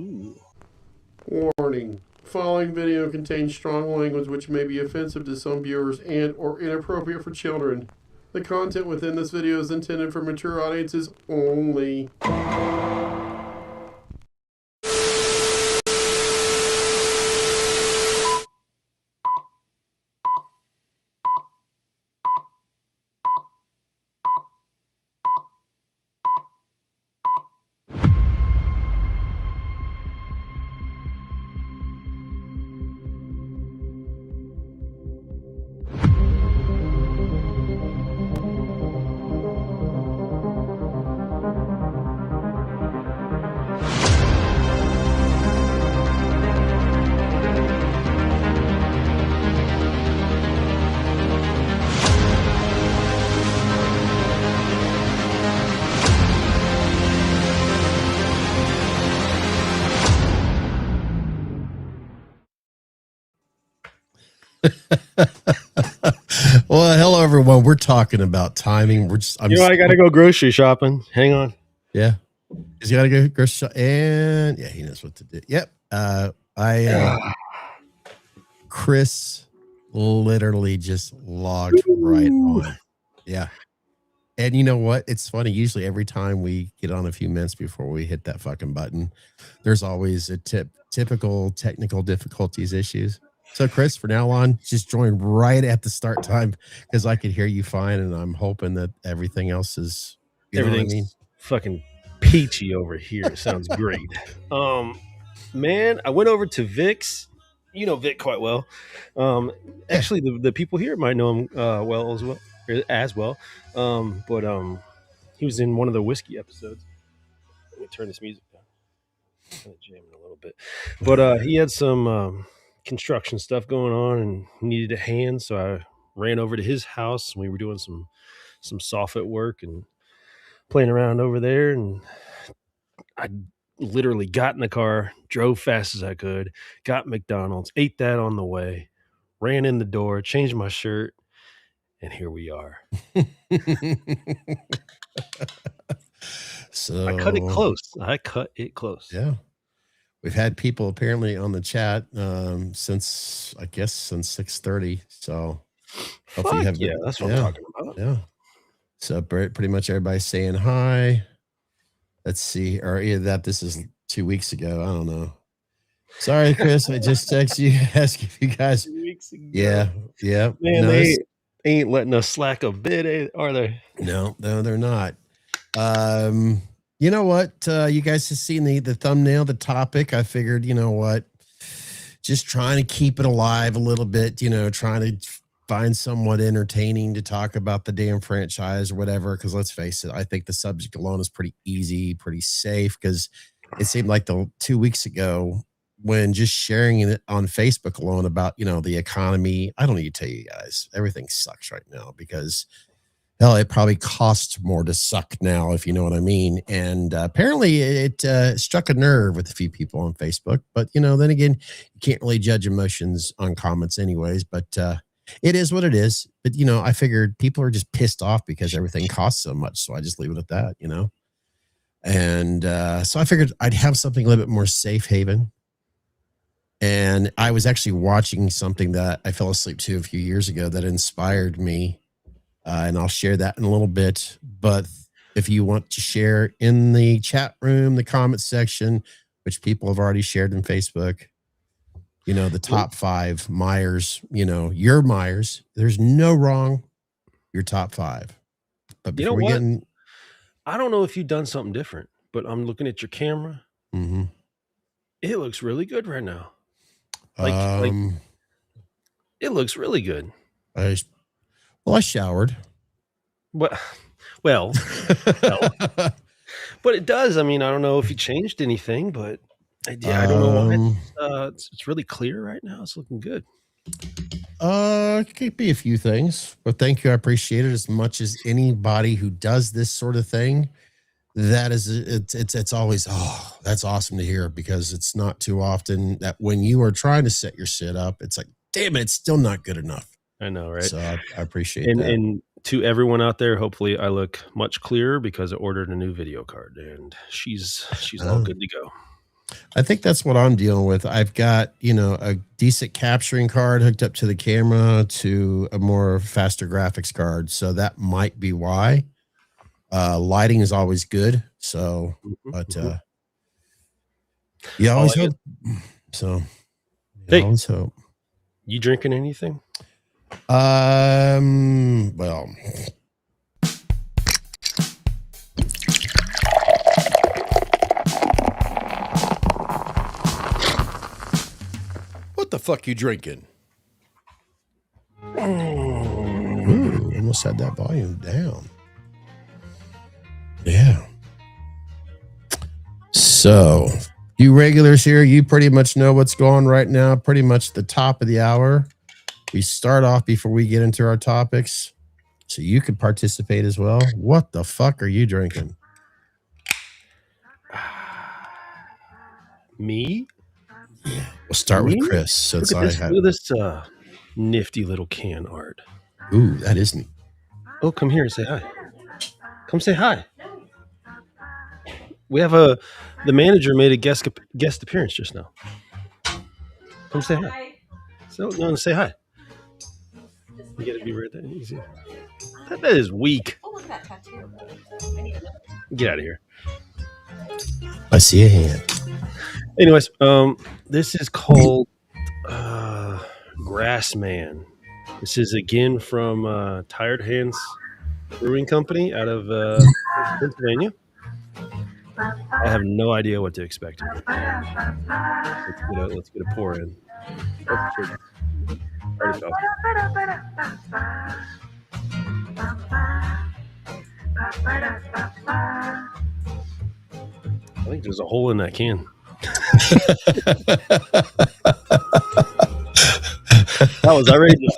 Ooh. Warning. Following video contains strong language which may be offensive to some viewers and or inappropriate for children. The content within this video is intended for mature audiences only. Well, hello everyone. We're talking about timing. I gotta go grocery shopping. Hang on. Yeah, he's got to go grocery shop, and yeah, he knows what to do. Yep. Chris literally just logged right on. Yeah. And you know what? It's funny. Usually every time we get on a few minutes before we hit that fucking button, there's always a typical technical difficulties issues. So Chris, for now on, just join right at the start time because I could hear you fine, and I'm hoping that everything else is everything's fucking peachy over here. It sounds great. Man, I went over to Vic's. You know Vic quite well. Actually, the people here might know him as well. But he was in one of the whiskey episodes. Let me turn this music down. I'm kind of jamming a little bit, but he had some construction stuff going on and needed a hand, so I ran over to his house. We were doing some soffit work and playing around over there, and I literally got in the car, drove fast as I could, got McDonald's, ate that on the way, ran in the door, changed my shirt, and here we are. So I cut it close. Yeah. We've had people apparently on the chat since 6:30. So hopefully that's what I'm talking about. Yeah. So pretty much everybody's saying hi. Let's see. Or either that this is 2 weeks ago. I don't know. Sorry, Chris. I just texted you, ask if you guys. 2 weeks ago. Yeah. Man, they ain't letting us slack a bit, are they? No, they're not. You know what? You guys have seen the thumbnail, the topic. I figured, you know what? Just trying to keep it alive a little bit, trying to find somewhat entertaining to talk about the damn franchise or whatever. Because let's face it, I think the subject alone is pretty easy, pretty safe. Because it seemed like 2 weeks ago when just sharing it on Facebook alone about, the economy. I don't need to tell you guys, everything sucks right now because hell, it probably costs more to suck now, if you know what I mean. And apparently it struck a nerve with a few people on Facebook. But, then again, you can't really judge emotions on comments anyways. But it is what it is. But, I figured people are just pissed off because everything costs so much. So I just leave it at that, And so I figured I'd have something a little bit more safe haven. And I was actually watching something that I fell asleep to a few years ago that inspired me. And I'll share that in a little bit. But if you want to share in the chat room, the comment section, which people have already shared in Facebook, the top 5 Myers, your Myers, there's no wrong, your top 5. But before we get in, I don't know if you've done something different, but I'm looking at your camera. Mm-hmm. It looks really good right now. Like it looks really good. I showered. Well, but it does. I mean, I don't know if you changed anything, but I don't know why it's really clear right now. It's looking good. It could be a few things, but thank you. I appreciate it as much as anybody who does this sort of thing. That is, it's always, that's awesome to hear because it's not too often that when you are trying to set your shit up, it's like, damn it, it's still not good enough. I know, right? So I appreciate that. And to everyone out there, hopefully I look much clearer because I ordered a new video card and she's all good to go. I think that's what I'm dealing with. I've got, a decent capturing card hooked up to the camera to a more faster graphics card. So that might be why. Lighting is always good. So, but you always hope. So, hey, always hope. You drinking anything? Well. What the fuck you drinking? Almost had that volume down. Yeah. So, you regulars here, you pretty much know what's going on right now. Pretty much the top of the hour. We start off before we get into our topics, so you could participate as well. What the fuck are you drinking? Me? Yeah. We'll start with Chris. Since look at this nifty little can art. Ooh, that is neat. Oh, come here and say hi. Come say hi. We have the manager made a guest appearance just now. Come say hi. No, say hi. You gotta be right there. Easy. That is weak. Oh, look at that tattoo. Get out of here. I see a hand. Anyways, this is called Grassman. This is again from Tired Hands Brewing Company out of Pennsylvania. I have no idea what to expect. Let's get a pour in. Oh, sure. I think there's a hole in that can. That was outrageous.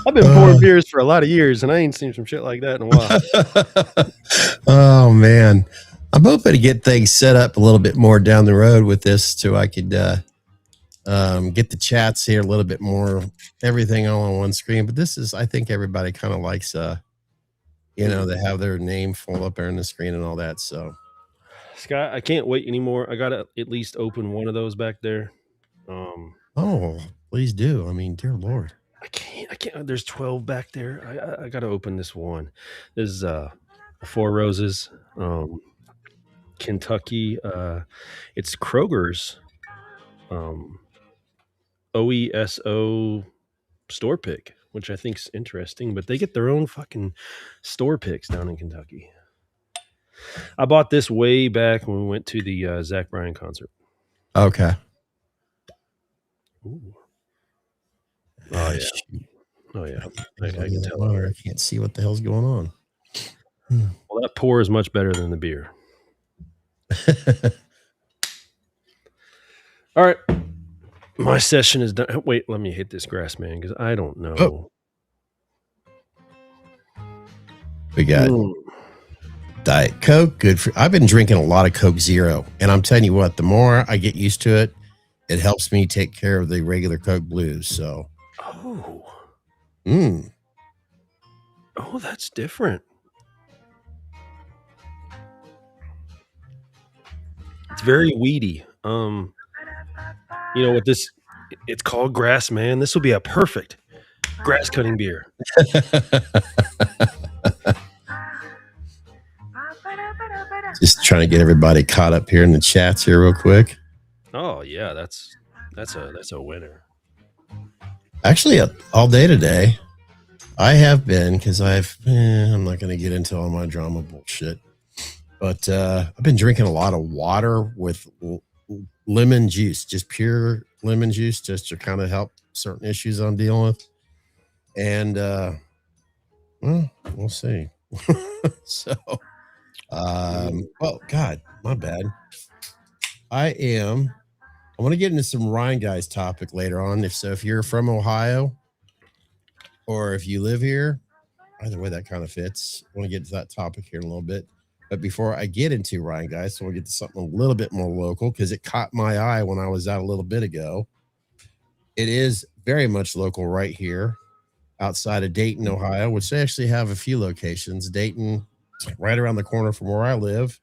I've been pouring beers for a lot of years, and I ain't seen some shit like that in a while. Oh, man. I'm hoping to get things set up a little bit more down the road with this so I could get the chats here a little bit more, everything all on one screen. But this is, I think everybody kind of likes, they have their name full up there on the screen and all that. So, Scott, I can't wait anymore. I got to at least open one of those back there. Oh, please do. I mean, dear Lord. I can't. There's 12 back there. I got to open this one. This is Four Roses, Kentucky. It's Kroger's OESO store pick, which I think is interesting. But they get their own fucking store picks down in Kentucky. I bought this way back when we went to the Zach Bryan concert. Okay. Ooh. Oh yeah. Oh yeah. I can tell. I can't see what the hell's going on. Well, that pour is much better than the beer. All right. My session is done. Wait, let me hit this grass, man, because I don't know. Oh. We got Diet Coke. Good for. I've been drinking a lot of Coke Zero, and I'm telling you what, the more I get used to it, it helps me take care of the regular Coke Blues. So. Oh. Oh, that's different. It's very weedy. What this? It's called Grass, man. This will be a perfect grass cutting beer. Just trying to get everybody caught up here in the chats here real quick. Oh yeah, that's a winner. Actually, all day today, I have been because I'm not going to get into all my drama bullshit, but I've been drinking a lot of water with lemon juice, just pure lemon juice, just to kind of help certain issues I'm dealing with. And we'll see. So, oh God, my bad. I want to get into some Rhinegeist topic later on. If you're from Ohio or if you live here, either way that kind of fits. I want to get to that topic here in a little bit. But before I get into Rhinegeist, I want to get to something a little bit more local because it caught my eye when I was out a little bit ago. It is very much local right here outside of Dayton, Ohio, which they actually have a few locations. Dayton, right around the corner from where I live.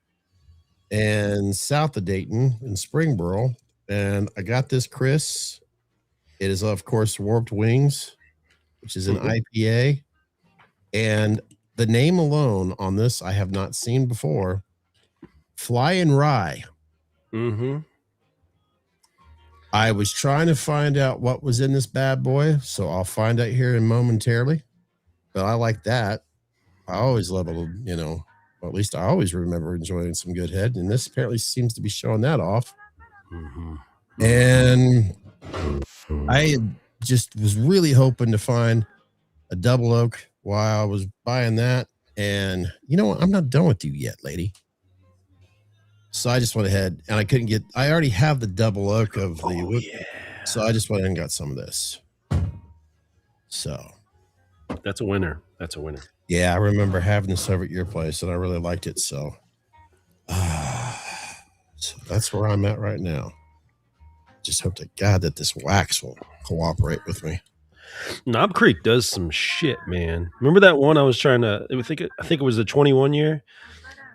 and south of Dayton in Springboro. And I got this, Chris. It is, of course, Warped Wings, which is an IPA. And the name alone on this I have not seen before. Flying Rye. Mm-hmm. I was trying to find out what was in this bad boy, so I'll find out here in momentarily. But I like that. I always love a little, or at least I always remember enjoying some good head, and this apparently seems to be showing that off. Mm-hmm. And I just was really hoping to find a double oak while I was buying that. And you know what? I'm not done with you yet, lady. So I just went ahead and I already have the double oak of the, so I just went ahead and got some of this. So that's a winner. That's a winner. Yeah, I remember having this over at your place and I really liked it. So, so that's where I'm at right now. Just hope to God that this wax will cooperate with me. Knob Creek does some shit, man. Remember that one I was trying to, I think it was the 21 year.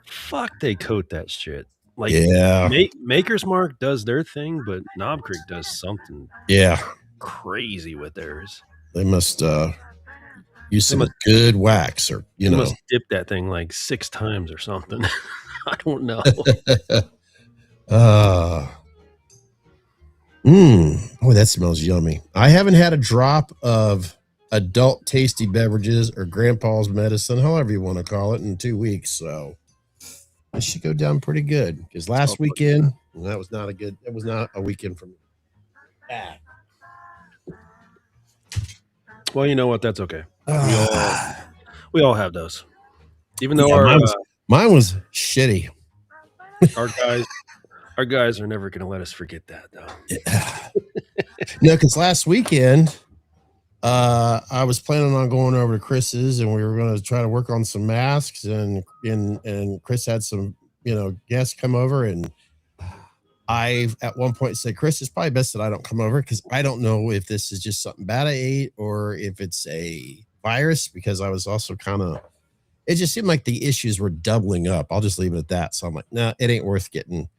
Fuck, they coat that shit. Like, yeah, Maker's Mark does their thing, but Knob Creek does something crazy with theirs. They must use some good wax, or you must dip that thing like 6 times or something. I don't know. Oh, that smells yummy. I haven't had a drop of adult tasty beverages or grandpa's medicine, however you want to call it, in 2 weeks. So it should go down pretty good, because last weekend, that was not a weekend for me. Well, you know what? That's okay. We all have those. Even though mine was shitty. Our guys are never going to let us forget that, though. No, because last weekend, I was planning on going over to Chris's, and we were going to try to work on some masks, and Chris had some, guests come over, and I at one point said, Chris, it's probably best that I don't come over, because I don't know if this is just something bad I ate or if it's a virus, because I was also it just seemed like the issues were doubling up. I'll just leave it at that. So I'm like, nah, it ain't worth getting,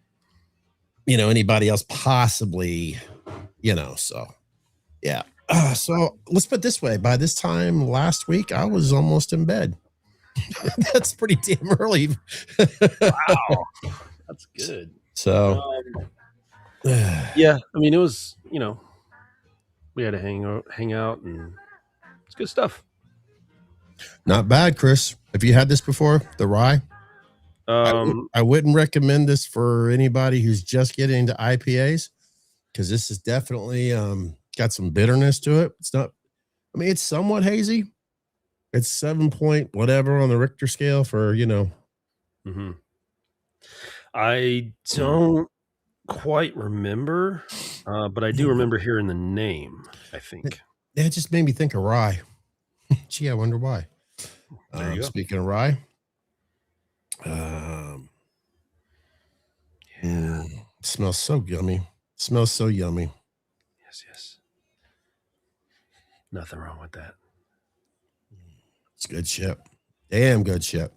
anybody else possibly, so yeah. So let's put it this way. By this time last week, I was almost in bed. That's pretty damn early. Wow. That's good. So, yeah, I mean, it was, we had to hang out, and it's good stuff. Not bad, Chris. Have you had this before? The rye? I wouldn't recommend this for anybody who's just getting into IPAs, because this is definitely got some bitterness to it. It's not, it's somewhat hazy. It's 7 point whatever on the Richter scale for, Mm-hmm. I don't quite remember, but I do remember hearing the name, I think. It just made me think of rye. Gee, I wonder why. Speaking of rye, it smells so yummy. Smells so yummy. Yes. Nothing wrong with that. It's good shit. Damn good shit.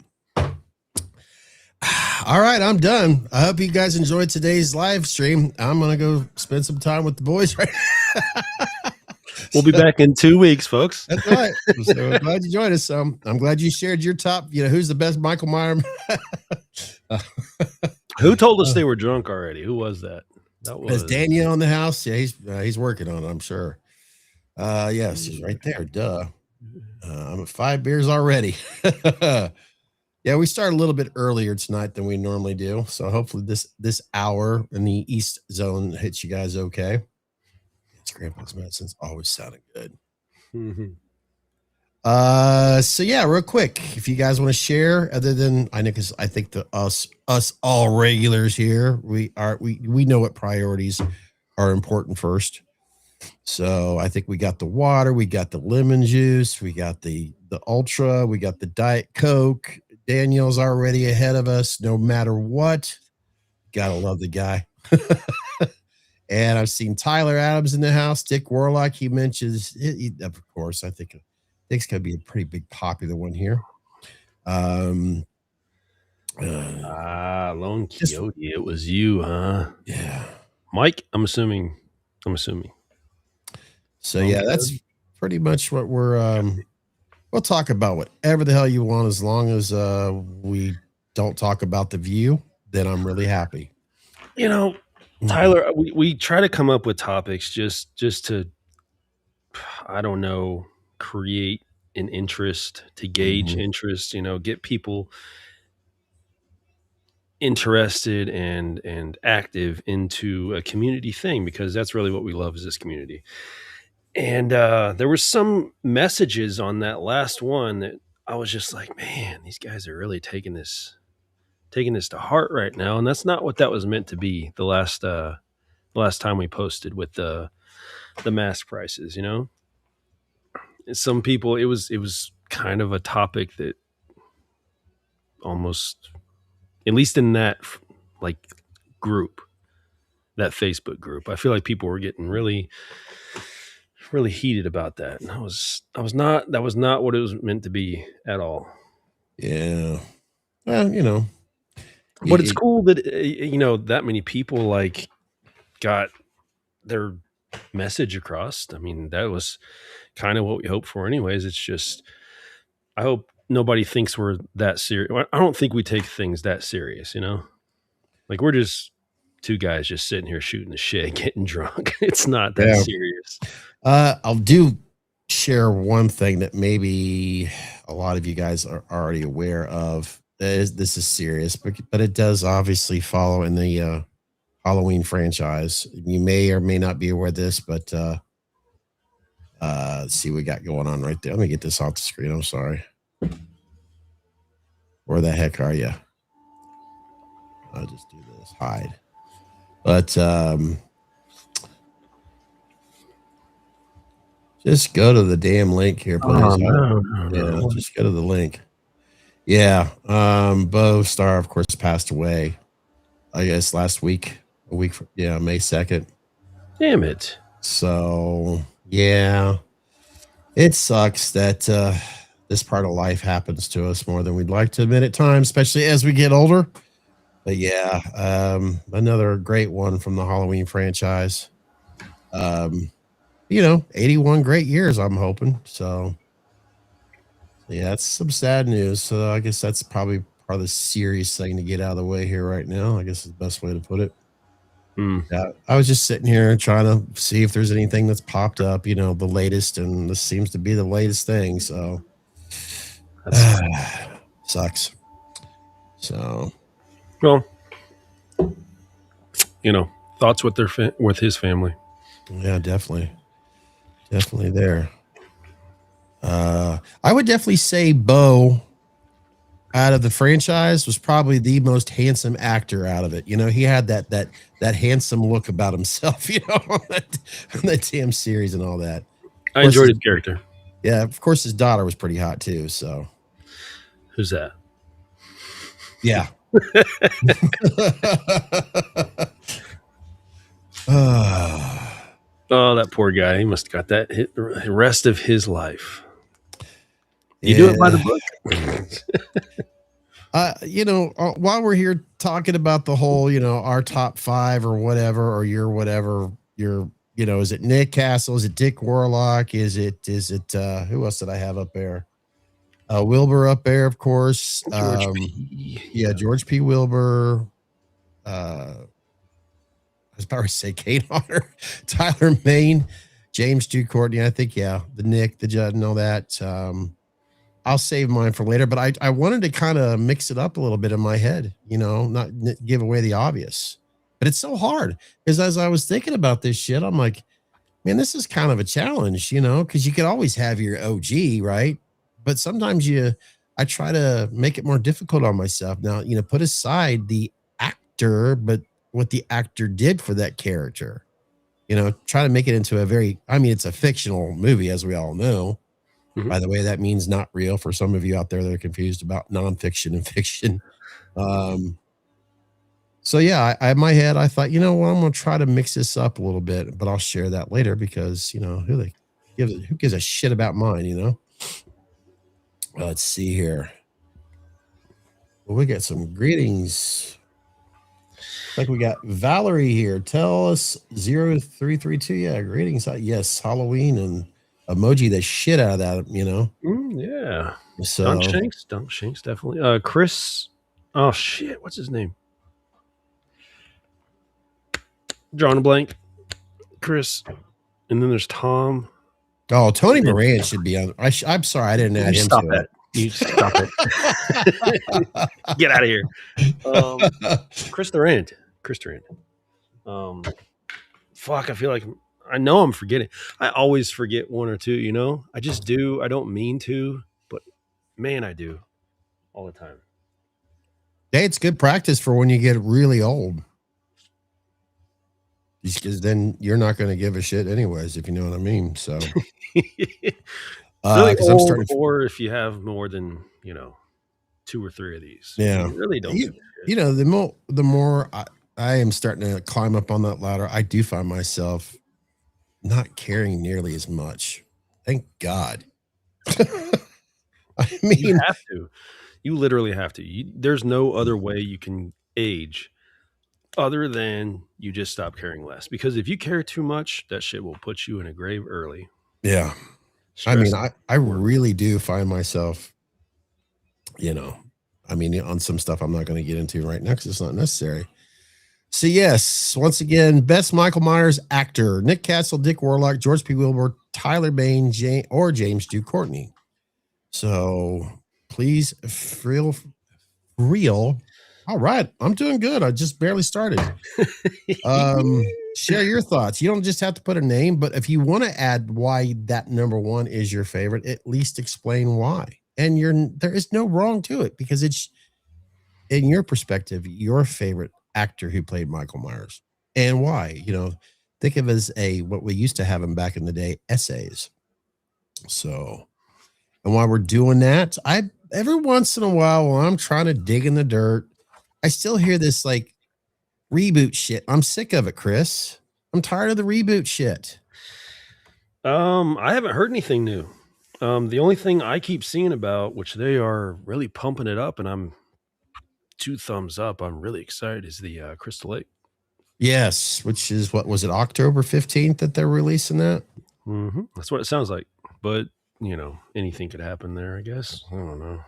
All right, I'm done. I hope you guys enjoyed today's live stream. I'm going to go spend some time with the boys right now. We'll be back in 2 weeks, folks. That's right. So I'm glad you joined us. I'm glad you shared your top, who's the best Michael Myers. Who told us they were drunk already? Who was that? That was Danielle in the house. Yeah, he's working on it, I'm sure. Yes, he's right there. Duh. I'm at 5 beers already. Yeah, we started a little bit earlier tonight than we normally do. So hopefully this hour in the East Zone hits you guys okay. Grandpa's medicine's always sounding good. Mm-hmm. So yeah, real quick, if you guys want to share, other than I know, because I think us all regulars here, we know what priorities are important first. So I think we got the water, we got the lemon juice, we got the Ultra, we got the Diet Coke. Daniel's already ahead of us, no matter what. Gotta love the guy. And I've seen Tyler Adams in the house. Dick Warlock, he mentions, of course, I think Dick's going to be a pretty big popular one here. Lone Coyote. It was you, huh? Yeah. Mike, I'm assuming. So yeah, that's pretty much what we'll talk about whatever the hell you want, as long as we don't talk about the view, then I'm really happy. Tyler, we try to come up with topics just to, I don't know, create an interest, to gauge interest, get people interested and active into a community thing, because that's really what we love, is this community. And there were some messages on that last one that I was just like, man, these guys are really taking this to heart right now. And that's not what that was meant to be. The last time we posted with the mask prices, some people, it was kind of a topic that almost, at least in that like group, that Facebook group, I feel like people were getting really heated about that. And that was not what it was meant to be at all. Yeah. Well, but it's cool that, that many people like got their message across. I mean, that was kind of what we hoped for anyways. It's just, I hope nobody thinks we're that serious. I don't think we take things that serious, like we're just two guys just sitting here shooting the shit, getting drunk. It's not that serious. I'll do share one thing that maybe a lot of you guys are already aware of. This is serious, but it does obviously follow in the Halloween franchise. You may or may not be aware of this, but let's see what we got going on right there. Let me get this off the screen. I'm sorry. Where the heck are you? I'll just do this. Hide. But just go to the damn link here, please. No. Just go to the link. Yeah. Bo Star, of course, passed away, I guess last week. May 2nd. Damn it. So yeah, it sucks that this part of life happens to us more than we'd like to admit at times, especially as we get older. But yeah, another great one from the Halloween franchise. 81 great years, I'm hoping. So yeah, it's some sad news. So I guess that's probably part of the serious thing to get out of the way here right now, I guess is the best way to put it. Yeah, I was just sitting here trying to see if there's anything that's popped up, the latest, and this seems to be the latest thing. So sucks. So, well, thoughts with with his family. Yeah, definitely there. I would definitely say Bo, out of the franchise, was probably the most handsome actor out of it. He had that handsome look about himself, on that damn series and all that. I enjoyed his character. Yeah, of course, his daughter was pretty hot too. So, who's that? Yeah. Oh, that poor guy. He must have got that hit the rest of his life. You do it by the book. While we're here talking about the whole, our top 5 or whatever, or your whatever, is it Nick Castle? Is it Dick Warlock? Is it who else did I have up there? Wilbur up there, of course. George P. Yeah, George P. Wilbur. I was about to say Kate Otter, Tyler Maine, James, Jude, Courtney. I think, the Nick, the Judd, and all that. I'll save mine for later, but I wanted to kind of mix it up a little bit in my head, not give away the obvious. But it's so hard because as I was thinking about this shit, I'm like, man, this is kind of a challenge, because you could always have your OG, right? But sometimes I try to make it more difficult on myself. Now, put aside the actor, but what the actor did for that character, try to make it into it's a fictional movie, as we all know. Mm-hmm. By the way, that means not real for some of you out there that are confused about nonfiction and fiction. So yeah, in my head, I thought, I'm going to try to mix this up a little bit, but I'll share that later because, who gives a shit about mine, Let's see here. Well, we got some greetings. Like we got Valerie here. Tell us 0332. Yeah, greetings. Yes, Halloween and emoji the shit out of that, you know. Yeah. So Dunk Shanks, definitely. Chris. Oh shit, what's his name? Drawing a blank. Chris. And then there's Tom. Oh, Tony Moran should be on. I'm sorry, I didn't add him Stop to that. You stop it. Get out of here. Chris Durant. Fuck, I feel like I know I'm forgetting. I always forget one or two, you know? I just do. I don't mean to, but man, I do all the time. Hey, it's good practice for when you get really old. Because then you're not going to give a shit anyways, if you know what I mean. So, really old, or if you have more than 2 or 3 of these, yeah, you really don't. You know, the more I am starting to climb up on that ladder, I do find myself not caring nearly as much. Thank God. I mean, you have to. You literally have to. There's no other way you can age other than you just stop caring less. Because if you care too much, that shit will put you in a grave early. Yeah. I mean, I really do find myself, on some stuff I'm not going to get into right now because it's not necessary. So, yes, once again, best Michael Myers actor: Nick Castle, Dick Warlock, George P. Wilbur, Tyler Bane, James Jude Courtney. So, please feel real. All right, I'm doing good. I just barely started. Share your thoughts. You don't just have to put a name, but if you want to add why that number one is your favorite, at least explain why. And there is no wrong to it because it's, in your perspective, your favorite actor who played Michael Myers and why. Think of it as what we used to have him back in the day, essays. So, and while we're doing that, every once in a while, while I'm trying to dig in the dirt, I still hear this like reboot shit. I'm sick of it, Chris. I'm tired of the reboot shit. I haven't heard anything new. The only thing I keep seeing about, which they are really pumping it up, and I'm 2 thumbs up. I'm really excited. Is the Crystal Lake? Yes, which is what was it, October 15th that they're releasing that? Mm-hmm. That's what it sounds like. But anything could happen there. I guess I don't know.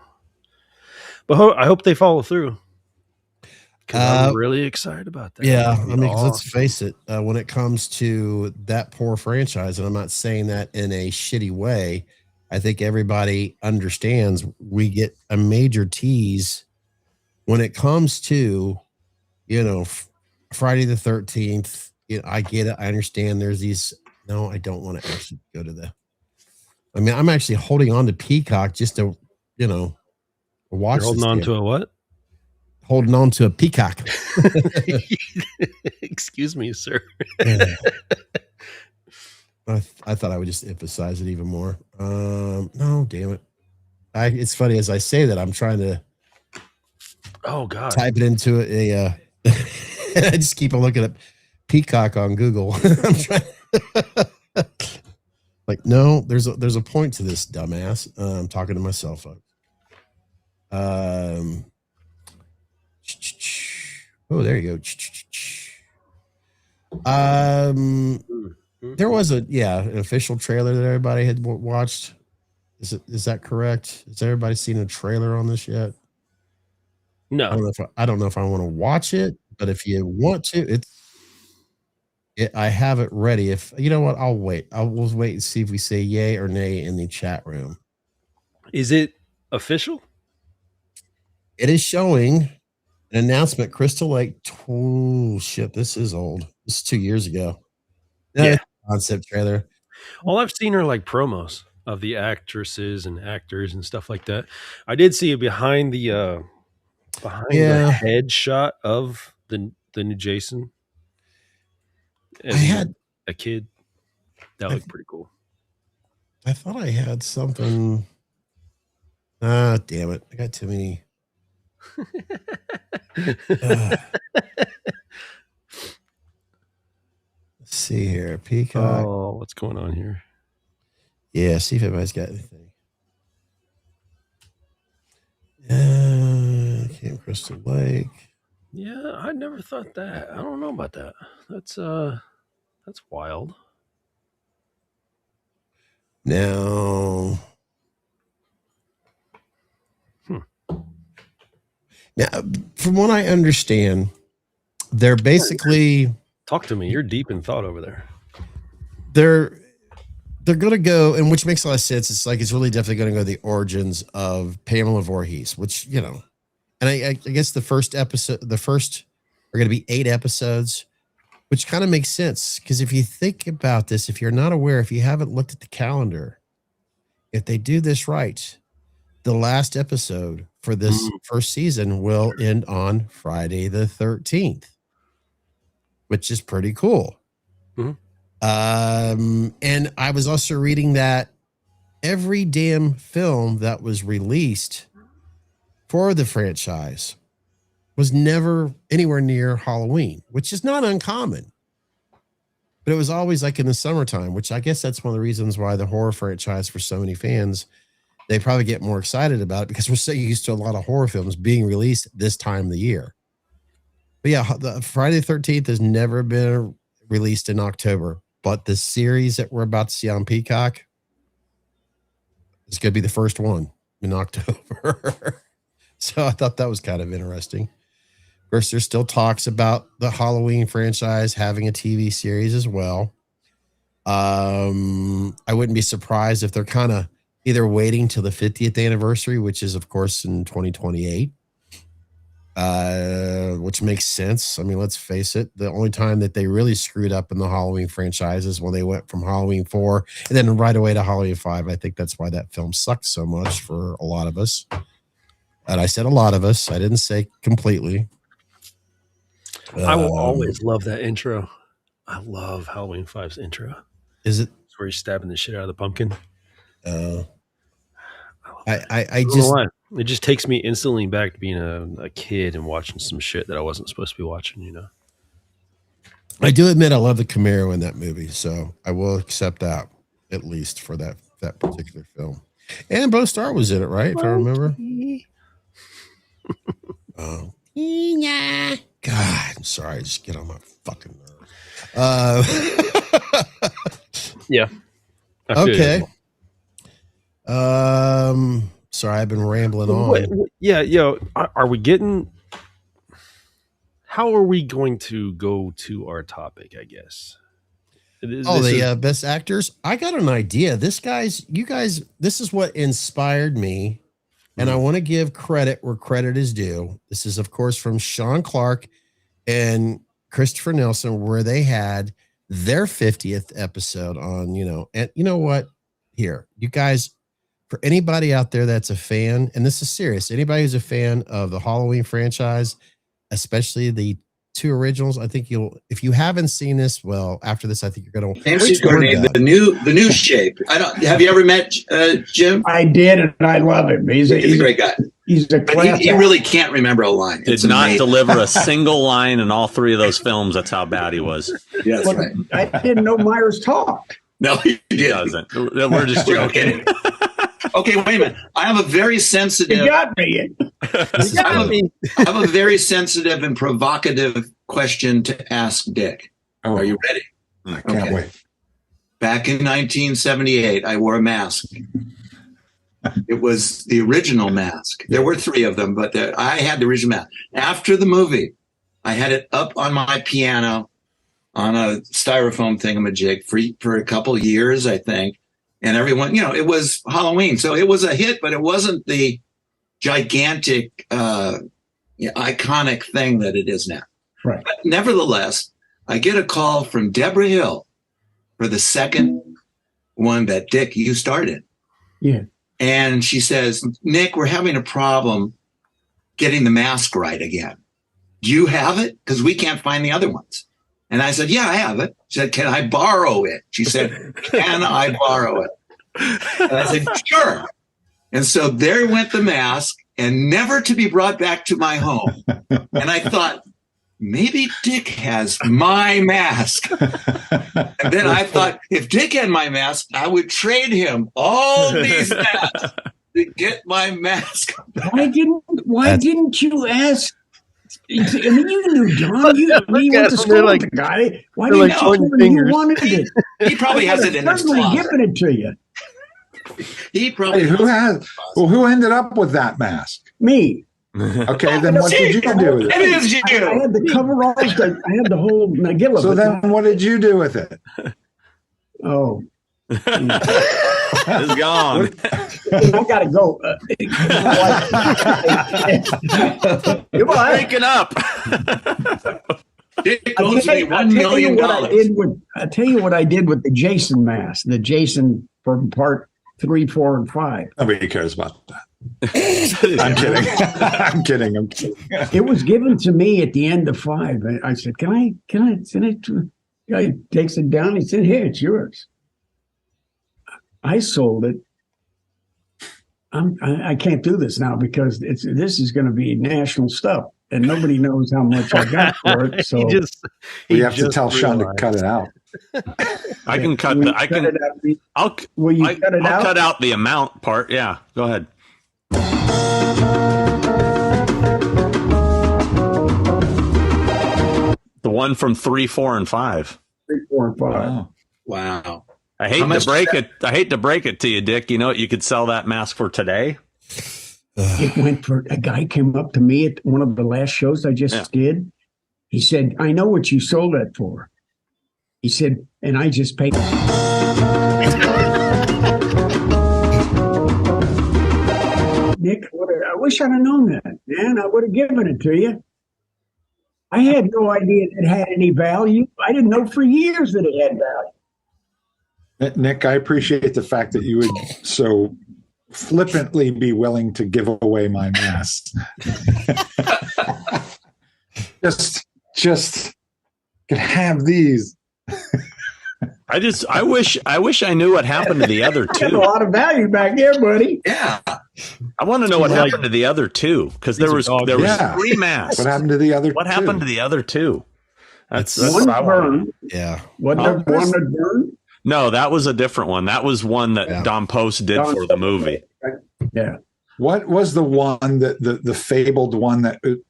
But I hope they follow through. I'm really excited about that. Yeah, I mean, let's face it. When it comes to that poor franchise, and I'm not saying that in a shitty way, I think everybody understands we get a major tease when it comes to, Friday the 13th. I get it. I understand. There's these. No, I don't want to actually go to I'm actually holding on to Peacock just to, watch. You're holding on to a what? Holding on to a Peacock. Excuse me, sir. I thought I would just emphasize it even more. No, damn it. It's funny as I say that I'm trying to type it into I just keep on looking up Peacock on Google. I'm trying like, no, there's a point to this, dumbass. I'm talking to myself. Oh, there you go. There was an official trailer that everybody had watched. Is that correct? Has everybody seen a trailer on this yet? No. I don't know if I want to watch it, but if you want to, I have it ready. If you know what, I'll wait. We'll wait and see if we say yay or nay in the chat room. Is it official? It is showing an announcement. Crystal Lake. Oh shit! This is old. This is 2 years ago. Yeah. Concept trailer. All I've seen are like promos of the actresses and actors and stuff like that. I did see it behind the head shot of the new Jason. I had a kid that looked pretty cool. I thought I had something. Damn it! I got too many. Let's see here, Peacock. Oh, what's going on here? Yeah, see if everybody's got anything. Crystal Lake. Yeah, I never thought that. I don't know about that. That's wild. Now, now, from what I understand, they're basically talk to me. You're deep in thought over there. They're going to go, and which makes a lot of sense. It's like it's really definitely going to go the origins of Pamela Voorhees, which and I guess the first are going to be 8 episodes, which kind of makes sense because if you think about this, if you're not aware, if you haven't looked at the calendar, if they do this right, the last episode for this first season will end on Friday the 13th, which is pretty cool. Mm-hmm. And I was also reading that every damn film that was released for the franchise was never anywhere near Halloween, which is not uncommon. But it was always like in the summertime, which I guess that's one of the reasons why the horror franchise, for so many fans, they probably get more excited about it because we're so used to a lot of horror films being released this time of the year. But yeah, the Friday the 13th has never been released in October, but the series that we're about to see on Peacock is going to be the first one in October. So I thought that was kind of interesting. Of course, there's still talks about the Halloween franchise having a TV series as well. I wouldn't be surprised if they're kind of either waiting till the 50th anniversary, which is, of course, in 2028, which makes sense. I mean, let's face it. The only time that they really screwed up in the Halloween franchise is when they went from Halloween 4 and then right away to Halloween 5. I think that's why that film sucked so much for a lot of us. And I said a lot of us. I didn't say completely. I will always love that intro. I love Halloween 5's intro. Is it? It's where he's stabbing the shit out of the pumpkin. It just takes me instantly back to being a kid and watching some shit that I wasn't supposed to be watching, I do admit I love the Camaro in that movie, so I will accept that, at least for that particular film. And Bo Starr was in it, right? If I remember. Oh, yeah. God, I'm sorry. I just get on my fucking nerves. Yeah. Okay. Sorry, I've been rambling on. Are we getting? How are we going to go to our topic? I guess. Best actors. I got an idea. This is what inspired me. And I want to give credit where credit is due. This is, of course, from Sean Clark and Christopher Nelson, where they had their 50th episode on, and you know what? Here, you guys, for anybody out there that's a fan, and this is serious, anybody who's a fan of the Halloween franchise, especially the 2 originals, I think if you haven't seen this, well, after this, I think you're going to. The new shape. Have you ever met Jim? I did, and I love him. He's a great guy. He's a class. He really can't remember a line. Did not deliver a single line in all 3 of those films. That's how bad he was. Yes, right. I didn't know Myers talked. No, he doesn't. We're just joking. Okay, wait a minute. I have a very sensitive. You got me. I have a very sensitive and provocative question to ask Dick. Oh. Are you ready? I can't wait. Back in 1978, I wore a mask. It was the original mask. There were 3 of them, but I had the original mask. After the movie, I had it up on my piano on a styrofoam thingamajig for a couple years, I think. And everyone, it was Halloween. So it was a hit, but it wasn't the gigantic, iconic thing that it is now. Right. But nevertheless, I get a call from Deborah Hill for the second one that Dick, you started. Yeah. And she says, Nick, we're having a problem getting the mask right again. Do you have it? Because we can't find the other ones. And I said, yeah, I have it. She said, can I borrow it? She said, can I borrow it? And I said, sure. And so there went the mask, and never to be brought back to my home. And I thought, maybe Dick has my mask. And then I thought, if Dick had my mask, I would trade him all these masks to get my mask. Why didn't Why didn't you ask? I mean, you knew John. You went to school with the guy. Why didn't you tell him you wanted it? He probably has it in his certainly closet. given it to you. He probably who ended up with that mask? Me. Okay, then what did you do with it? It is you. I had the coveralls. I had the whole McGill. So then what did you do with it? Oh. It's gone. I gotta go. Goodbye. Breaking up. It owes me $1 million. I'll tell you what I did with the Jason mask. The Jason from part 3, 4, and 5. Nobody cares about that. I'm kidding. I'm kidding. It was given to me at the end of 5. I said, "Can I send it to?" The guy takes it down. He said, "Here, it's yours." I sold it. I can't do this now because this is going to be national stuff, and nobody knows how much I got for it. So we have to tell Sean to cut it out. I can cut. I'll cut out the amount part. Yeah, go ahead. The one from 3, 4, and 5. 3, 4, and 5. Wow. I hate to break it. I hate to break it to you, Dick. You know what you could sell that mask for today? It went for a guy came up to me at one of the last shows I just did. He said, "I know what you sold that for." He said, and I just paid. Nick, I wish I'd have known that, man. I would have given it to you. I had no idea it had any value. I didn't know for years that it had value. Nick, I appreciate the fact that you would so flippantly be willing to give away my mask. just can have these. I wish I knew what happened to the other I got a two. lot of value back there, buddy. Yeah. I want to know what happened to the other two because there was 3 masks. What happened to the other? What happened to the other 2? That's one what I want. burned. Yeah. Wasn't there one that burned? No, that was a different one. That was one that Don Post did for the movie. Yeah. What was the one that the fabled one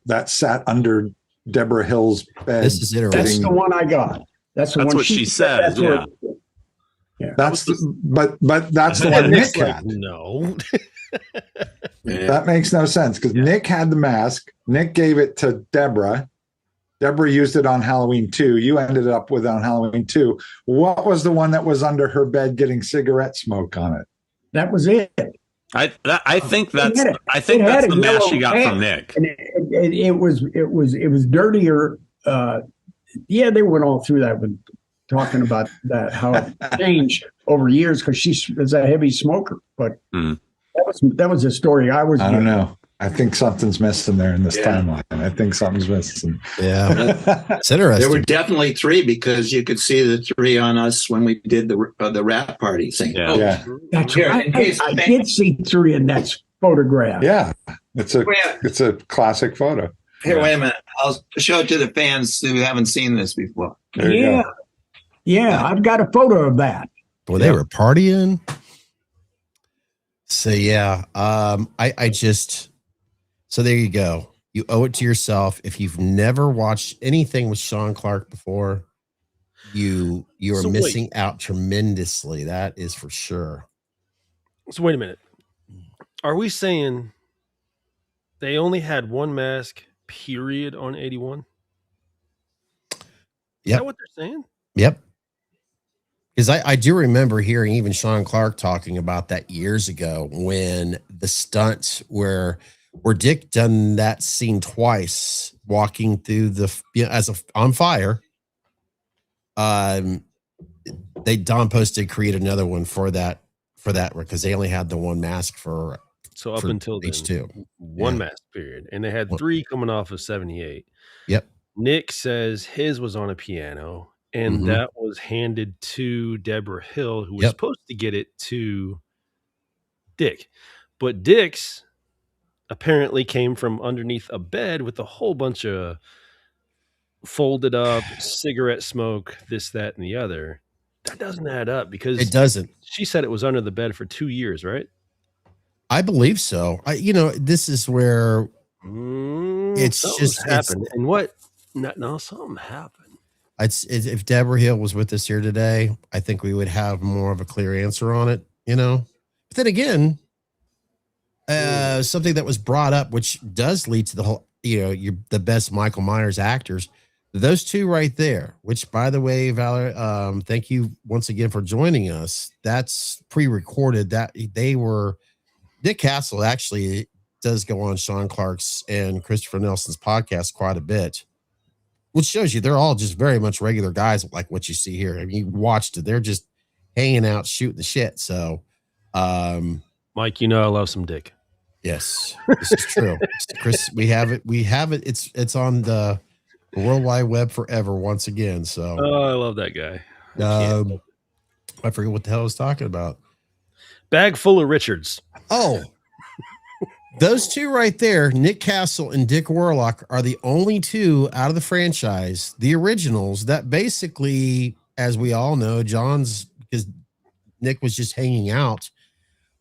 that sat under Deborah Hill's bed? This is interesting. That's the one I got. That's what she said. Yeah. That's but that's the one Nick had. No. That makes no sense because Nick had the mask. Nick gave it to Deborah. Deborah used it on Halloween 2. You ended up with it on Halloween 2. What was the one that was under her bed getting cigarette smoke on it? That was it. I think that's the mask she got from Nick. And it was dirtier. They went all through that with talking about that how it changed over years because she was a heavy smoker. But that was a story I don't know. I think something's missing there in this timeline. I think something's missing. Yeah, it's interesting. There were definitely 3 because you could see the 3 on us when we did the rap party thing. Yeah. That's right. I did see 3 in that photograph. Yeah, it's a classic photo. Here, wait a minute. I'll show it to the fans who haven't seen this before. Yeah, I've got a photo of that. Well, they were partying. So so there you go. You owe it to yourself. If you've never watched anything with Sean Clark before, you are missing out tremendously. That is for sure. So wait a minute. Are we saying they only had one mask, period, on 81? Is that what they're saying? Yep. Because I do remember hearing even Sean Clark talking about that years ago when the stunts where Dick done that scene twice, walking through on fire. Don Post did create another one for that because they only had the one mask for until then, H2. One mask period, and they had 3 coming off of 78. Yep. Nick says his was on a piano, and that was handed to Deborah Hill, who was supposed to get it to Dick, but Dick's apparently came from underneath a bed with a whole bunch of folded up cigarette smoke, this, that, and the other. That doesn't add up because it doesn't. She said it was under the bed for 2 years, right? I believe so. This is where It's something's just happened. And what? No, something happened. It's if Deborah Hill was with us here today, I think we would have more of a clear answer on it, you know. But then again, something that was brought up, which does lead to the whole, you know, the best Michael Myers actors, those two right there. Which, by the way, Valor, thank you once again for joining us. That's pre-recorded. That they were. Nick Castle actually does go on Sean Clark's and Christopher Nelson's podcast quite a bit, which shows you they're all just very much regular guys like what you see here. I mean, you watched it. They're just hanging out, shooting the shit. So, Mike, you know I love some dick. Yes, this is true. Chris, we have it. It's on the World Wide Web forever once again. So, I love that guy. I forget what the hell I was talking about. Bag full of Richards. Oh, those two right there, Nick Castle and Dick Warlock, are the only two out of the franchise, the originals, that basically, as we all know, because Nick was just hanging out,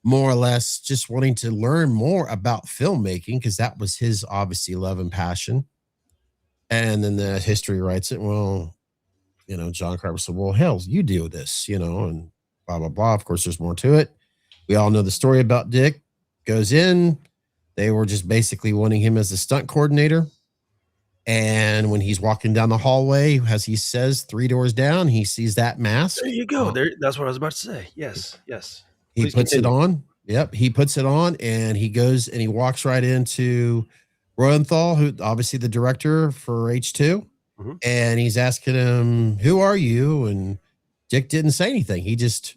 more or less just wanting to learn more about filmmaking, because that was his obviously love and passion. And then the history writes it. Well, you know, John Carpenter said, well, hell, you do this, you know, and blah, blah, blah. Of course, there's more to it. We all know the story about Dick. Goes in. They were just basically wanting him as a stunt coordinator. And when he's walking down the hallway, as he says, 3 doors down, he sees that mask. There you go. That's what I was about to say. Yes. He puts it on. Yep. He puts it on and he goes and he walks right into Rosenthal, who obviously the director for H2. Mm-hmm. And he's asking him, who are you? And Dick didn't say anything. He just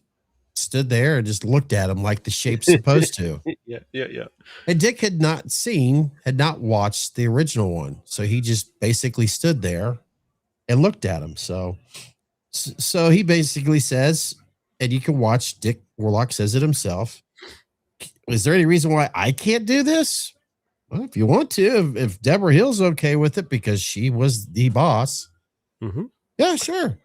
stood there and just looked at him like the shape's supposed to. Yeah. And Dick had not watched the original one. So he just basically stood there and looked at him. So he basically says, and you can watch Dick Warlock says it himself. Is there any reason why I can't do this? Well, if you want to, if Deborah Hill's okay with it because she was the boss. Mm-hmm. Yeah, sure.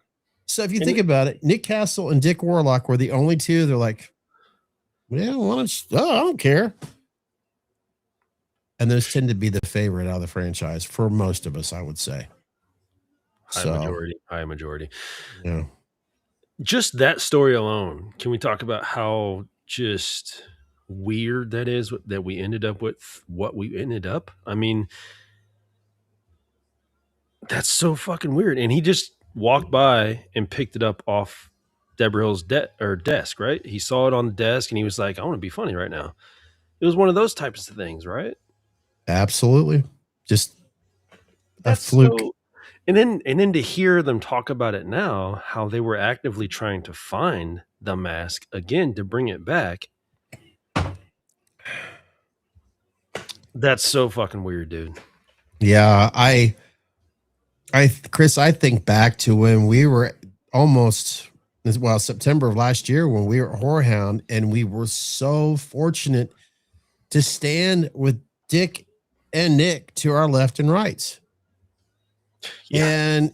So if you think about it, Nick Castle and Dick Warlock were the only two. They're like, well, I don't care. And those tend to be the favorite out of the franchise for most of us, I would say. High majority. Yeah. Just that story alone. Can we talk about how just weird that is that we ended up with what we ended up? I mean, that's so fucking weird. And he just walked by and picked it up off Deborah Hill's desk, right? He saw it on the desk and he was like, I want to be funny right now. It was one of those types of things, right? Absolutely. Just a fluke. And then to hear them talk about it now, how they were actively trying to find the mask again to bring it back. That's so fucking weird, dude. Yeah, Chris, I think back to when we were September of last year when we were at HorrorHound, and we were so fortunate to stand with Dick and Nick to our left and rights. Yeah. And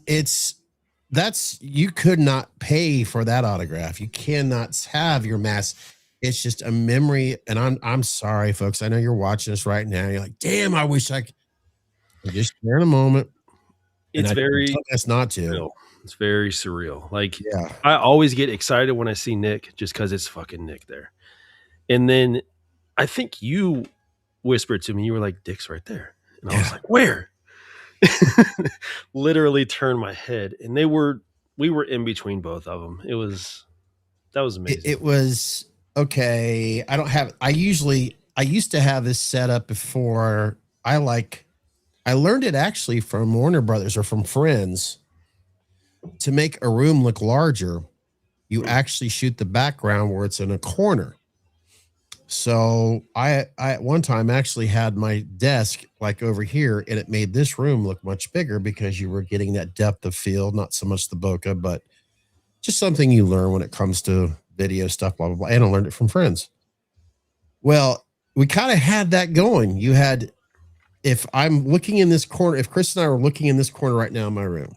you could not pay for that autograph. You cannot have your mask. It's just a memory. And I'm sorry, folks. I know you're watching us right now. You're like, damn, I wish I could. Just share in a moment. It's that's not to. Surreal. It's very surreal. Like, yeah. I always get excited when I see Nick just because it's fucking Nick there. And then I think you whispered to me, you were like, Dick's right there. And I was like, where? Literally turned my head. And we were in between both of them. That was amazing. It was okay. I used to have this set up before. I learned it actually from Warner Brothers or from friends. To make a room look larger, you actually shoot the background where it's in a corner. So I at one time actually had my desk like over here, and it made this room look much bigger because you were getting that depth of field, not so much the bokeh, but just something you learn when it comes to video stuff, blah, blah, blah. And I learned it from friends. Well, we kind of had that going. You had, if I'm looking in this corner, if Chris and I were looking in this corner right now in my room,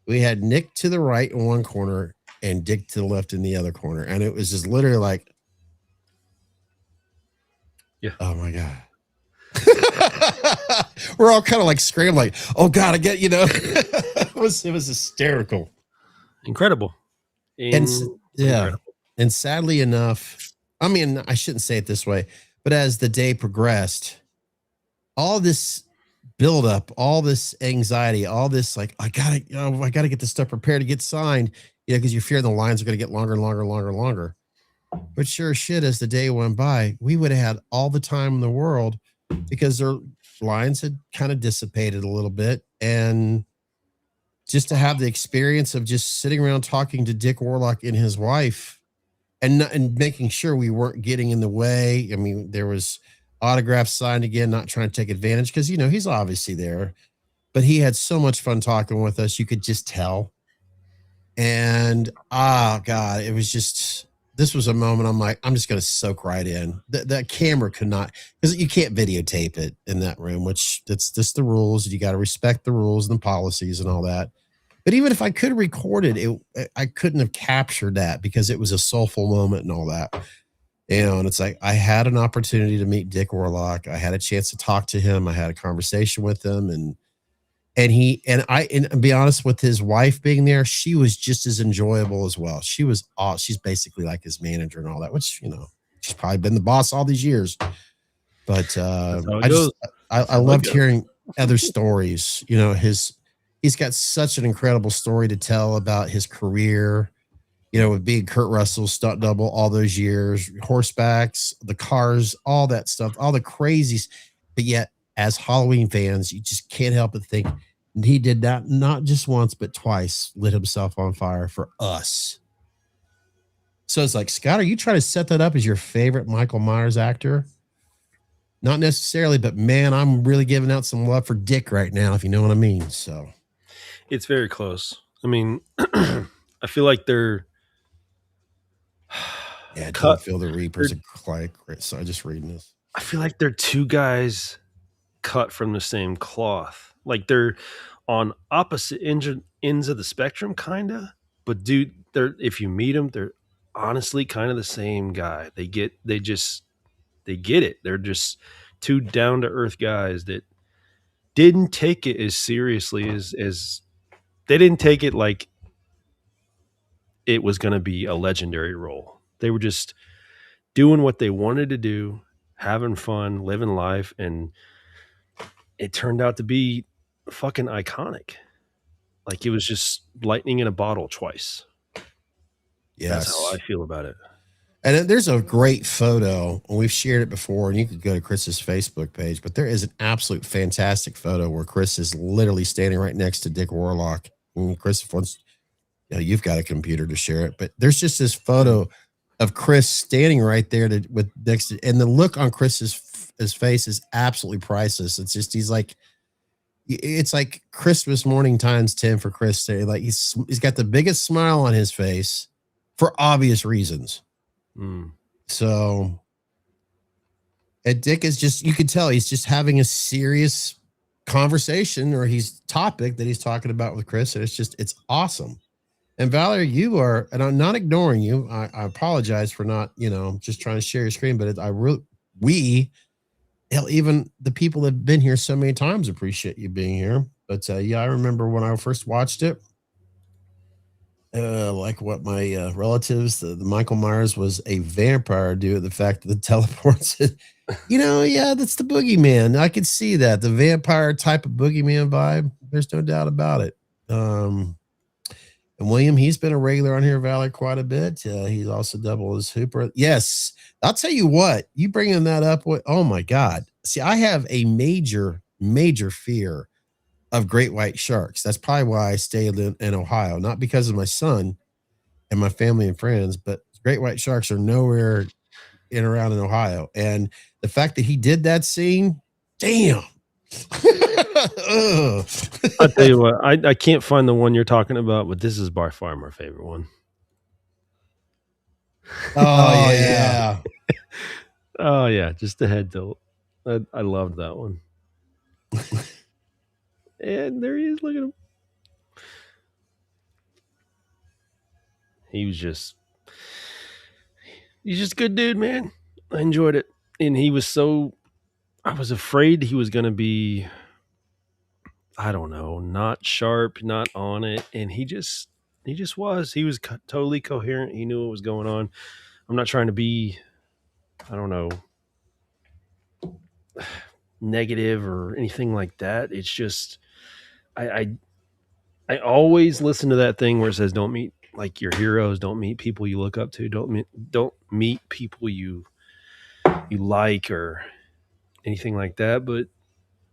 we had Nick to the right in one corner and Dick to the left in the other corner. And it was just literally like, yeah. Oh my God. We're all kind of like scrambling. Like, oh God, I get, it was hysterical. Incredible. Incredible. And sadly enough, I mean, I shouldn't say it this way, but as the day progressed, all this buildup, all this anxiety, all this like, I gotta get this stuff prepared to get signed, because you fear the lines are going to get longer and longer and longer and longer. But sure as shit, as the day went by, we would have had all the time in the world because their lines had kind of dissipated a little bit. And just to have the experience of just sitting around talking to Dick Warlock and his wife and making sure we weren't getting in the way. I mean, there was autographs signed again, not trying to take advantage because, he's obviously there, but he had so much fun talking with us. You could just tell. And, God, it was just, this was a moment I'm like, I'm just going to soak right in. That camera could not, because you can't videotape it in that room, which that's just the rules. You got to respect the rules and the policies and all that. But even if I could record it, I couldn't have captured that because it was a soulful moment and all that. And it's like, I had an opportunity to meet Dick Warlock. I had a chance to talk to him. I had a conversation with him and be honest, with his wife being there, she was just as enjoyable as well. She's basically like his manager and all that, which, she's probably been the boss all these years. But I loved hearing other stories. He's got such an incredible story to tell about his career, with being Kurt Russell's stunt double all those years, horsebacks, the cars, all that stuff, all the crazies. But yet, as Halloween fans, you just can't help but think he did that not just once, but twice, lit himself on fire for us. So it's like, Scott, are you trying to set that up as your favorite Michael Myers actor? Not necessarily, but man, I'm really giving out some love for Dick right now, if you know what I mean. So it's very close. I mean, I feel like they're don't feel the Reapers like. So I'm just reading this. I feel like they're two guys cut from the same cloth. Like they're on opposite ends of the spectrum, kind of. But dude, if you meet them, they're honestly kind of the same guy. They get it. They're just two down to earth guys that didn't take it as seriously as they didn't take it like it was going to be a legendary role. They were just doing what they wanted to do, having fun, living life, and it turned out to be fucking iconic. Like it was just lightning in a bottle twice. Yes. That's how I feel about it. And there's a great photo, and we've shared it before, and you could go to Chris's Facebook page, but there is an absolute fantastic photo where Chris is literally standing right next to Dick Warlock. And Chris, once you've got a computer to share it, but there's just this photo of Chris standing right there and the look on Chris's his face is absolutely priceless. It's just, it's like Christmas morning times 10 for Chris. Like he's got the biggest smile on his face for obvious reasons. So, and Dick is just, you could tell he's just having a serious conversation or topic that he's talking about with Chris. And it's awesome. And Valerie, you are, and I'm not ignoring you. I apologize for not, just trying to share your screen, but even the people that have been here so many times appreciate you being here. But I remember when I first watched it, like what my relatives, the Michael Myers was a vampire due to the fact that the teleports, that's the boogeyman. I could see that, the vampire type of boogeyman vibe. There's no doubt about it. And William, he's been a regular on here, Valerie, quite a bit. He's also double as Hooper. Yes, I'll tell you what, you bringing that up. Oh my God. See, I have a major, major fear of great white sharks. That's probably why I stayed in Ohio, not because of my son and my family and friends, but great white sharks are nowhere around in Ohio. And the fact that he did that scene, damn. I'll tell you what, I can't find the one you're talking about, but this is by far my favorite one. Oh yeah. Oh yeah, just the head tilt. I loved that one. And there he is, look at him. He's just a good dude, man. I enjoyed it. And he was so I was afraid he was going to be, I don't know, not sharp, not on it. And he just was. He was totally coherent. He knew what was going on. I'm not trying to be, I don't know, negative or anything like that. It's just, I always listen to that thing where it says, don't meet like your heroes, don't meet people you look up to, don't meet people you like or anything like that. But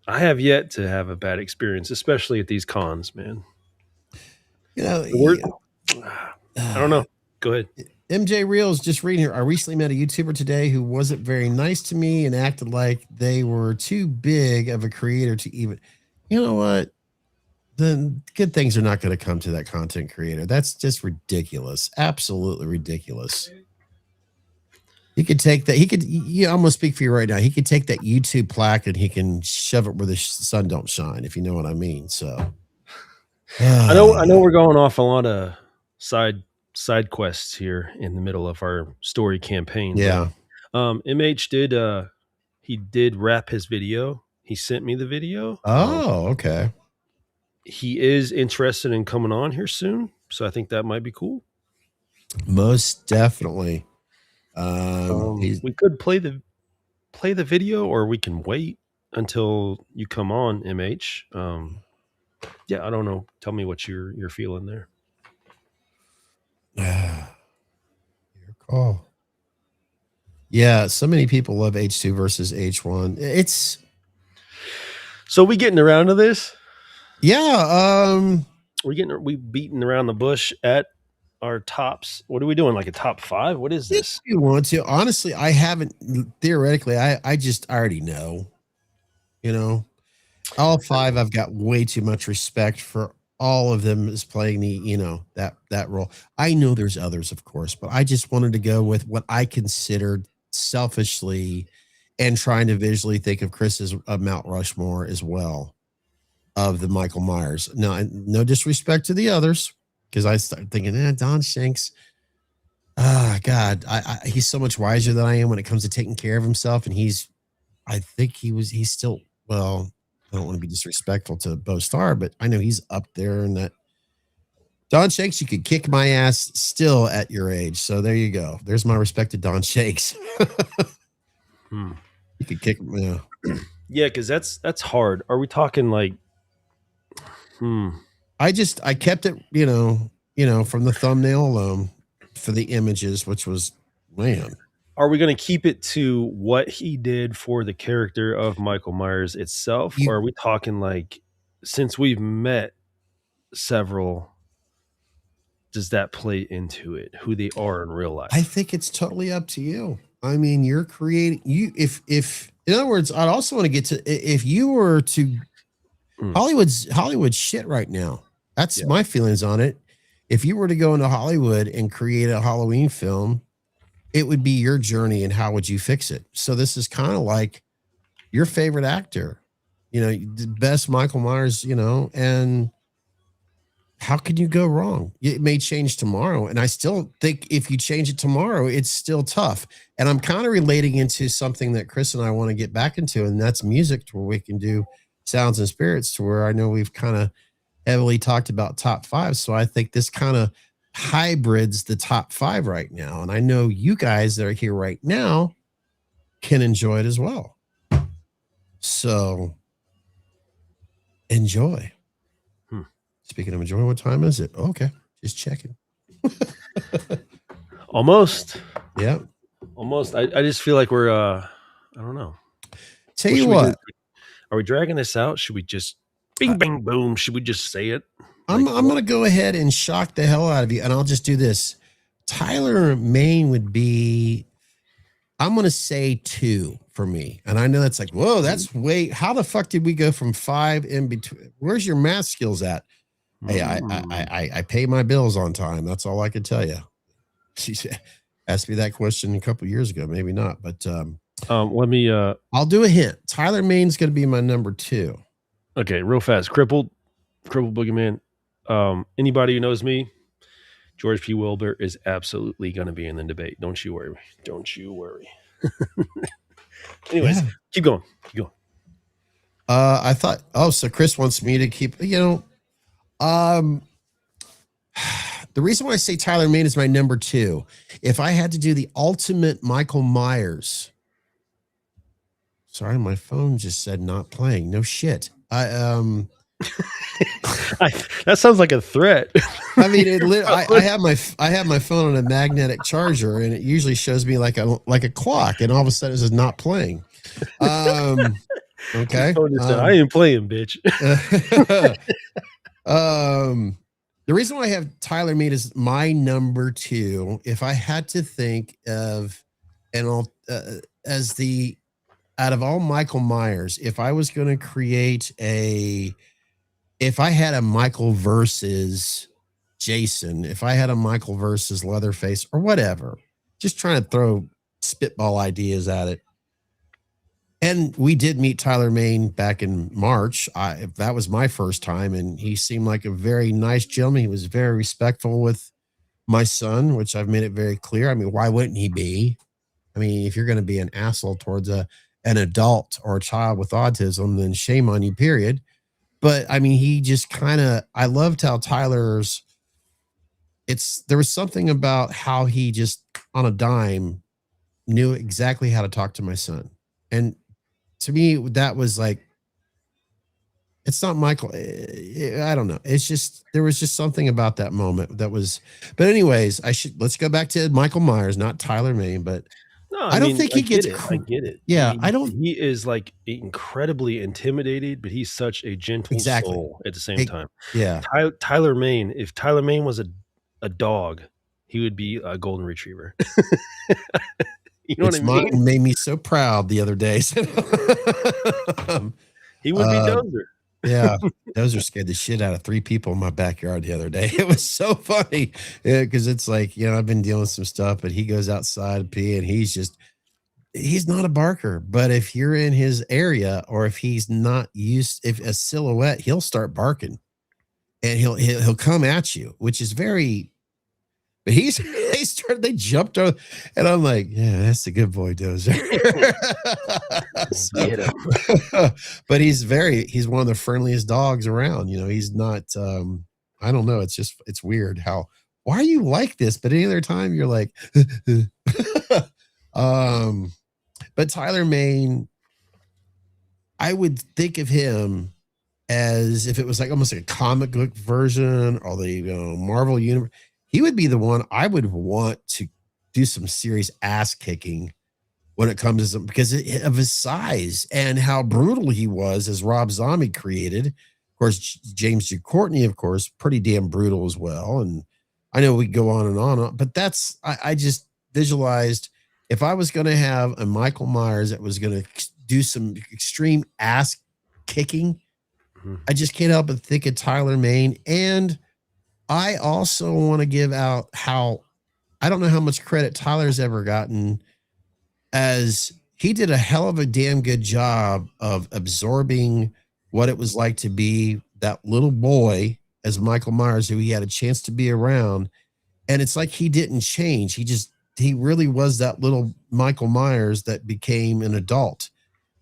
I have yet to have a bad experience, especially at these cons, man. You know, I don't know. Go ahead. MJ Reels just reading here. I recently met a YouTuber today who wasn't very nice to me and acted like they were too big of a creator to even, you know what? Then good things are not going to come to that content creator. That's just ridiculous. Absolutely ridiculous. He could take that. I'm going to speak for you right now. He could take that YouTube plaque and he can shove it where the sun don't shine, if you know what I mean. So I know we're going off a lot of side quests here in the middle of our story campaign. Yeah. But, MH did wrap his video. He sent me the video. Oh, okay. He is interested in coming on here soon, so I think that might be cool. Most definitely. We could play the video, or we can wait until you come on, MH. Yeah, I don't know. Tell me what you're feeling there. Your call. Yeah, so many people love H2 versus H1. So we getting around to this? Yeah, we beating around the bush at our tops. What are we doing? Like a top 5? What is this? If you want to. Honestly, I haven't theoretically. I already know. You know, all 5. I've got way too much respect for all of them as playing the that role. I know there's others, of course, but I just wanted to go with what I considered selfishly and trying to visually think of Chris as a Mount Rushmore as well of the Michael Myers. Now, no disrespect to the others, because I started thinking, Don Shanks. God, he's so much wiser than I am when it comes to taking care of himself. And he's still, well, I don't want to be disrespectful to Bo Star, but I know he's up there in that. Don Shanks, you could kick my ass still at your age. So there you go. There's my respect to Don Shanks. You could kick him. Yeah. Yeah, because that's hard. Are we talking like I kept it, from the thumbnail alone for the images, which was, man. Are we going to keep it to what he did for the character of Michael Myers itself? Or are we talking like, since we've met several, does that play into it, who they are in real life? I think it's totally up to you. I mean, you're creating if in other words, I'd also want to get to, if you were to Hollywood's shit right now. That's my feelings on it. If you were to go into Hollywood and create a Halloween film, it would be your journey and how would you fix it? So this is kind of like your favorite actor, the best Michael Myers, and how can you go wrong? It may change tomorrow. And I still think if you change it tomorrow, it's still tough. And I'm kind of relating into something that Chris and I want to get back into, and that's music, to where we can do sounds and spirits, to where I know we've kind of heavily talked about top 5. So I think this kind of hybrids the top 5 right now. And I know you guys that are here right now can enjoy it as well. So enjoy. Speaking of enjoying, what time is it? Okay. Just checking. Almost. Yeah. Almost. I just feel like we're, I don't know. Tell you what. Are we dragging this out? Should we just bing, bang, boom? Should we just say it? I'm going to go ahead and shock the hell out of you. And I'll just do this. Tyler Maine would be, I'm going to say 2 for me. And I know that's like, whoa, that's way, how the fuck did we go from 5 in between? Where's your math skills at? Hey, I pay my bills on time. That's all I can tell you. She asked me that question a couple of years ago. Maybe not, but let me. I'll do a hint. Tyler Maine's going to be my number 2. Okay, real fast. Crippled Boogeyman. Anybody who knows me, George P. Wilbur is absolutely going to be in the debate. Don't you worry. Anyways, keep going. I thought, so Chris wants me to keep, the reason why I say Tyler Mane is my number 2, if I had to do the ultimate Michael Myers, sorry, my phone just said not playing. No shit. That sounds like a threat. I mean, I have my phone on a magnetic charger, and it usually shows me like a clock, and all of a sudden it says not playing. Okay. I ain't playing, bitch. The reason why I have Tyler Mane as my number 2, if I had to think of as the out of all Michael Myers, if I was going to create if I had a Michael versus Jason, if I had a Michael versus Leatherface or whatever, just trying to throw spitball ideas at it. And we did meet Tyler Mane back in March. That was my first time, and he seemed like a very nice gentleman. He was very respectful with my son, which I've made it very clear. I mean, why wouldn't he be? I mean, if you're going to be an asshole towards an adult or a child with autism, then shame on you, period. But I mean, he just I loved how Tyler's, there was something about how he just on a dime knew exactly how to talk to my son. And to me, that was like, it's not Michael. I don't know. It's just, there was just something about that moment that was, but anyways, let's go back to Michael Myers, not Tyler Mane, but no, I don't think he gets, I get it. Yeah. He is like incredibly intimidated, but he's such a gentle soul at the same time. Yeah. Tyler Mane, if Tyler Mane was a dog, he would be a golden retriever. You know what I mean? It made me so proud the other day. He would be Dozer. Yeah, Dozer scared the shit out of 3 people in my backyard the other day. It was so funny because it's like, I've been dealing with some stuff, but he goes outside to pee, and he's not a barker. But if you're in his area, or if he's not used, if a silhouette, he'll start barking, and he'll come at you, which is very. But they jumped over, and I'm like, yeah, that's a good boy, Dozer. But he's one of the friendliest dogs around. He's not, I don't know. It's weird why are you like this? But any other time you're like, but Tyler Mane, I would think of him as if it was like almost like a comic book version or the Marvel universe. He would be the one I would want to do some serious ass kicking when it comes to because of his size and how brutal he was, as Rob Zombie created. Of course, James Jude Courtney, of course, pretty damn brutal as well. And I know we go on and on, but I just visualized if I was going to have a Michael Myers that was going to do some extreme ass kicking, I just can't help but think of Tyler Mane. And I also want to give out how I don't know how much credit Tyler's ever gotten, as he did a hell of a damn good job of absorbing what it was like to be that little boy as Michael Myers, who he had a chance to be around. And it's like he didn't change. He really was that little Michael Myers that became an adult.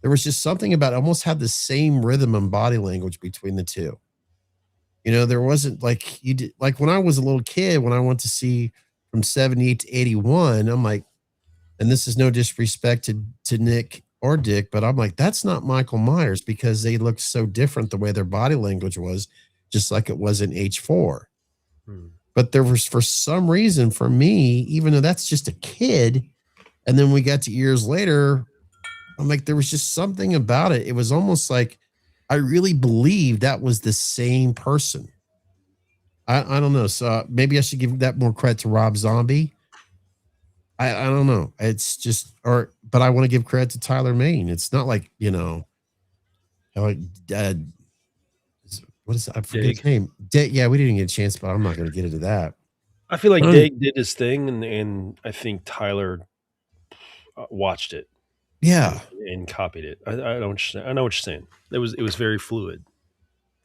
There was just something about it, almost had the same rhythm and body language between the two. There wasn't like you did, like when I was a little kid, when I went to see from 78 to 81, I'm like, and this is no disrespect to Nick or Dick, but I'm like, that's not Michael Myers, because they looked so different the way their body language was, just like it was in H4. But there was, for some reason, for me, even though that's just a kid, and then we got to years later, I'm like, there was just something about it. It was almost like I really believed that was the same person. I don't know. So maybe I should give that more credit to Rob Zombie. I don't know. It's just, but I want to give credit to Tyler Mane. It's not like, like, what is that? I forget his name. Yeah, we didn't get a chance, but I'm not going to get into that. I feel like Dig did his thing, and I think Tyler watched it. Yeah, and copied it. I know what you're saying. It was very fluid.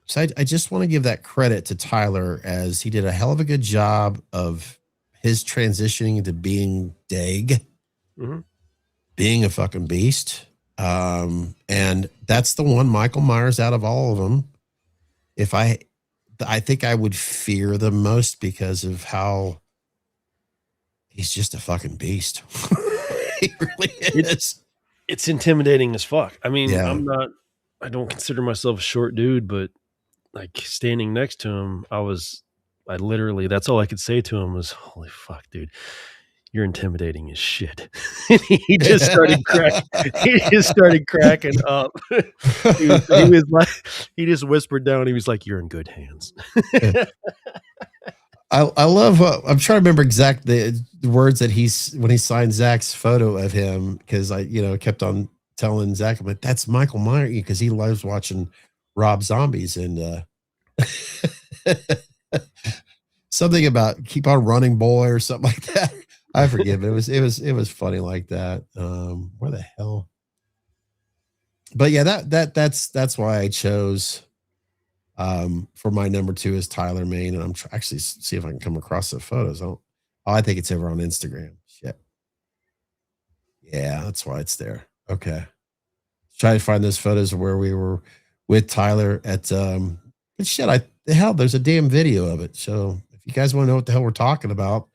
So I just want to give that credit to Tyler, as he did a hell of a good job of his transitioning into being Dag, being a fucking beast. And that's the one, Michael Myers, out of all of them. I think I would fear the most because of how he's just a fucking beast. He really is. It's intimidating as fuck. I mean, Yeah. I don't consider myself a short dude, but like standing next to him, I literally, that's all I could say to him was, holy fuck, dude, you're intimidating as shit. he just started cracking up. he was like, he just whispered down, he was like, you're in good hands. I love, I'm trying to remember exact the words that when he signed Zach's photo of him, because I, kept on telling Zach, I'm like, that's Michael Myers, because he loves watching Rob Zombies, and something about keep on running, boy, or something like that. I forget, but it was funny like that. Where the hell? But yeah, that's why I chose for my number 2 is Tyler Main, and I'm actually see if I can come across the photos. I think it's over on Instagram. Shit. Yeah, that's why it's there. Okay. Try to find those photos of where we were with Tyler at shit. There's a damn video of it. So if you guys want to know what the hell we're talking about,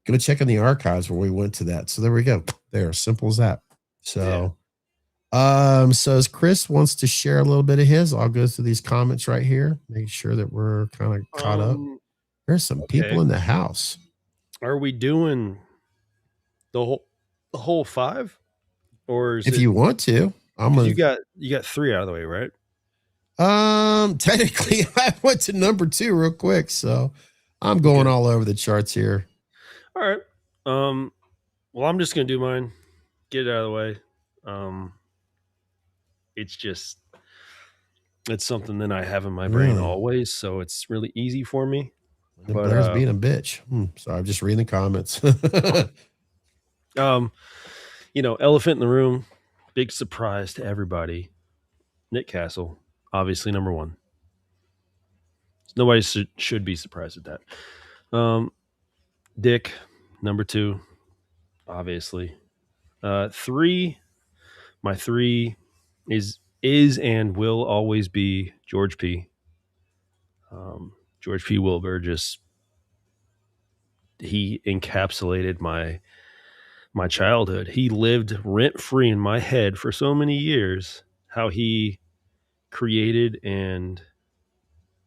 go check in the archives where we went to that. So there we go. There, simple as that. So so as Chris wants to share a little bit of his, I'll go through these comments right here, make sure that we're kind of caught up. There's some people in the house. Are we doing the whole 5? Or if you want to, you got 3 out of the way, right? Technically I went to number 2 real quick, so I'm going all over the charts here. All right. Well, I'm just gonna do mine. Get it out of the way. It's something that I have in my brain always, so it's really easy for me. But Blair's being a bitch. Sorry, I'm just reading the comments. Elephant in the room, big surprise to everybody. Nick Castle, obviously number 1. Nobody should be surprised at that. Dick, number 2, obviously. 3, my 3 is and will always be George P. George P. Wilbur. He encapsulated my childhood. He lived rent free in my head for so many years. How he created and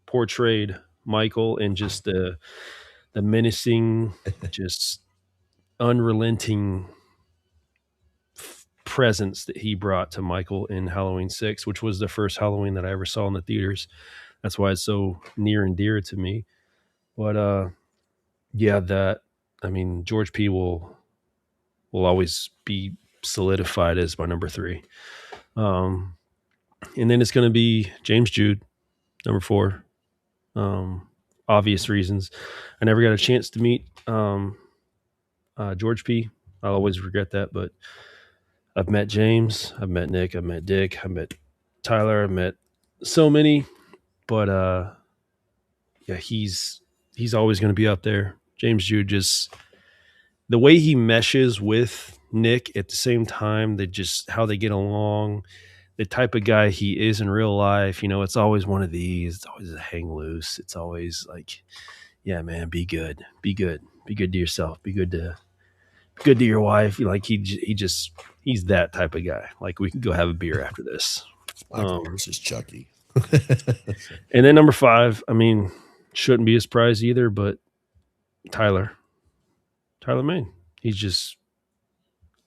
portrayed Michael, and just the menacing, just unrelenting presence that he brought to Michael in Halloween 6, which was the first Halloween that I ever saw in the theaters. That's why it's so near and dear to me. But George P will always be solidified as my number 3. And then it's going to be James Jude, number 4. Obvious reasons. I never got a chance to meet George P. I'll always regret that, but I've met James, I've met Nick, I've met Dick, I've met Tyler, I've met so many, but he's always going to be up there. James Jude, just the way he meshes with Nick at the same time, how they get along, the type of guy he is in real life. It's always one of these. It's always a hang loose. It's always like, yeah, man, be good to yourself, be good to your wife. Like he's that type of guy. Like, we can go have a beer after this. Versus Chucky. And then number 5, shouldn't be a surprise either, but Tyler Main. He's just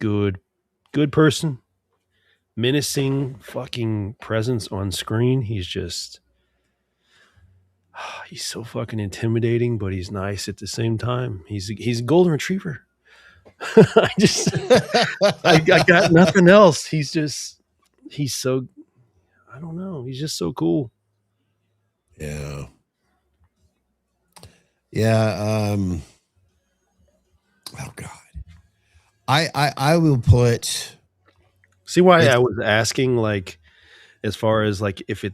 good person, menacing fucking presence on screen. He's so fucking intimidating, but he's nice at the same time. He's a golden retriever. I got nothing else. He's so, I don't know. He's just so cool. Yeah. Oh God. I will put. See why I was asking, like, as far as like if we're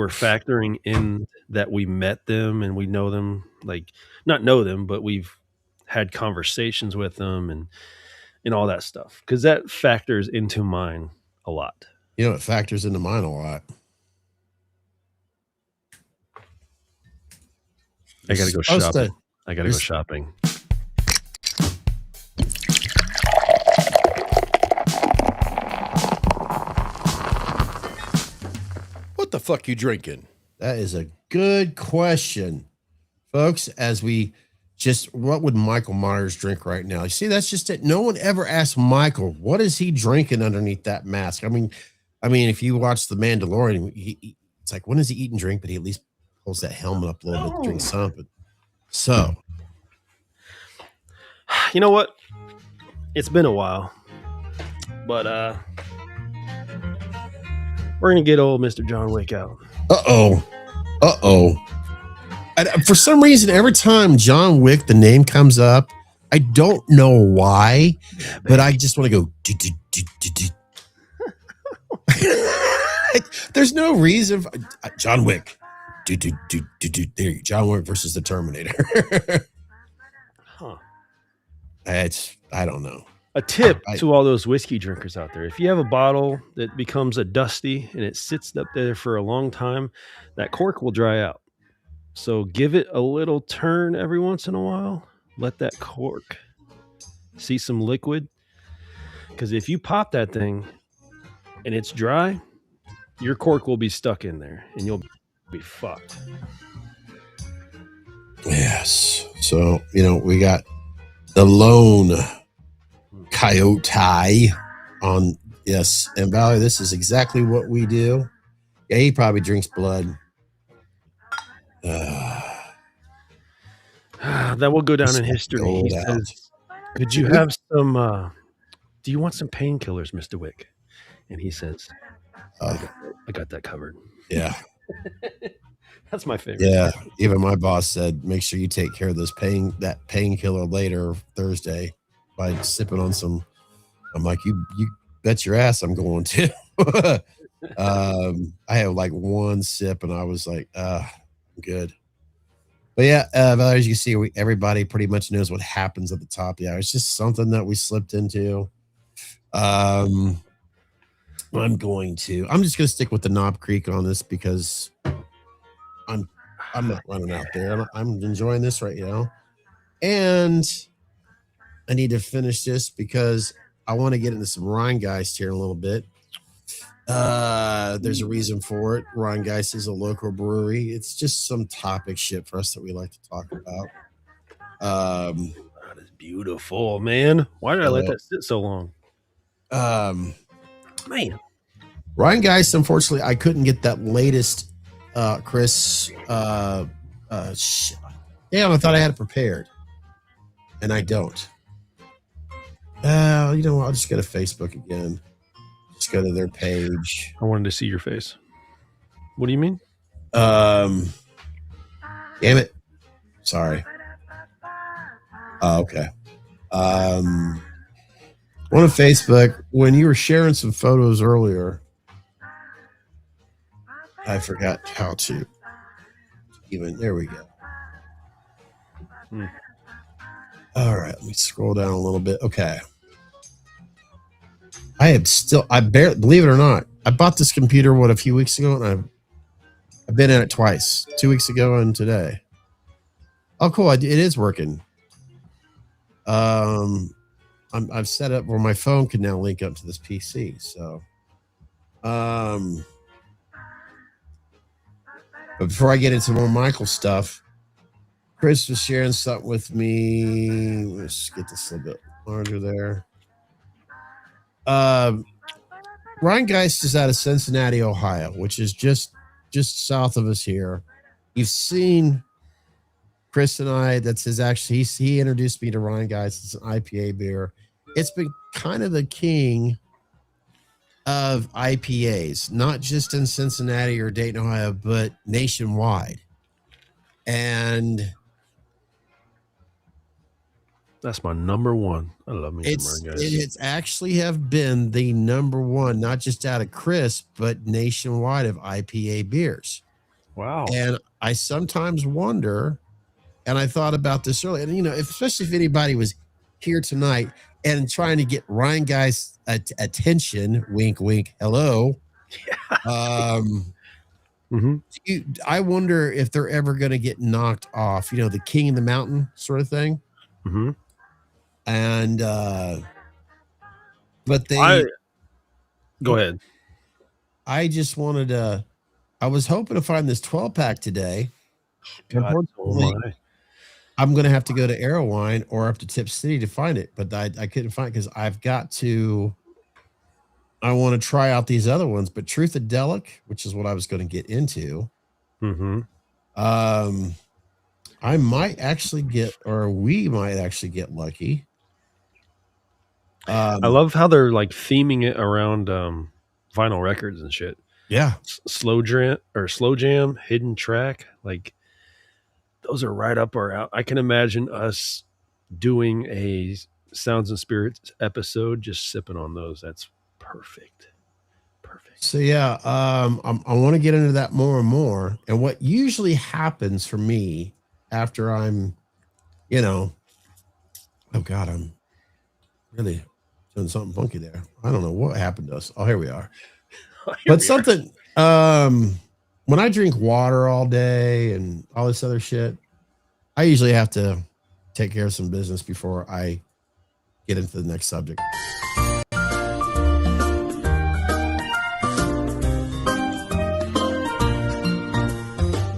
factoring in that we met them and we know them, like not know them, but we've had conversations with them and all that stuff, because that factors into mine a lot. You know, it factors into mine a lot. I gotta go shopping. I gotta go shopping. What the fuck you drinking? That is a good question, folks. As we just, what would Michael Myers drink right now? You see, that's just it. No one ever asked Michael, what is he drinking underneath that mask? I mean, if you watch The Mandalorian, it's like, when does he eat and drink? But he at least pulls that helmet up a little bit to drink something. So, you know what? It's been a while, but we're gonna get old Mr. John Wick out. And for some reason, every time John Wick, the name comes up, I don't know why, but I just want to go. There's no reason. John Wick. There, John Wick versus the Terminator. Huh. I don't know. A tip to all those whiskey drinkers out there: if you have a bottle that becomes a dusty and it sits up there for a long time, that cork will dry out. So give it a little turn every once in a while. Let that cork see some liquid. Because if you pop that thing and it's dry, your cork will be stuck in there and you'll be fucked. Yes. So, we got the lone coyote on. Yes. And Valerie, this is exactly what we do. Yeah, he probably drinks blood. That will go down in history. He says, could you have some, do you want some painkillers, Mr. Wick? And he says, I got that covered. Yeah. That's my favorite. Yeah. Even my boss said, make sure you take care of that painkiller later Thursday by sipping on some. I'm like, you bet your ass I'm going to. I have like one sip and I was like, good. But yeah, as you can see, everybody pretty much knows what happens at the top of the hour. It's just something that we slipped into. I'm just going to stick with the Knob Creek on this because I'm not running out there. I'm enjoying this right now. And I need to finish this because I want to get into some Rhinegeist here in a little bit. There's a reason for it. Rhinegeist is a local brewery. It's just some topic shit for us that we like to talk about. That is beautiful, man. Why did I let that sit so long? Man, Rhinegeist, unfortunately, I couldn't get that latest Chris. Damn, I thought I had it prepared, and I don't. You know what? I'll just go to Facebook again. Just go to their page. I wanted to see your face. What do you mean? Damn it. Sorry. Okay. On Facebook, when you were sharing some photos earlier, I forgot how to even. There we go. All right, let me scroll down a little bit. Okay. I barely, believe it or not, I bought this computer, a few weeks ago, and I've been in it twice, 2 weeks ago and today. Oh, cool. It is working. I've set up where my phone can now link up to this PC. So, but before I get into more Michael stuff, Chris was sharing something with me. Let's get this a little bit larger there. Rhinegeist is out of Cincinnati, Ohio, which is just south of us here. You've seen Chris and I. That's his actually. He introduced me to Rhinegeist. It's an IPA beer. It's been kind of the king of IPAs, not just in Cincinnati or Dayton, Ohio, but nationwide. And that's my number one. I love me some Rhinegeist. It's actually have been the number one, not just out of Chris, but nationwide of IPA beers. Wow. And I sometimes wonder, and I thought about this earlier, and especially if anybody was here tonight and trying to get Rhinegeist attention. Wink, wink. Hello. Yeah. I wonder if they're ever going to get knocked off. You know, the King of the Mountain sort of thing. Mm-hmm. And but they go ahead. I just wanted to. I was hoping to find this 12-pack today. God, I'm going to have to go to Arrowwine or up to Tip City to find it, but I couldn't find it because I've got to. I want to try out these other ones, but Truthadelic, which is what I was going to get into. Mm-hmm. I might actually get, or we might actually get lucky. I love how they're like theming it around vinyl records and shit. Yeah, slow jam, hidden track, like those are right up our out. I can imagine us doing a Sounds and Spirits episode, just sipping on those. That's perfect. So yeah, I want to get into that more and more. And what usually happens for me after I'm, oh God, I'm really doing something funky there. I don't know what happened to us. Oh, here we are. When I drink water all day and all this other shit, I usually have to take care of some business before I get into the next subject.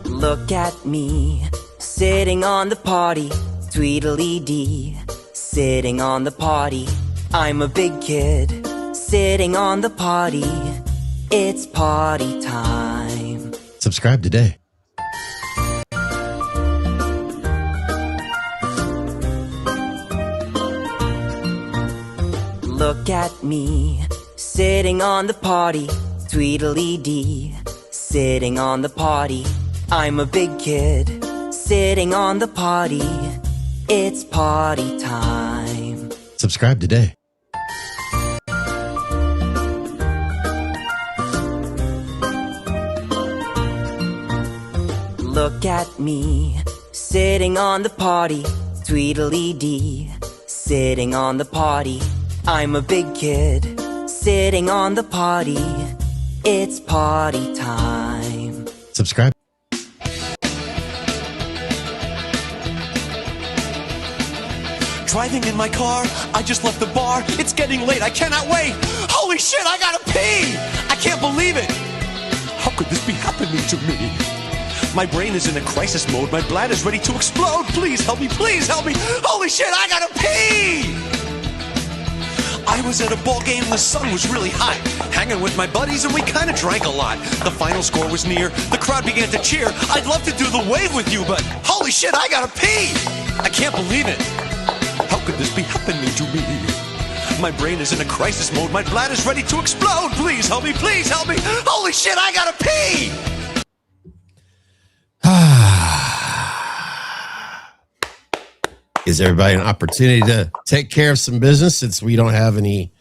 Look at me, sitting on the potty, Tweedledee, sitting on the potty. I'm a big kid, sitting on the potty. It's potty time. Subscribe today. Look at me, sitting on the potty, Tweedledee, sitting on the potty. I'm a big kid, sitting on the potty. It's potty time. Subscribe today. Look at me, sitting on the potty, Tweedledee, sitting on the potty. I'm a big kid, sitting on the potty. It's potty time. Subscribe. Driving in my car, I just left the bar. It's getting late, I cannot wait. Holy shit, I gotta pee! I can't believe it. How could this be happening to me? My brain is in a crisis mode. My bladder's ready to explode. Please help me, please help me. Holy shit, I gotta pee! I was at a ball game, the sun was really hot. Hanging with my buddies and we kinda drank a lot. The final score was near, the crowd began to cheer. I'd love to do the wave with you, but holy shit, I gotta pee! I can't believe it. How could this be happening to me? My brain is in a crisis mode. My bladder's ready to explode. Please help me, please help me. Holy shit, I gotta pee! Gives everybody an opportunity to take care of some business since we don't have any.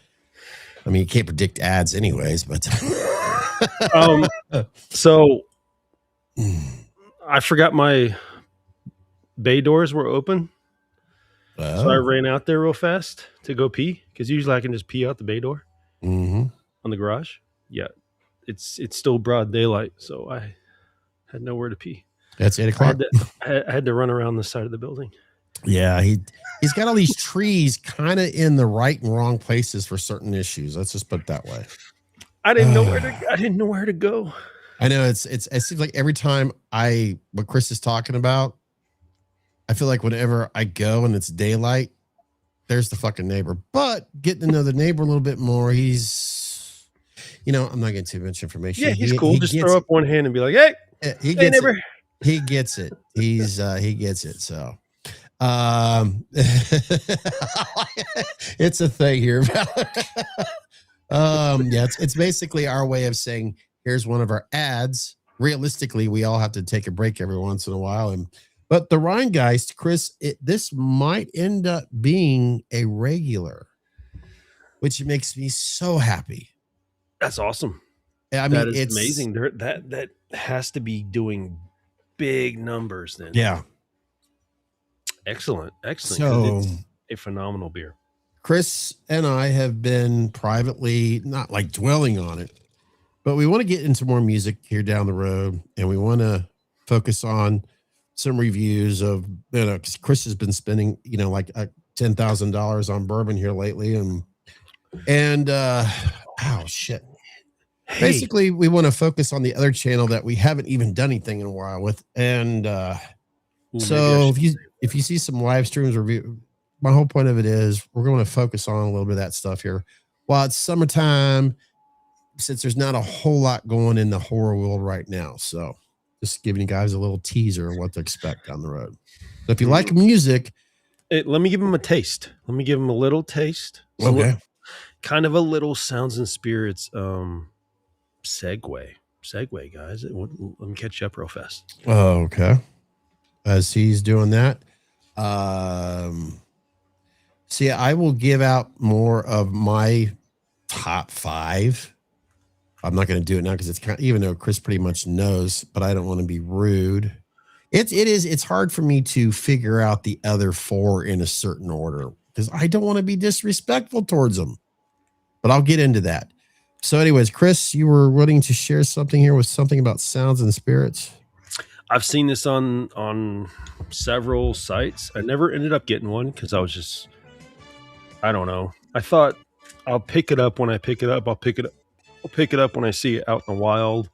I mean, you can't predict ads anyways, but so I forgot my bay doors were open. So I ran out there real fast to go pee because usually I can just pee out the bay door on the garage. Yeah, it's still broad daylight, so I had nowhere to pee. That's 8 o'clock. I had to run around the side of the building. Yeah, he's got all these trees kind of in the right and wrong places for certain issues. Let's just put it that way. I didn't know where to go. I know it seems like every time what Chris is talking about, I feel like whenever I go and it's daylight, there's the fucking neighbor. But getting to know the neighbor a little bit more, he's, I'm not getting too much information. Yeah, he's cool. Just throw up one hand and be like, "Hey, he gets neighbor." He gets it. He gets it. So, it's a thing here. It's basically our way of saying, here's one of our ads. Realistically, we all have to take a break every once in a while, but the Rhinegeist, Chris, this might end up being a regular, which makes me so happy. That's awesome. I mean, it's amazing. That has to be doing big numbers then. Yeah. Excellent. So it's a phenomenal beer. Chris and I have been privately, not like dwelling on it, but we want to get into more music here down the road, and we want to focus on some reviews of, you know, 'cause Chris has been spending, you know, like $10,000 on bourbon here lately, and oh shit. Hey. Basically, we want to focus on the other channel that we haven't even done anything in a while with, and so if you see some live streams review, my whole point of it is we're going to focus on a little bit of that stuff here while it's summertime, since there's not a whole lot going in the horror world right now. So just giving you guys a little teaser of what to expect down the road. So if you like music, let me give them a taste. Let me give them a little taste. Okay. Kind of a little Sounds and Spirits segue, guys. Let me catch you up real fast. Oh, okay. As he's doing that, see, I will give out more of my top 5. I'm not going to do it now because it's kind of, even though Chris pretty much knows, but I don't want to be rude. It's hard for me to figure out the other 4 in a certain order because I don't want to be disrespectful towards them, but I'll get into that. So anyways, Chris, you were wanting to share something here with something about Sounds and Spirits. I've seen this on several sites. I never ended up getting one because I was just, I don't know. I thought I'll pick it up when I pick it up. I'll pick it up when I see it out in the wild.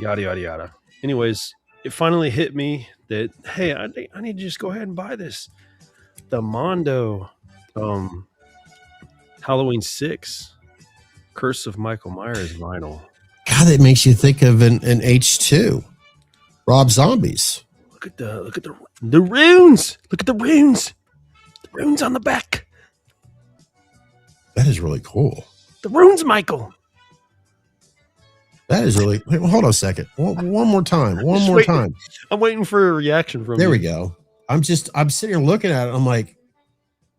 Yada, yada, yada. Anyways, it finally hit me that, hey, I need to just go ahead and buy this. The Mondo Halloween 6 Curse of Michael Myers vinyl. God, that makes you think of an H2. Rob Zombies. Look at the runes. Look at the runes. The runes on the back. That is really cool. The runes, Michael. That is really. Wait, hold on a second. One more time. One more time. I'm waiting for a reaction from you. There we go. I'm sitting here looking at it. I'm like,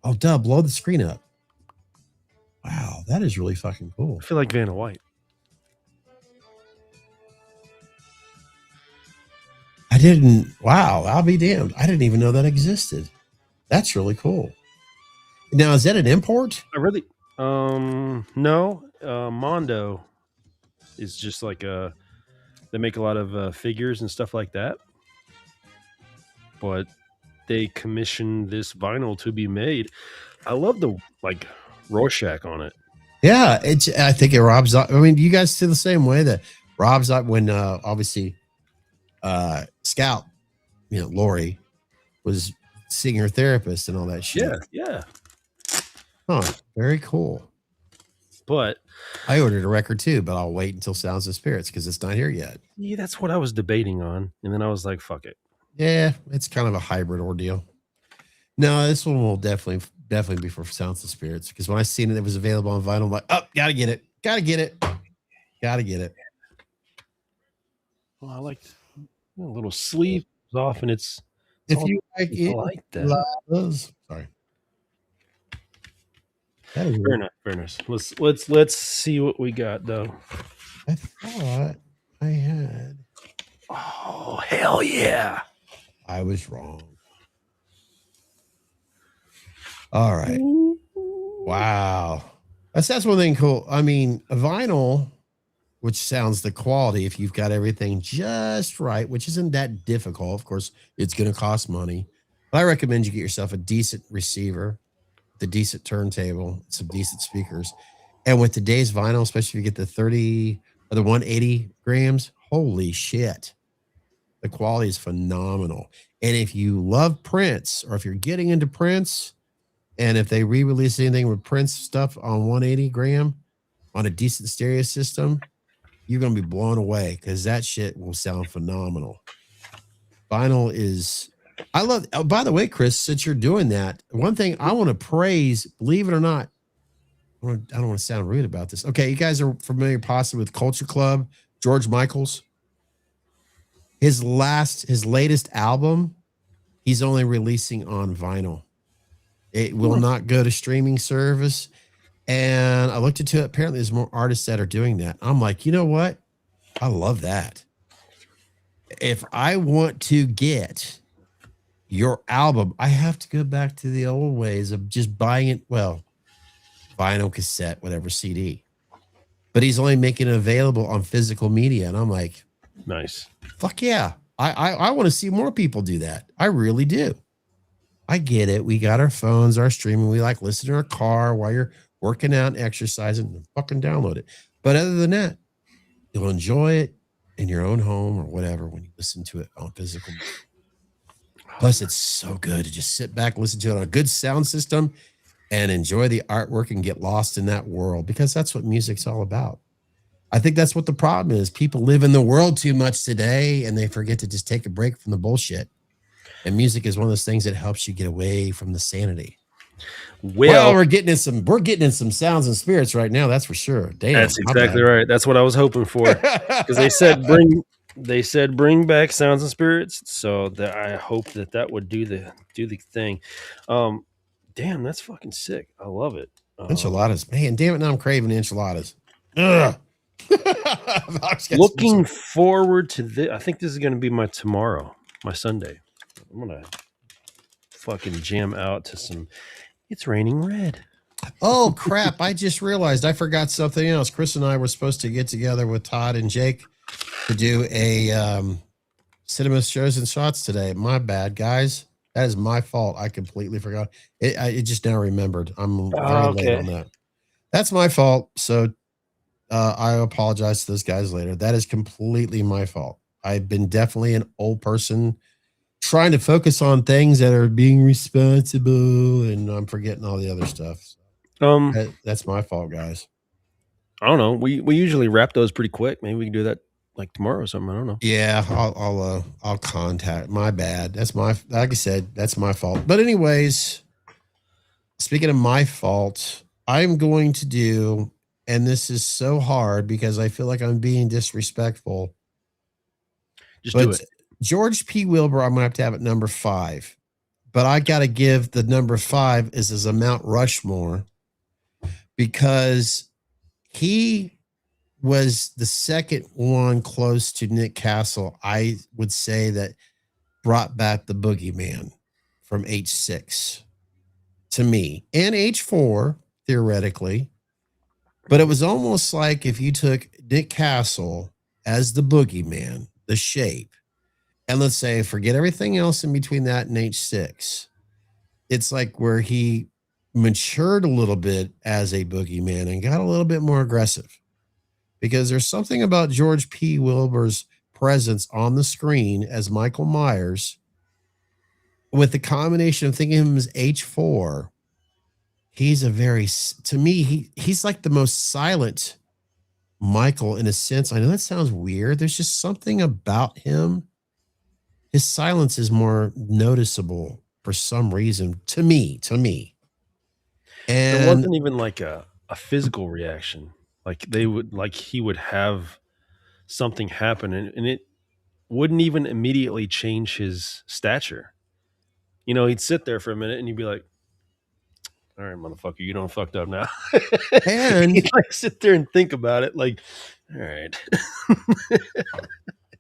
oh, duh, blow the screen up. Wow, that is really fucking cool. I feel like Vanna White. Wow, I'll be damned. I didn't even know that existed. That's really cool. Now, is that an import? No. Mondo is just like they make a lot of figures and stuff like that. But they commissioned this vinyl to be made. I love the Rorschach on it. Yeah, I think it robs. I mean, you guys feel the same way that robs up when obviously Scout, you know, Lori was seeing her therapist and all that shit. Yeah. Huh. Very cool. But I ordered a record too, but I'll wait until Sounds of Spirits because it's not here yet. Yeah, that's what I was debating on, and then I was like, "Fuck it." Yeah, it's kind of a hybrid ordeal. No, this one will definitely be for Sounds of Spirits because when I seen it was available on vinyl, I'm like, oh, gotta get it. Well, I like a little sleeve off, and it's if you like it, I like that. Sorry. Fair enough. Let's see what we got though. I thought I had. Oh, hell yeah! I was wrong. All right. Wow. That's one thing cool. I mean, a vinyl, which sounds the quality if you've got everything just right, which isn't that difficult. Of course, it's going to cost money. But I recommend you get yourself a decent receiver, the decent turntable, some decent speakers. And with today's vinyl, especially if you get the 30 or the 180 grams, holy shit. The quality is phenomenal. And if you love Prince, or if you're getting into Prince, and if they re-release anything with Prince stuff on 180 gram on a decent stereo system, you're going to be blown away because that shit will sound phenomenal. Vinyl is, I love, oh, by the way, Chris, since you're doing that, one thing I want to praise, believe it or not, I don't want to sound rude about this. Okay, you guys are familiar possibly with Culture Club, George Michael's. His latest album, he's only releasing on vinyl. It will not go to streaming service. And I looked into it. Apparently, there's more artists that are doing that. I'm like, you know what? I love that. If I want to get your album, I have to go back to the old ways of just buying it. Well, vinyl, cassette, whatever CD. But he's only making it available on physical media. And I'm like, nice. Fuck yeah. I want to see more people do that. I really do. I get it. We got our phones, our streaming. We like listen to our car while you're working out and exercising. Fucking download it. But other than that, you'll enjoy it in your own home or whatever when you listen to it on physical media. Plus, it's so good to just sit back, listen to it on a good sound system, and enjoy the artwork and get lost in that world, because that's what music's all about. I think that's what the problem is. People live in the world too much today, and they forget to just take a break from the bullshit. And music is one of those things that helps you get away from the sanity. Well, we're getting in some sounds and spirits right now. That's for sure. Damn, that's exactly right. That's what I was hoping for, because they said bring back sounds and spirits. So that I hope that would do the thing. Damn, that's fucking sick. I love it. Enchiladas, man. Damn it, now I'm craving enchiladas. Ugh. Looking forward to this. I think this is going to be my Sunday. I'm gonna fucking jam out to some It's Raining Red. Oh crap, I just realized I forgot something else. Chris and I were supposed to get together with Todd and Jake to do a cinema shows and shots today. My bad, guys. That is my fault. I completely forgot. It just now remembered. I'm very late on that. That's my fault. So I apologize to those guys later. That is completely my fault. I've been definitely an old person trying to focus on things that are being responsible, and I'm forgetting all the other stuff. That's my fault, guys. I don't know. We usually wrap those pretty quick. Maybe we can do that like tomorrow or something. I don't know. Yeah, I'll contact. My bad. Like I said, that's my fault. But anyways, speaking of my fault, I'm going to do, and this is so hard because I feel like I'm being disrespectful. Just do it. George P. Wilbur, I'm going to have at number 5. But I got to give the number 5 as a Mount Rushmore, because he was the second one close to Nick Castle, I would say, that brought back the boogeyman from H6 to me, and H4 theoretically. But it was almost like if you took Nick Castle as the boogeyman, the shape, and let's say forget everything else in between that and H6, it's like where he matured a little bit as a boogeyman and got a little bit more aggressive, because there's something about George P. Wilbur's presence on the screen as Michael Myers, with the combination of thinking of him as H4. He's to me, he's like the most silent Michael in a sense. I know that sounds weird. There's just something about him. His silence is more noticeable for some reason to me. And it wasn't even like a physical reaction. He would have something happen and it wouldn't even immediately change his stature. You know, he'd sit there for a minute and you'd be like, all right, motherfucker, you don't fucked up now. And he'd like sit there and think about it like, all right.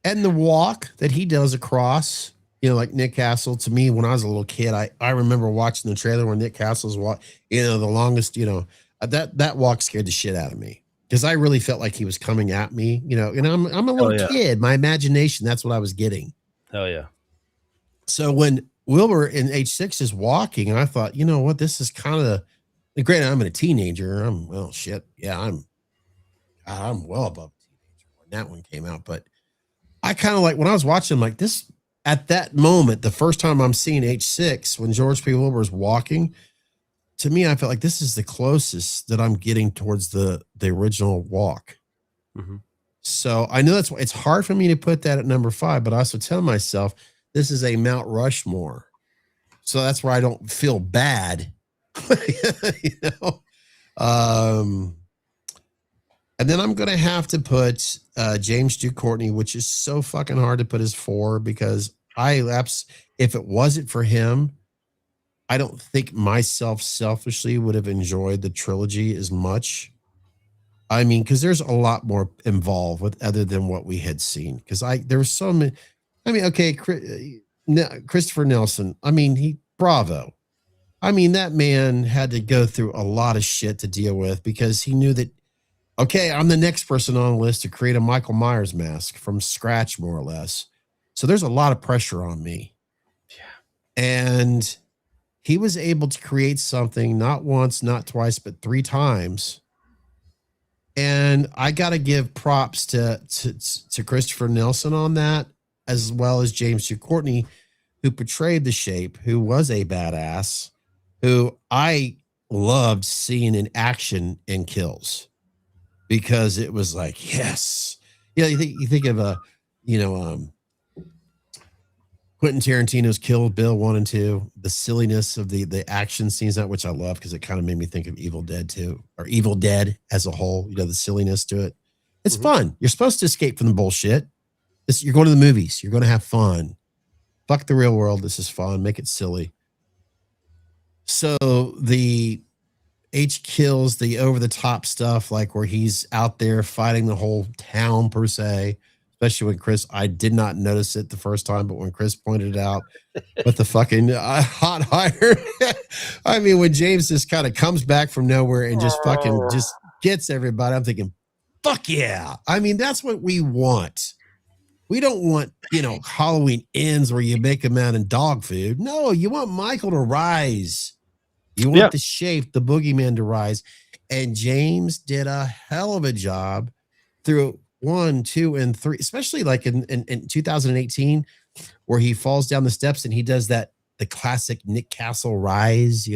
And the walk that he does across, you know, like Nick Castle, to me, when I was a little kid, I remember watching the trailer where Nick Castle's walk, you know, the longest, you know, that walk scared the shit out of me, because I really felt like he was coming at me, you know, and I'm a little kid. My imagination, that's what I was getting. Hell yeah. So when Wilbur in H6 is walking, I thought, you know what, this is kind of, granted, I'm a teenager. I'm well above a teenager when that one came out, but I kind of like, when I was watching, like this, at that moment, the first time I'm seeing H6, when George P. Wilbur is walking, to me, I felt like this is the closest that I'm getting towards the original walk. Mm-hmm. So I know that's why it's hard for me to put that at number 5, but I also tell myself this is a Mount Rushmore. So that's where I don't feel bad, you know? And then I'm going to have to put James Jude Courtney, which is so fucking hard to put as 4, because if it wasn't for him, I don't think myself selfishly would have enjoyed the trilogy as much. I mean, because there's a lot more involved with other than what we had seen. Because there was so many. I mean, okay, Christopher Nelson. I mean, bravo. I mean, that man had to go through a lot of shit to deal with because he knew that, okay, I'm the next person on the list to create a Michael Myers mask from scratch, more or less. So there's a lot of pressure on me. Yeah. And he was able to create something not once, not twice, but 3 times. And I got to give props to Christopher Nelson on that, as well as James Jude Courtney, who portrayed the Shape, who was a badass, who I loved seeing in action in kills, because it was like, yes. Yeah, you think of Quentin Tarantino's Kill Bill 1 and 2, the silliness of the action scenes, that which I love because it kind of made me think of Evil Dead too, or Evil Dead as a whole. The silliness to it. It's fun. You're supposed to escape from the bullshit. You're going to the movies. You're going to have fun. Fuck the real world. This is fun. Make it silly. So the H kills, the over the top stuff, like where he's out there fighting the whole town per se. Especially when Chris, I did not notice it the first time, but when Chris pointed it out with the fucking hot iron, I mean, when James just kind of comes back from nowhere and just fucking just gets everybody, I'm thinking, fuck yeah. I mean, that's what we want. We don't want, Halloween ends where you make a man in dog food. No, you want Michael to rise. You want the Shape, the boogeyman, to rise. And James did a hell of a job through 1, 2, and 3, especially like in 2018, where he falls down the steps and he does the classic Nick Castle rise.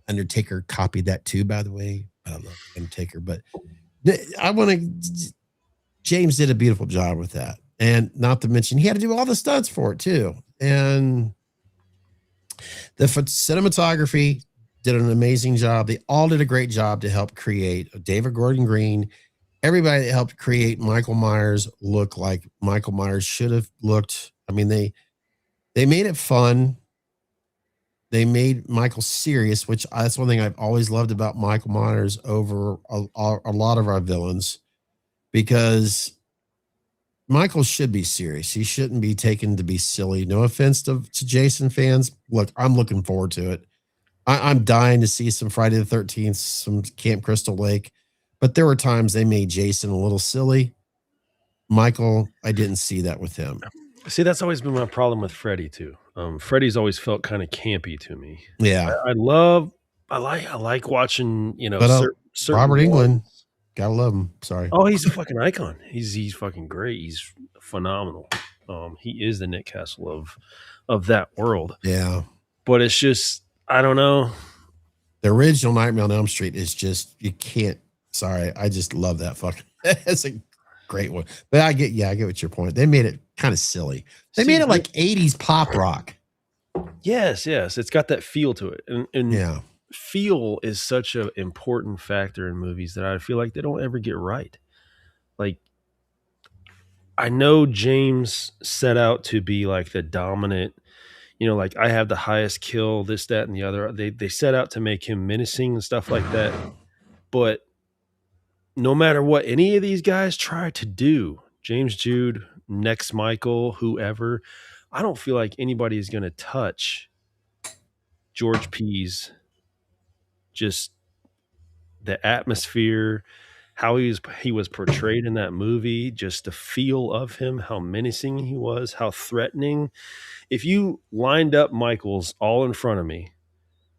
Undertaker copied that too, by the way. I don't know Undertaker, but James did a beautiful job with that. And not to mention, he had to do all the stunts for it too. And the cinematography did an amazing job. They all did a great job to help create David Gordon Green. Everybody that helped create Michael Myers look like Michael Myers should have looked. I mean, they made it fun. They made Michael serious, which that's one thing I've always loved about Michael Myers over a lot of our villains, because Michael should be serious. He shouldn't be taken to be silly. No offense to Jason fans. Look, I'm looking forward to it. I'm dying to see some Friday the 13th, some Camp Crystal Lake. But there were times they made Jason a little silly. Michael, I didn't see that with him. See, that's always been my problem with Freddy too. Freddy's always felt kind of campy to me. Yeah, I like watching. But, Robert Englund, gotta love him. Sorry. Oh, he's a fucking icon. He's fucking great. He's phenomenal. He is the Nick Castle of that world. Yeah, but it's just, I don't know. The original Nightmare on Elm Street is just, you can't. Sorry, I just love that fucking. It's a great one. But I get what your point. They made it kind of silly. They made it like 80s pop rock. Yes. It's got that feel to it. And feel is such an important factor in movies that I feel like they don't ever get right. Like, I know James set out to be like the dominant, like I have the highest kill, this, that, and the other. They set out to make him menacing and stuff like that. But no matter what any of these guys try to do, James Jude, next Michael, whoever, I don't feel like anybody is going to touch George P's, just the atmosphere, how he was portrayed in that movie, just the feel of him, how menacing he was, how threatening. If you lined up Michaels all in front of me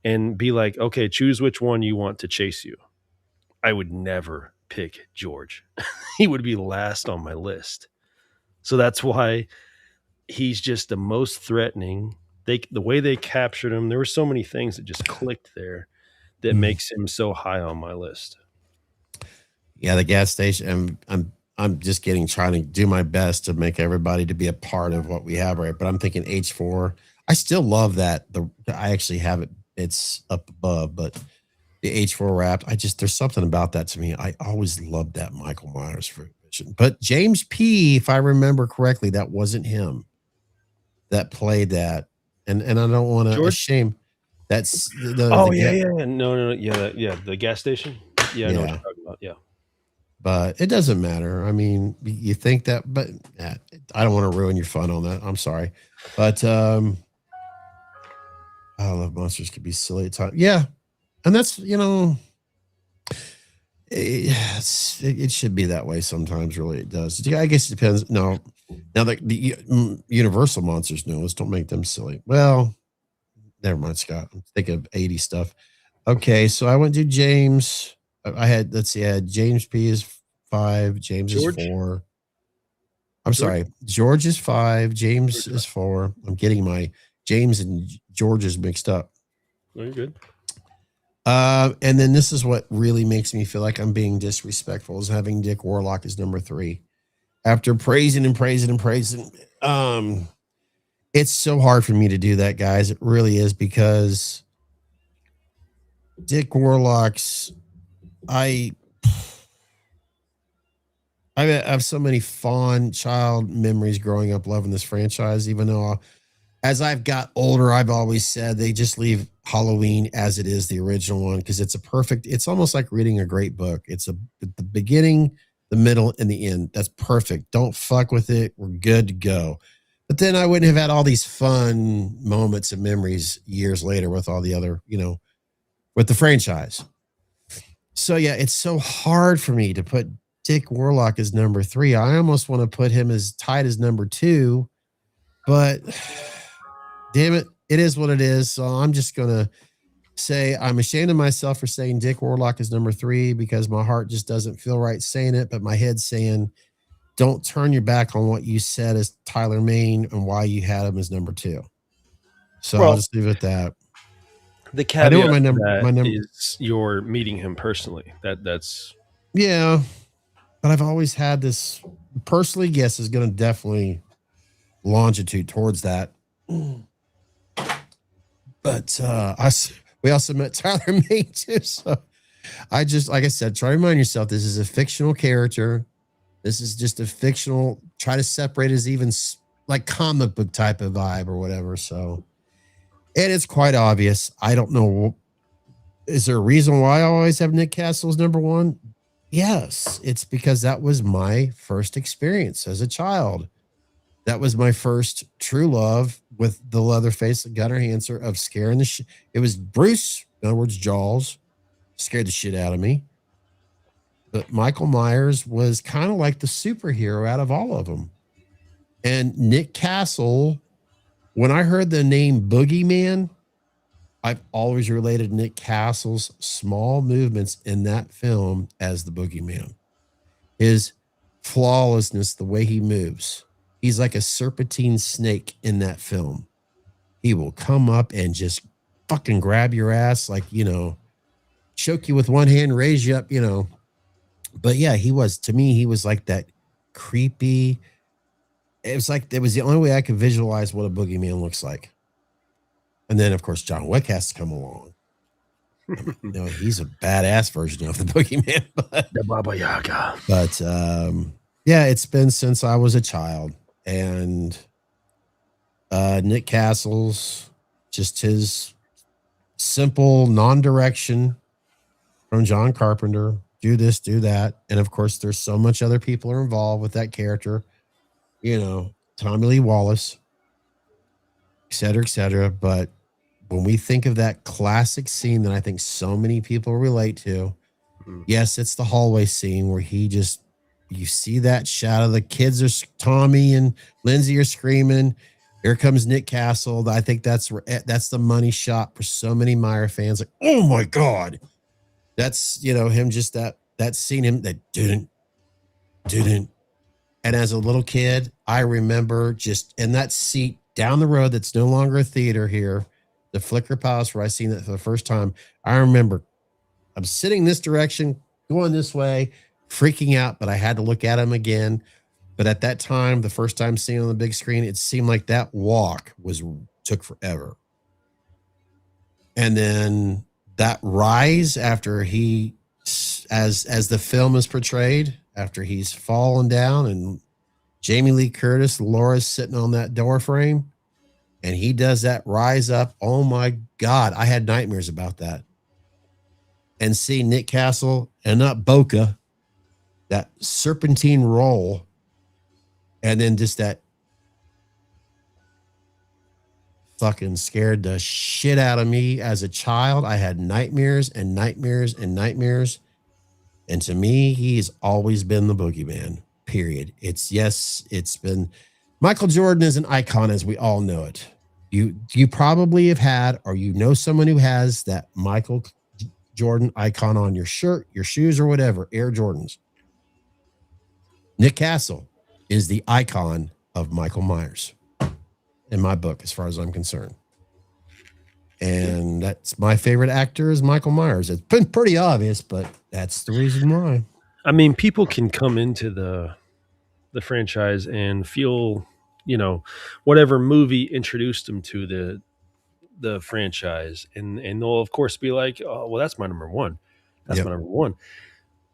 and be like, okay, choose which one you want to chase you, I would never pick George. He would be last on my list. So that's why he's just the most threatening. The way they captured him, there were so many things that just clicked there that makes him so high on my list. Yeah, the gas station. I'm just trying to do my best to make everybody to be a part of what we have, right? But I'm thinking H4. I still love that. I actually have it. It's up above, but the H4 wrapped. There's something about that to me. I always loved that Michael Myers version. But James P., if I remember correctly, that wasn't him that played that. And I don't want to shame. That's the No. Yeah, the gas station. Yeah, I know what you're talking about. Yeah. But it doesn't matter. I mean, you think that, but I don't want to ruin your fun on that. I'm sorry. But I love monsters could be silly at times. Yeah. And that's, it should be that way sometimes. Really, it does. I guess it depends. No, now the Universal monsters, no, let's don't make them silly. Well, never mind, Scott. I'm thinking of 80 stuff. Okay, so I went to James. I had James P is 5, James is 4. I'm sorry, George is 5, James is 4. I'm getting my James and George's mixed up. No, you're good. And then this is what really makes me feel like I'm being disrespectful, is having Dick Warlock as number 3. After praising, it's so hard for me to do that, guys. It really is, because Dick Warlock's, I have so many fond child memories growing up loving this franchise, even though as I've got older, I've always said they just leave Halloween as it is, the original one, because it's almost like reading a great book. It's the beginning, the middle, and the end. That's perfect. Don't fuck with it. We're good to go. But then I wouldn't have had all these fun moments and memories years later with all the other, with the franchise. So yeah, it's so hard for me to put Dick Warlock as number 3. I almost want to put him as tight as number 2, but damn it, it is what it is. So I'm just going to say I'm ashamed of myself for saying Dick Warlock is number 3, because my heart just doesn't feel right saying it, but my head's saying, don't turn your back on what you said as Tyler Main and why you had him as number 2. So I'll just leave it at that. The caveat my number is you're meeting him personally. That's yeah, but I've always had this personally. Yes, is going to definitely longitude towards that. But we also met Tyler Main too. So I just, like I said, try to remind yourself this is a fictional character. This is just a fictional. Try to separate as even like comic book type of vibe or whatever. So. And it's quite obvious. I don't know. Is there a reason why I always have Nick Castle as number 1? Yes. It's because that was my first experience as a child. That was my first true love with the Leatherface and Gunnar Hanser of scaring the shit. It was Bruce, in other words, Jaws, scared the shit out of me. But Michael Myers was kind of like the superhero out of all of them. And Nick Castle, when I heard the name Boogeyman, I've always related Nick Castle's small movements in that film as the Boogeyman. His flawlessness, the way he moves. He's like a serpentine snake in that film. He will come up and just fucking grab your ass, like, choke you with one hand, raise you up, But yeah, he was like that creepy. It was like, it was the only way I could visualize what a boogeyman looks like. And then, of course, John Wick has to come along. He's a badass version of the boogeyman. The Baba Yaga. But yeah, it's been since I was a child. And Nick Castle's, just his simple non-direction from John Carpenter. Do this, do that. And of course, there's so much other people are involved with that character. Tommy Lee Wallace, et cetera, but when we think of that classic scene that I think so many people relate to, yes, it's the hallway scene where you see that shadow. The kids are, Tommy and Lindsay are screaming. Here comes Nick Castle. I think that's the money shot for so many Meyer fans. Like, oh my God, that's him. Just that scene, him that didn't. And as a little kid, I remember just in that seat down the road that's no longer a theater here, the Flicker Palace, where I seen that for the first time. I remember I'm sitting this direction, going this way, freaking out, but I had to look at him again. But at that time, the first time seeing on the big screen, it seemed like that walk took forever. And then that rise after he, as the film is portrayed, after he's fallen down and Jamie Lee Curtis, Laura's sitting on that door frame and he does that rise up. Oh my God. I had nightmares about that. And see Nick Castle and not Boca, that serpentine roll. And then just that fucking scared the shit out of me as a child. I had nightmares and nightmares and nightmares. And to me, he's always been the boogeyman, period. It's been Michael Jordan is an icon as we all know it. You probably have had, or you know someone who has that Michael Jordan icon on your shirt, your shoes, or whatever, Air Jordans. Nick Castle is the icon of Michael Myers in my book, as far as I'm concerned. And that's my favorite actor is Michael Myers. It's been pretty obvious, but that's the reason why. I mean, people can come into the franchise and feel, whatever movie introduced them to the franchise, and they'll of course be like, oh, well, that's my number one. That's my number one.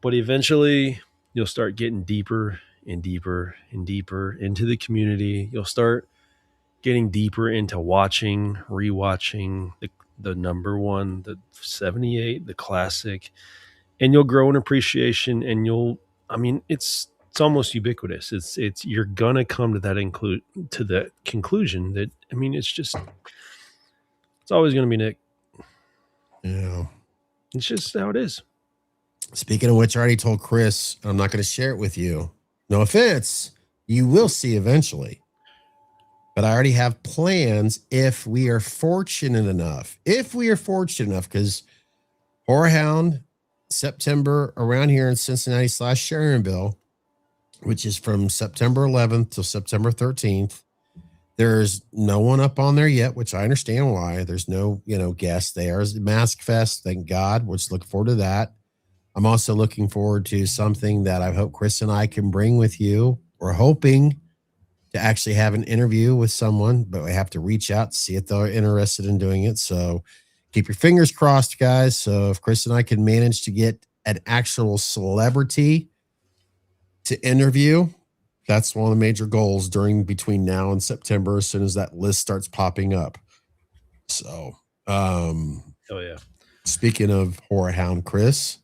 But eventually you'll start getting deeper and deeper and deeper into the community. You'll start getting deeper into rewatching the number one, the 78, the classic, and you'll grow an appreciation, and it's almost ubiquitous. It's you're gonna come to that conclusion that, it's always gonna be Nick. Yeah. It's just how it is. Speaking of which, I already told Chris, I'm not going to share it with you. No offense. You will see eventually. But I already have plans if we are fortunate enough. Because HorrorHound, September, around here in Cincinnati / Sharonville, which is from September 11th to September 13th. There's no one up on there yet, which I understand why. There's no, guests. There's Mask Fest, thank God, which look forward to that. I'm also looking forward to something that I hope Chris and I can bring with you. We're hoping to actually have an interview with someone, but we have to reach out, see if they're interested in doing it. So keep your fingers crossed, guys. So if Chris and I can manage to get an actual celebrity to interview, that's one of the major goals between now and September, as soon as that list starts popping up. So, oh yeah. Speaking of HorrorHound, Chris,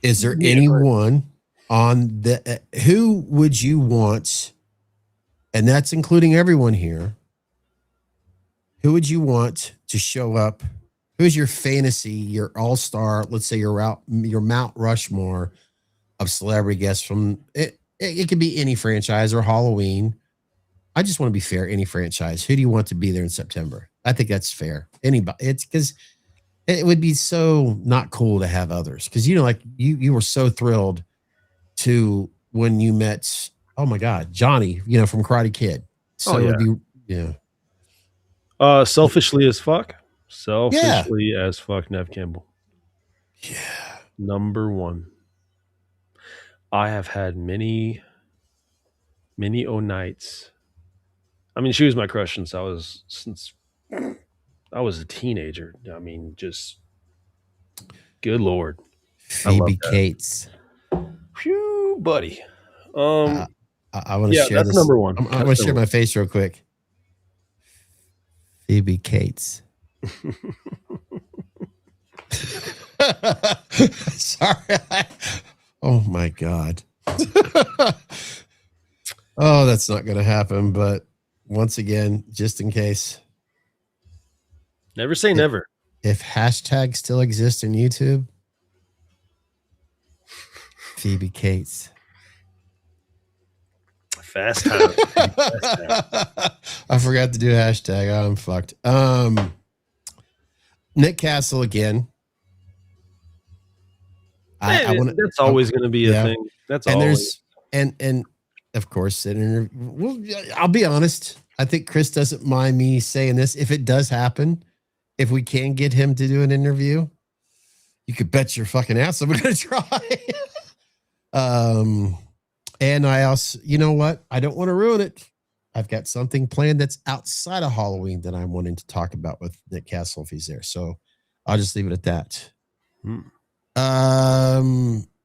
is there anyone on who would you want, and that's including everyone here, who would you want to show up? Who's your fantasy, your all-star, let's say your Mount Rushmore of celebrity guests from it? It could be any franchise or Halloween. I just want to be fair. Any franchise. Who do you want to be there in September? I think that's fair. Anybody. It's because it would be so not cool to have others. Because, you were so thrilled to when you met, oh my God, Johnny, from Karate Kid. So it would be, yeah. Selfishly as fuck, Nev Campbell. Yeah. Number one. I have had many nights. She was my crush since I was a teenager. Just good Lord. Phoebe Cates. Phew, buddy. I want to share that's this. Number one. I want to share my face real quick. Phoebe Cates. Sorry. Oh my God. Oh, that's not going to happen. But once again, just in case. Never say never. If hashtags still exist in YouTube, Phoebe Cates. Fast time. I forgot to do hashtag. I'm fucked. Nick Castle again. That's always going to be a thing. That's always. And of course, I'll be honest. I think Chris doesn't mind me saying this. If it does happen, if we can get him to do an interview, you could bet your fucking ass I'm going to try. And I also, you know what? I don't want to ruin it. I've got something planned that's outside of Halloween that I'm wanting to talk about with Nick Castle if he's there. So I'll just leave it at that.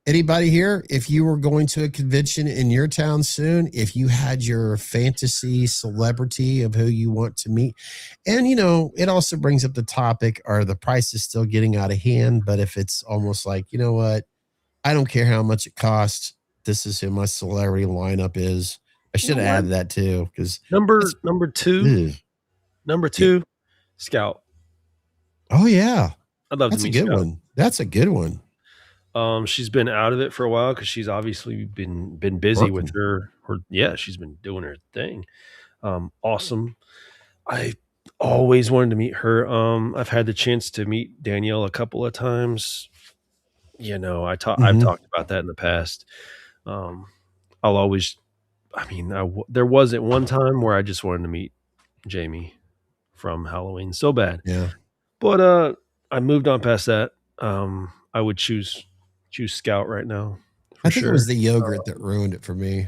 Anybody here, if you were going to a convention in your town soon, if you had your fantasy celebrity of who you want to meet, and it also brings up the topic, are the prices still getting out of hand? But if it's almost like, you know what, I don't care how much it costs, this is who my celebrity lineup is. I should have added that too, because number two. Number 2, Scout. Oh yeah, I'd love that's to a meet good Scout. one. That's a good one. She's been out of it for a while because she's obviously been busy with her. She's been doing her thing. Awesome. I always wanted to meet her. I've had the chance to meet Danielle a couple of times. You know, I've talked about that in the past. I'll always. I mean, there wasn't one time where I just wanted to meet Jamie from Halloween so bad. Yeah. But I moved on past that. I would choose Scout right now. I think it was the yogurt that ruined it for me.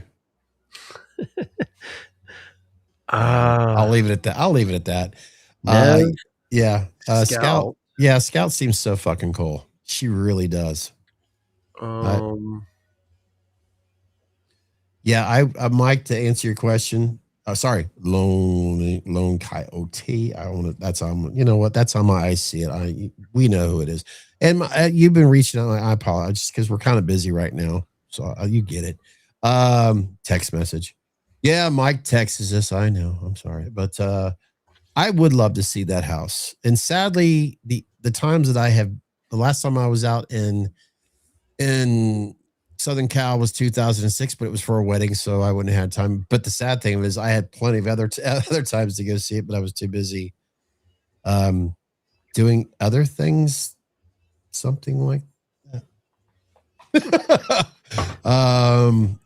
I'll leave it at that. Yeah. Scout. Yeah, Scout seems so fucking cool. She really does. Mike, to answer your question. Sorry, lone coyote. That's on. You know what? That's on my. I see it. We know who it is. And you've been reaching out. I apologize because we're kind of busy right now. So you get it. Text message. Yeah, Mike texts us. I know. I'm sorry, but I would love to see that house. And sadly, the times that I have, the last time I was out in Southern Cal was 2006, but it was for a wedding, so I wouldn't have had time. But the sad thing is, I had plenty of other times to go see it, but I was too busy doing other things, something like that.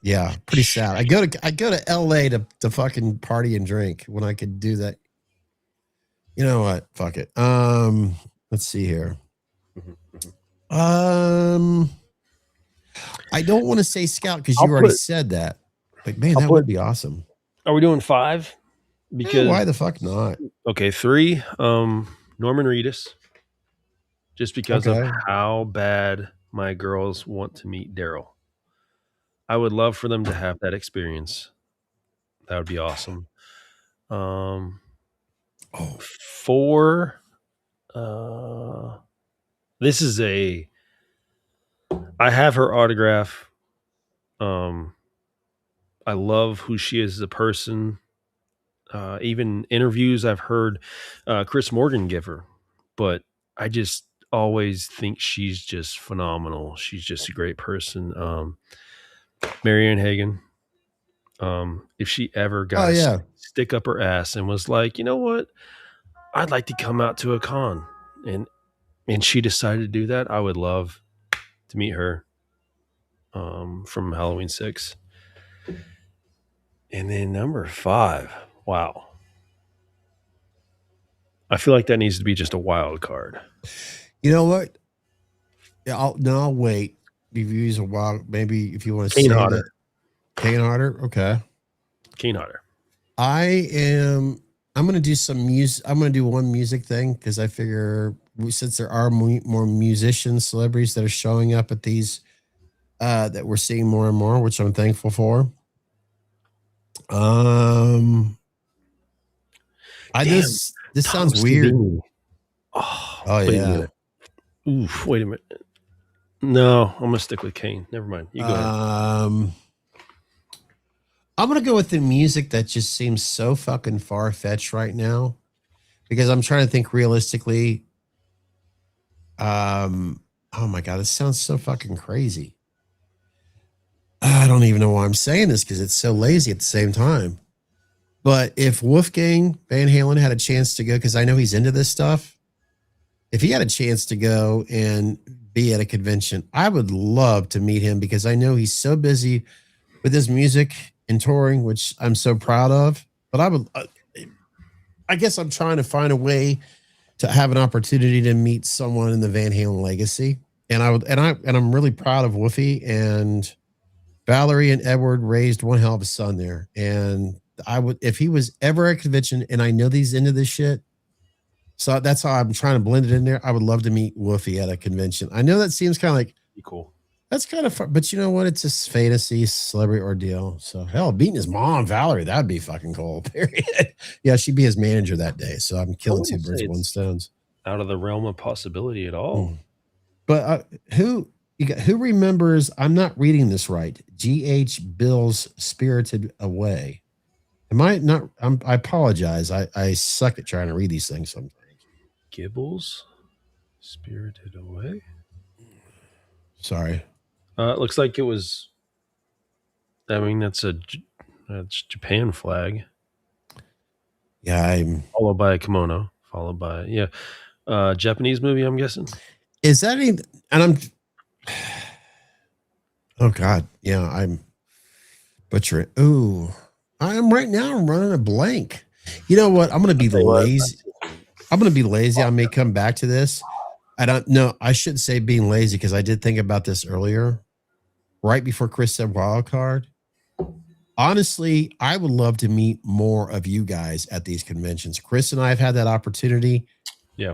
Yeah, pretty sad. I go to LA to fucking party and drink when I could do that. You know what? Fuck it. Let's see here. I don't want to say Scout because you already said that. But man, that would be awesome. Are we doing 5? Because why the fuck not? Okay, 3. Norman Reedus. Just because of how bad my girls want to meet Daryl. I would love for them to have that experience. That would be awesome. 4. This is I have her autograph. I love who she is as a person. Even interviews I've heard Chris Morgan give her, but I just always think she's just phenomenal. She's just a great person. Marianne Hagen. If she ever got stick up her ass and was like, you know what, I'd like to come out to a con, and she decided to do that, I would love to meet her. From Halloween 6. And then number 5. Wow. I feel like that needs to be just a wild card. You know what? I'll wait. If you use a wild, maybe if you want to say that. Kane Hodder. Okay. Kane Hodder. I'm going to do some music. I'm going to do one music thing because I figure since there are more musicians, celebrities that are showing up at these that we're seeing more and more, which I'm thankful for. This sounds weird. Oh yeah. Oof, wait a minute. No, I'm gonna stick with Kane. Never mind. You go ahead. I'm gonna go with the music that just seems so fucking far-fetched right now because I'm trying to think realistically. Oh my god, this sounds so fucking crazy. I don't even know why I'm saying this because it's so lazy at the same time. But if Wolfgang Van Halen had a chance to go, because I know he's into this stuff, if he had a chance to go and be at a convention, I would love to meet him because I know he's so busy with his music and touring, which I'm so proud of. But I guess I'm trying to find a way to have an opportunity to meet someone in the Van Halen legacy. And I'm really proud of Wolfie, and Valerie and Edward raised one hell of a son there. And I would, if he was ever at a convention, and I know that he's into this shit, so that's how I'm trying to blend it in there. I would love to meet Wolfie at a convention. I know that seems kind of like cool. That's kind of fun, but you know what? It's a fantasy celebrity ordeal. So hell, beating his mom, Valerie, that'd be fucking cool. Period. Yeah, she'd be his manager that day. So I'm killing 2 birds with 1 stone. Out of the realm of possibility at all. But who remembers? I'm not reading this right. G.H. Bill's Spirited Away. Am I not? I apologize. I suck at trying to read these things sometimes. Gibbles, Spirited Away. Sorry. It looks like it was. I mean, that's Japan flag. Yeah, I'm followed by a kimono, followed by Japanese movie. I'm guessing. Is that any? And I'm. Oh God, yeah, I'm butchering. Ooh, I'm right now. I'm running a blank. You know what? I'm gonna be lazy. I'm gonna be lazy. I may come back to this. I don't know. I shouldn't say being lazy because I did think about this earlier, right before Chris said wild card. Honestly, I would love to meet more of you guys at these conventions. Chris and I have had that opportunity,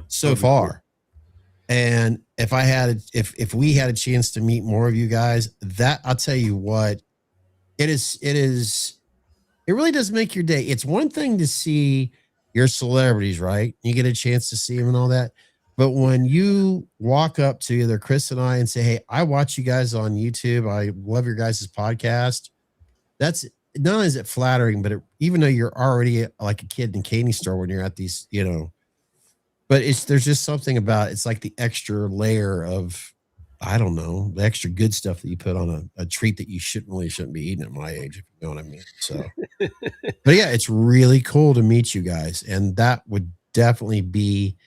so far. And if we had a chance to meet more of you guys, that I'll tell you what, it really does make your day. It's one thing to see your celebrities, right? You get a chance to see them and all that. But when you walk up to either Chris and I and say, hey, I watch you guys on YouTube. I love your guys' podcast. That's not only is it flattering, but even though you're already like a kid in a candy store when you're at these, but there's just something about it's like the extra layer of, I don't know, the extra good stuff that you put on a treat that you shouldn't be eating at my age, if you know what I mean. So, but yeah, it's really cool to meet you guys. And that would definitely be,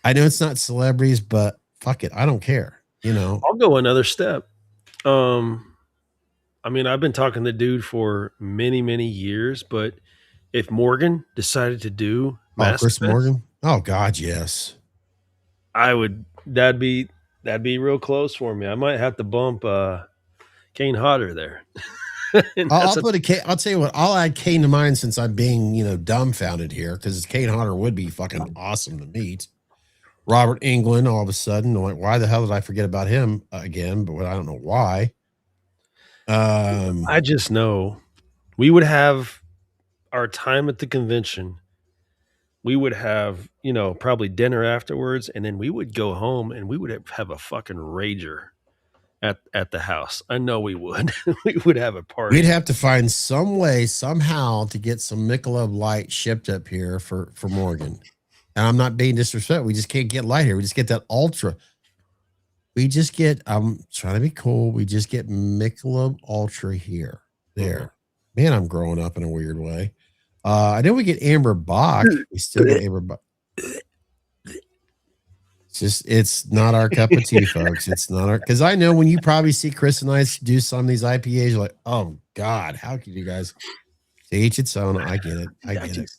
I know it's not celebrities, but fuck it. I don't care. I'll go another step. I mean, I've been talking to Dude for many, many years, but if Morgan decided to do Chris Morgan, oh God, yes, that'd be real close for me. I might have to bump Kane Hodder there. I'll tell you what, I'll add Kane to mine since I'm being, dumbfounded here because Kane Hodder would be fucking awesome to meet. Robert Englund, all of a sudden, like, why the hell did I forget about him again? But I don't know why. I just know we would have our time at the convention. We would have, probably dinner afterwards, and then we would go home and we would have a fucking rager at the house. I know we would. We would have a party. We'd have to find some way, somehow, to get some Michelob Light shipped up here for Morgan. And I'm not being disrespectful. We just can't get light here. We just get that Ultra. We just get, I'm trying to be cool. We just get Michelob Ultra here. There. Man, I'm growing up in a weird way. I know we get Amber Bach. We still get Amber Bach. It's not our cup of tea, folks. It's not our, because I know when you probably see Chris and I do some of these IPAs, you're like, oh God, how can you guys? To each its own. I get it. I get it.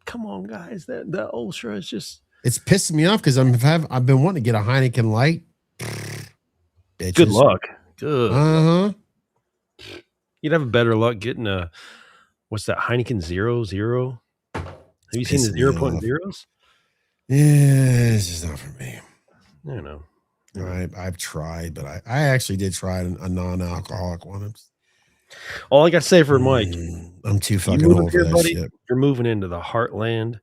Come on, guys. That Ultra is just, it's pissing me off because I've been wanting to get a Heineken Light. Bitches. Good luck. Good. Uh-huh. You'd have better luck getting what's that, Heineken 0.0? Have you seen the 0.0s? Yeah, it's just not for me. I don't know. I've tried, but I actually did try a non-alcoholic one. All I got to say for Mike, I'm too fucking old for that shit. You're moving into the heartland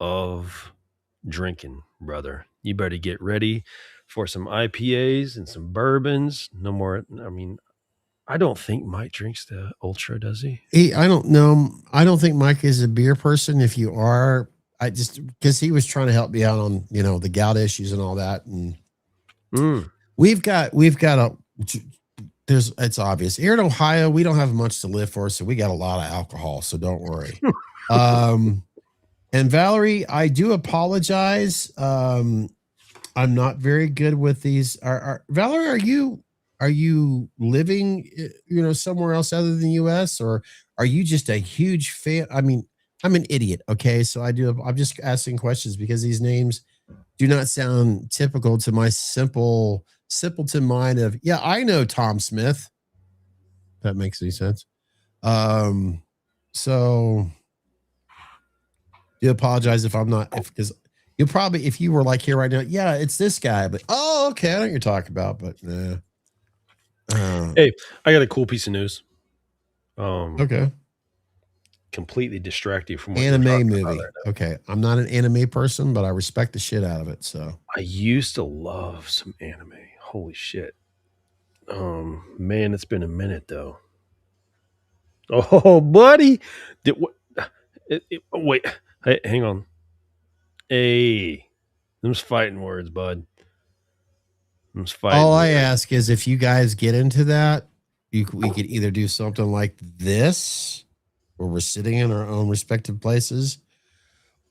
of drinking, brother. You better get ready for some IPAs and some bourbons. No more. I mean, I don't think Mike drinks the Ultra, does he? I don't know. I don't think Mike is a beer person. If you are, I just, because he was trying to help me out on, the gout issues and all that. And we've got it's obvious here in Ohio, we don't have much to live for. So we got a lot of alcohol. So don't worry. And Valerie, I do apologize. I'm not very good with these. Valerie, are you living, somewhere else other than the US, or are you just a huge fan? I mean, I'm an idiot. Okay. So I'm just asking questions because these names do not sound typical to my simpleton mind of, yeah, I know Tom Smith. If that makes any sense. So do apologize if I'm not, because you'll probably, if you were like here right now, yeah, it's this guy, but oh, okay, I know what you're talking about, but nah. Hey, I got a cool piece of news. Okay. Completely distract you from what anime movie. Right, okay. I'm not an anime person, but I respect the shit out of it. So I used to love some anime. Holy shit. Man, it's been a minute though. Oh, buddy. Wait. Hey, hang on. Hey, them's fighting words, bud. All I ask is if you guys get into that, we could either do something like this, where we're sitting in our own respective places,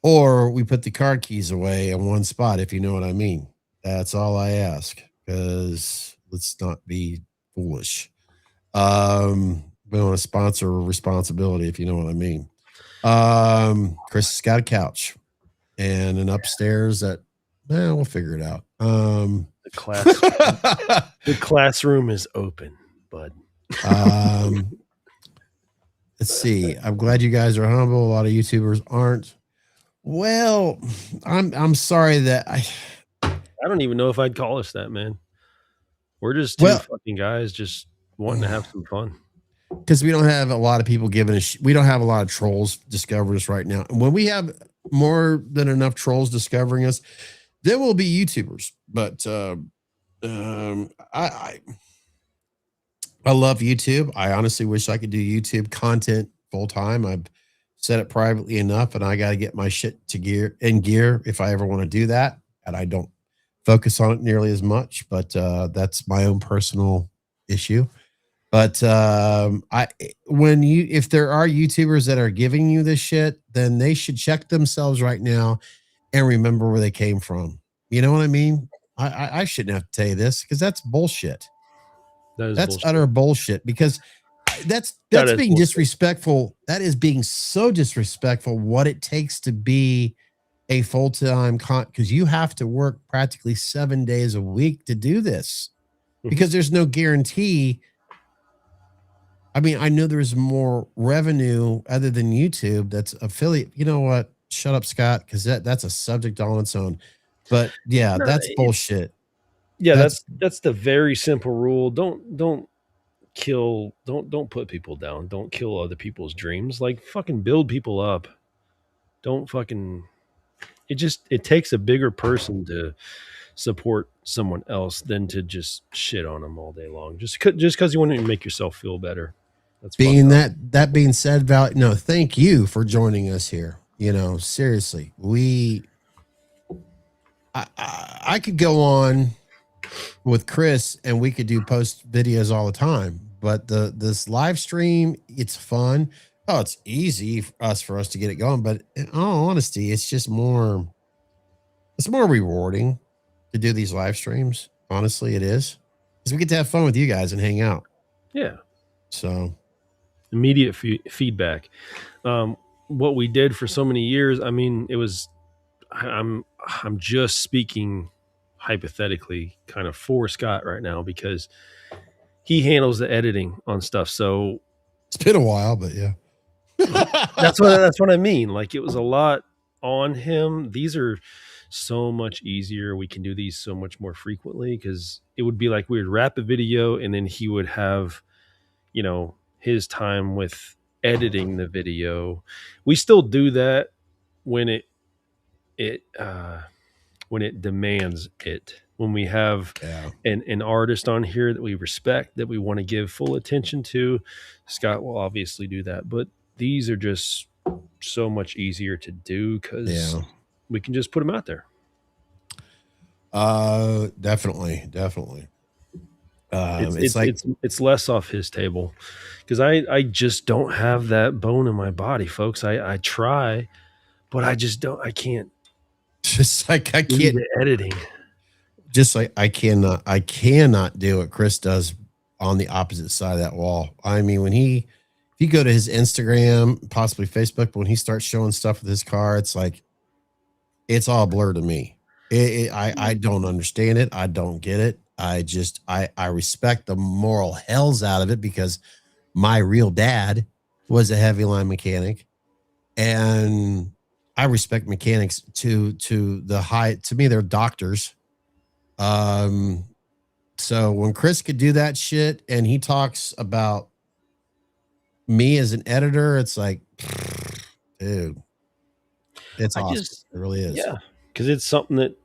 or we put the car keys away in one spot, if you know what I mean. That's all I ask, because let's not be foolish. We don't want to sponsor responsibility, if you know what I mean. Chris has got a couch and an upstairs that, we'll figure it out. The classroom is open, bud. Let's see. I'm glad you guys are humble. A lot of YouTubers aren't. Well, I'm sorry that I don't even know if I'd call us that, man. We're just two fucking guys just wanting to have some fun. Because we don't have a lot of people giving us. We don't have a lot of trolls discovering us right now. And when we have more than enough trolls discovering us, then we'll be YouTubers. But I love YouTube. I honestly wish I could do YouTube content full time. I've said it privately enough, and I got to get my shit to gear if I ever want to do that. And I don't focus on it nearly as much, but that's my own personal issue. But if there are YouTubers that are giving you this shit, then they should check themselves right now and remember where they came from. You know what I mean? I shouldn't have to tell you this because that's bullshit. That's bullshit. Utter bullshit, because that's being bullshit. Disrespectful. That is being so disrespectful. What it takes to be a full-time because you have to work practically 7 days a week to do this, because there's no guarantee. I mean, I know there's more revenue other than YouTube that's affiliate. You know what? Shut up, Scott, because that's a subject all on its own. But yeah, that's bullshit. Yeah, that's the very simple rule. Don't put people down. Don't kill other people's dreams. Like, fucking build people up. Don't fucking. It takes a bigger person to support someone else than to just shit on them all day long. Just because you want to make yourself feel better. That's that being said, Val, no, thank you for joining us here. You know, seriously, I could go on with Chris and we could do post videos all the time, but this live stream, it's fun. Oh, it's easy for us to get it going, but in all honesty, it's just more rewarding to do these live streams. Honestly, it is, because we get to have fun with you guys and hang out. Yeah. So immediate feedback. What we did for so many years, I mean, it was, I'm just speaking hypothetically kind of for Scott right now, because he handles the editing on stuff. So it's been a while, but yeah. that's what I mean. Like, it was a lot on him. These are so much easier. We can do these so much more frequently, because it would be like we would wrap a video and then he would have, you know, his time with editing the video. We still do that when it demands it. When we have an artist on here that we respect, that we want to give full attention to, Scott will obviously do that. But these are just so much easier to do because we can just put them out there. Definitely. It's less off his table, because I just don't have that bone in my body, folks. I try, but I can't. Just like I can't editing. Just like I cannot do what Chris does on the opposite side of that wall. I mean, if you go to his Instagram, possibly Facebook, but when he starts showing stuff with his car, it's like, it's all blurred to me. I don't understand it. I don't get it. I respect the moral hells out of it, because my real dad was a heavy line mechanic, and I respect mechanics to the high. To me, they're doctors. So when Chris could do that shit and he talks about me as an editor, it's like, dude, it's awesome. It really is. Yeah, because it's something that,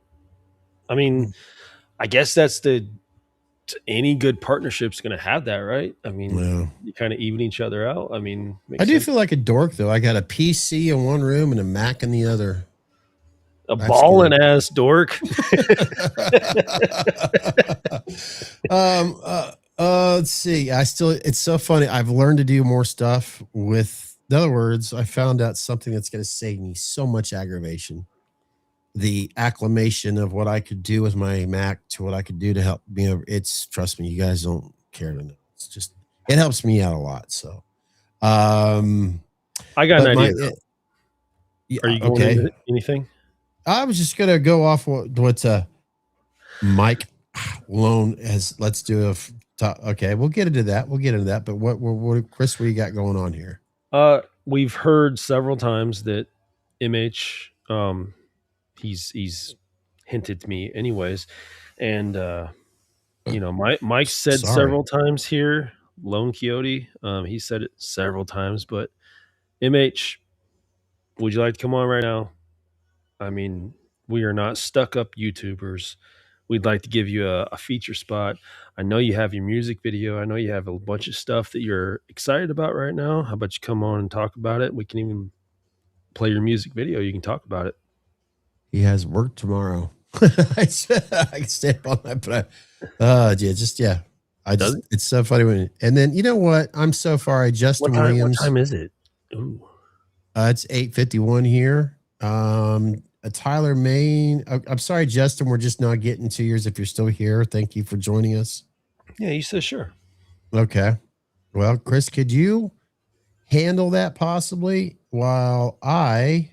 I mean, I guess that's the any good partnership's going to have that, right? I mean, Yeah. you kind of even each other out. I mean, I do feel like a dork though. I got a PC in one room and a Mac in the other. A ballin' ass dork. Let's see. It's so funny. I've learned to do more stuff with, in other words, I found out something that's going to save me so much aggravation. The acclamation of what I could do with my Mac to what I could do to help me. Trust me, you guys don't care to know. It's just, it helps me out a lot. So, I got an idea. Are you going into anything? I was just going to go off what Mike Lone has. Let's do okay. We'll get into that. But what, Chris, what you got going on here? We've heard several times that MH, he's hinted to me anyways. And, Mike said several times here, Lone Coyote, he said it several times, but MH, would you like to come on right now? I mean, we are not stuck up YouTubers. We'd like to give you a feature spot. I know you have your music video. I know you have a bunch of stuff that you're excited about right now. How about you come on and talk about it? We can even play your music video. You can talk about it. He has work tomorrow. I can stay up all night, but it's so funny and then you know what? I'm so far. Justin Williams. What time is it? Ooh. It's 8:51 here. Tyler Main. I'm sorry, Justin. We're just not getting to yours. If you're still here, thank you for joining us. Yeah, you said sure. Okay. Well, Chris, could you handle that possibly while I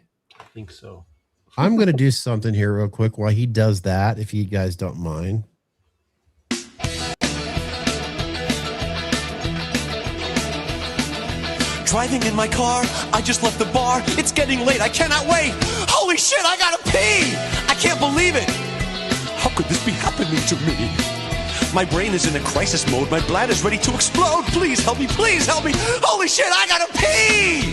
think so. I'm going to do something here real quick while he does that, if you guys don't mind. Driving in my car, I just left the bar. It's getting late, I cannot wait. Holy shit, I gotta pee! I can't believe it. How could this be happening to me? My brain is in a crisis mode. My bladder's ready to explode. Please help me, please help me. Holy shit, I gotta pee!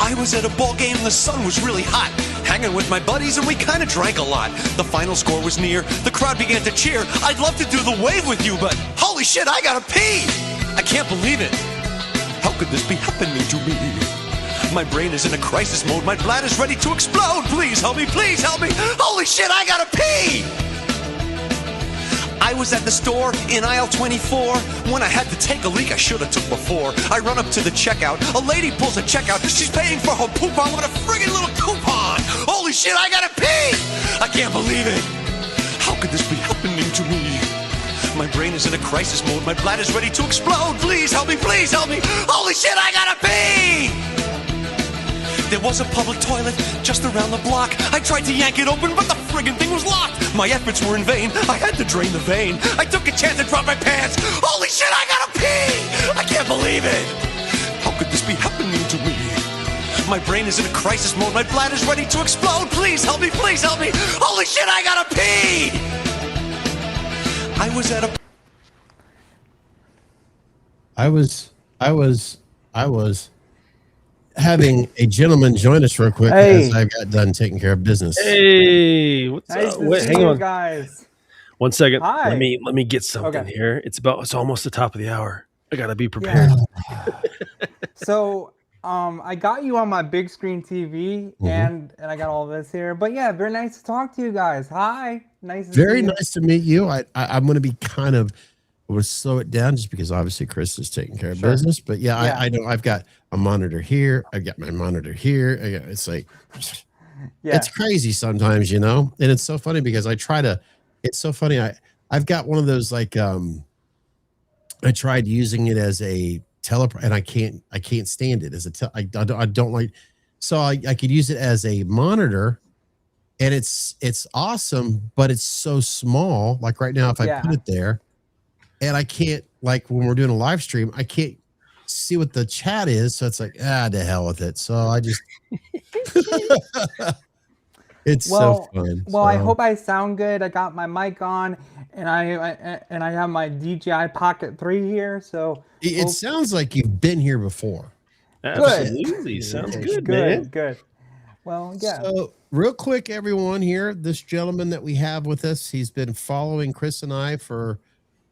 I was at a ball game and the sun was really hot. Hanging with my buddies and we kind of drank a lot. The final score was near. The crowd began to cheer. I'd love to do the wave with you, but holy shit, I gotta pee! I can't believe it. How could this be happening to me? My brain is in a crisis mode. My bladder's ready to explode. Please help me, please help me. Holy shit, I gotta pee! I was at the store in aisle 24 when I had to take a leak I should have took before. I run up to the checkout. A lady pulls a checkout. She's paying for her coupon with a friggin' little coupon. Holy shit, I gotta pee! I can't believe it. How could this be happening to me? My brain is in a crisis mode. My bladder's ready to explode. Please help me, please help me. Holy shit, I gotta pee! There was a public toilet just around the block. I tried to yank it open, but the friggin' thing was locked. My efforts were in vain. I had to drain the vein. I took a chance and dropped my pants. Holy shit, I gotta pee! I can't believe it. How could this be happening to me? My brain is in a crisis mode. My bladder's ready to explode. Please help me, please help me. Holy shit, I gotta pee! I was having a gentleman join us real quick as I got done taking care of business. Hey, what's nice up? Wait, hang on, guys. 1 second. Hi. Let me get something here. It's almost the top of the hour. I gotta be prepared. Yeah. So, I got you on my big screen TV, and I got all this here. But yeah, very nice to talk to you guys. Hi, nice. Nice to meet you. I'm going to be we'll slow it down just because obviously Chris is taking care of business. But yeah, I know I've got a monitor here. I've got my monitor here. It's like, it's crazy sometimes, and it's so funny because it's so funny. I've got one of those, like, I tried using it as a and I can't stand it as I don't like, so I could use it as a monitor and it's awesome, but it's so small. Like right now, if I put it there and I can't, like when we're doing a live stream, I can't see what the chat is. So it's like, to hell with it. So I just, it's so fun. Well, I hope I sound good. I got my mic on and I have my DJI Pocket 3 here. So it sounds like you've been here before. Absolutely. Sounds good, man. Good. Well, yeah. real quick, everyone here, this gentleman that we have with us, he's been following Chris and I for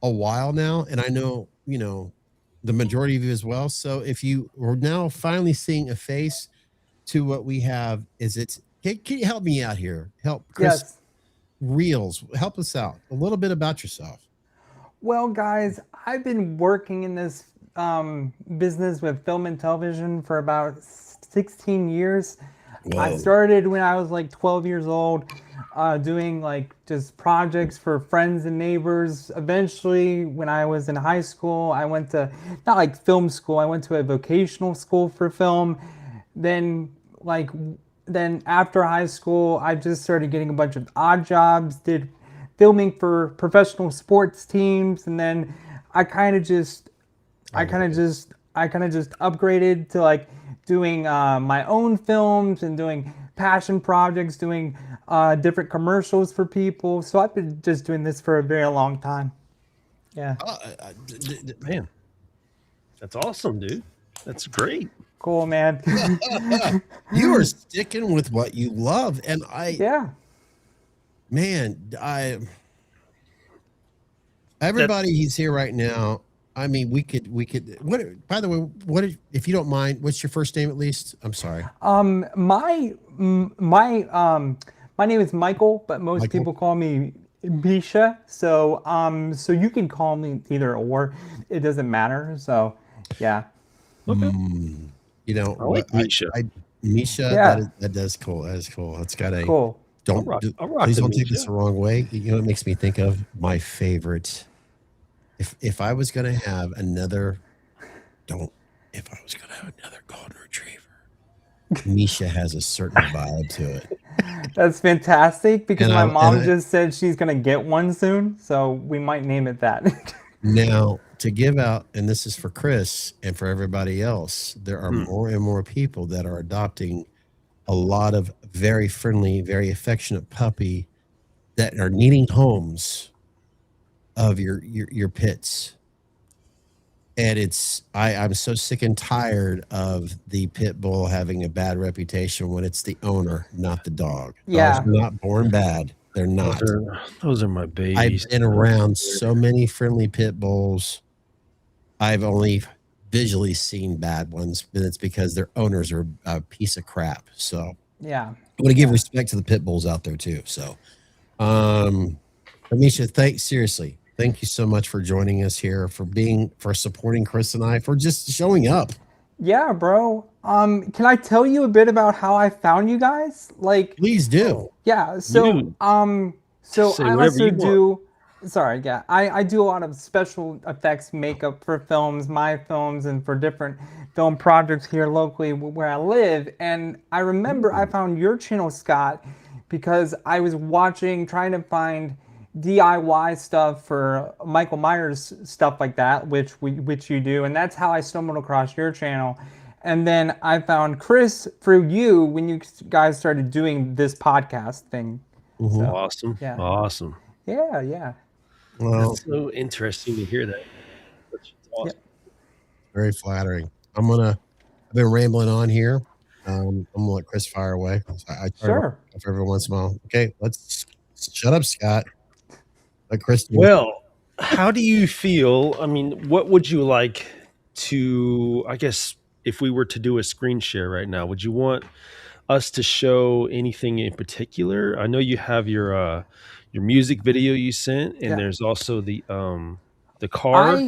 a while now. And I know, the majority of you as well. So if you are now finally seeing a face to what we have, can you help me out here? Help Chris. Yes. Reels. Help us out. A little bit about yourself. Well, guys, I've been working in this business with film and television for about 16 years. Whoa. I started when I was like 12 years old, doing like just projects for friends and neighbors. Eventually, when I was in high school, I went to, not like film school, I went to a vocational school for film. Then after high school, I just started getting a bunch of odd jobs, did filming for professional sports teams, and then I kind of just upgraded to like doing my own films and doing passion projects, doing different commercials for people. So I've been just doing this for a very long time. Yeah. Man, that's awesome, dude. That's great. Cool, man. You are sticking with what you love, and everybody he's here right now. I mean, we could. What? By the way, what if you don't mind? What's your first name, at least? I'm sorry. My name is Michael, but most people call me Misha. So so you can call me either or. It doesn't matter. So yeah. Okay. I like Misha. Misha. Yeah. That does cool. That is cool. It's got a cool. Please don't take this the wrong way. It makes me think of my favorite. If I was gonna have another golden retriever, Misha has a certain vibe to it. That's fantastic because my mom just said she's gonna get one soon, so we might name it that. Now, to give out, and this is for Chris and for everybody else, there are more and more people that are adopting a lot of very friendly, very affectionate puppy that are needing homes of your pits. And I'm so sick and tired of the pit bull having a bad reputation when it's the owner, not the dog. Yeah. Dogs are not born bad. They're not. Those are my babies. I've been around so many friendly pit bulls. I've only visually seen bad ones, but it's because their owners are a piece of crap. So yeah, I want to give respect to the pit bulls out there too. So, Amisha, seriously, thank you so much for joining us here, for supporting Chris and I, for just showing up. Yeah, bro. Can I tell you a bit about how I found you guys? Please do. Yeah. So, I also do. Sorry, yeah. I do a lot of special effects makeup for films, my films, and for different film projects here locally where I live. And I remember I found your channel, Scott, because I was trying to find DIY stuff for Michael Myers stuff like that, which you do, and that's how I stumbled across your channel. And then I found Chris through you when you guys started doing this podcast thing. Mm-hmm. So, awesome. Yeah. Awesome. Yeah, yeah. Well, that's so interesting to hear that. That's awesome. Yeah. Very flattering. I've been rambling on here. I'm gonna let Chris fire away. I sure. Every once in a while. Okay, let's shut up, Scott. Let Chris. Well, how do you feel? I mean, what would you like to? I guess if we were to do a screen share right now, would you want us to show anything in particular? I know you have your music video you sent, and there's also the car.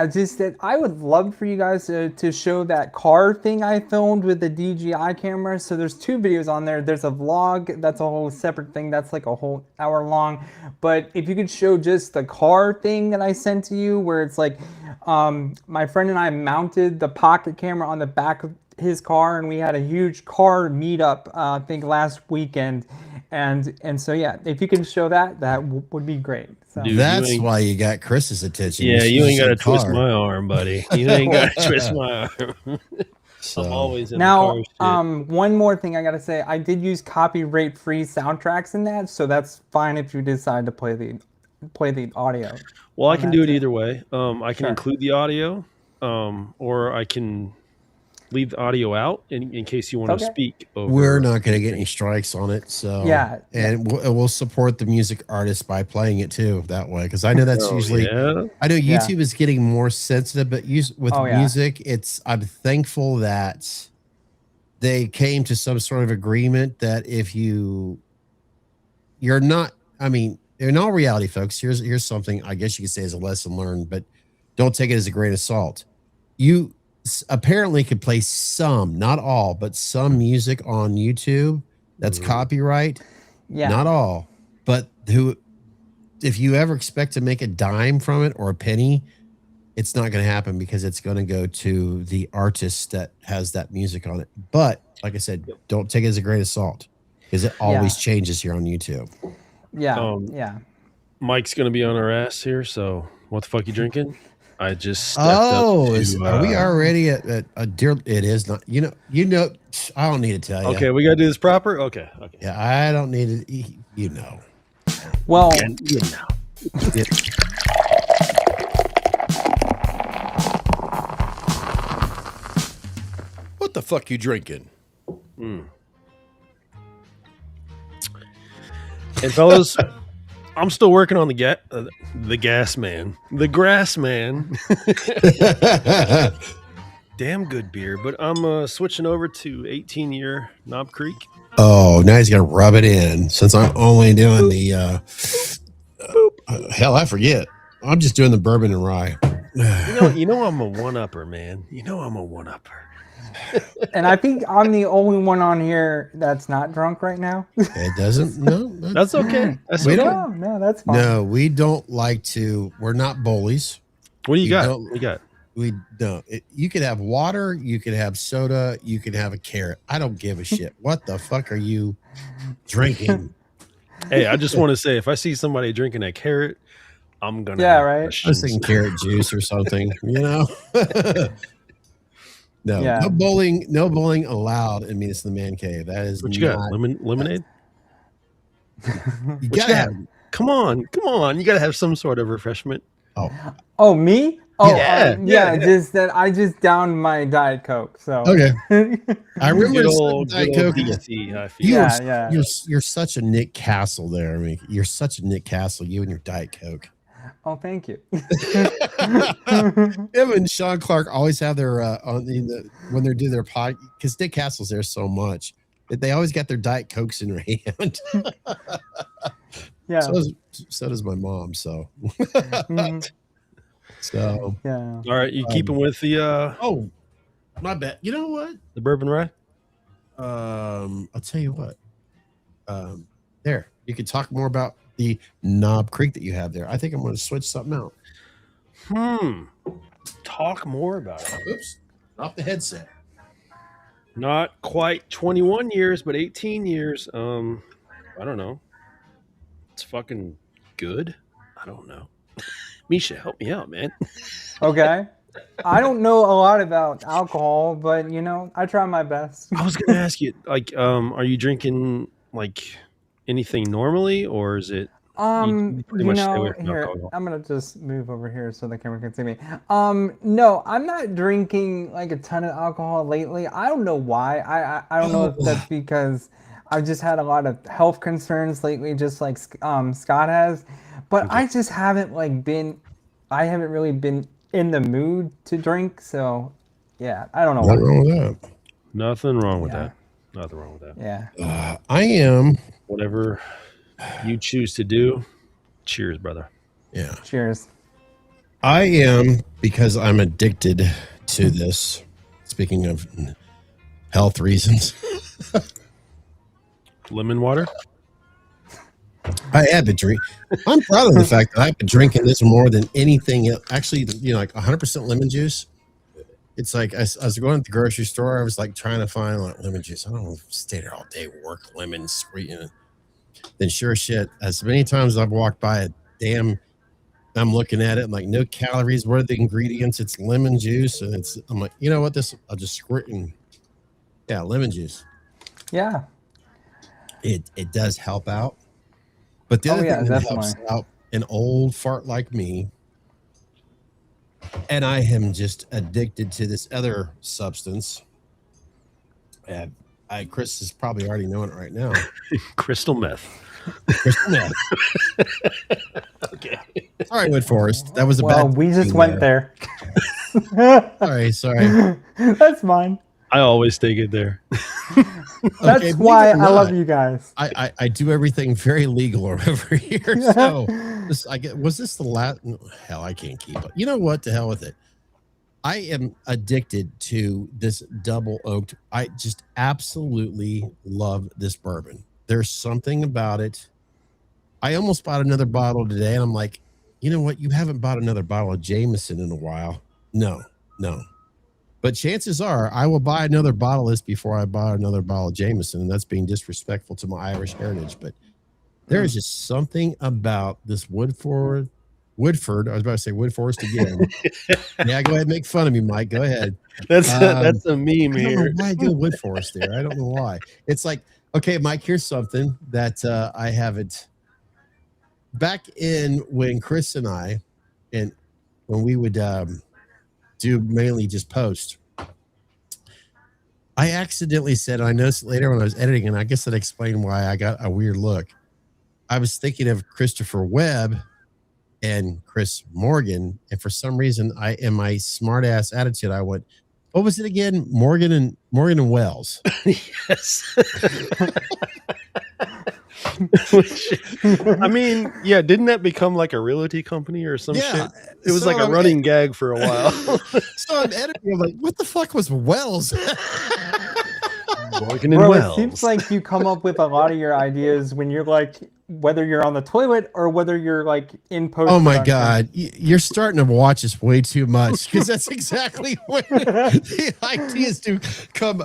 Just that I would love for you guys to show that car thing I filmed with the DJI camera. So there's 2 videos on there. There's a vlog, that's a whole separate thing. That's like a whole hour long. But if you could show just the car thing that I sent to you, where it's like my friend and I mounted the pocket camera on the back of his car, and we had a huge car meetup, I think last weekend. And so, yeah, if you can show that would be great. So. Dude, that's why you got Chris's attention. Yeah, you ain't got to twist my arm, buddy. You ain't got to twist my arm. So. I'm always in now, the car shit. One more thing I got to say. I did use copyright-free soundtracks in that, so that's fine if you decide to play the audio. Well, I can do it either way. I can include the audio, or I can leave the audio out in case you want to speak over. We're not going to get any strikes on it. So yeah. And we'll support the music artist by playing it too that way. Because I know that's usually, I know YouTube is getting more sensitive, but with music, I'm thankful that they came to some sort of agreement that if you're not, I mean, in all reality, folks, here's something I guess you could say is a lesson learned, but don't take it as a grain of salt. You apparently could play some, not all, but some music on YouTube that's copyright. Yeah. Not all, but if you ever expect to make a dime from it or a penny, it's not going to happen because it's going to go to the artist that has that music on it. But like I said, don't take it as a grain of salt because it always changes here on YouTube. Yeah. Mike's going to be on our ass here. So what the fuck you drinking? I just stepped up to, are we already at a dear? It is not. You know. I don't need to tell you. Okay, we got to do this proper. Okay. Yeah, I don't need to. You know. Well, you know. What the fuck you drinking? And fellas, I'm still working on the gas man, the grass man. Damn good beer, but I'm switching over to 18-year Knob Creek. Oh, now he's gonna rub it in since I'm only doing the hell, I forget. I'm just doing the bourbon and rye. You know I'm a one-upper, man. You know I'm a one-upper. And I think I'm the only one on here that's not drunk right now. It doesn't. No, that's okay. That's we okay. don't. No, that's fine. No, we don't like to. We're not bullies. What do you got? What you got? We don't. You could have water. You could have soda. You could have a carrot. I don't give a shit. What the fuck are you drinking? Hey, I just want to say, if I see somebody drinking a carrot, I'm gonna. Yeah, right. I was thinking carrot juice or something. You know. No bowling allowed in Meet Us in the Man Cave. That is what you got. Lemonade. You gotta have. Come on. You gotta have some sort of refreshment. Oh, me? Oh, yeah. Just that I just downed my Diet Coke. So okay. I remember Diet Coke. You're such a Nick Castle there. I mean, you're such a Nick Castle. You and your Diet Coke. Oh, thank you. Him and Sean Clark always have their when they do their pod, because Nick Castle's there so much that they always got their Diet Cokes in their hand. Yeah. So does my mom. So. So. Yeah. All right, you keeping with the? Oh, my bad. You know what? The bourbon rye. I'll tell you what. There, you could talk more about the Knob Creek that you have there. I think I'm going to switch something out. Talk more about it. Oops, off the headset. Not quite 21 years, but 18 years. I don't know. It's fucking good. I don't know. Misha, help me out, man. Okay. I don't know a lot about alcohol, but I try my best. I was going to ask you, like, are you drinking like anything normally, or is it pretty much stay away from alcohol? I'm gonna just move over here so the camera can see me. No, I'm not drinking like a ton of alcohol lately. I don't know why. I don't know if that's because I've just had a lot of health concerns lately, just like Scott has. But I just haven't I haven't really been in the mood to drink. So yeah, I don't know. Nothing wrong with that. Nothing wrong with that. Nothing wrong with that. Yeah. I am. Whatever you choose to do. Cheers, brother. Yeah. Cheers. I am, because I'm addicted to this. Speaking of health reasons. Lemon water? I have been drinking. I'm proud of the fact that I've been drinking this more than anything else. Actually, like 100% lemon juice. It's like I was going to the grocery store. I was like trying to find like lemon juice. I don't want to stay there all day, work lemons, Then sure shit, as many times as I've walked by it, I'm looking at it. I'm like, no calories. What are the ingredients? It's lemon juice, and I'm like, you know what? I'll just squirt in. Yeah, lemon juice. Yeah. It does help out. But the other thing that helps out an old fart like me, and I am just addicted to this other substance, And Chris is probably already knowing it right now. Crystal meth. Crystal meth. Okay. Sorry, Woodforest. That was a bad. We just went there. Sorry. That's fine. I always take it there. That's why I love you guys. I do everything very legal over here. So was this the last? Hell, I can't keep it. You know what? To hell with it. I am addicted to this double oaked. I just absolutely love this bourbon. There's something about it. I almost bought another bottle today, and I'm like, you know what? You haven't bought another bottle of Jameson in a while. No. But chances are I will buy another bottle of this before I buy another bottle of Jameson, and that's being disrespectful to my Irish heritage. But there is just something about this Woodford. I was about to say Woodforest again. Yeah, go ahead and make fun of me, Mike. Go ahead. That's a meme here. I don't know why I do Woodforest there. I don't know why. It's like, okay, Mike, here's something that I haven't. Back in when Chris and I, and when we would do mainly just post, I accidentally said, I noticed later when I was editing, and I guess that explained why I got a weird look. I was thinking of Christopher Webb and Chris Morgan, and for some reason, in my smart ass attitude, I went, what was it again? Morgan and Wells. Yes. I mean, yeah, didn't that become like a realty company or some shit? It was like a running gag for a while. So I'm editing, I'm like, what the fuck was Wells? Morgan and Wells. It seems like you come up with a lot of your ideas when you're like, whether you're on the toilet or whether you're like in post. Oh my God. You're starting to watch us way too much, because that's exactly what the ideas do come.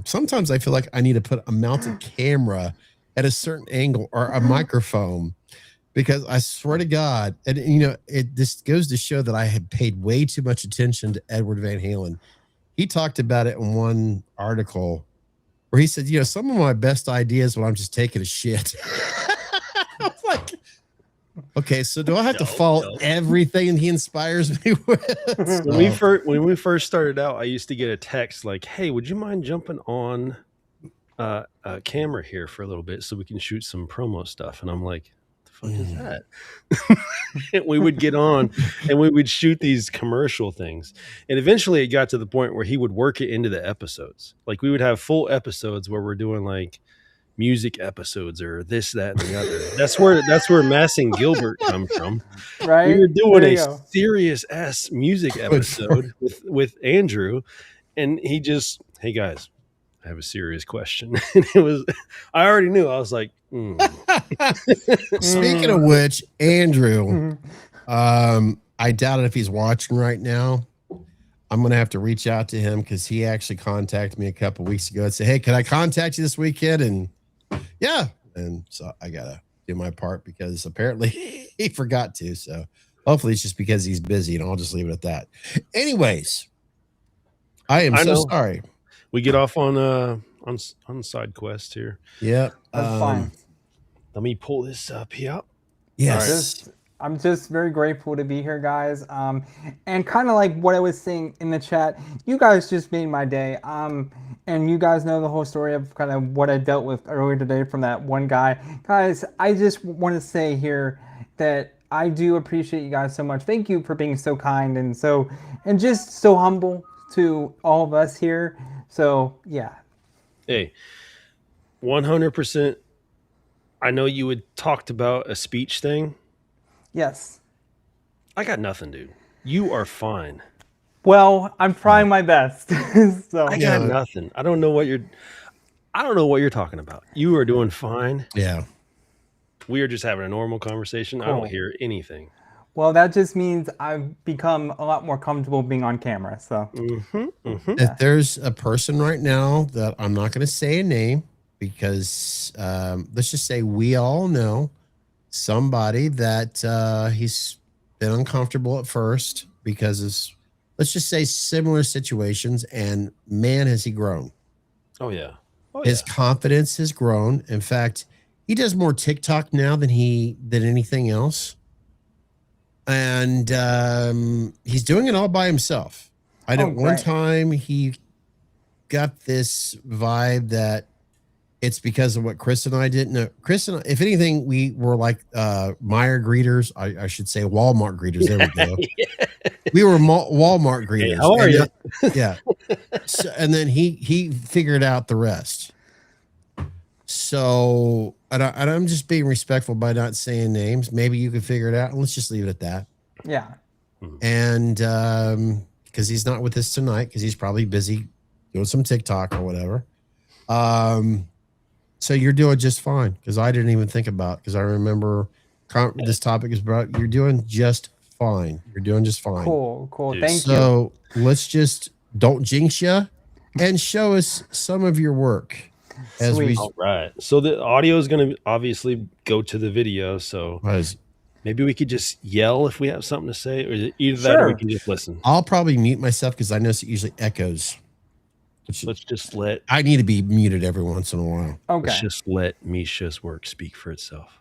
Sometimes I feel like I need to put a mounted camera at a certain angle or a microphone, because I swear to God, and this goes to show that I had paid way too much attention to Edward Van Halen. He talked about it in one article where he said, some of my best ideas when I'm just taking a shit. I was like, okay, so do I have to follow everything he inspires me with? When we first started out, I used to get a text like, hey, would you mind jumping on a camera here for a little bit so we can shoot some promo stuff? And I'm like, what the fuck is that? We would get on and we would shoot these commercial things, and eventually it got to the point where he would work it into the episodes. Like we would have full episodes where we're doing like music episodes or this, that, and the other. That's where Massing Gilbert comes from. Right, we were doing a serious ass music episode with Andrew, and he just, hey guys, I have a serious question. And I already knew. I was like, Speaking of which, Andrew, I doubt it if he's watching right now. I'm going to have to reach out to him, because he actually contacted me a couple weeks ago and said, hey, can I contact you this weekend? And yeah. And so I got to do my part, because apparently he forgot to. So hopefully it's just because he's busy, and I'll just leave it at that. Anyways, I am so sorry. We get off on side quest here. Yeah. That's fine. Let me pull this up here. Yes. I'm just very grateful to be here, guys. And kind of like what I was saying in the chat, you guys just made my day. And you guys know the whole story of kind of what I dealt with earlier today from that one guy. Guys, I just want to say here that I do appreciate you guys so much. Thank you for being so kind and just so humble to all of us here. So, yeah. Hey, 100%. I know you had talked about a speech thing. Yes. I got nothing, dude. You are fine. Well, I'm trying my best. So I got nothing. I don't know what you're talking about. You are doing fine. Yeah. We are just having a normal conversation. Cool. I don't hear anything. Well, that just means I've become a lot more comfortable being on camera. So if there's a person right now that I'm not going to say a name, because let's just say we all know somebody that he's been uncomfortable at first because of, let's just say, similar situations, and man, has he grown. Oh yeah. His confidence has grown. In fact, he does more TikTok now than anything else. And he's doing it all by himself. I know one time he got this vibe that it's because of what Chris and I didn't know. Chris and I, if anything, we were like Meyer greeters. I should say Walmart greeters. There we go. Yeah. We were Walmart greeters. Hey, how are you? Yeah. So, and then he figured out the rest. So and I'm just being respectful by not saying names. Maybe you can figure it out, and let's just leave it at that. Yeah. And because he's not with us tonight, because he's probably busy doing some TikTok or whatever. So you're doing just fine, because I didn't even think about, because I remember this topic is brought. You're doing just fine. You're doing just fine. Cool. Thank you. So let's just don't jinx you and show us some of your work. All right. So the audio is going to obviously go to the video. So maybe we could just yell if we have something to say, or either that or we can just listen. I'll probably mute myself because I notice it usually echoes. Let's just let. I need to be muted every once in a while. Okay. Let's just let Misha's work speak for itself.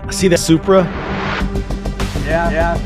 See that Supra? Yeah.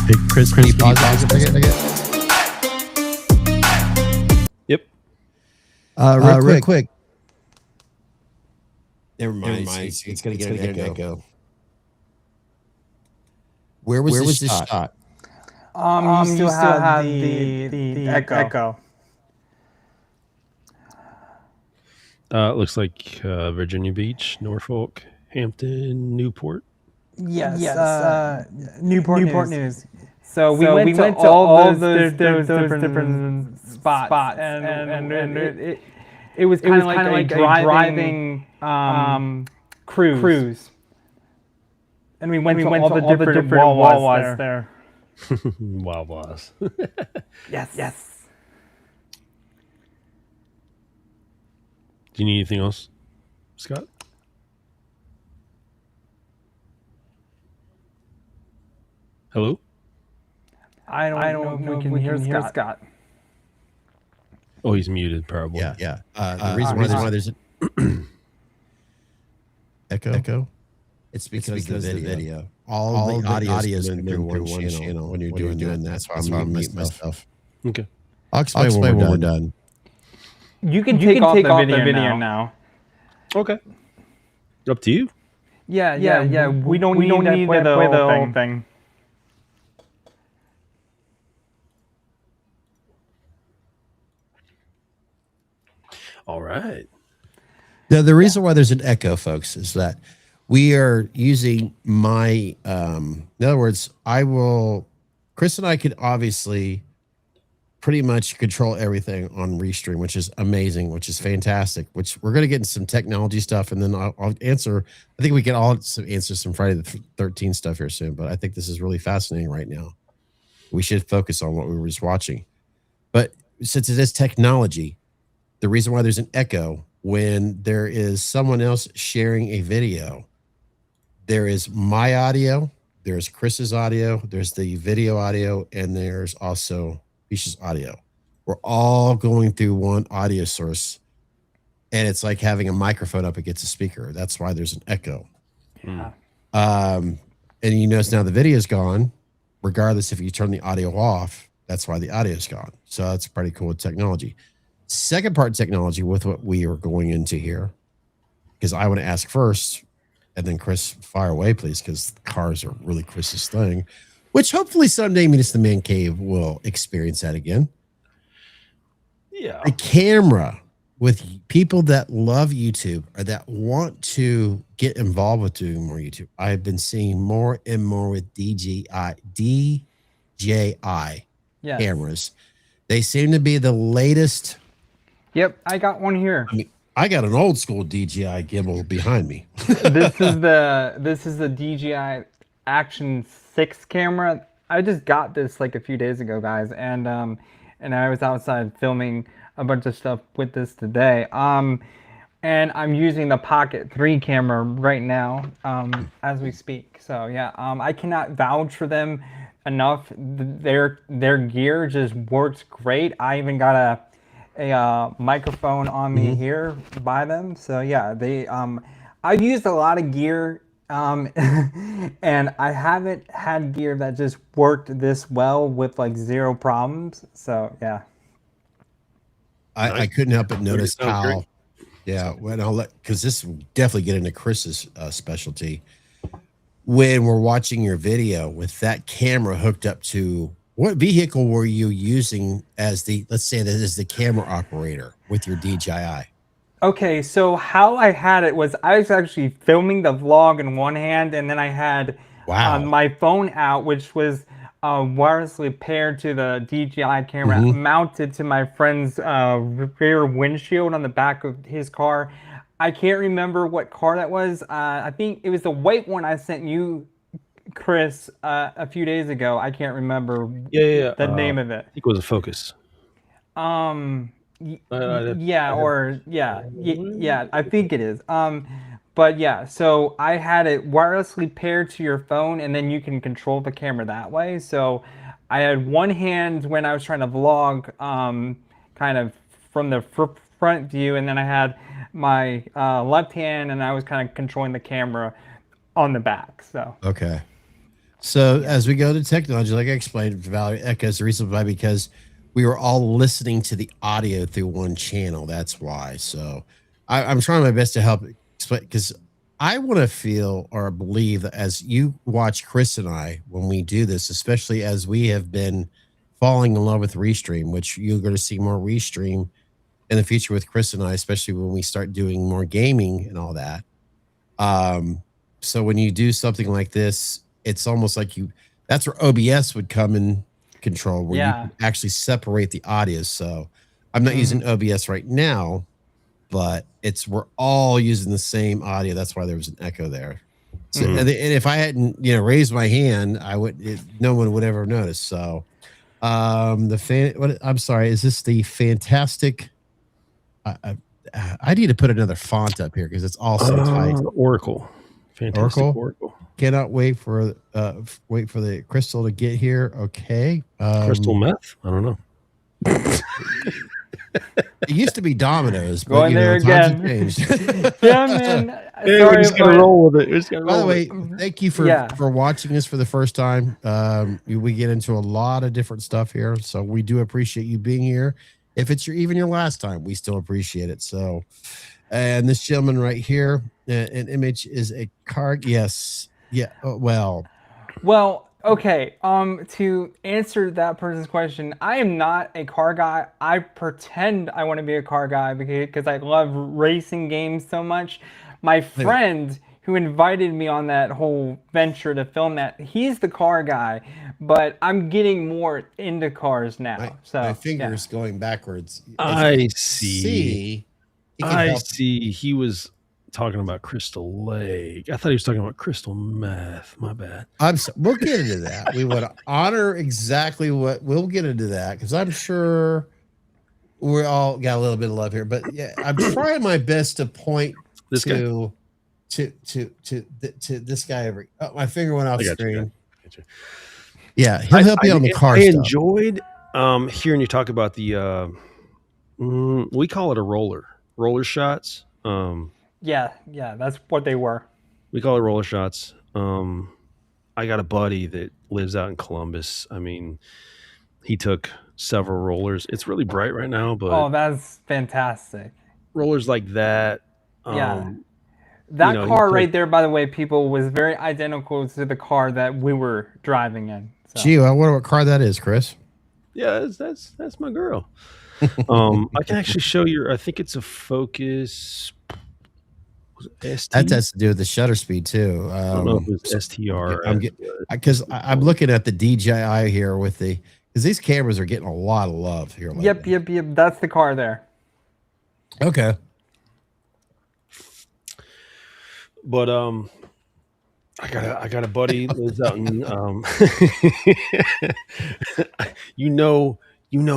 Big crispy pause again. Yep. Real quick. Never mind. It's going to get an echo. Where was this shot? You still have the echo. It looks like Virginia Beach, Norfolk, Hampton, Newport. Yes, Newport News. So we went to all those different spots, and it was kind of like a driving cruise. And we went to all the different Wawas there. Wawas. Yes. Do you need anything else, Scott? Hello? I don't know if we can hear Scott. Oh, he's muted, probably. Yeah. The reason why there's an echo, it's because of the video. All the audio is coming through one channel when you're doing that. That's why I'm muting myself. Okay. I'll explain when we're done. You can take off the video now. Okay. Up to you. Yeah. We don't need to play the whole thing. All right. Now, the reason why there's an echo, folks, is that we are using my, in other words, Chris and I could obviously pretty much control everything on Restream, which is amazing, which is fantastic, which we're going to get into some technology stuff. And then I'll answer, I think we can all answer some Friday the 13th stuff here soon, but I think this is really fascinating right now. We should focus on what we were just watching. But since it is technology, the reason why there's an echo when there is someone else sharing a video, there is my audio, there's Chris's audio, there's the video audio, and there's also Bisha's audio. We're all going through one audio source, and it's like having a microphone up against a speaker. That's why there's an echo. Yeah. And you notice now the video's gone, regardless if you turn the audio off. That's why the audio's gone. So that's pretty cool technology. Second part technology with what we are going into here, because I want to ask first, and then Chris, fire away, please, because cars are really Chris's thing, which hopefully someday Meet the Man Cave will experience that again. Yeah. A camera with people that love YouTube or that want to get involved with doing more YouTube. I've been seeing more and more with DJI cameras. They seem to be the latest. Yep, I got one here. I mean, I got an old school DJI gimbal behind me. This is the DJI Action 6 camera. I just got this like a few days ago, guys, and I was outside filming a bunch of stuff with this today. And I'm using the Pocket 3 camera right now as we speak. So yeah, I cannot vouch for them enough. Their gear just works great. I even got a microphone on me here by them. So yeah, they I've used a lot of gear and I haven't had gear that just worked this well with like zero problems. So yeah, I couldn't help but notice how when I'll let, because this will definitely get into Chris's specialty. When we're watching your video with that camera hooked up to, what vehicle were you using as the, let's say that is the camera operator with your DJI? Okay, so how I had it was I was actually filming the vlog in one hand, and then I had my phone out, which was wirelessly paired to the DJI camera, mounted to my friend's rear windshield on the back of his car. I can't remember what car that was. I think it was the white one I sent you, Chris, a few days ago. I can't remember the name of it. I think it was a Focus. I think it is. But yeah, so I had it wirelessly paired to your phone, and then you can control the camera that way. So I had one hand when I was trying to vlog, kind of from the front view, and then I had my left hand, and I was kind of controlling the camera on the back. So okay. So as we go to technology, like I explained, Valerie, echoes the reason why, because we were all listening to the audio through one channel. That's why. So I'm trying my best to help explain, because I want to feel or believe that as you watch Chris and I, when we do this, especially as we have been falling in love with Restream, which you're going to see more Restream in the future with Chris and I, especially when we start doing more gaming and all that. So when you do something like this, it's almost like that's where OBS would come in control, where you can actually separate the audio. So I'm not using OBS right now, but we're all using the same audio. That's why there was an echo there. So and if I hadn't, raised my hand, no one would ever notice. So I'm sorry, is this the fantastic? I need to put another font up here because it's all so tight. Oracle. Fantastic Oracle. Cannot wait for the crystal to get here. Okay. Crystal meth? I don't know. It used to be Domino's. Going there again. Yeah, man. Sorry, we're just gonna roll with it. By the way, thank you for watching this for the first time. We get into a lot of different stuff here, so we do appreciate you being here. If it's even your last time, we still appreciate it. So, and this gentleman right here, an image is a card. Yes. Yeah. Well. Okay. To answer that person's question, I am not a car guy. I pretend I want to be a car guy because I love racing games so much. My friend who invited me on that whole venture to film that, he's the car guy, but I'm getting more into cars now. My finger's going backwards. I see. He was talking about Crystal Lake. I thought he was talking about crystal meth. My bad. We'll get into that. We would honor exactly what we'll get into that because I'm sure we all got a little bit of love here. But yeah, I'm trying my best to point to this guy over. Oh, my finger went off screen. Yeah, he'll help you on the car. I enjoyed hearing you talk about the we call it a roller shots. Yeah, that's what they were. We call it roller shots. I got a buddy that lives out in Columbus. I mean, he took several rollers. It's really bright right now, but that's fantastic. Rollers like that. That car right there, by the way, people, was very identical to the car that we were driving in. So. Gee, I wonder what car that is, Chris. Yeah, that's my girl. I can actually show you. I think it's a Focus. ST? That has to do with the shutter speed too. I don't know if it's STR. Because I'm looking at the DJI here because these cameras are getting a lot of love here. Yep. That's the car there. Okay. But I got a buddy that lives out in you know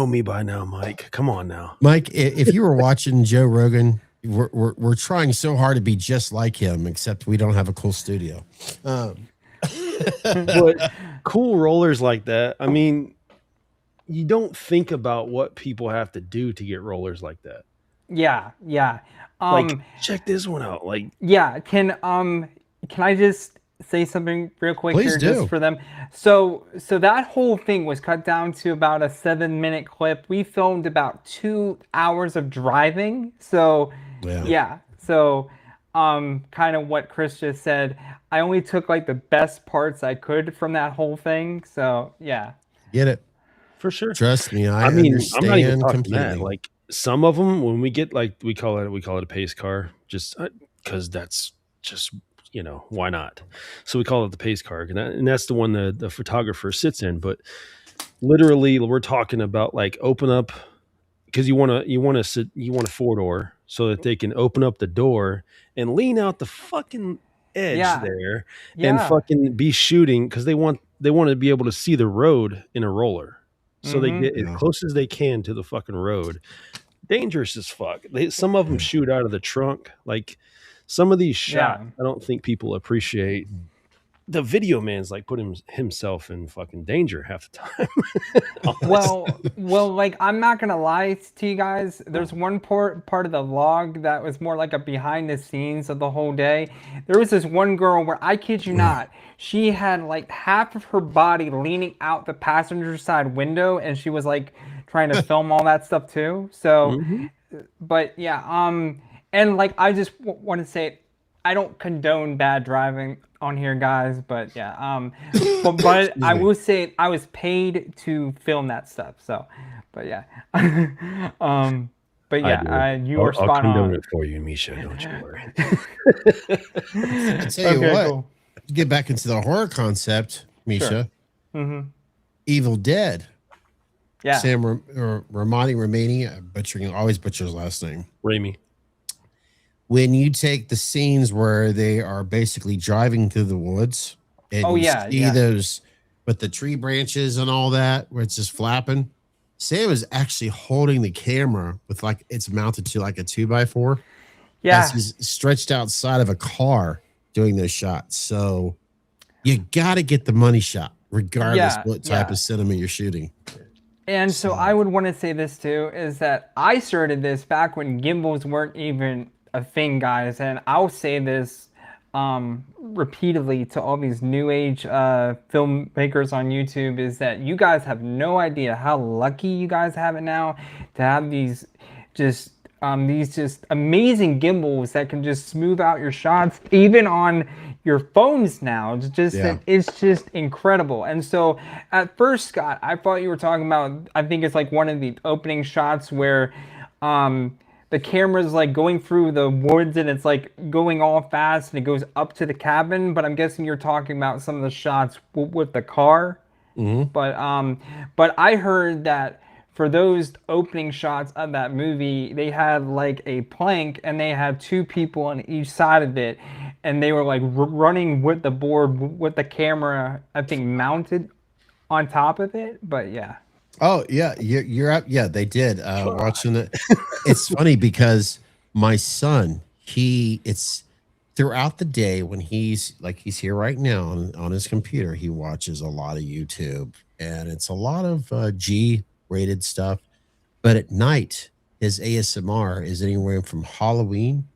me by now, Mike. Come on now, Mike. If you were watching Joe Rogan, we're trying so hard to be just like him, except we don't have a cool studio. But cool rollers like that. I mean, you don't think about what people have to do to get rollers like that. Yeah. Like, check this one out. Like, yeah, can I just say something real quick here just for them? So that whole thing was cut down to about a 7-minute clip. We filmed about 2 hours of driving. So yeah. So kind of what Chris just said. I only took like the best parts I could from that whole thing. So yeah. Get it. For sure. Trust me. I mean, understand I'm not even talking completely. that. Like, some of them, when we get like, we call it a pace car, just because that's just, why not? So we call it the pace car, and that's the one the photographer sits in. But literally, we're talking about like open up, because you want a 4-door so that they can open up the door and lean out the fucking edge there and fucking be shooting, because they want to be able to see the road in a roller. So they get as close as they can to the fucking road. Dangerous as fuck. Some of them shoot out of the trunk. Like, some of these shots, I don't think people appreciate. The video man's like putting himself in fucking danger half the time. well, like, I'm not gonna lie to you guys. There's one part of the vlog that was more like a behind the scenes of the whole day. There was this one girl where, I kid you not, she had like half of her body leaning out the passenger side window, and she was like trying to film all that stuff too. So, but yeah, and like, I just want to say, I don't condone bad driving on here, guys, but yeah, but I will say I was paid to film that stuff. So, but yeah, But yeah, you are spot I'll condone on. it for you, Misha. Don't you worry. I tell you what, cool. Get back into the horror concept, Misha. Sure. Mm-hmm. Evil Dead. Yeah. Sam Ramani, always butcher his last name. Raimi. When you take the scenes where they are basically driving through the woods and see those with the tree branches and all that, where it's just flapping. Sam is actually holding the camera with it's mounted to like a 2x4. Yeah. As he's stretched outside of a car doing those shots. So you got to get the money shot, regardless what type of cinema you're shooting. And so I would want to say this too, is that I started this back when gimbals weren't even a thing, guys. And I'll say this repeatedly to all these new age filmmakers on YouTube, is that you guys have no idea how lucky you guys have it now to have these just amazing gimbals that can just smooth out your shots, even on your phones now. It's just incredible. And so at first, Scott, I thought you were talking about, I think it's like one of the opening shots where the camera's like going through the woods and it's like going all fast and it goes up to the cabin. But I'm guessing you're talking about some of the shots with the car. Mm-hmm. But I heard that for those opening shots of that movie, they had like a plank and they had two people on each side of it, and they were like running with the board with the camera, I think, mounted on top of it. But yeah. Oh yeah, you're up. Yeah, they did. Watching it, it's funny because my son, it's throughout the day when he's here right now on his computer, he watches a lot of YouTube, and it's a lot of G-rated stuff. But at night, his ASMR is anywhere from Halloween,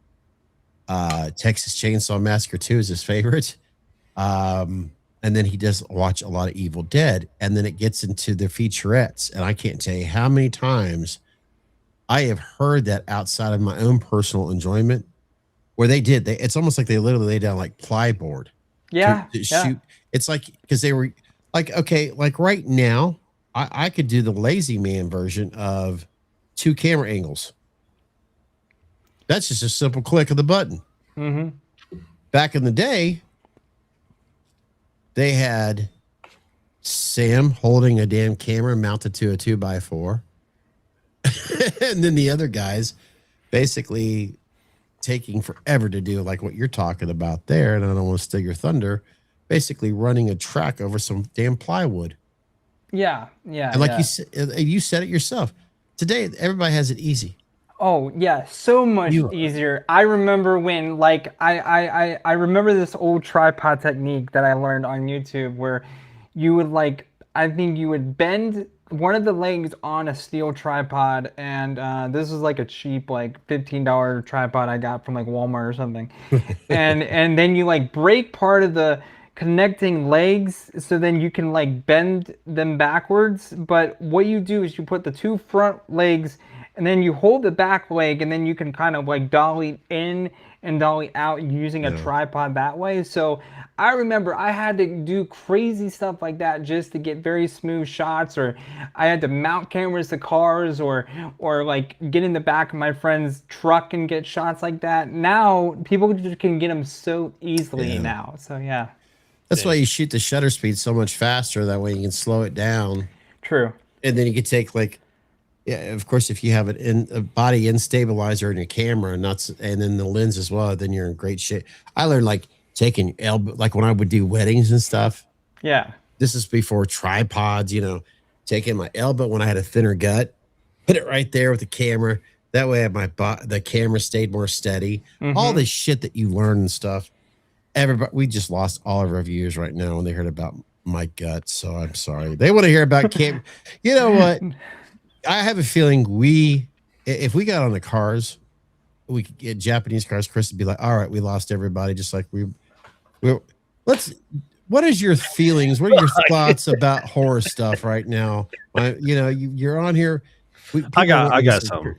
Texas Chainsaw Massacre 2 is his favorite. And then he does watch a lot of Evil Dead, and then it gets into the featurettes. And I can't tell you how many times I have heard that outside of my own personal enjoyment, where it's almost like they literally lay down like plyboard. Yeah. To shoot. It's like, because they were like, okay, like right now, I could do the lazy man version of 2 camera angles. That's just a simple click of the button. Mm-hmm. Back in the day, they had Sam holding a damn camera mounted to a 2x4. And then the other guys basically taking forever to do like what you're talking about there. And I don't want to steal your thunder, basically running a track over some damn plywood. Yeah. And like you said it yourself, today, everybody has it easy. Oh yeah, so much easier. I remember when I remember this old tripod technique that I learned on YouTube, where you would I think you would bend one of the legs on a steel tripod, and this was like a cheap $15 tripod I got from Walmart or something. and then you break part of the connecting legs, so then you can bend them backwards. But what you do is you put the 2 front legs, and then you hold the back leg, and then you can kind of dolly in and dolly out using a tripod that way. So I remember I had to do crazy stuff like that just to get very smooth shots, or I had to mount cameras to cars, or get in the back of my friend's truck and get shots like that. Now people just can get them so easily now. So yeah. That's why you shoot the shutter speed so much faster. That way you can slow it down. True. And then you can take of course, if you have a body in stabilizer in your camera and then the lens as well, then you're in great shape. I learned taking elbow, when I would do weddings and stuff. Yeah. This is before tripods, taking my elbow when I had a thinner gut, put it right there with the camera. That way the camera stayed more steady. Mm-hmm. All this shit that you learn and stuff. Everybody, we just lost all of our viewers right now when they heard about my gut. So I'm sorry. They want to hear about camera. You know what? I have a feeling if we got on the cars, we could get Japanese cars. Chris would be like, all right, we lost everybody. Just like what is your feelings? What are your thoughts about horror stuff right now? You're on here. I got something.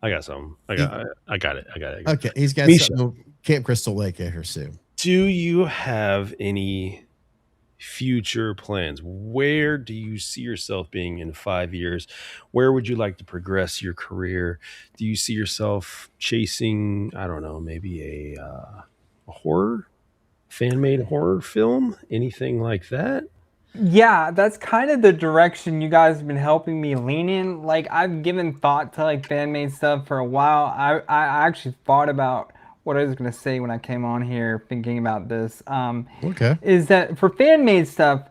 I got it. Okay. He's got something. Camp Crystal Lake here soon. Do you have any future plans? Where do you see yourself being in 5 years? Where would you like to progress your career? Do you see yourself chasing, I don't know, maybe a horror, fan-made horror film? Anything like that? Yeah, that's kind of the direction you guys have been helping me lean in. Like, I've given thought to like fan-made stuff for a while. I actually thought about what I was gonna say when I came on here thinking about this. Okay. Is that for fan-made stuff,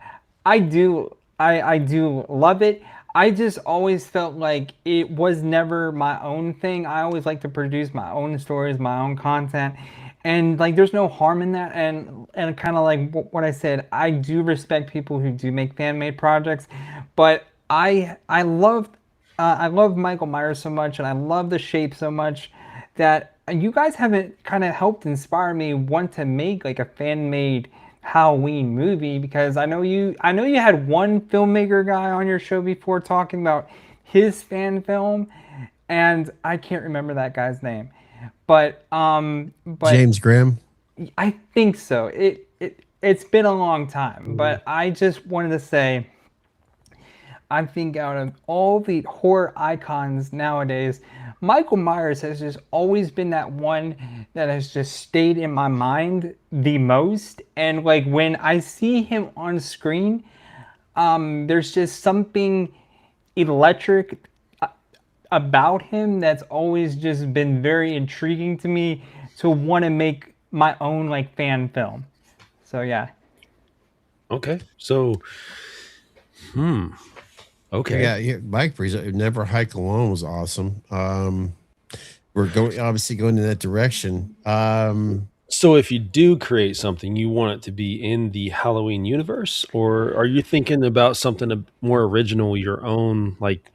I do love it. I just always felt like it was never my own thing. I always like to produce my own stories, my own content. And like there's no harm in that, and kind of like what I said, I do respect people who do make fan-made projects, but I love Michael Myers so much, and I love the shape so much that you guys haven't kind of helped inspire me want to make like a fan-made Halloween movie, because I know you had one filmmaker guy on your show before talking about his fan film, and I can't remember that guy's name. But James Graham. I think so. It's been a long time, but I just wanted to say, I think out of all the horror icons nowadays, Michael Myers has just always been that one that has just stayed in my mind the most. And like when I see him on screen, there's just something electric about him that's always just been very intriguing to me to want to make my own like fan film. So yeah. Okay. So okay. Yeah, Mike Breeze, Never Hike Alone was awesome. We're going in that direction. So if you do create something, you want it to be in the Halloween universe, or are you thinking about something more original, your own, like?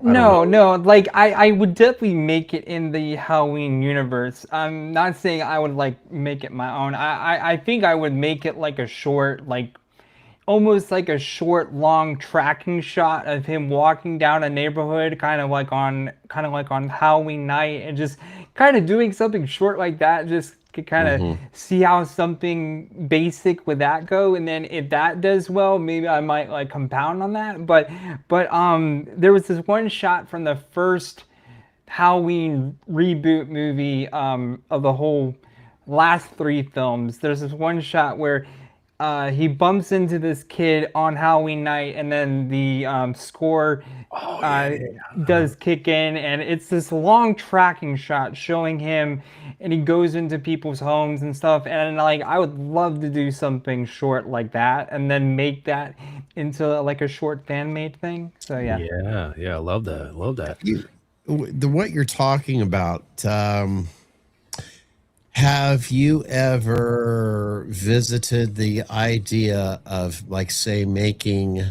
No, like I would definitely make it in the Halloween universe. I'm not saying I would like make it my own. I think I would make it like a short, like almost like a short long tracking shot of him walking down a neighborhood, kind of like on Halloween night, and just kind of doing something short like that, just to kind of see how something basic would that go. And then if that does well, maybe I might like compound on that. But there was this one shot from the first Halloween reboot movie of the whole last 3 films. There's this one shot where he bumps into this kid on Halloween night, and then the score does kick in, and it's this long tracking shot showing him, and he goes into people's homes and stuff. And like I would love to do something short like that, and then make that into like a short fan-made thing. So yeah. Yeah, I love that. What you're talking about. Have you ever visited the idea of, like, say, making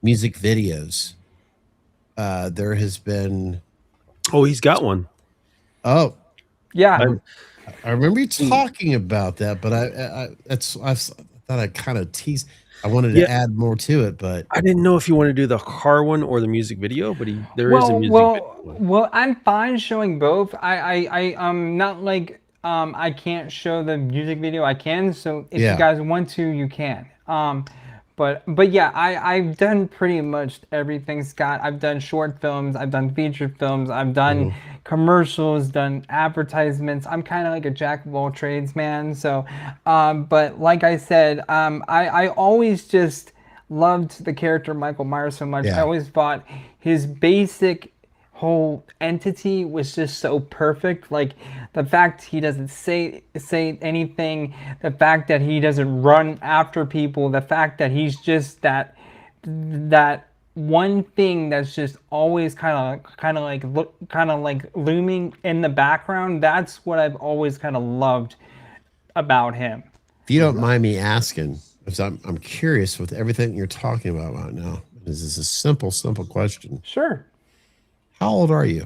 music videos? There has been. Oh, he's got one. Oh, yeah. I remember you talking about that, but I thought I kind of teased. I wanted to add more to it, but I didn't know if you want to do the car one or the music video. But there is a music video. Well, I'm fine showing both. I'm not like. I can't show the music video. I can, so if you guys want to, you can. But yeah, I've done pretty much everything, Scott. I've done short films, I've done feature films, I've done commercials, done advertisements. I'm kind of like a jack of all trades, man. So, but like I said, I always just loved the character Michael Myers so much. I always thought his basic whole entity was just so perfect. Like the fact he doesn't say anything, the fact that he doesn't run after people, the fact that he's just that one thing that's just always kind of like looming in the background. That's what I've always kind of loved about him. If you don't mind me asking, because I'm curious with everything you're talking about right now. This is a simple question. Sure. How old are you?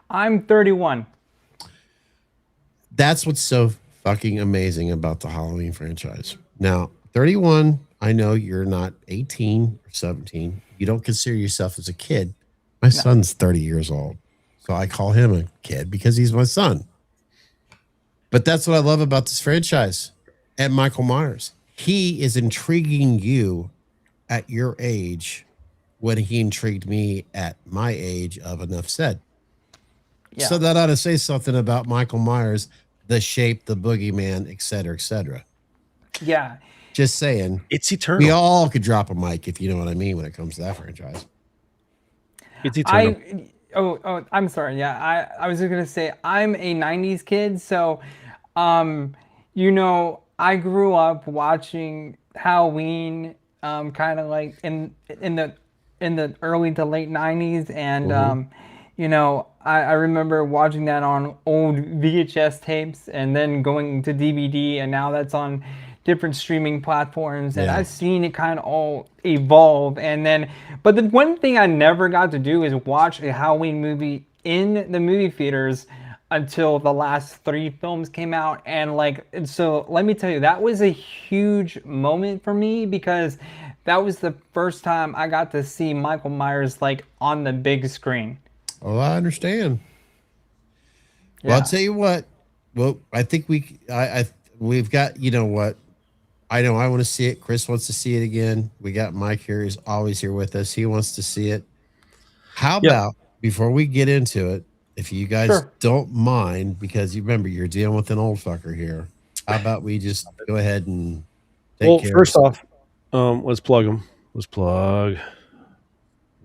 I'm 31. That's what's so fucking amazing about the Halloween franchise. Now, 31, I know you're not 18 or 17. You don't consider yourself as a kid. My son's 30 years old. So I call him a kid because he's my son. But that's what I love about this franchise and Michael Myers. he is intriguing you at your age when he intrigued me at my age of enough said. Yeah. So that ought to say something about Michael Myers, the shape, the boogeyman, et cetera, et cetera. Yeah. Just saying. It's eternal. We all could drop a mic, if you know what I mean, when it comes to that franchise. It's eternal. I'm sorry. Yeah, I was just gonna say I'm a '90s kid, so you know, I grew up watching Halloween, kind of like in the early to late '90s, and you know, I remember watching that on old VHS tapes, and then going to DVD, and now that's on different streaming platforms, and I've seen it kind of all evolve. And then, but the one thing I never got to do is watch a Halloween movie in the movie theaters until the last 3 films came out. And so let me tell you, that was a huge moment for me, because that was the first time I got to see Michael Myers like on the big screen. Oh, I understand. Well, I'll tell you what. Well, I think we've got, you know what? I know I want to see it. Chris wants to see it again. We got Mike here. He's always here with us. He wants to see it. How about, before we get into it, if you guys don't mind, because you remember you're dealing with an old fucker here, how about we just go ahead and take care first off, let's plug them. Let's plug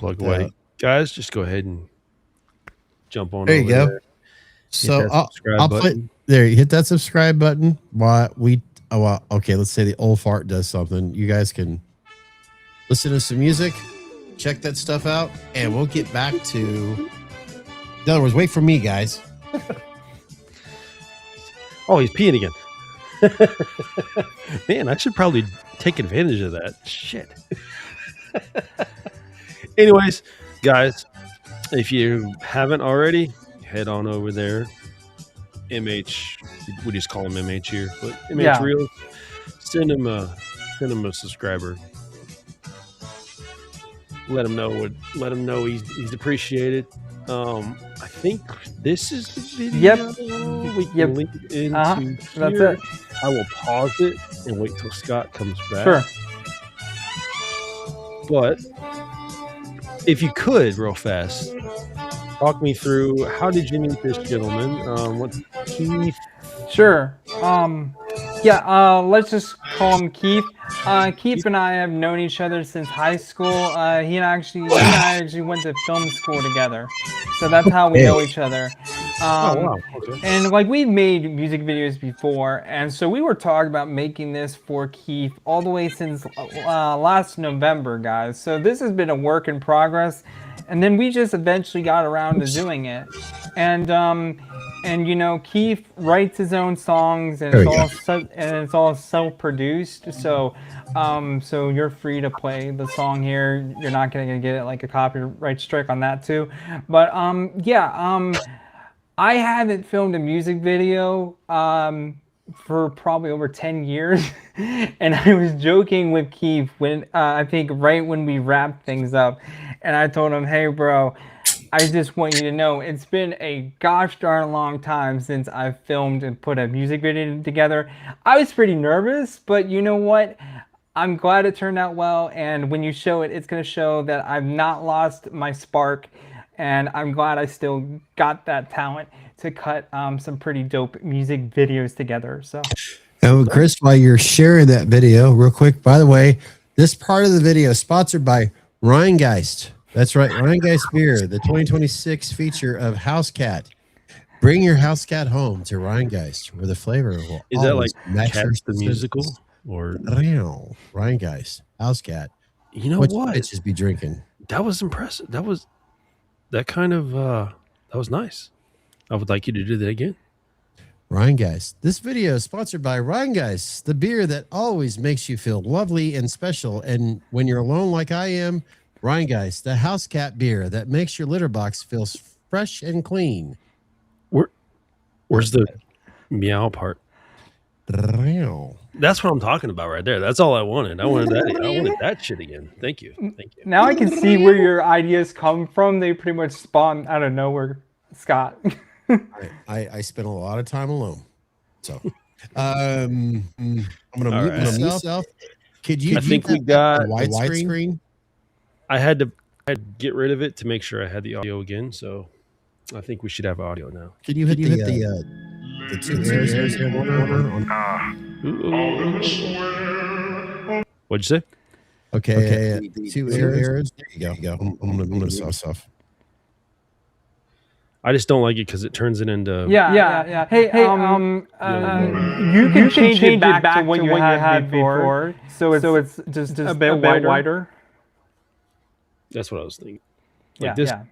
away. Guys, just go ahead and jump on. There you go. There. So I'll put there. You hit that subscribe button. Okay, let's say the old fart does something. You guys can listen to some music, check that stuff out, and we'll get back to. In other words, wait for me, guys. Oh, he's peeing again. Man, I should probably take advantage of that. Shit. Anyways, guys, if you haven't already, head on over there. MH, we just call him MH here, but MH Reels, send him a subscriber. Let him know he's appreciated. I think this is the video. Yep. We can link it into here. That's it. I will pause it and wait till Scott comes back. Sure. But if you could, real fast, talk me through, how did you meet this gentleman? What's Keith? Sure. Let's just call him Keith. Keith and I have known each other since high school. He and I actually went to film school together. So that's how we know each other. Okay. And we've made music videos before, and so we were talking about making this for Keith all the way since last November, guys. So this has been a work in progress, and then we just eventually got around to doing it. And you know, Keith writes his own songs, and it's all self-produced. So so you're free to play the song here. You're not gonna get like a copyright strike on that too. But I haven't filmed a music video for probably over 10 years. And I was joking with Keith when I think right when we wrapped things up, and I told him, hey bro, I just want you to know it's been a gosh darn long time since I've filmed and put a music video together. I was pretty nervous, but you know what? I'm glad it turned out well, and when you show it, it's going to show that I've not lost my spark, and I'm glad I still got that talent to cut some pretty dope music videos together. So, and Chris, while you're sharing that video, real quick, by the way, this part of the video is sponsored by Rhinegeist. That's right, Rhinegeist beer, the 2026 feature of House Cat. Bring your house cat home to Rhinegeist, where the flavor will is that like match Cats the musical or Rhinegeist House Cat? You know what? Bitches be drinking. That was impressive. That was nice. I would like you to do that again. Rhinegeist. This video is sponsored by Rhinegeist, the beer that always makes you feel lovely and special. And when you're alone like I am, Rhinegeist, the house cat beer that makes your litter box feel fresh and clean. Where's the meow part? That's what I'm talking about right there. That's all I wanted. I wanted that shit again. Thank you. Now I can see where your ideas come from. They pretty much spawn out of nowhere, Scott. I spent a lot of time alone. So I'm gonna mute myself. Could you? I think we got widescreen. I had to get rid of it to make sure I had the audio again. So I think we should have audio now. Can you hit the two arrows here in the corner? What'd you say? Okay, the two arrows. There you go. I'm gonna mute myself. I just don't like it because it turns it into yeah. Hey, you can change it back to what you had before. So it's just a bit wider. That's what I was thinking. Like this. Yeah.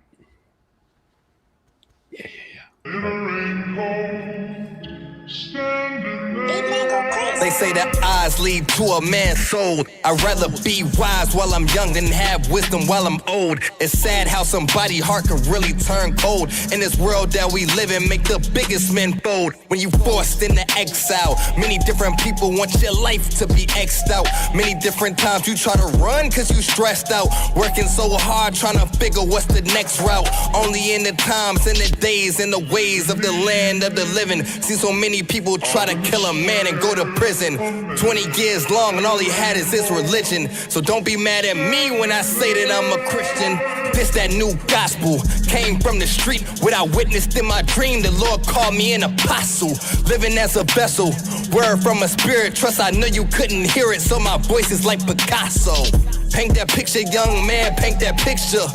They say that eyes lead to a man's soul. I'd rather be wise while I'm young than have wisdom while I'm old. It's sad how somebody's heart can really turn cold. In this world that we live in, make the biggest men fold. When you forced into exile, many different people want your life to be X'd out. Many different times you try to run cause you stressed out. Working so hard trying to figure what's the next route. Only in the times and the days and the ways of the land of the living. See so many people try to kill a man and go to prison. 20 years long and all he had is his religion. So don't be mad at me when I say that I'm a Christian. This that new gospel came from the street. What I witnessed in my dream, the Lord called me an apostle. Living as a vessel, word from a spirit. Trust I know you couldn't hear it, so my voice is like Picasso. Paint that picture, young man, paint that picture.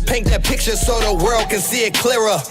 Paint that picture so the world can see it clearer.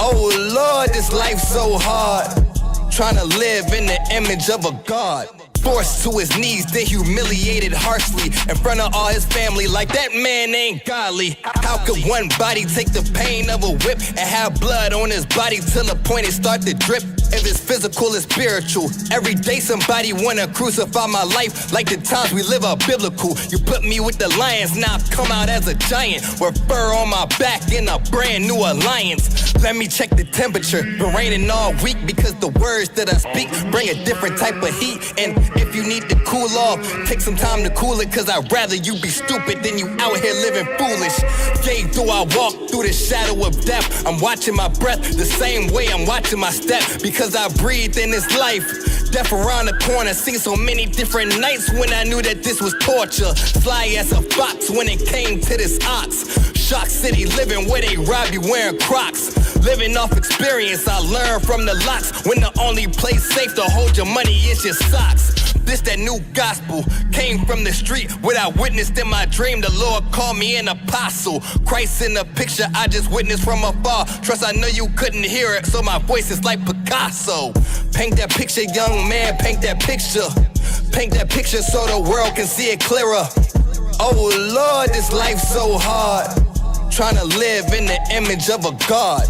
Oh Lord, this life's so hard. Trying to live in the image of a God. Forced to his knees, then humiliated harshly in front of all his family, like that man ain't godly. How could one body take the pain of a whip and have blood on his body till the point it start to drip? If it's physical, it's spiritual. Every day somebody wanna crucify my life, like the times we live are biblical. You put me with the lions, now I've come out as a giant with fur on my back in a brand new alliance. Let me check the temperature. Been raining all week because the words that I speak bring a different type of heat. And if you need to cool off, take some time to cool it, cause I'd rather you be stupid than you out here living foolish. Yea, do I walk through the shadow of death? I'm watching my breath the same way I'm watching my step, because I breathe in this life. Death around the corner, seen so many different nights when I knew that this was torture. Sly as a fox when it came to this ox. Shock city living where they rob you wearing Crocs. Living off experience, I learned from the locks. When the only place safe to hold your money is your socks. This that new gospel came from the street. What I witnessed in my dream, the Lord called me an apostle. Christ in the picture I just witnessed from afar. Trust I know you couldn't hear it, so my voice is like Picasso. Paint that picture, young man, paint that picture. Paint that picture so the world can see it clearer. Oh Lord, this life's so hard. Trying to live in the image of a God.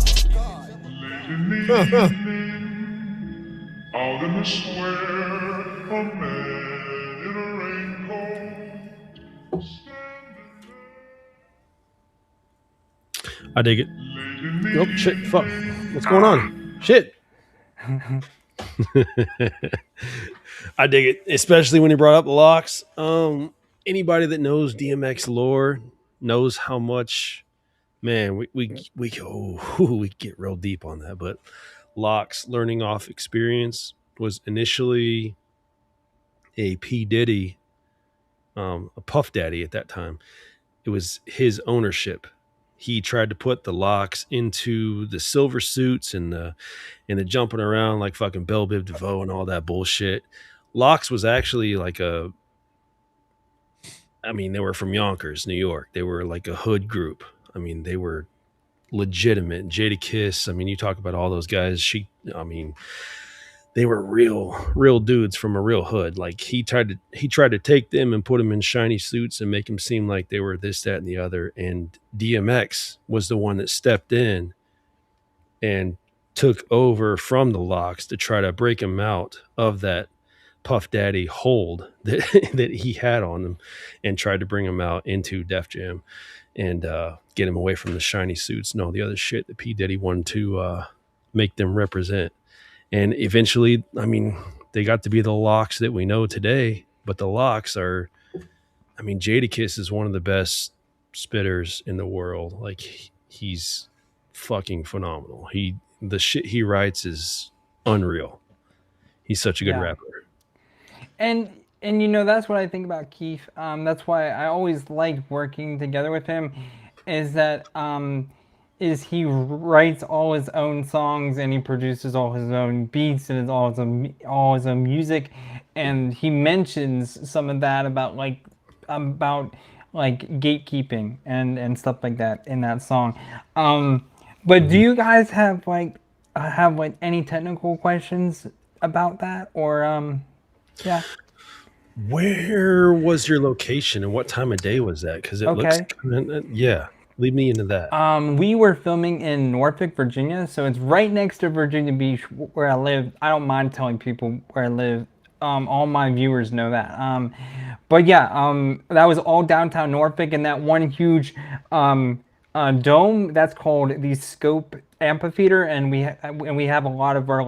Out in the square, a man in a raincoat. I dig it. Oh shit! Fuck! What's going on? Shit! I dig it, especially when you brought up the locks. Anybody that knows DMX lore knows how much. Man, we get real deep on that, but Locke's learning off experience was initially a P. Diddy, a Puff Daddy at that time. It was his ownership. He tried to put the Locks into the silver suits and the jumping around like fucking Belle Biv DeVoe and all that bullshit. Locks was actually like they were from Yonkers, New York. They were like a hood group. They were legitimate. Jadakiss, you talk about all those guys. They were real dudes from a real hood. Like he tried to take them and put them in shiny suits and make them seem like they were this, that, and the other. And DMX was the one that stepped in and took over from the Locks to try to break him out of that Puff Daddy hold that he had on them, and tried to bring him out into Def Jam and get him away from the shiny suits and all the other shit that P. Diddy wanted to make them represent. And eventually, they got to be the Locks that we know today. But the Locks are, Jadakiss is one of the best spitters in the world. Like, he's fucking phenomenal. The shit he writes is unreal. He's such a good Yeah. rapper. And you know, that's what I think about Keith. That's why I always liked working together with him. Is that is he writes all his own songs and he produces all his own beats and all his own music, and he mentions some of that about gatekeeping and stuff like that in that song. But do you guys have any technical questions about that, or yeah? Where was your location and what time of day was that? Because it looks lead me into that. We were filming in Norfolk, Virginia, so it's right next to Virginia Beach where I live. I don't mind telling people where I live. All my viewers know that. But yeah, that was all downtown Norfolk, and that one huge dome, that's called the Scope Amphitheater, and we have a lot of our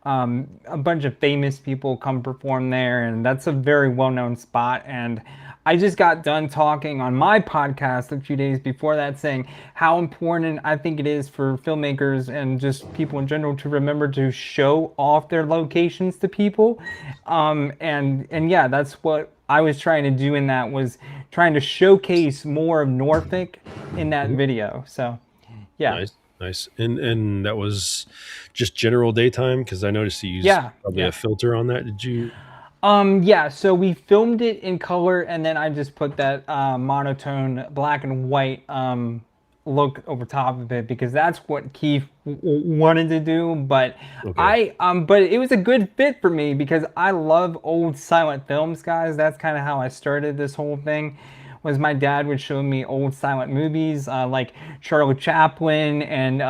a bunch of famous people come perform there, and that's a very well-known spot. And I just got done talking on my podcast a few days before that, saying how important I think it is for filmmakers and just people in general to remember to show off their locations to people. And yeah, that's what I was trying to do in that, was trying to showcase more of Norfolk in that video. So yeah. Nice. And that was just general daytime, because I noticed you used probably a filter on that. Did you? Yeah, so we filmed it in color, and then I just put that monotone black and white look over top of it, because that's what Keith wanted to do. But but it was a good fit for me, because I love old silent films, guys. That's kind of how I started this whole thing. Was my dad would show me old silent movies like Charlie Chaplin and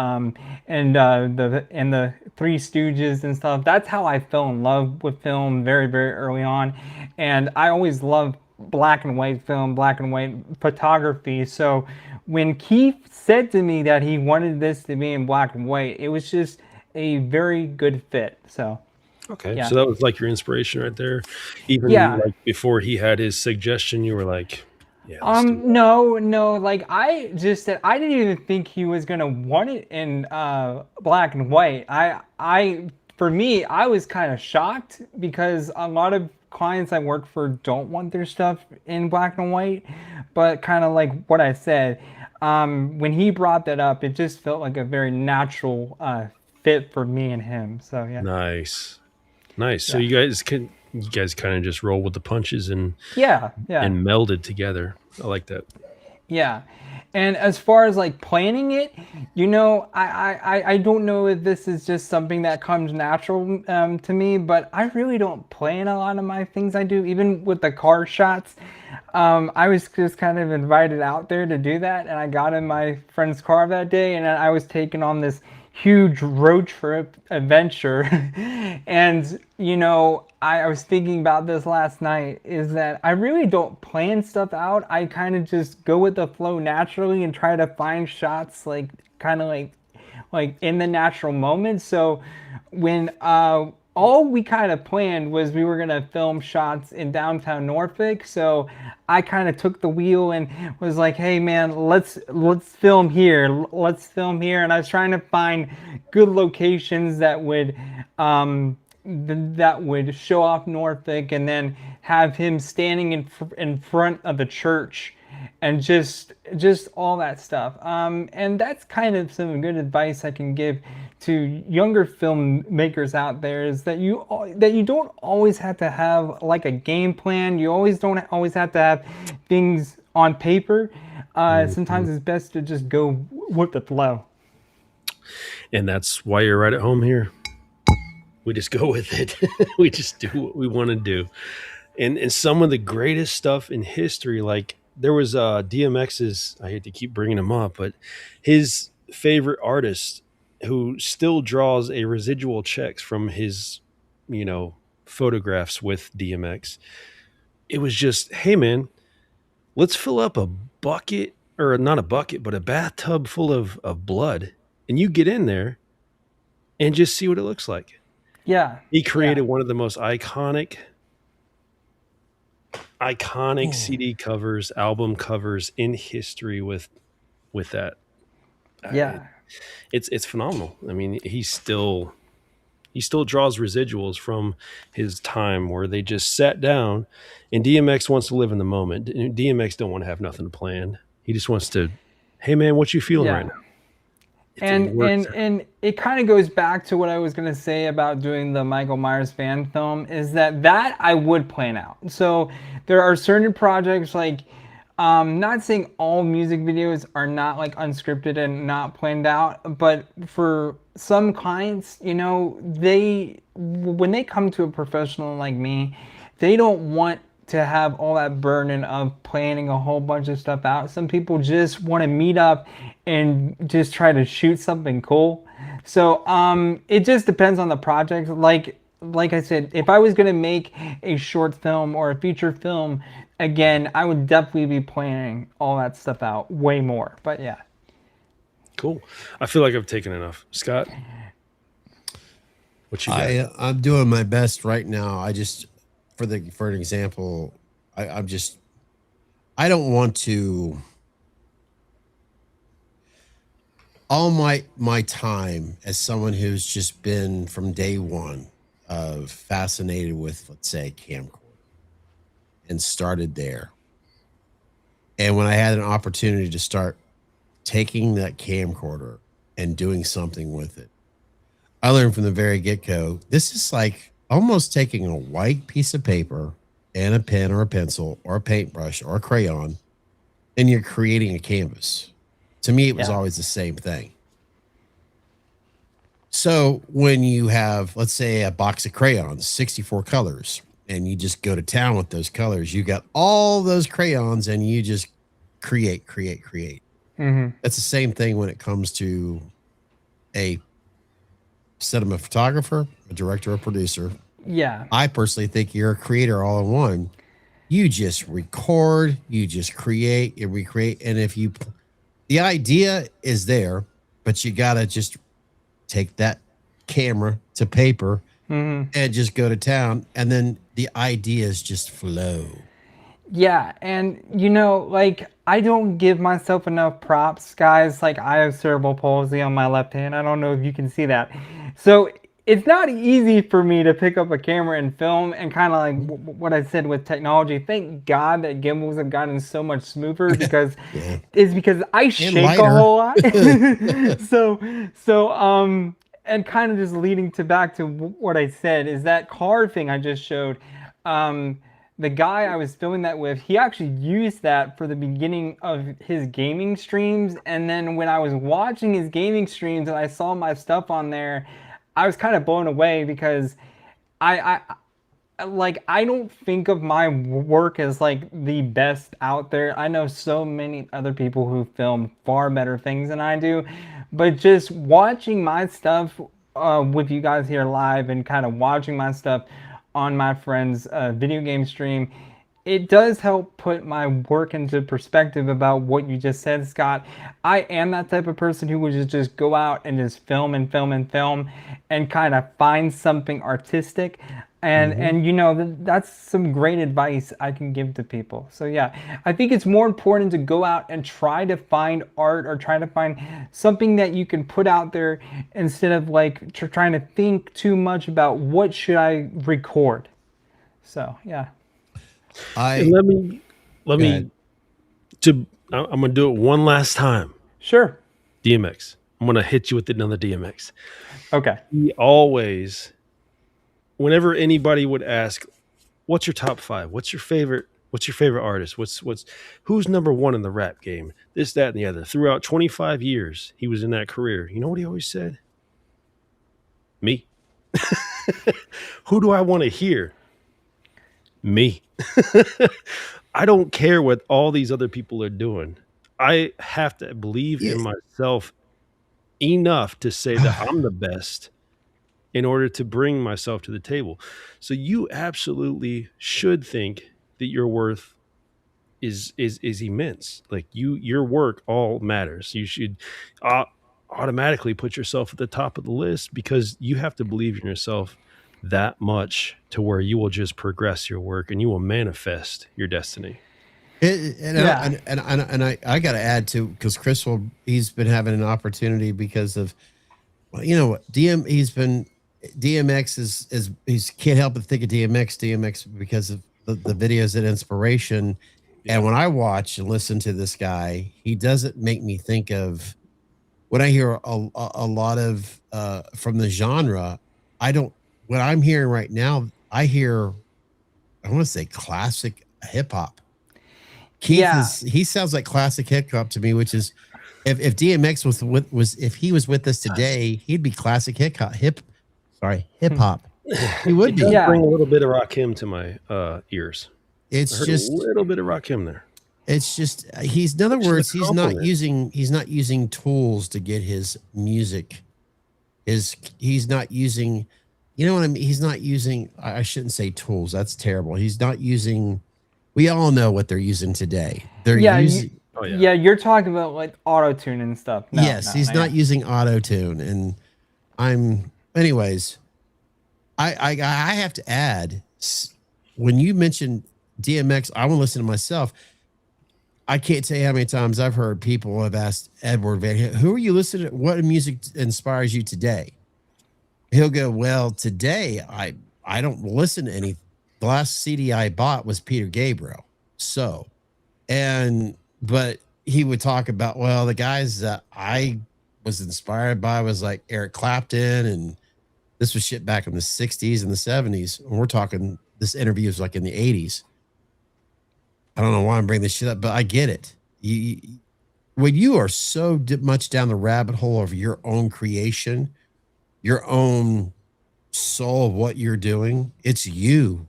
the Three Stooges and stuff. That's how I fell in love with film very, very early on, and I always loved black and white film, black and white photography. So when Keith said to me that he wanted this to be in black and white, it was just a very good fit. So. Okay, so that was like your inspiration right there. Even like before he had his suggestion, you were like. No, like I just said, I didn't even think he was gonna want it in black and white. For me, I was kind of shocked, because a lot of clients I work for don't want their stuff in black and white. But kind of like what I said, when he brought that up, it just felt like a very natural fit for me and him. So yeah. Nice. So you guys kind of just roll with the punches and and melded together. I like that. Yeah. And as far as like planning it, you know, I don't know if this is just something that comes natural to me, but I really don't plan a lot of my things I do, even with the car shots. I was just kind of invited out there to do that, and I got in my friend's car that day, and I was taking on this huge road trip adventure. And you know, I was thinking about this last night, is that I really don't plan stuff out. I kind of just go with the flow naturally and try to find shots like kind of like in the natural moment. So when all we kind of planned was we were going to film shots in downtown Norfolk. So I kind of took the wheel and was like, hey man, let's film here. Let's film here. And I was trying to find good locations that would show off Norfolk, and then have him standing in front of the church, and just all that stuff. And that's kind of some good advice I can give to younger filmmakers out there, is that you don't always have to have like a game plan. You don't always have to have things on paper. Sometimes it's best to just go with the flow. And that's why you're right at home here. We just go with it. We just do what we want to do. And some of the greatest stuff in history, like there was DMX's, I hate to keep bringing him up, but his favorite artist who still draws a residual checks from his, you know, photographs with DMX. It was just, hey man, let's fill up a bucket, or not a bucket, but a bathtub full of blood, and you get in there and just see what it looks like. Yeah. He created one of the most iconic CD covers, album covers in history with that. Yeah. It's phenomenal. I mean, he's still He still draws residuals from his time where they just sat down, and DMX wants to live in the moment. DMX don't want to have nothing to plan. He just wants to, hey man, what you feeling right now? And it kind of goes back to what I was going to say about doing the Michael Myers fan film, is that I would plan out. So there are certain projects, like, not saying all music videos are not like unscripted and not planned out, but for some clients, you know, when they come to a professional like me, they don't want to have all that burden of planning a whole bunch of stuff out. Some people just want to meet up and just try to shoot something cool. So it just depends on the project. Like I said, if I was going to make a short film or a feature film, again, I would definitely be planning all that stuff out way more. But yeah. Cool. I feel like I've taken enough. Scott? What you got? I'm doing my best right now. I just, for an example, I don't want to, all my time as someone who's just been from day one of fascinated with, let's say, camcorder, and started there. And when I had an opportunity to start taking that camcorder and doing something with it, I learned from the very get-go, this is like almost taking a white piece of paper and a pen or a pencil or a paintbrush or a crayon, and you're creating a canvas. To me, it was always the same thing. So when you have, let's say, a box of crayons, 64 colors, and you just go to town with those colors, you got all those crayons and you just create. Mm-hmm. That's the same thing when it comes to a cinema photographer, a director, or producer. Yeah. I personally think you're a creator all in one. You just record, you just create and recreate. And if you, the idea is there, but you got to just take that camera to paper and just go to town. And then the ideas just flow. Yeah. And, you know, like, I don't give myself enough props, guys. Like, I have cerebral palsy on my left hand. I don't know if you can see that. So it's not easy for me to pick up a camera and film, and kind of like what I said with technology. Thank God that gimbals have gotten so much smoother, because it's because I shake a whole lot. so and kind of just leading back to what I said is that car thing I just showed. The guy I was filming that with, he actually used that for the beginning of his gaming streams. And then when I was watching his gaming streams and I saw my stuff on there, I was kind of blown away, because I don't think of my work as like the best out there. I know so many other people who film far better things than I do, but just watching my stuff with you guys here live and kind of watching my stuff on my friend's video game stream, it does help put my work into perspective about what you just said, Scott. I am that type of person who would just go out and just film and kind of find something artistic. And you know, that's some great advice I can give to people. So yeah, I think it's more important to go out and try to find art, or try to find something that you can put out there, instead of like trying to think too much about what should I record. So yeah. Let me I'm gonna do it one last time. Sure. DMX. I'm gonna hit you with another DMX. Okay. He always, whenever anybody would ask, what's your top 5? What's your favorite artist? Who's number 1 in the rap game? This, that, and the other. Throughout 25 years he was in that career, you know what he always said? Me. Who do I want to hear? Me. I don't care what all these other people are doing. I have to believe in myself enough to say that I'm the best in order to bring myself to the table. So you absolutely should think that your worth is immense. Like your work all matters. You should automatically put yourself at the top of the list, because you have to believe in yourself that much to where you will just progress your work and you will manifest your destiny. I got to add to, because he's been having an opportunity because of, well, you know what, he's been DMX is he can't help but think of DMX because of the videos and inspiration. Yeah. And when I watch and listen to this guy, he doesn't make me think of, when I hear a lot of from the genre, what I'm hearing right now, I want to say classic hip hop. Keith he sounds like classic hip hop to me, which is if DMX if he was with us today, he'd be classic hip hop. He would be. Bring a little bit of Rakim to my ears. It's just a little bit of Rakim there. It's just in other words, he's not using tools to get his music. He's not using, you know what I mean? He's not using, I shouldn't say tools. That's terrible. He's not using, we all know what they're using today. They're using. You're talking about like auto-tune and stuff. He's not using auto-tune. And anyways, I have to add, when you mentioned DMX, I want to listen to myself. I can't tell you how many times I've heard people have asked Edward Van Halen, who are you listening to? What music inspires you today? He'll go, well, today I don't listen to any. The last CD I bought was Peter Gabriel. But he would talk about, well, the guys that I was inspired by was like Eric Clapton, and this was shit back in the 60s and the 70s. And we're talking, this interview was like in the 80s. I don't know why I'm bringing this shit up, but I get it. When you are so much down the rabbit hole of your own creation, your own soul of what you're doing, it's you.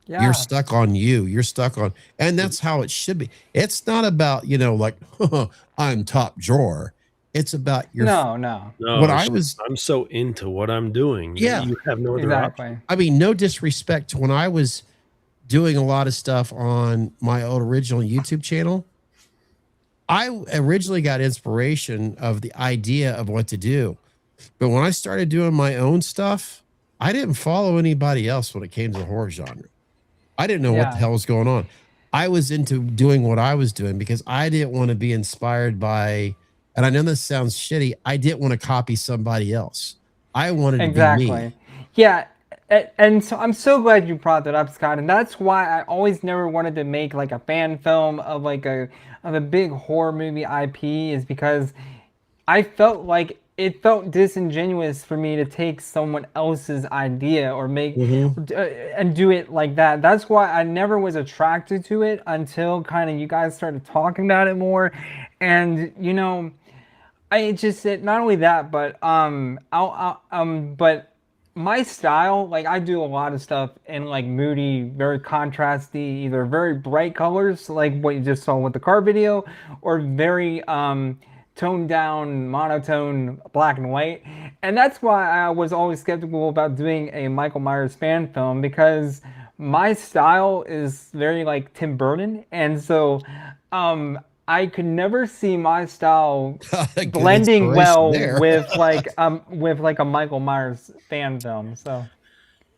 Yeah. You're stuck on you. You're stuck on, and that's how it should be. It's not about, like, I'm top drawer. It's about your. No. I'm so into what I'm doing. Yeah. You have no other option. I mean, no disrespect to when I was doing a lot of stuff on my old original YouTube channel. I originally got inspiration of the idea of what to do. But when I started doing my own stuff, I didn't follow anybody else when it came to the horror genre. I didn't know what the hell was going on. I was into doing what I was doing because I didn't want to be inspired by, and I know this sounds shitty, I didn't want to copy somebody else. I wanted to be me. Yeah. And so I'm so glad you brought that up, Scott. And that's why I always never wanted to make like a fan film of like a big horror movie IP, is because I felt like it felt disingenuous for me to take someone else's idea or make and do it like that. That's why I never was attracted to it until kind of you guys started talking about it more. And I just said not only that, but but my style, like I do a lot of stuff in like moody, very contrasty, either very bright colors, like what you just saw with the car video, or very toned down, monotone, black and white. And that's why I was always skeptical about doing a Michael Myers fan film, because my style is very like Tim Burton. And so I could never see my style blending well with like a Michael Myers fan film. So,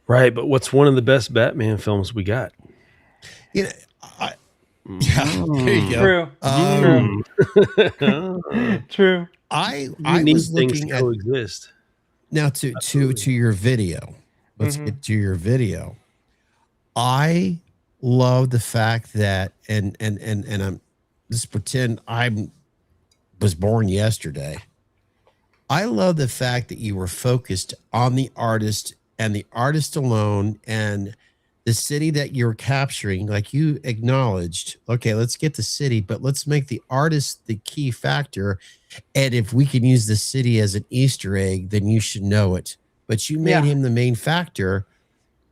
right, but what's one of the best Batman films we got? There you go. True. I was looking at coexist. Now to your video. Let's get to your video. I love the fact that and I'm just pretend I was born yesterday. I love the fact that you were focused on the artist and the artist alone and the city that you're capturing. Like you acknowledged, okay, let's get the city, but let's make the artist the key factor. And if we can use the city as an Easter egg, then you should know it. But you made him the main factor,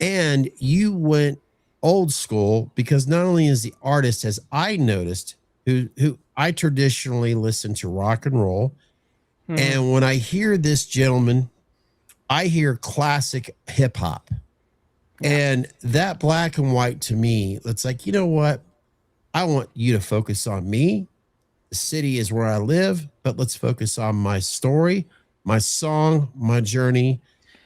and you went old school, because not only is the artist, as I noticed, who I traditionally listen to rock and roll. And when I hear this gentleman, I hear classic hip hop. And that black and white to me, it's like, you know what? I want you to focus on me. The city is where I live, but let's focus on my story, my song, my journey.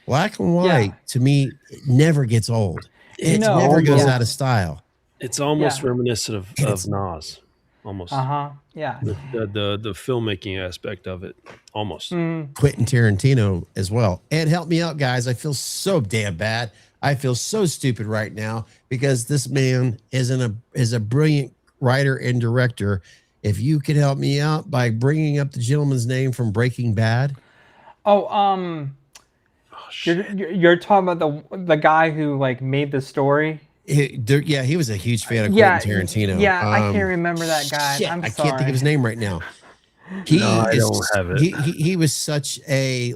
Black and white to me, it never gets old. It never goes out of style. It's almost reminiscent of Nas. almost. Yeah. The filmmaking aspect of it, almost. Quentin Tarantino as well. And help me out, guys. I feel so damn bad. I feel so stupid right now because this man is a brilliant writer and director. If you could help me out by bringing up the gentleman's name from Breaking Bad. You're talking about the guy who like made the story. He was a huge fan of Quentin Tarantino. Yeah, I can't remember that guy. Shit, I'm I sorry. can't think of his name right now. I don't have it. He was such a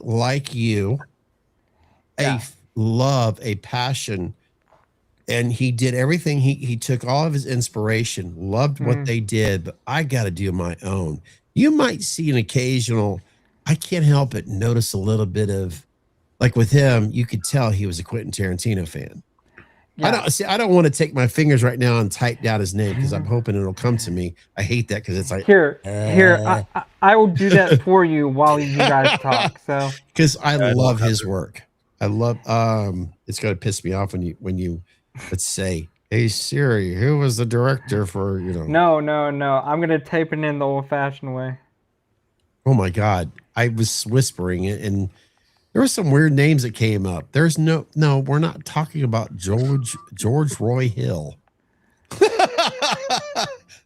love, a passion, and he did everything. He took all of his inspiration, loved what they did, but I got to do my own. You might see an occasional, I can't help but notice a little bit of, like with him, you could tell he was a Quentin Tarantino fan. Yeah. I don't want to take my fingers right now and type down his name because I'm hoping it'll come to me. I hate that because it's like here. I will do that for you while you guys talk. So because I love his work. I love it's gonna piss me off when you let's say, hey Siri, who was the director for No. I'm gonna type it in the old fashioned way. Oh my god. I was whispering it and there were some weird names that came up. There's no, we're not talking about George Roy Hill.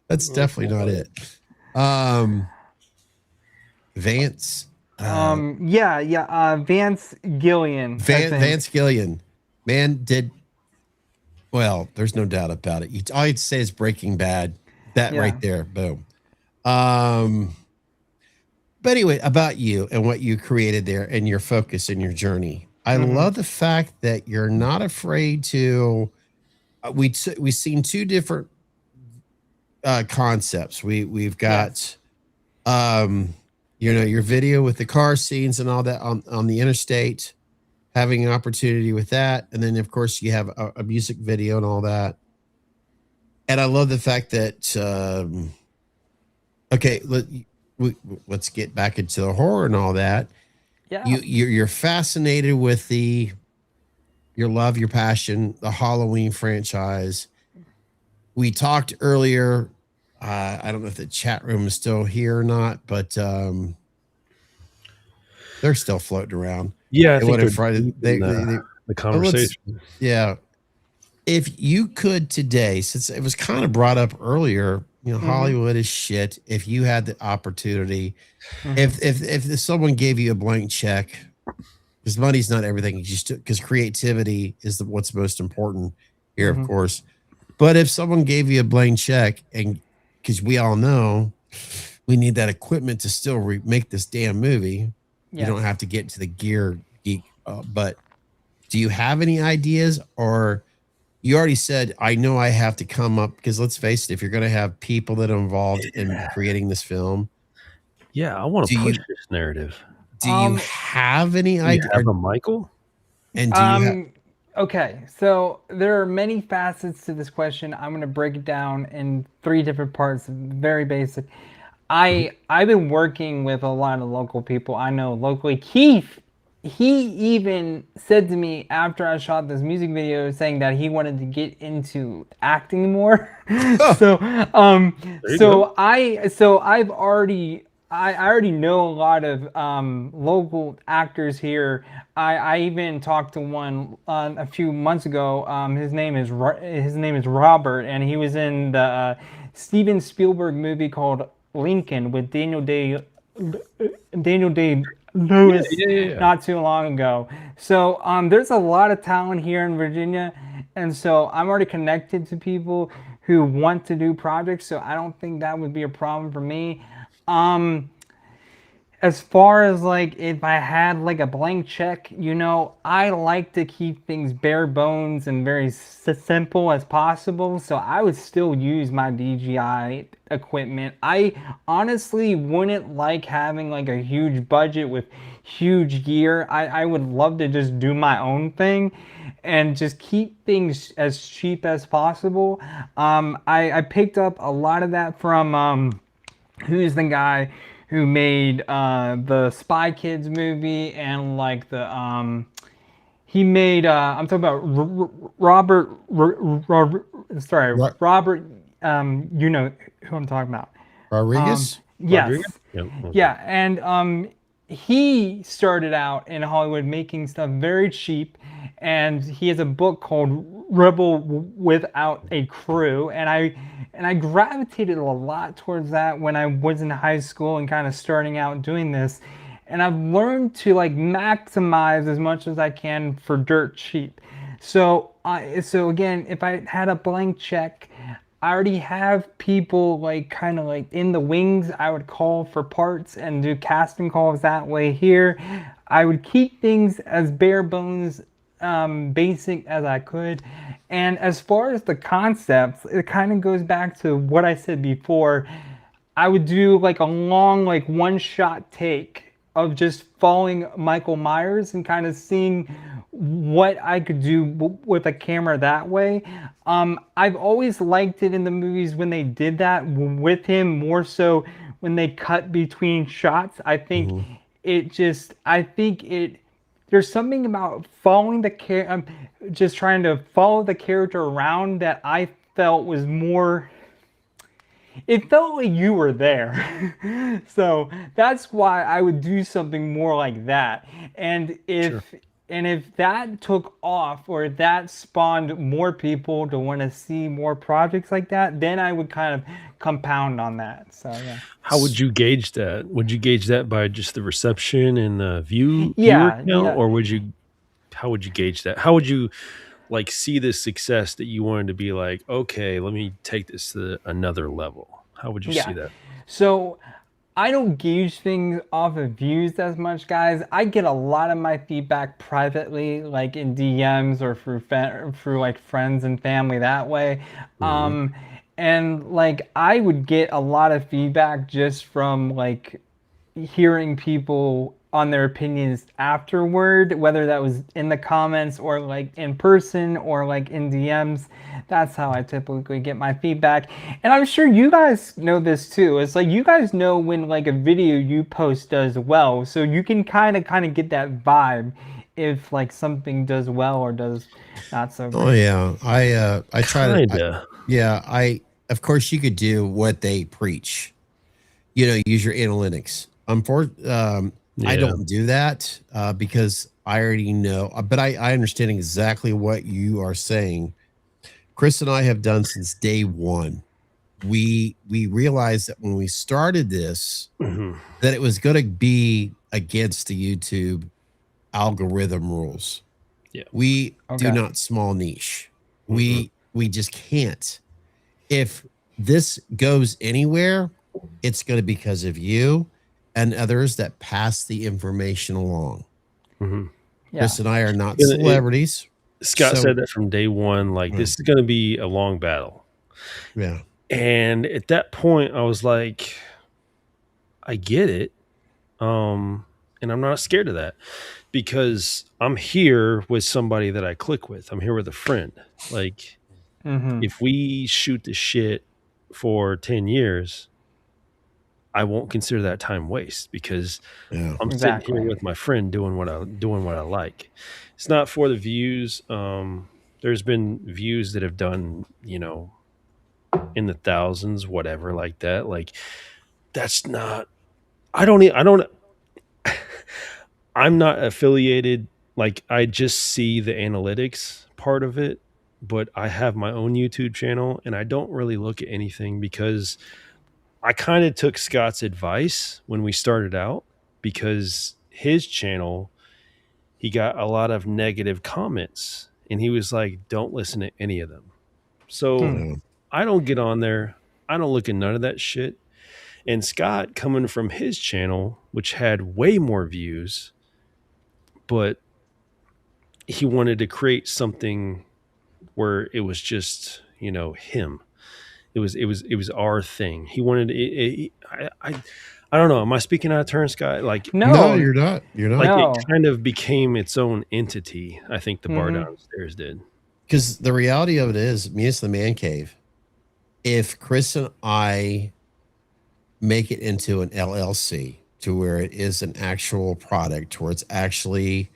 That's definitely not it. Vance. Vance Gillian. Vance Gillian. Man did well, there's no doubt about it. All you'd say is Breaking Bad. That right there. Boom. But anyway, about you and what you created there and your focus and your journey. I love the fact that you're not afraid to. We've seen two different concepts. We've got, your video with the car scenes and all that on the interstate, having an opportunity with that, and then of course you have a music video and all that. And I love the fact that. Let's get back into the horror and all that. Yeah, you're fascinated with your love, your passion, the Halloween franchise. We talked earlier. I don't know if the chat room is still here or not, but they're still floating around. Yeah, I think the conversation. Yeah, if you could today, since it was kind of brought up earlier. Hollywood is shit. If you had the opportunity, if someone gave you a blank check, because money's not everything, because creativity is what's most important here, of course. But if someone gave you a blank check, and because we all know we need that equipment to still make this damn movie, you don't have to get into the gear geek. But do you have any ideas or? You already said, I know I have to come up because let's face it, if you're going to have people that are involved in creating this film. Yeah, I want to push this narrative. Do you have any idea? Have a Michael? And do you okay, so there are many facets to this question. I'm going to break it down in 3 different parts, very basic. I've been working with a lot of local people. I know locally. Keith. He even said to me after I shot this music video saying that he wanted to get into acting more. I already know a lot of local actors here. I even talked to one a few months ago. His name is Robert, and he was in the Steven Spielberg movie called Lincoln with Daniel Day Lewis not too long ago. So there's a lot of talent here in Virginia, and so I'm already connected to people who want to do projects, so I don't think that would be a problem for me. As far as like if I had like a blank check, I like to keep things bare bones and very simple as possible, so I would still use my DJI equipment. I honestly wouldn't like having like a huge budget with huge gear. I would love to just do my own thing and just keep things as cheap as possible. I picked up a lot of that from who's the guy who made the Spy Kids movie and like the he made I'm talking about Robert you know who I'm talking about. Rodriguez? Yes. Rodriguez? Yep. Okay. Yeah, and he started out in Hollywood making stuff very cheap, and he has a book called Rebel Without a Crew, and I gravitated a lot towards that when I was in high school and kind of starting out doing this, and I've learned to like maximize as much as I can for dirt cheap. So again, if I had a blank check, I already have people like kind of like in the wings. I would call for parts and do casting calls that way here. I would keep things as bare bones, basic as I could. And as far as the concepts, it kind of goes back to what I said before. I would do like a long, like one-shot take of just following Michael Myers and kind of seeing what I could do with a camera that way. I've always liked it in the movies when they did that with him, more so when they cut between shots. I think there's something about following the just trying to follow the character around that I felt was more. It felt like you were there. So that's why I would do something more like that. And if that took off, or if that spawned more people to want to see more projects like that, then I would kind of compound on that. So yeah. How would you gauge that? Would you gauge that by just the reception and the viewer count, or how would you gauge that? How would you like see the success that you wanted to be like, okay, let me take this to another level? How would you see that? So I don't gauge things off of views as much, guys. I get a lot of my feedback privately, like in DMs or through like friends and family that way. And like I would get a lot of feedback just from like hearing people on their opinions afterward, whether that was in the comments or like in person or like in DMs. That's how I typically get my feedback. And I'm sure you guys know this too. It's like you guys know when like a video you post does well, so you can kind of get that vibe if like something does well or does not so great. Oh yeah, I try to. Of course you could do what they preach. You know, use your analytics. I don't do that because I already know, but I understand exactly what you are saying. Chris and I have done since day one. We realized that when we started this, that it was going to be against the YouTube algorithm rules. Yeah, we do not small niche. We just can't. If this goes anywhere, it's going to be because of you and others that pass the information along. Chris and I are not celebrities. Scott said that from day one, like this is going to be a long battle. Yeah. And at that point I was like, I get it. And I'm not scared of that because I'm here with somebody that I click with. I'm here with a friend. Like if we shoot the shit for 10 years, I won't consider that time waste because I'm sitting here with my friend doing what I like. It's not for the views. There's been views that have done, you know, in the thousands, whatever, like that. Like that's not. I'm not affiliated. Like I just see the analytics part of it, but I have my own YouTube channel and I don't really look at anything because I kind of took Scott's advice when we started out because his channel, he got a lot of negative comments and he was like, don't listen to any of them. So I don't get on there. I don't look at none of that shit. And Scott coming from his channel, which had way more views, but he wanted to create something where it was just, you know, him. It was our thing. He wanted I don't know. Am I speaking out of turn, Scott? Like no, you're not. You're not. Like it kind of became its own entity. I think the bar downstairs did. Because the reality of it is, me as the man cave. If Chris and I make it into an LLC to where it is an actual product, where it's actually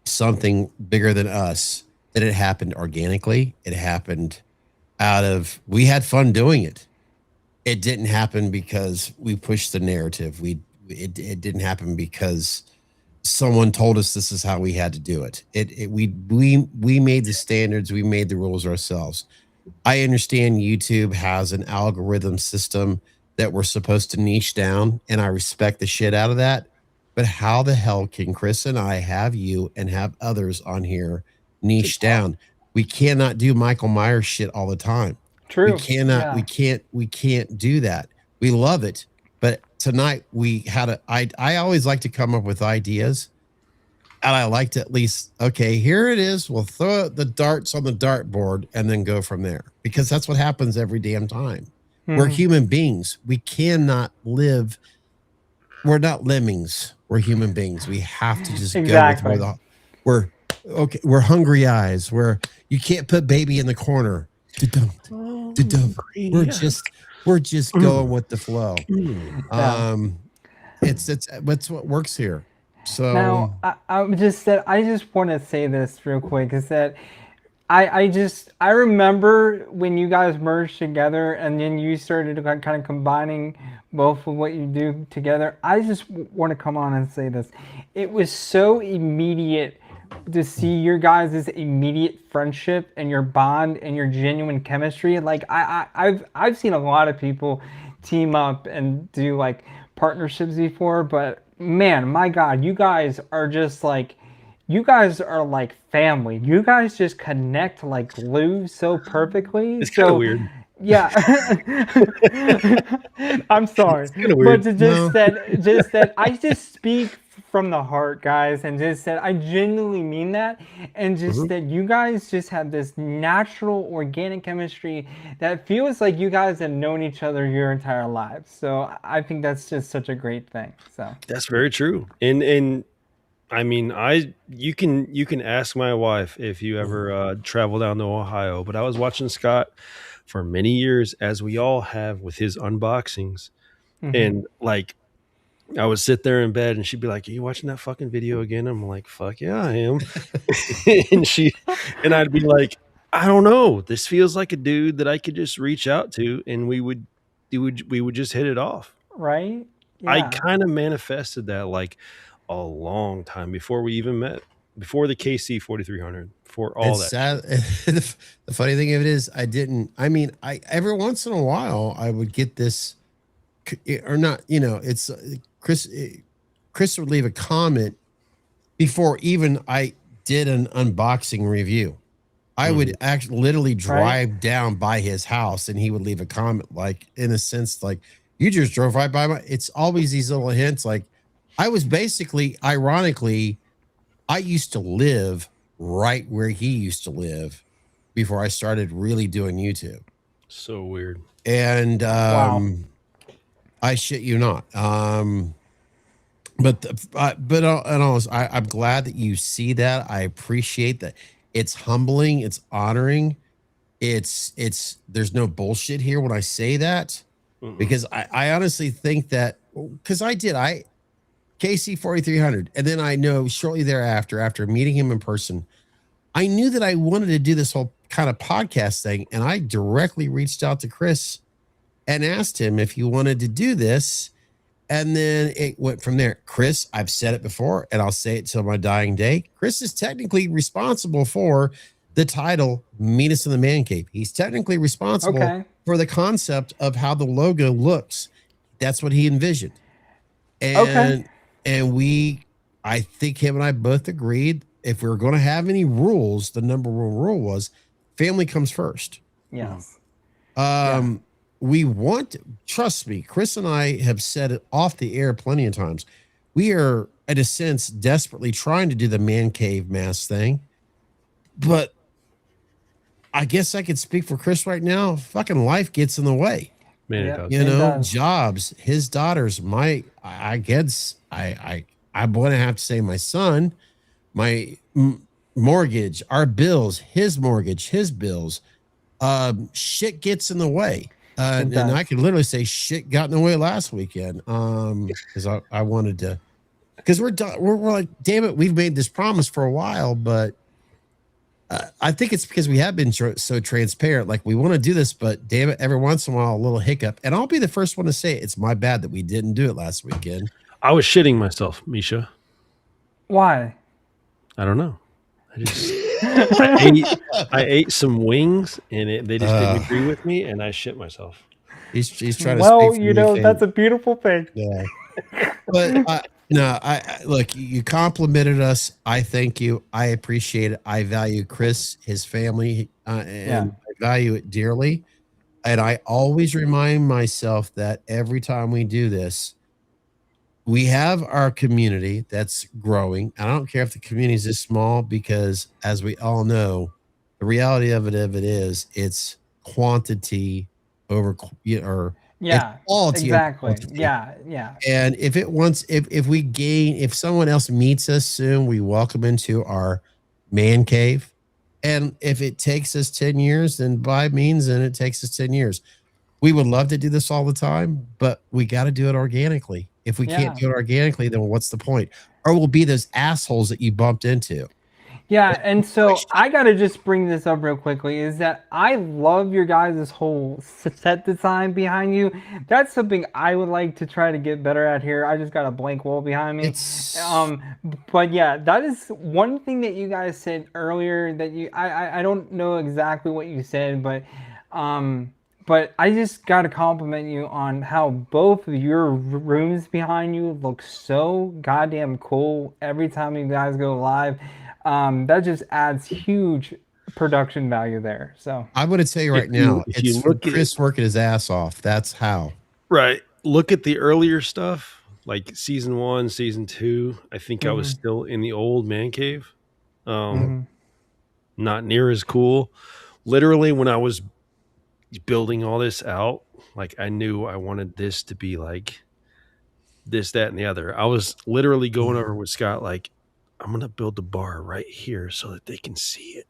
something bigger than us, that it happened organically. It happened we had fun doing it. It didn't happen because we pushed the narrative. It didn't happen because someone told us this is how we had to do it. We made the standards, we made the rules ourselves. I understand YouTube has an algorithm system that we're supposed to niche down, and I respect the shit out of that. But how the hell can Chris and I have you and have others on here niche down? We cannot do Michael Myers shit all the time. True. We cannot, we can't do that. We love it. But tonight we had I always like to come up with ideas. And I like to at least, okay, here it is. We'll throw the darts on the dartboard and then go from there. Because that's what happens every damn time. We're human beings. We cannot live. We're not lemmings. We're human beings. We have to just go with we're hungry eyes. You can't put baby in the corner. We're just going with the flow. It's what works here. So now I just want to say this real quick is that I remember when you guys merged together and then you started kind of combining both of what you do together. I just want to come on and say this. It was so immediate to see your guys' immediate friendship and your bond and your genuine chemistry. Like I've seen a lot of people team up and do like partnerships before, but man, my God, you guys are like family. You guys just connect like glue so perfectly. It's kind of weird. Yeah. I'm sorry. It's kind of weird. But just that I just speak from the heart, guys, and just that I genuinely mean that, and just that you guys just have this natural organic chemistry that feels like you guys have known each other your entire lives. So I think that's just such a great thing. So that's very true. And I mean, you can ask my wife if you ever travel down to Ohio, but I was watching Scott for many years, as we all have, with his unboxings, and like I would sit there in bed and she'd be like, "Are you watching that fucking video again?" I'm like, "Fuck yeah, I am." and I'd be like, "I don't know. This feels like a dude that I could just reach out to, and we would just hit it off." Right? Yeah. I kind of manifested that like a long time before we even met, before the KC 4300, for all that. Sad. The funny thing of it is, I every once in a while I would get this, or not, it's Chris would leave a comment before even I did an unboxing review. I would actually literally drive down by his house and he would leave a comment, like, in a sense, like, "You just drove right by it's always these little hints. Like, I was basically, ironically, I used to live right where he used to live before I started really doing YouTube. So weird. And I shit you not. I'm glad that you see that. I appreciate that. It's humbling. It's honoring. There's no bullshit here when I say that, because I honestly think that, because KC 4300, and then I know shortly thereafter, after meeting him in person, I knew that I wanted to do this whole kind of podcast thing, and I directly reached out to Chris and asked him if he wanted to do this, and then it went from there. Chris, I've said it before, and I'll say it till my dying day, Chris is technically responsible for the title Meet Us in the Man Cave. He's technically responsible for the concept of how the logo looks. That's what he envisioned. And I think him and I both agreed, if we were going to have any rules, the number one rule was family comes first. Yes. We want, trust me, Chris and I have said it off the air plenty of times. We are, in a sense, desperately trying to do the man cave mask thing. But I guess I could speak for Chris right now. Fucking life gets in the way. Man, jobs, his daughters, I want to have to say my son, my mortgage, our bills, his mortgage, his bills, shit gets in the way. And I could literally say shit got in the way last weekend. Because I wanted to, because we're like, damn it, we've made this promise for a while, but I think it's because we have been so transparent. Like we want to do this, but damn it, every once in a while, a little hiccup. And I'll be the first one to say it's my bad that we didn't do it last weekend. I was shitting myself, Misha. Why? I don't know. I ate some wings, and they just didn't agree with me, and I shit myself. He's trying to. Well, that's a beautiful thing. Yeah, but no, I look. You complimented us. I thank you. I appreciate it. I value Chris, his family, and I value it dearly. And I always remind myself that every time we do this, we have our community that's growing. I don't care if the community is this small, because as we all know, the reality of it is it's quantity over quality. Exactly. Yeah. And if someone else meets us soon, we welcome into our man cave. And if it takes us 10 years, then by means, then it takes us 10 years. We would love to do this all the time, but we got to do it organically. If we can't do it organically, then what's the point? Or we'll be those assholes that you bumped into. Yeah, and so I got to just bring this up real quickly, is that I love your guys' whole set design behind you. That's something I would like to try to get better at here. I just got a blank wall behind me. But yeah, that is one thing that you guys said earlier that I don't know exactly what you said, but I just got to compliment you on how both of your rooms behind you look so goddamn cool every time you guys go live. That just adds huge production value there. So I'm going to tell you right now, it's Chris working his ass off. That's how. Right. Look at the earlier stuff, like season 1, season 2. I think I was still in the old man cave. Not near as cool. Literally, when I was building all this out, like I knew I wanted this to be like this, that, and the other. I was literally going over with Scott, like, I'm going to build the bar right here so that they can see it.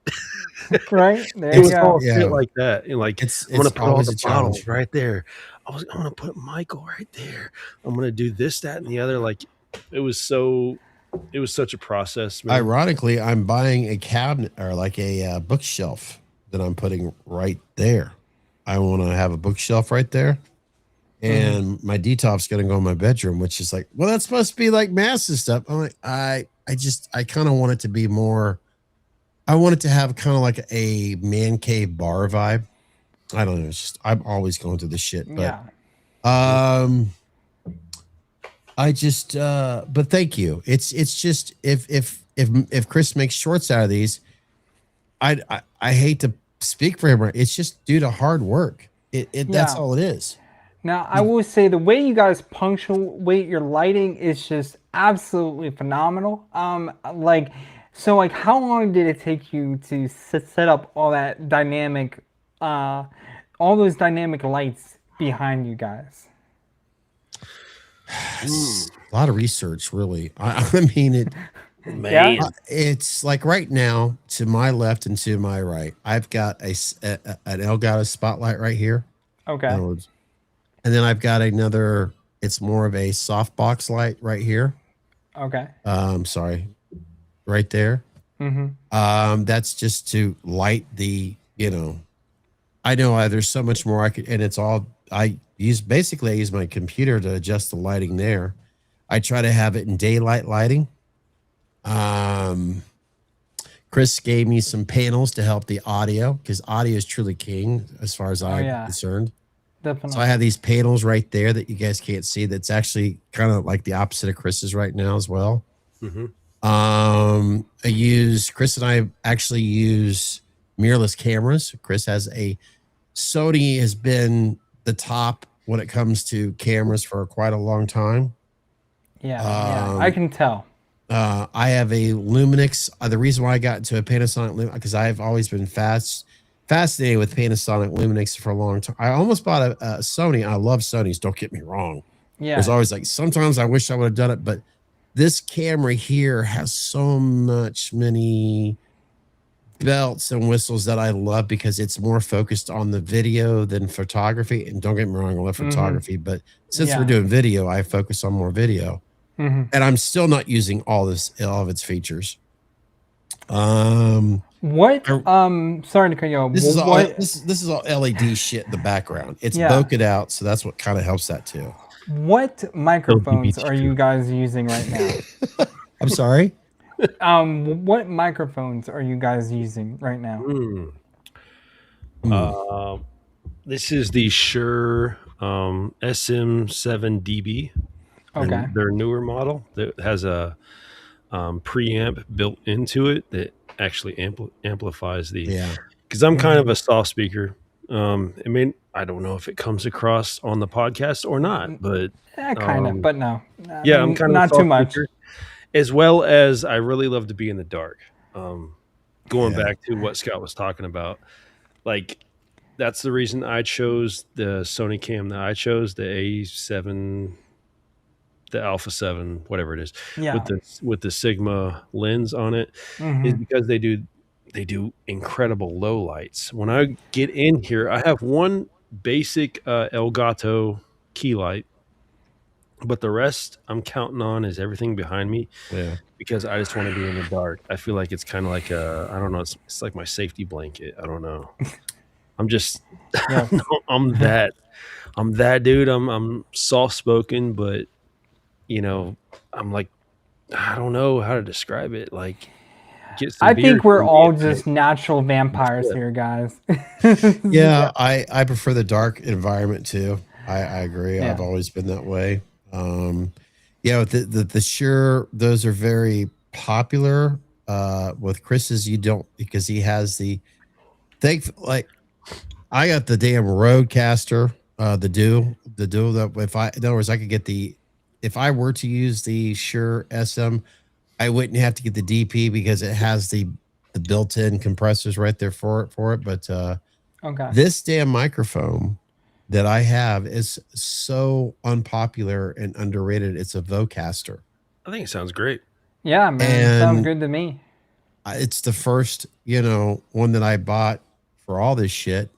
Right. There It was you all go. shit like that. And like, I'm going to put all always the a challenge. bottles right there. I'm going to put Michael right there. I'm going to do this, that, and the other. Like, it was such a process, man. Ironically, I'm buying a cabinet or like a bookshelf that I'm putting right there. I want to have a bookshelf right there. And my detop's going to go in my bedroom, which is like, well, that's supposed to be like massive stuff. I'm like, I kind of want it to be more, I want it to have kind of like a man cave bar vibe. I don't know. It's just, I'm always going through this shit, but, but thank you. It's just, if Chris makes shorts out of these, I hate to speak for him. It's just due to hard work. That's all it is. Now, I will say the way you guys punctuate your lighting is just absolutely phenomenal. Like how long did it take you to set up all that dynamic, all those dynamic lights behind you guys? A lot of research, really. I mean, Man, it's like right now, to my left and to my right, I've got an Elgato spotlight right here. Okay. And then I've got another, it's more of a softbox light right here. Okay. Sorry, right there. That's just to light the, I know there's so much more I could, and it's all, I use my computer to adjust the lighting there. I try to have it in daylight lighting. Chris gave me some panels to help the audio, because audio is truly king as far as I'm concerned. Definitely. So I have these panels right there that you guys can't see. That's actually kind of like the opposite of Chris's right now as well. Chris and I actually use mirrorless cameras. Chris has Sony has been the top when it comes to cameras for quite a long time. Yeah, I can tell. I have a Luminix. The reason why I got into a Panasonic Luminix, because I've always been fascinated with Panasonic Luminix for a long time. I almost bought a Sony. I love Sonys, don't get me wrong. Yeah. There's always like, sometimes I wish I would have done it, but this camera here has so many belts and whistles that I love, because it's more focused on the video than photography. And don't get me wrong, I love photography, but since we're doing video, I focus on more video. And I'm still not using all of its features. What? Sorry to cut you off. This is all What? this is all LED shit in the background. It's Yeah. bokeh out, so that's what kind of helps that too. What microphones are you guys using right now? I'm sorry. What microphones are you guys using right now? This is the Shure SM7DB. Okay. Their newer model that has a preamp built into it that actually amplifies the. Yeah. Because I'm kind of a soft speaker. I mean, I don't know if it comes across on the podcast or not, but Kind of, but no. Yeah, I'm kind of not too much. As well as I really love to be in the dark. Going back to what Scott was talking about, like that's the reason I chose the Sony cam that I chose, the A7, the Alpha 7, whatever it is, with the Sigma lens on it, is because they do incredible low lights. When I get in here, I have one basic Elgato key light, but the rest I'm counting on is everything behind me. Yeah. Because I just want to be in the dark. I feel like it's kind of like I don't know. It's like my safety blanket. I don't know. I'm just, I'm that dude. I'm soft spoken, but I'm like, I don't know how to describe it. Like, I think we're all just natural vampires here, guys. Yeah, I prefer the dark environment too. I agree. Yeah. I've always been that way. With the Shure, those are very popular. With Chris's, you don't, because he has like I got the damn Rodecaster, the dual that in other words, I could get if I were to use the Shure SM, I wouldn't have to get the DP because it has the built-in compressors right there for it. But this damn microphone that I have is so unpopular and underrated. It's a Vocaster. I think it sounds great. Yeah, man, it sounds good to me. It's the first, one that I bought for all this shit.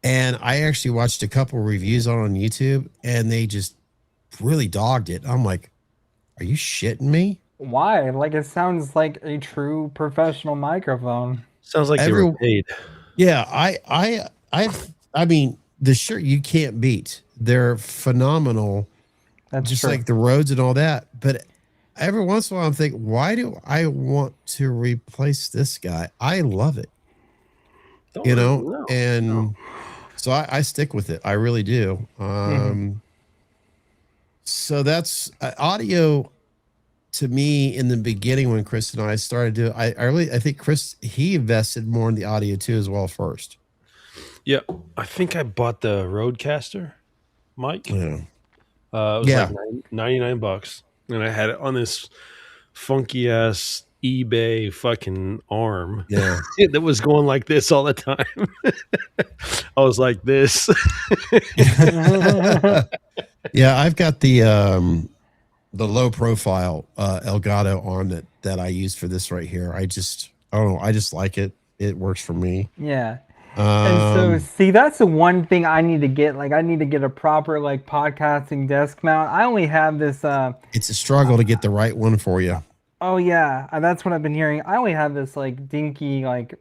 And I actually watched a couple reviews on YouTube, and they just really dogged it. I'm like, are you shitting me? Why? Like, it sounds like a true professional microphone. Sounds like they were paid. Yeah, I mean, the Shure you can't beat. They're phenomenal. That's just true. like the Rhodes and all that. But every once in a while I'm thinking, why do I want to replace this guy? I love it. So I stick with it. I really do. So that's audio to me in the beginning when Chris and I started to do I think Chris, he invested more in the audio too as well first. Yeah, I think I bought the Rodecaster mic. Yeah. It was like $99, and I had it on this funky ass eBay fucking arm. Yeah. That was going like this all the time. I was like this. Yeah, I've got the low profile Elgato arm that I use for this right here. I just like it. It works for me. Yeah. And so, see, that's the one thing I need to get. Like, I need to get a proper, like, podcasting desk mount. I only have this. It's a struggle to get the right one for you. Oh, yeah. That's what I've been hearing. I only have this, like, dinky, like,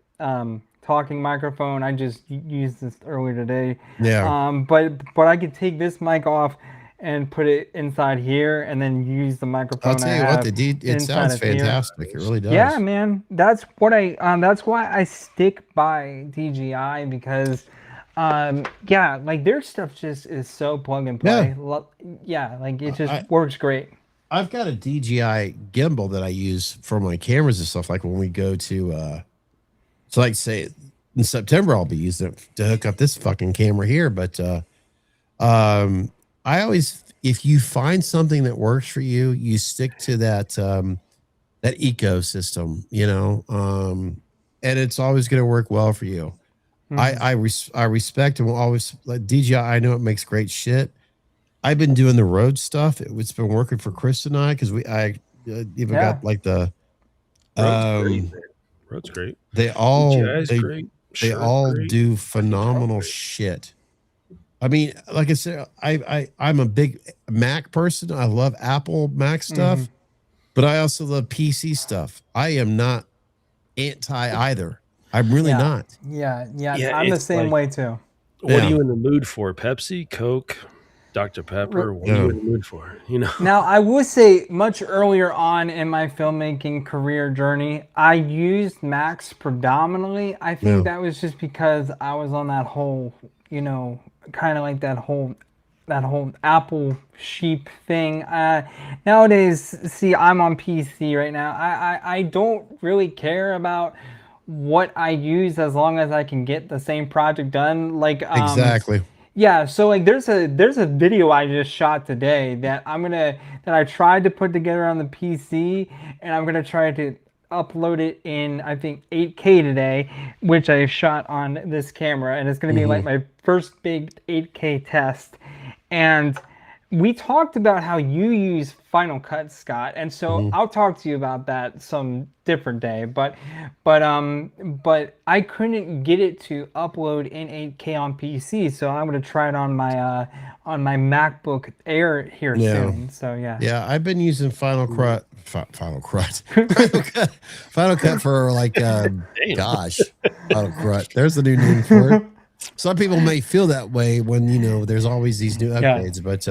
talking microphone. I just used this earlier today. Yeah. But I could take this mic off and put it inside here and then use the microphone. I'll tell you what, it sounds fantastic. It really does. Yeah, man. That's what that's why I stick by DJI, because like their stuff just is so plug and play. Yeah, like it just works great. I've got a DJI gimbal that I use for my cameras and stuff, like when we go to so like say in September I'll be using it to hook up this fucking camera here, but I always, if you find something that works for you, you stick to that that ecosystem, and it's always going to work well for you. I respect and will always like DJI. I know it makes great shit. I've been doing the Rode stuff. It's been working for Chris and I because I even got like the Rode's great. They all great. They all do phenomenal shit. I mean, like I said, I'm a big Mac person. I love Apple Mac stuff, but I also love PC stuff. I am not anti either. I'm really not. Yeah, I'm the same way too. What are you in the mood for? Pepsi, Coke, Dr. Pepper? What are you in the mood for? You know. Now, I will say, much earlier on in my filmmaking career journey, I used Max predominantly. I think that was just because I was on that whole, you know, kind of like that whole Apple sheep thing. Nowadays, see, I'm on PC right now. I don't really care about what I use as long as I can get the same project done. Like exactly. Yeah, so like there's a video I just shot today that I tried to put together on the PC, and I'm gonna try to upload it in, I think, 8K today, which I shot on this camera, and it's gonna be like my first big 8K test. And we talked about how you use Final Cut, Scott, and so I'll talk to you about that some different day. But I couldn't get it to upload in 8K on PC, so I'm gonna try it on my MacBook Air here soon. So yeah, I've been using Final Cut for like gosh, Final Cut. There's the new name for it. Some people may feel that way when, you know, there's always these new upgrades, but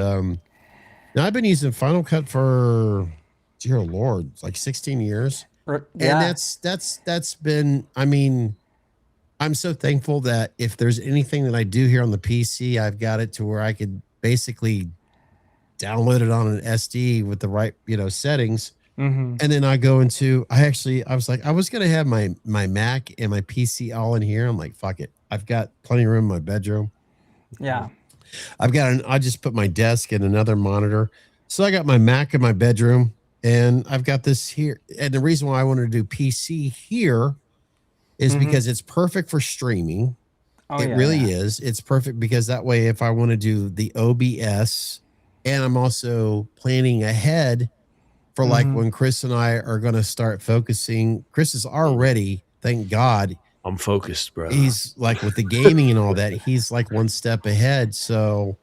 now I've been using Final Cut for, dear Lord, like 16 years. And that's been, I mean, I'm so thankful that if there's anything that I do here on the PC, I've got it to where I could basically download it on an SD with the right, you know, settings. And then I go into, I was like, I was going to have my Mac and my PC all in here. I'm like, fuck it. I've got plenty of room in my bedroom. Yeah. I just put my desk and another monitor. So I got my Mac in my bedroom, and I've got this here. And the reason why I wanted to do PC here is because it's perfect for streaming. It really is. It's perfect because that way, if I want to do the OBS, and I'm also planning ahead for like when Chris and I are going to start focusing. Chris is already, thank God, I'm focused, bro. He's like with the gaming and all that. He's like one step ahead. So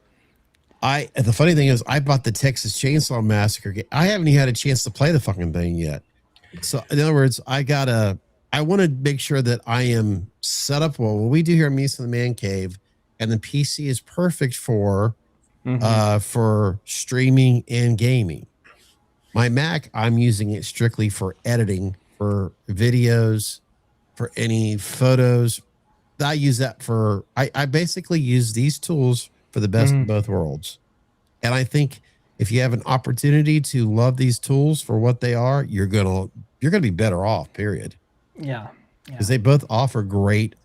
the funny thing is, I bought the Texas Chainsaw Massacre game. I haven't even had a chance to play the fucking thing yet. So in other words, I want to make sure that I am set up well. What we do here at Meese in the Man Cave, and the PC is perfect for streaming and gaming. My Mac, I'm using it strictly for editing, for videos, for any photos. I use that for, I basically use these tools for the best of both worlds. And I think if you have an opportunity to love these tools for what they are, you're gonna be better off, period. Yeah. Because they both offer great,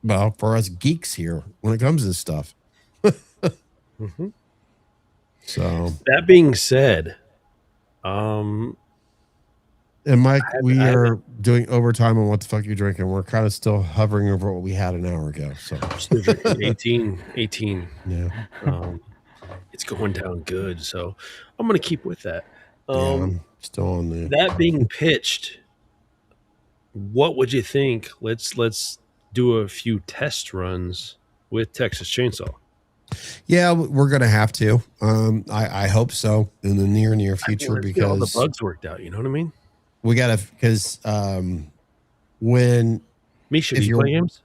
well, for us geeks here when it comes to this stuff. So that being said, and Mike, we are doing overtime on What the Fuck You Drinking. We're kind of still hovering over what we had an hour ago. So still drinking 18. Yeah. It's going down good. So I'm going to keep with that. I'm still on there. That being pitched, what would you think? Let's do a few test runs with Texas Chainsaw. Yeah, we're going to have to. I hope so in the near future, because all the bugs worked out. You know what I mean? We got to, because when Misha, you play games?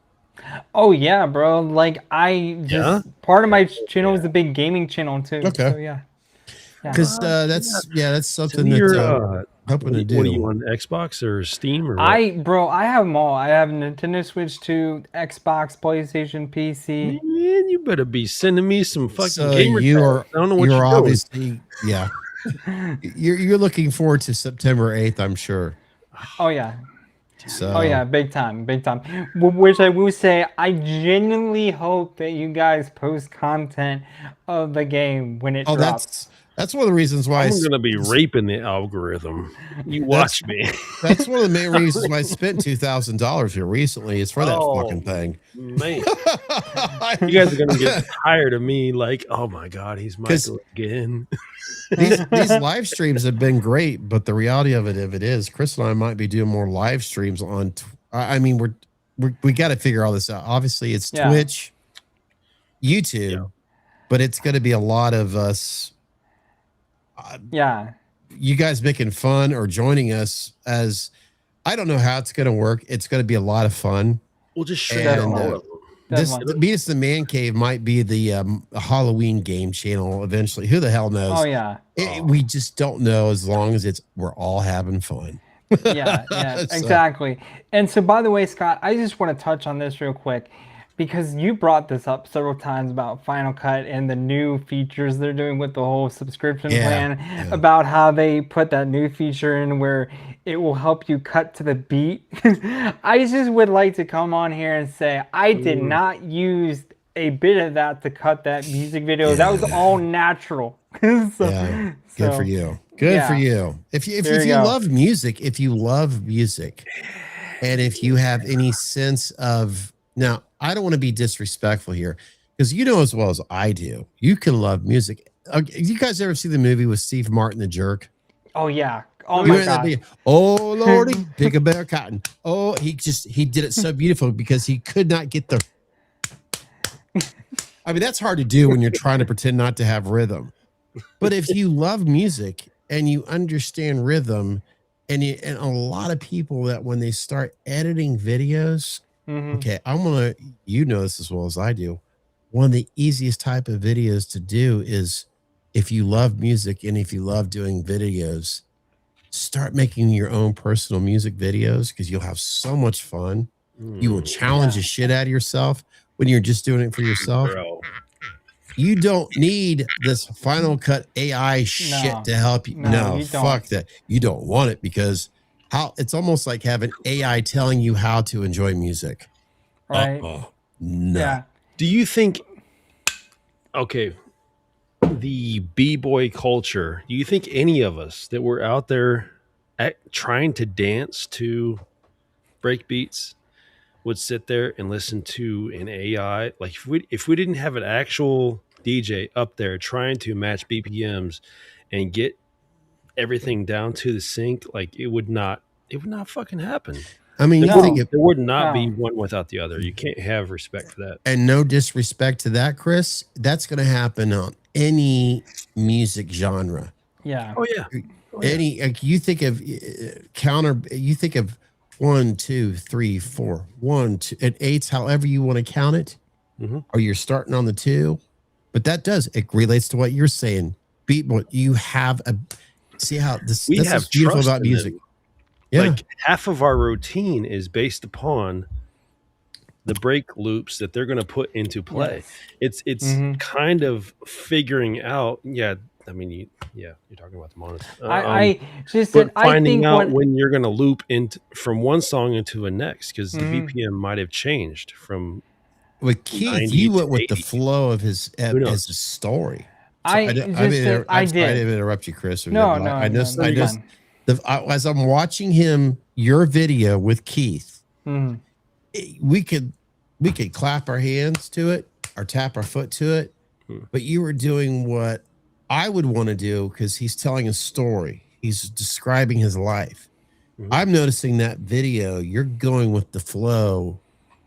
Oh yeah, bro. Like part of my channel is a big gaming channel too. Okay. So yeah. Because that's something that hoping to do. What are you on, Xbox or Steam or what? I have them all. I have Nintendo Switch 2, Xbox, PlayStation, PC. Man, you better be sending me some fucking gamer you tags. are, I don't know what you're obviously yeah. You're looking forward to September 8th, I'm sure. Oh yeah. So. Oh yeah, big time. Which I will say, I genuinely hope that you guys post content of the game when it drops. That's one of the reasons why I'm going to be raping the algorithm. You watch me. That's one of the main reasons why I spent $2,000 here recently, is for that fucking thing. Man, you guys are going to get tired of me. Like, oh my God, he's Michael again. These live streams have been great, but the reality of it, if it is, Chris and I might be doing more live streams on. I mean, we got to figure all this out. Obviously, it's Twitch, YouTube, but it's going to be a lot of us. You guys making fun or joining us as I don't know how it's going to work. It's going to be a lot of fun. We'll just share all of them. This Venus the Man Cave might be the Halloween game channel eventually. Who the hell knows? Oh yeah. We just don't know as long as we're all having fun. Yeah, exactly. And so, by the way, Scott, I just want to touch on this real quick because you brought this up several times about Final Cut and the new features they're doing with the whole subscription plan, about how they put that new feature in where it will help you cut to the beat. I just would like to come on here and say I did not use a bit of that to cut that music video. That was all natural. Good for you. Good for you. If you love music, and if you have any sense of, now I don't want to be disrespectful here because you know as well as I do, you can love music. You guys ever see the movie with Steve Martin, The Jerk? Oh yeah. Oh my God. Oh Lordy, pick a bear cotton. Oh, he did it so beautiful because he could not get the. I mean, that's hard to do when you're trying to pretend not to have rhythm. But if you love music and you understand rhythm, and a lot of people that when they start editing videos, okay, you know this as well as I do. One of the easiest type of videos to do is if you love music and if you love doing videos, start making your own personal music videos because you'll have so much fun. You will challenge the shit out of yourself when you're just doing it for yourself. Bro. You don't need this Final Cut AI shit to help you. No, fuck that. You don't want it because it's almost like having AI telling you how to enjoy music. Right. No. Yeah. Do you think, okay, the B-boy culture, do you think any of us that were out there trying to dance to break beats would sit there and listen to an AI? Like if we didn't have an actual DJ up there trying to match BPMs and get everything down to the sync, like it would not fucking happen. I mean, there would not be one without the other. You can't have respect for that. And no disrespect to that, Chris. That's going to happen on any music genre. Yeah. Oh yeah. Any you think of you think of 1, 2, 3, 4, 1, 2, and 8's however you want to count it, or you're starting on the 2. But it relates to what you're saying. You have see how this is beautiful about music. Yeah. Like half of our routine is based upon the break loops that they're going to put into play. Yes. It's kind of figuring out. Yeah. I mean, you're talking about the monitor. Finding out when you're going to loop from one song into a next, because the BPM might have changed from. With Keith, you went with the flow of his as a story. So I didn't interrupt you, Chris. As I'm watching your video with Keith, we could clap our hands to it or tap our foot to it, but you were doing what I would want to do because he's telling a story. He's describing his life. I'm noticing that video. You're going with the flow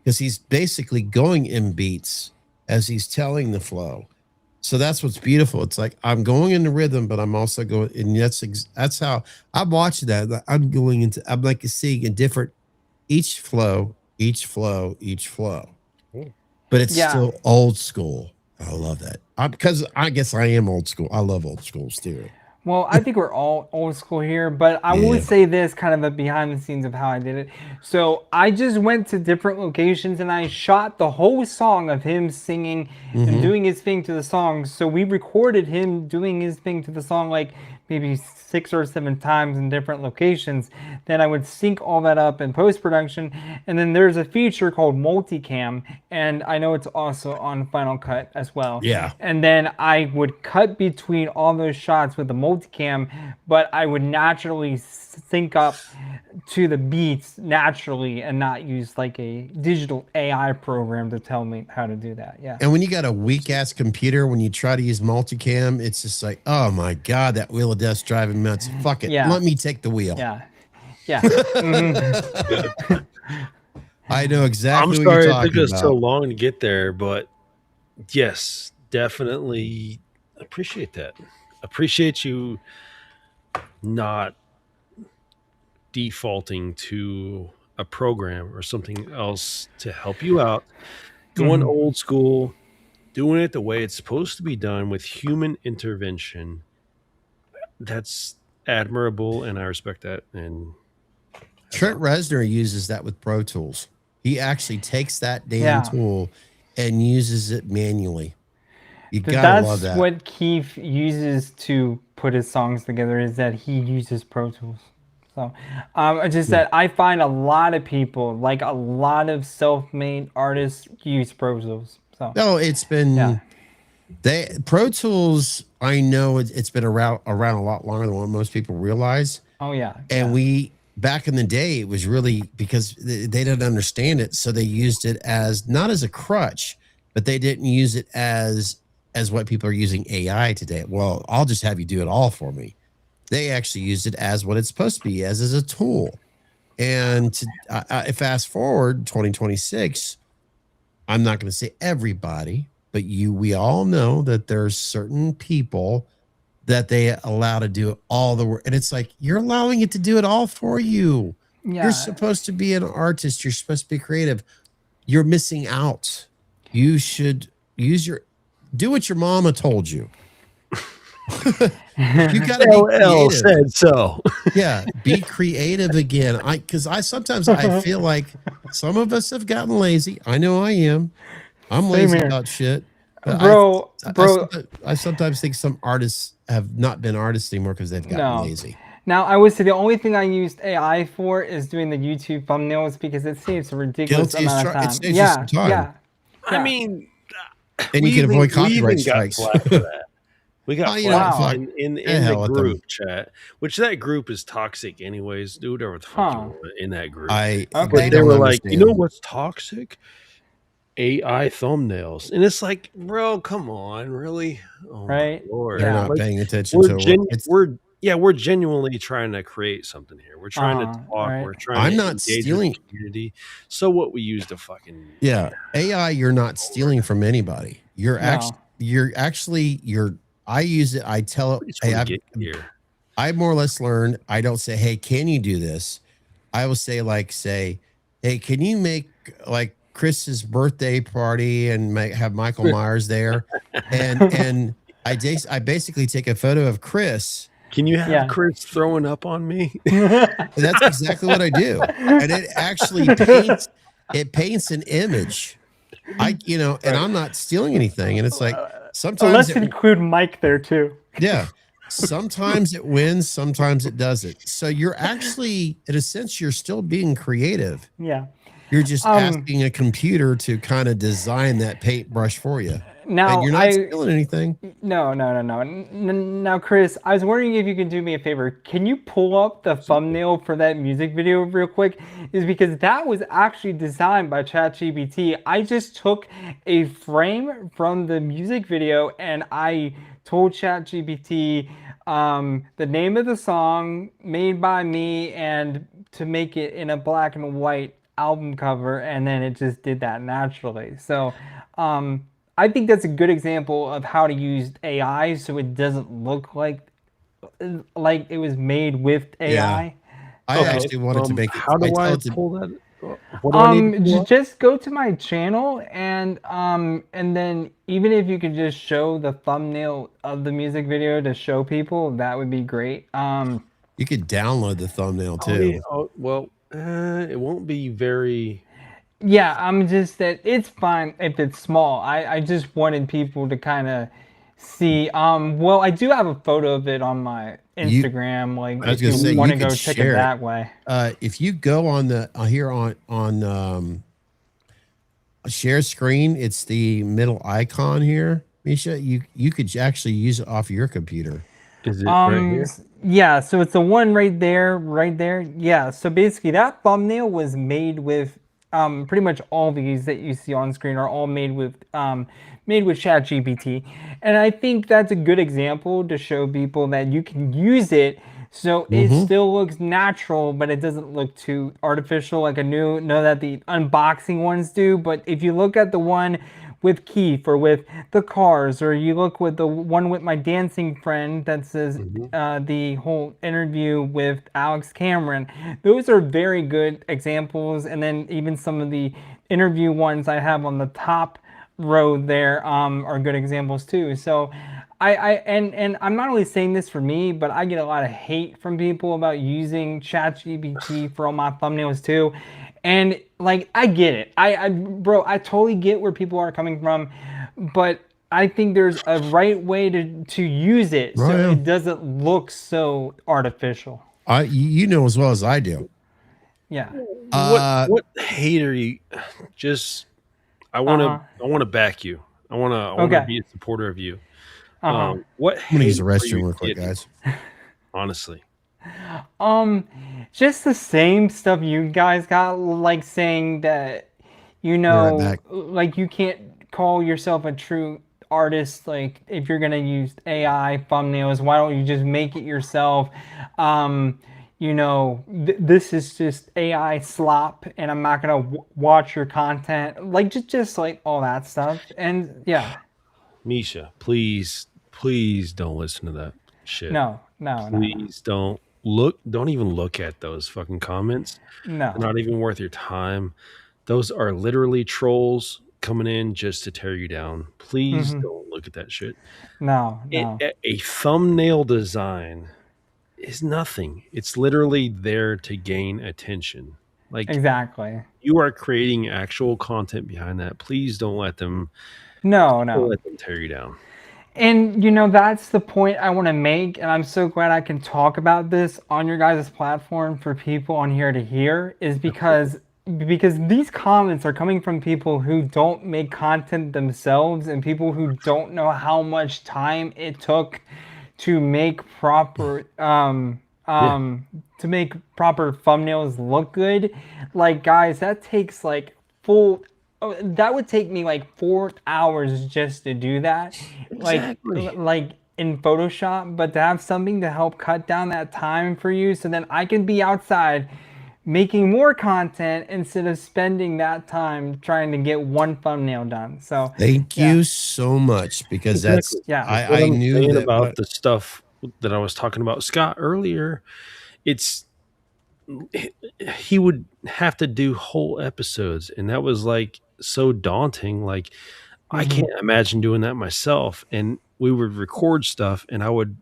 because he's basically going in beats as he's telling the flow. So that's what's beautiful. It's like I'm going into rhythm, but I'm also going, and that's how I'm watching that. I'm like seeing a different each flow. But it's still old school. I love that. Because I guess I am old school. I love old schools too. Well, I think we're all old school here, but I will say this kind of the behind the scenes of how I did it. So I just went to different locations and I shot the whole song of him singing and doing his thing to the song. So we recorded him doing his thing to the song like maybe 6 or 7 times in different locations. Then I would sync all that up in post-production. And then there's a feature called multicam, and I know it's also on Final Cut as well. Yeah. And then I would cut between all those shots with the multicam, but I would naturally sync up to the beats naturally and not use like a digital AI program to tell me how to do that. Yeah. And when you got a weak ass computer, when you try to use multicam, it's just like, oh my God, that wheel of death's driving me nuts. Fuck it. Yeah. Let me take the wheel. Yeah. Yeah. I know exactly I'm what sorry you're it talking took us about. so long to get there, but yes, definitely appreciate that. Appreciate you not defaulting to a program or something else to help you out, going old school, doing it the way it's supposed to be done with human intervention, that's admirable, and I respect that. And Trent Reznor uses that with Pro Tools. He actually takes that damn tool and uses it manually. You gotta love that. That's what Keith uses to put his songs together, is that he uses Pro Tools. So just that I find a lot of people, like a lot of self-made artists, use Pro Tools. So no, it's been Pro Tools. I know it's been around a lot longer than what most people realize. Oh yeah, and we back in the day, it was really because they didn't understand it, so they used it as not as a crutch, but they didn't use it as what people are using AI today. Well, I'll just have you do it all for me. They actually used it as what it's supposed to be as a tool. And fast forward 2026, I'm not going to say everybody, but we all know that there's certain people that they allow to do all the work. And it's like, you're allowing it to do it all for you. Yeah. You're supposed to be an artist. You're supposed to be creative. You're missing out. You should do what your mama told you. You gotta be creative. Said so. Yeah, be creative again. Because sometimes I feel like some of us have gotten lazy. I know I am. I'm lazy about shit. Bro, I sometimes think some artists have not been artists anymore because they've gotten lazy. Now, I would say the only thing I used AI for is doing the YouTube thumbnails because it saves a ridiculous amount of time. Yeah. I mean, and you can avoid copyright strikes. We got flagged in the group chat, which that group is toxic anyways. Do whatever the fuck you want in that group. But they were like, you know what's toxic? AI thumbnails. And it's like, bro, come on, really? Oh, right? My Lord. They're not paying attention to we're genuinely trying to create something here. We're trying to talk. Right. We're trying to engage with the community. So what we use to fucking AI, you're not stealing from anybody. I use it. I tell it. I more or less learned. I don't say, hey, can you do this? I will say, hey, can you make like Chris's birthday party and have Michael Myers there? And I basically take a photo of Chris. Can you have Chris throwing up on me? That's exactly what I do. And it actually paints an image. And I'm not stealing anything. And it's like, sometimes let's include Mike there too. Yeah. Sometimes it wins, sometimes it doesn't. So you're actually, in a sense, you're still being creative. Yeah. You're just asking a computer to kind of design that paintbrush for you. Now, and you're not stealing anything. No. Now, Chris, I was wondering if you could do me a favor. Can you pull up the thumbnail for that music video real quick? Is because that was actually designed by ChatGPT. I just took a frame from the music video and I told ChatGPT the name of the song made by me and to make it in a black and white album cover, and then it just did that naturally. So I think that's a good example of how to use AI so it doesn't look like it was made with AI. Yeah. I actually wanted to make it. How do I pull that? What do I need to pull just go to my channel and then even if you could just show the thumbnail of the music video to show people, that would be great. You could download the thumbnail too. It won't be very. Yeah, I'm just that it's fine if it's small. I just wanted people to kind of see. Well, I do have a photo of it on my Instagram. I was gonna say, want to go check it that way. If you go on the here on share screen, it's the middle icon here, Misha. You could actually use it off your computer. Is it right here? Yeah, so it's the one right there. Yeah, so basically that thumbnail was made with pretty much all these that you see on screen are all made with ChatGPT. And I think that's a good example to show people that you can use it so it still looks natural, but it doesn't look too artificial like I know that the unboxing ones do. But if you look at the one with Keith or with the cars, or you look with the one with my dancing friend that says the whole interview with Alex Cameron. Those are very good examples. And then even some of the interview ones I have on the top row there are good examples too. So and I'm not only saying this for me, but I get a lot of hate from people about using ChatGPT for all my thumbnails too. And like, I get it. Bro, I totally get where people are coming from, but I think there's a right way to use it so it doesn't look so artificial. You know as well as I do. Yeah. What hate are you? Just I want to back you. I want to be a supporter of you. What I'm gonna use the restroom real quick, guys. Honestly. Just the same stuff you guys got, like saying that, you know, like you can't call yourself a true artist. Like if you're gonna use AI thumbnails, why don't you just make it yourself? You know, this is just AI slop, and I'm not gonna watch your content. Like just like all that stuff, and yeah. Misha, please don't listen to that shit. No. Please don't even look at those fucking comments. No. They're not even worth your time. Those are literally trolls coming in just to tear you down. Please don't look at that shit. No. A thumbnail design is nothing. It's literally there to gain attention. Like, exactly. You are creating actual content behind that. Please don't let them let them tear you down. And you know, that's the point I want to make, and I'm so glad I can talk about this on your guys' platform for people on here to hear, is because these comments are coming from people who don't make content themselves, and people who don't know how much time it took to make proper to make proper thumbnails look good. Like, guys, that takes like that would take me like 4 hours just to do that. Exactly. Like in Photoshop, but to have something to help cut down that time for you, so then I can be outside making more content instead of spending that time trying to get one thumbnail done. So thank you so much, because that's I knew that about the stuff that I was talking about Scott earlier. He would have to do whole episodes, and that was like so daunting. Like, I can't imagine doing that myself. And we would record stuff, and I would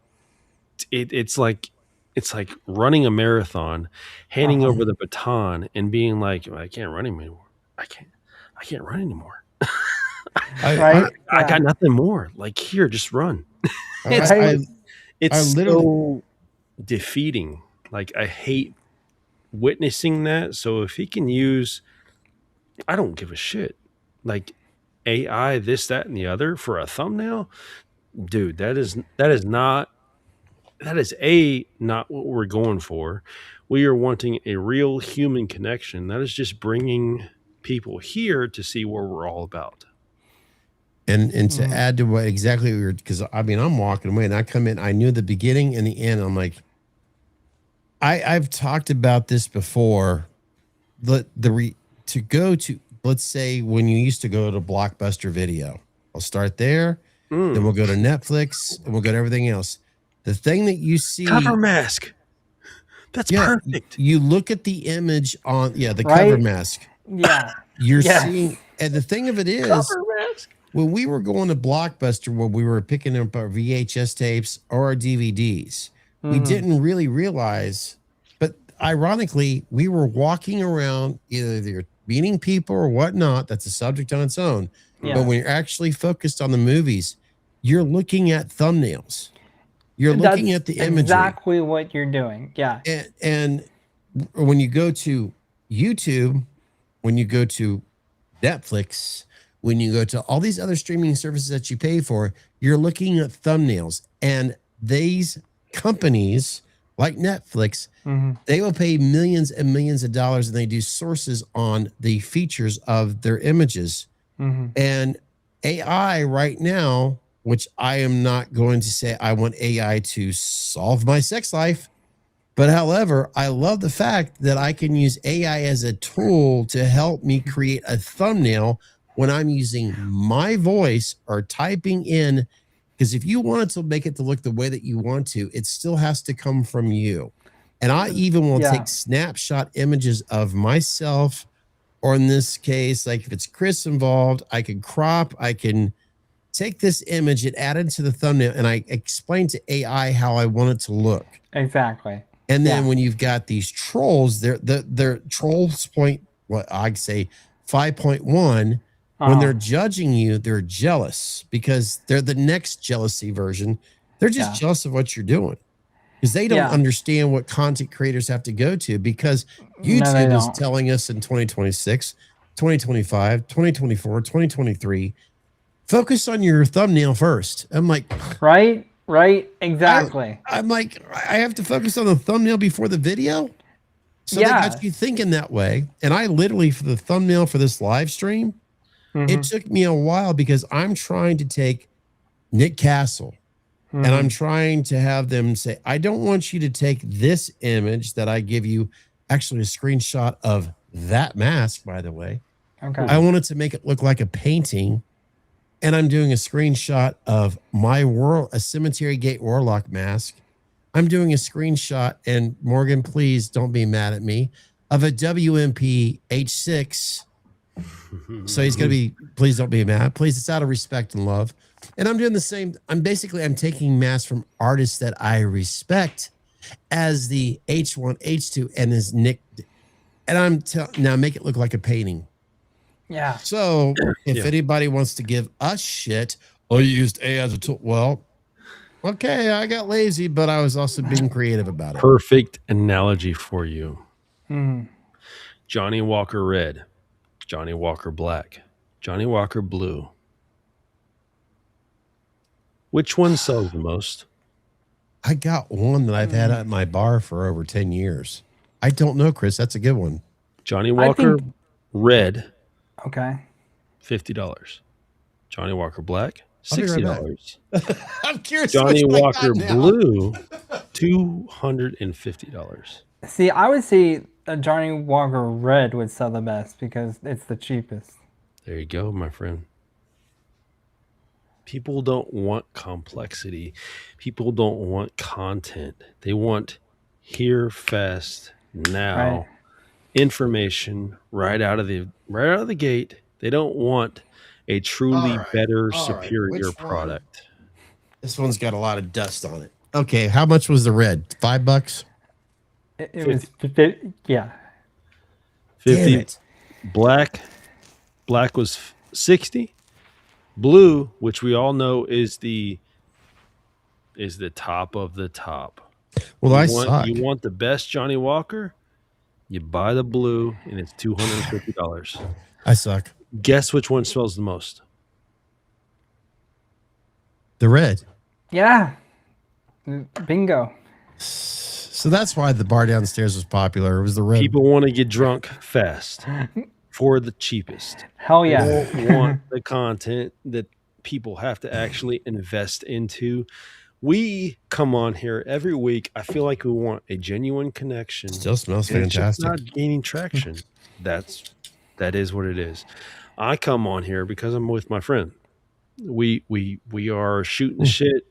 it's like running a marathon, handing over the baton and being like, I can't run anymore. I can't run anymore. I got nothing more. Like, here, just run. It's so defeating. Like, I hate witnessing that. So if he can use, I don't give a shit, like AI, this, that, and the other for a thumbnail, dude, that is not what we're going for. We are wanting a real human connection. That is just bringing people here to see what we're all about. And to add to what exactly we were, because I mean, I'm walking away and I come in, I knew the beginning and the end. I'm like, I've talked about this before. To go to, let's say when you used to go to Blockbuster Video, I'll start there, then we'll go to Netflix, and we'll go to everything else. The thing that you see, cover mask. That's perfect. You look at the image on the cover mask. Yeah, you're seeing, and the thing of it is, cover mask. When we were going to Blockbuster, when we were picking up our VHS tapes or our DVDs, we didn't really realize, but ironically, we were walking around either meeting people or whatnot. That's a subject on its own. Yeah. But when you're actually focused on the movies, you're looking at thumbnails. You're looking at the imagery. Exactly what you're doing. Yeah. And when you go to YouTube, when you go to Netflix, when you go to all these other streaming services that you pay for, you're looking at thumbnails. And these companies like Netflix, they will pay millions and millions of dollars, and they do sources on the features of their images. And AI right now, which I am not going to say I want AI to solve my sex life, but however, I love the fact that I can use AI as a tool to help me create a thumbnail when I'm using my voice or typing in, because if you wanted to make it to look the way that you want to, it still has to come from you. And I even will take snapshot images of myself, or in this case, like if it's Chris involved, I can crop, I can take this image and add it to the thumbnail, and I explain to AI how I want it to look. Exactly. And then when you've got these trolls, they're trolls point, what I'd say 5.1. When they're judging you, they're jealous because they're the next jealousy version. They're just jealous of what you're doing because they don't understand what content creators have to go to, because YouTube is telling us in 2026, 2025, 2024, 2023, focus on your thumbnail first. I'm like, right, exactly. I'm like, I have to focus on the thumbnail before the video. So they got you thinking that way. And I literally, for the thumbnail for this live stream, it took me a while because I'm trying to take Nick Castle and I'm trying to have them say, I don't want you to take this image that I give you, actually a screenshot of that mask, by the way. Okay. I wanted to make it look like a painting. And I'm doing a screenshot of my a Cemetery Gate Warlock mask. I'm doing a screenshot, and Morgan, please don't be mad at me, of a WMP H6. So he's going to be, please don't be mad. Please, it's out of respect and love. And I'm doing the same. I'm taking masks from artists that I respect as the H1, H2, and as Nick. And I'm now make it look like a painting. Yeah. So if anybody wants to give us shit, you used AI as a tool. Well, okay, I got lazy, but I was also being creative about it. Perfect analogy for you. Johnny Walker Red, Johnny Walker Black, Johnny Walker Blue. Which one sells the most? I got one that I've had at my bar for over 10 years. I don't know, Chris. That's a good one. Johnny Walker Red. Okay. $50. Johnny Walker Black, $60. I'm curious. Johnny Walker Blue, $250. See, I would say a Johnny Walker Red would sell the best because it's the cheapest. There you go, my friend. People don't want complexity. People don't want content. They want here, fast, now information right out of the gate. They don't want a truly better, superior product. This one's got a lot of dust on it. Okay, how much was the red? $5? It was 50, 50. Black was 60. Blue, which we all know is the top of the top. Well, you want the best Johnny Walker, you buy the blue, and it's $250. I suck. Guess which one sells the most? The red. Yeah. Bingo. So that's why the bar downstairs was popular. It was the red. People want to get drunk fast for the cheapest. Hell yeah. They don't want the content that people have to actually invest into. We come on here every week. I feel like we want a genuine connection. Still smells fantastic. fantastic. It's just not gaining traction. That is what it is. I come on here because I'm with my friend. We are shooting the shit.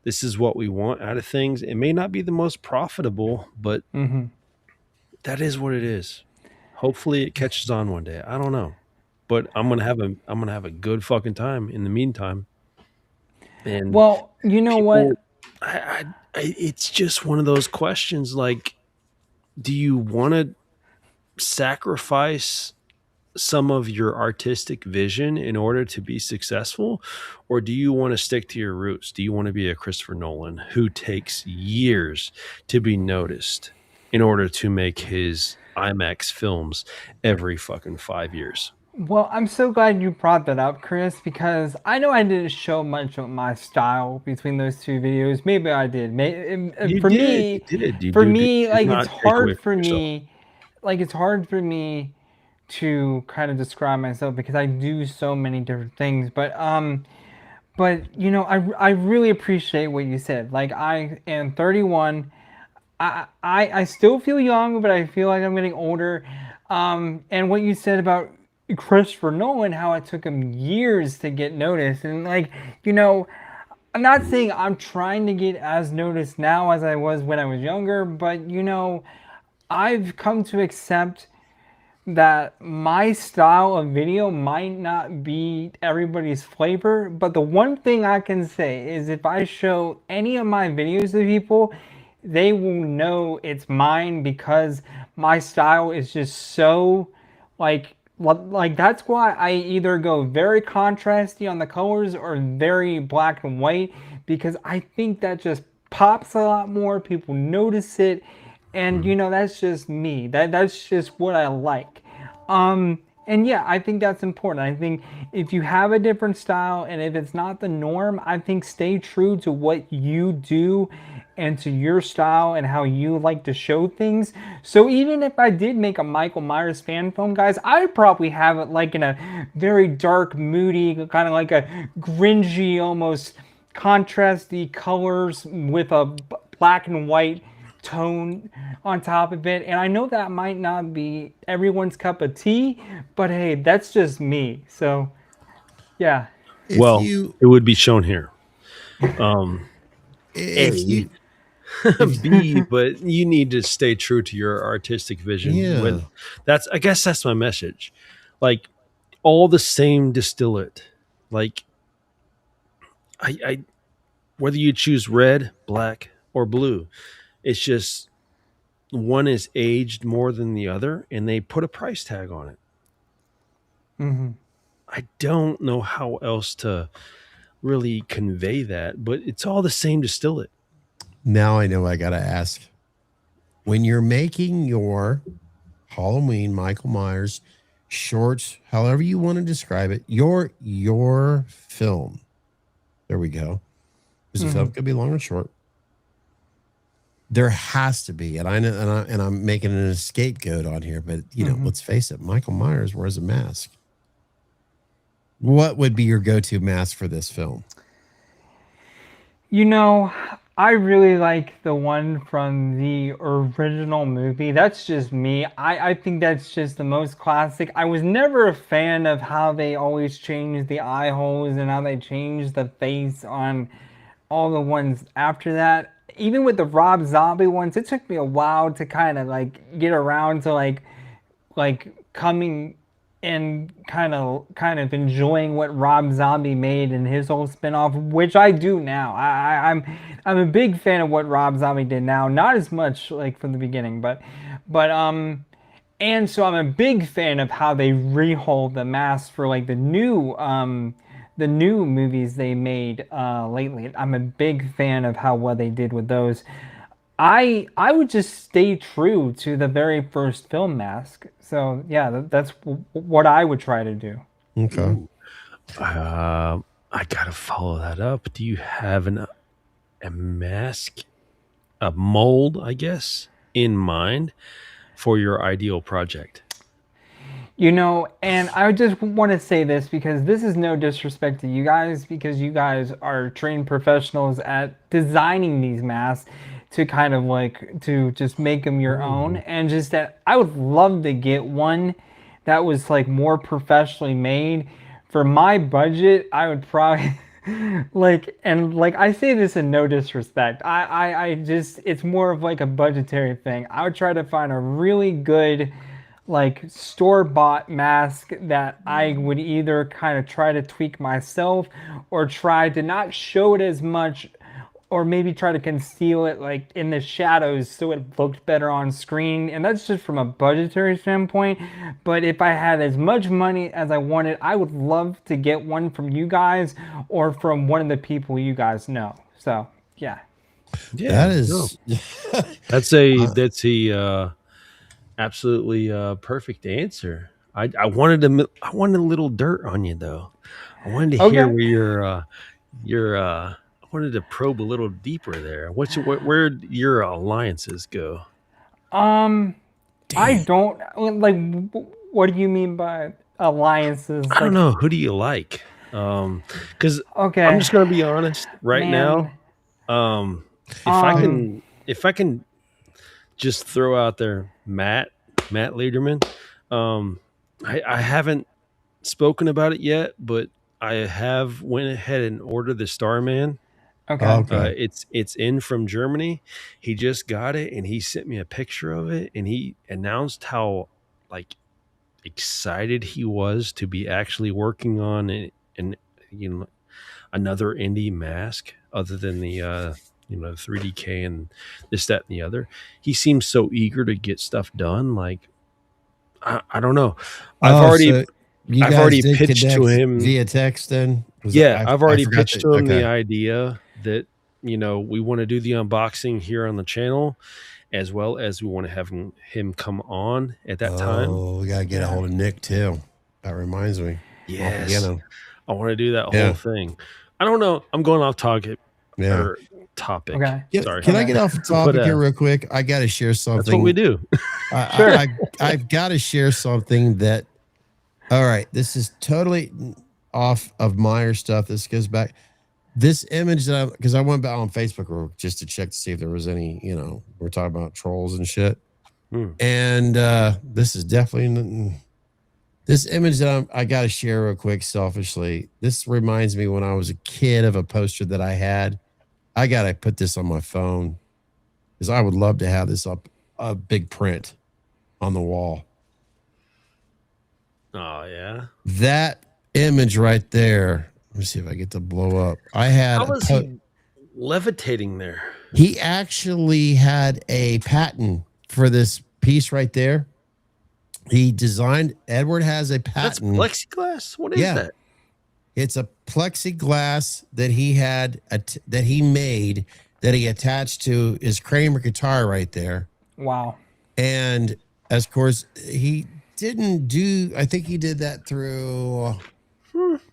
This is what we want out of things. It may not be the most profitable, but that is what it is. Hopefully it catches on one day. I don't know. But I'm gonna have a good fucking time in the meantime. And well, you know what? It's just one of those questions. Like, do you want to sacrifice some of your artistic vision in order to be successful, or do you want to stick to your roots? Do you want to be a Christopher Nolan who takes years to be noticed in order to make his IMAX films every fucking 5 years? Well, I'm so glad you brought that up, Chris, because I know I didn't show much of my style between those two videos. Maybe I did. For me, like it's hard for me to kind of describe myself because I do so many different things. But you know, I really appreciate what you said. Like, I am 31. I still feel young, but I feel like I'm getting older. And what you said about Christopher Nolan, how it took him years to get noticed. And like, you know, I'm not saying I'm trying to get as noticed now as I was when I was younger, but you know, I've come to accept that my style of video might not be everybody's flavor, but the one thing I can say is if I show any of my videos to people, they will know it's mine because my style is just so like that's why I either go very contrasty on the colors or very black and white, because I think that just pops a lot more, people notice it, and you know, that's just me. That's just what I like. And yeah, I think that's important. I think if you have a different style and if it's not the norm, I think stay true to what you do and to your style and how you like to show things. So even if I did make a Michael Myers fan film, guys, I'd probably have it like in a very dark, moody, kind of like a gringy, almost contrasty colors with a black and white tone on top of it. And I know that might not be everyone's cup of tea, but hey, that's just me. So yeah. It would be shown here. If B, but you need to stay true to your artistic vision. Yeah. I guess that's my message. Like all the same distillate. Like I whether you choose red, black, or blue, it's just one is aged more than the other, and they put a price tag on it. Mm-hmm. I don't know how else to really convey that, but it's all the same distillate. Now I know I got to ask. When you're making your Halloween Michael Myers shorts, however you want to describe it, your film. There we go. Because the film could be long or short. There has to be, and I know, and I'm making a scapegoat on here, but you know, let's face it, Michael Myers wears a mask. What would be your go-to mask for this film? You know, I really like the one from the original movie. That's just me. I think that's just the most classic. I was never a fan of how they always change the eye holes and how they change the face on all the ones after that. Even with the Rob Zombie ones, it took me a while to kind of like get around to like coming and kind of enjoying what Rob Zombie made and his whole spinoff, which I do now. I'm a big fan of what Rob Zombie did now, not as much like from the beginning, but and so I'm a big fan of how they rehold the mask for like the new movies they made lately. I'm a big fan of how well they did with those. I would just stay true to the very first film mask. So yeah, that's what I would try to do. Okay. I gotta follow that up. Do you have a mask, a mold, I guess, in mind for your ideal project? You know, and I just want to say this because this is no disrespect to you guys, because you guys are trained professionals at designing these masks to kind of like to just make them your own, and just that I would love to get one that was like more professionally made. For my budget, I would probably I say this in no disrespect. I just, it's more of like a budgetary thing. I would try to find a really good like store-bought mask that I would either kind of try to tweak myself or try to not show it as much, or maybe try to conceal it like in the shadows so it looked better on screen. And that's just from a budgetary standpoint. But if I had as much money as I wanted, I would love to get one from you guys or from one of the people you guys know. So yeah. That is that's a absolutely perfect answer. I wanted a little dirt on you though. I wanted to hear where I wanted to probe a little deeper there. Where your alliances go? I don't like. What do you mean by alliances? I don't know. Who do you like? Because I'm just gonna be honest right now. If I can just throw out there Matt Lederman. I haven't spoken about it yet, but I have went ahead and ordered the Starman. Okay. It's in from Germany. He just got it, and he sent me a picture of it, and he announced how like excited he was to be actually working on an another indie mask other than the 3DK and this, that, and the other. He seems so eager to get stuff done. Like I don't know. I've already pitched to him via text. Then I've already pitched to him the idea that we want to do the unboxing here on the channel, as well as we want to have him come on at that time. Oh, we gotta get a hold of Nick too. That reminds me. Yes, I want to do that whole thing. I don't know. I'm going off topic. Topic. Okay. Sorry. Can I get off the topic here real quick? I got to share something. That's what we do. I've got to share something that. All right, this is totally off of Meyer stuff. This goes back. This image that because I went back on Facebook just to check to see if there was any. We're talking about trolls and shit. And this is definitely this image that I got to share real quick. Selfishly, this reminds me when I was a kid of a poster that I had. I got to put this on my phone because I would love to have this up a big print on the wall. Oh, yeah. That image right there. Let me see if I get to blow up. I had. How was he levitating there? He actually had a patent for this piece right there. He designed. Edward has a patent. That's plexiglass? What is that? It's a plexiglass that he had that he made that he attached to his Kramer guitar right there. Wow. And of course, he didn't do. I think he did that through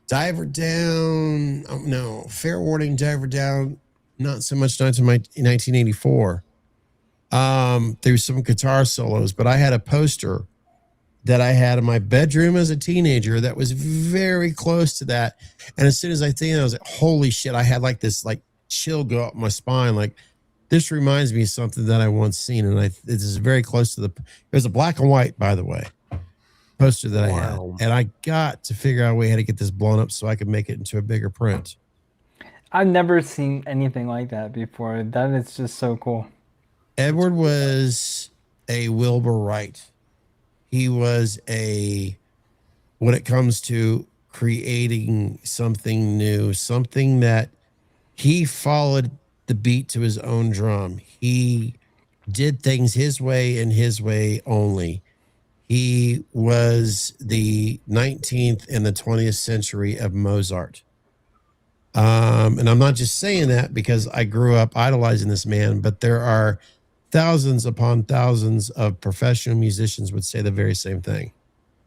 Diver Down. Oh, no, Fair Warning, Diver Down. Not so much. Not to my 1984. Through some guitar solos, but I had a poster that I had in my bedroom as a teenager that was very close to that. And as soon as I think, I was like, holy shit, I had like this like chill go up my spine. Like this reminds me of something that I once seen. And this is very close to it was a black and white, by the way, poster that I had. And I got to figure out a way how to get this blown up so I could make it into a bigger print. I've never seen anything like that before. That is just so cool. Edward was a Wilbur Wright. He was when it comes to creating something new, something that he followed the beat to his own drum. He did things his way and his way only. He was the 19th and the 20th century of Mozart. And I'm not just saying that because I grew up idolizing this man, but there are thousands upon thousands of professional musicians would say the very same thing.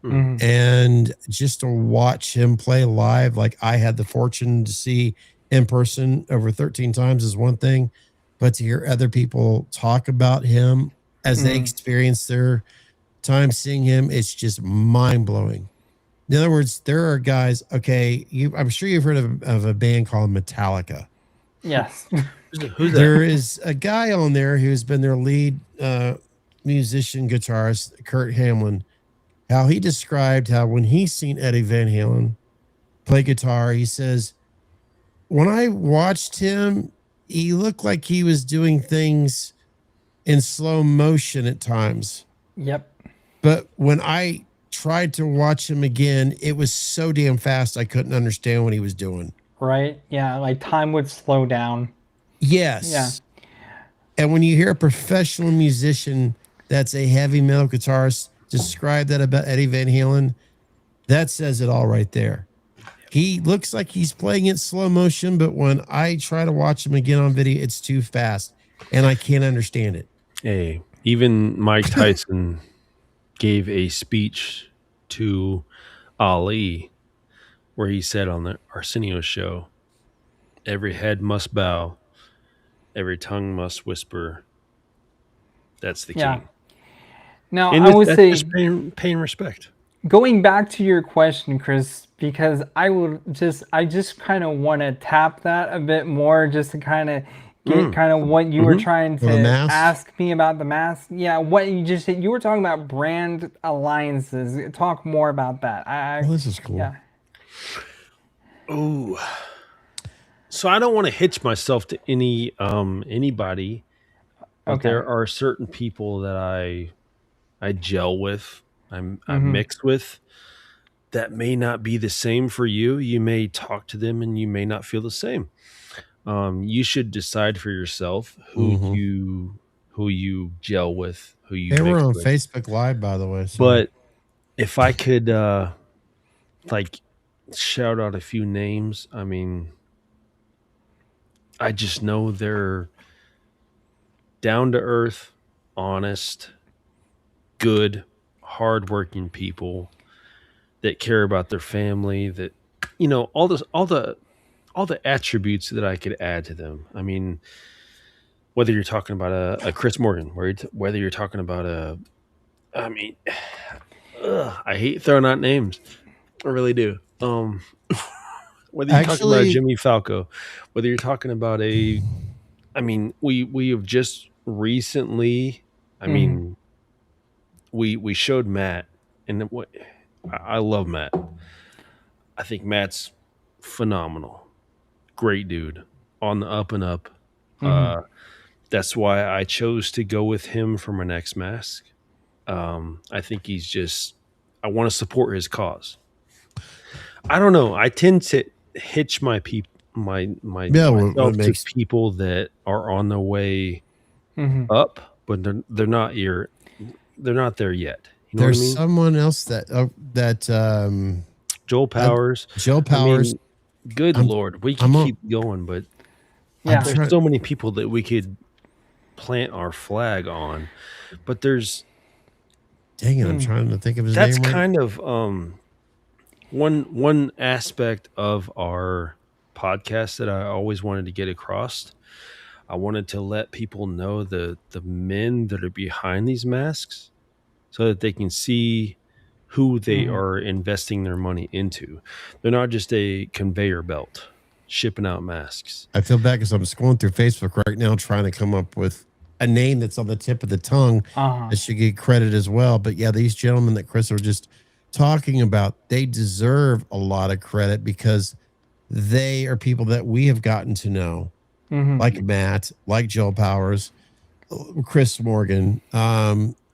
Mm-hmm. And just to watch him play live, like I had the fortune to see in person over 13 times is one thing, but to hear other people talk about him as they experience their time seeing him, it's just mind blowing. In other words, there are guys, I'm sure you've heard of a band called Metallica. Yes. Who's that? There is a guy on there who's been their lead musician, guitarist, Kurt Hamlin, how he described how when he's seen Eddie Van Halen play guitar, he says, when I watched him, he looked like he was doing things in slow motion at times. Yep. But when I tried to watch him again, it was so damn fast I couldn't understand what he was doing. Right? Yeah, like time would slow down. Yes. Yeah. And when you hear a professional musician that's a heavy metal guitarist describe that about Eddie Van Halen, that says it all right there. He looks like he's playing it slow motion, but when I try to watch him again on video, it's too fast and I can't understand it. Hey, even Mike Tyson gave a speech to Ali where he said on the Arsenio show, every head must bow, every tongue must whisper. That's the king. Now, and I would say, just paying respect. Going back to your question, Chris, because I just kind of want to tap that a bit more, just to kind of get kind of what you were trying to mask? ask me about the mask. Yeah, what you just said. You were talking about brand alliances. Talk more about that. This is cool. Yeah. Oh, so I don't want to hitch myself to anybody, but there are certain people that I gel with, I mix with, that may not be the same for you. You may talk to them and you may not feel the same. You should decide for yourself who you gel with, who you. They were mix on with. Facebook Live, by the way. So. But if I could, like, shout out a few names, I mean, I just know they're down to earth, honest, good, hardworking people that care about their family. That, you know, all the attributes that I could add to them. I mean, whether you're talking about a Chris Morgan, whether you're talking about I mean, I hate throwing out names. I really do. Whether you're talking about Jimmy Falco, whether you're talking about I mean, we have just recently, I mean, we showed Matt, and I love Matt. I think Matt's phenomenal. Great dude, on the up and up. That's why I chose to go with him for my next mask. I think he's just, I want to support his cause. I don't know. I tend to hitch my people, myself to people that are on the way up, but they're not there yet. You know There's what I mean? someone else that Joel Powers. Joel Powers. I mean, good Lord, we can keep going, but there's so many people that we could plant our flag on. But there's, dang it, I'm trying to think of his that's name. That's kind of one aspect of our podcast that I always wanted to get across. I wanted to let people know the men that are behind these masks, so that they can see who they are investing their money into. They're not just a conveyor belt shipping out masks. I feel bad because I'm scrolling through Facebook right now trying to come up with a name that's on the tip of the tongue that should get credit as well. But yeah, these gentlemen that Chris were just talking about, they deserve a lot of credit because they are people that we have gotten to know, like Matt, like Joel Powers, Chris Morgan.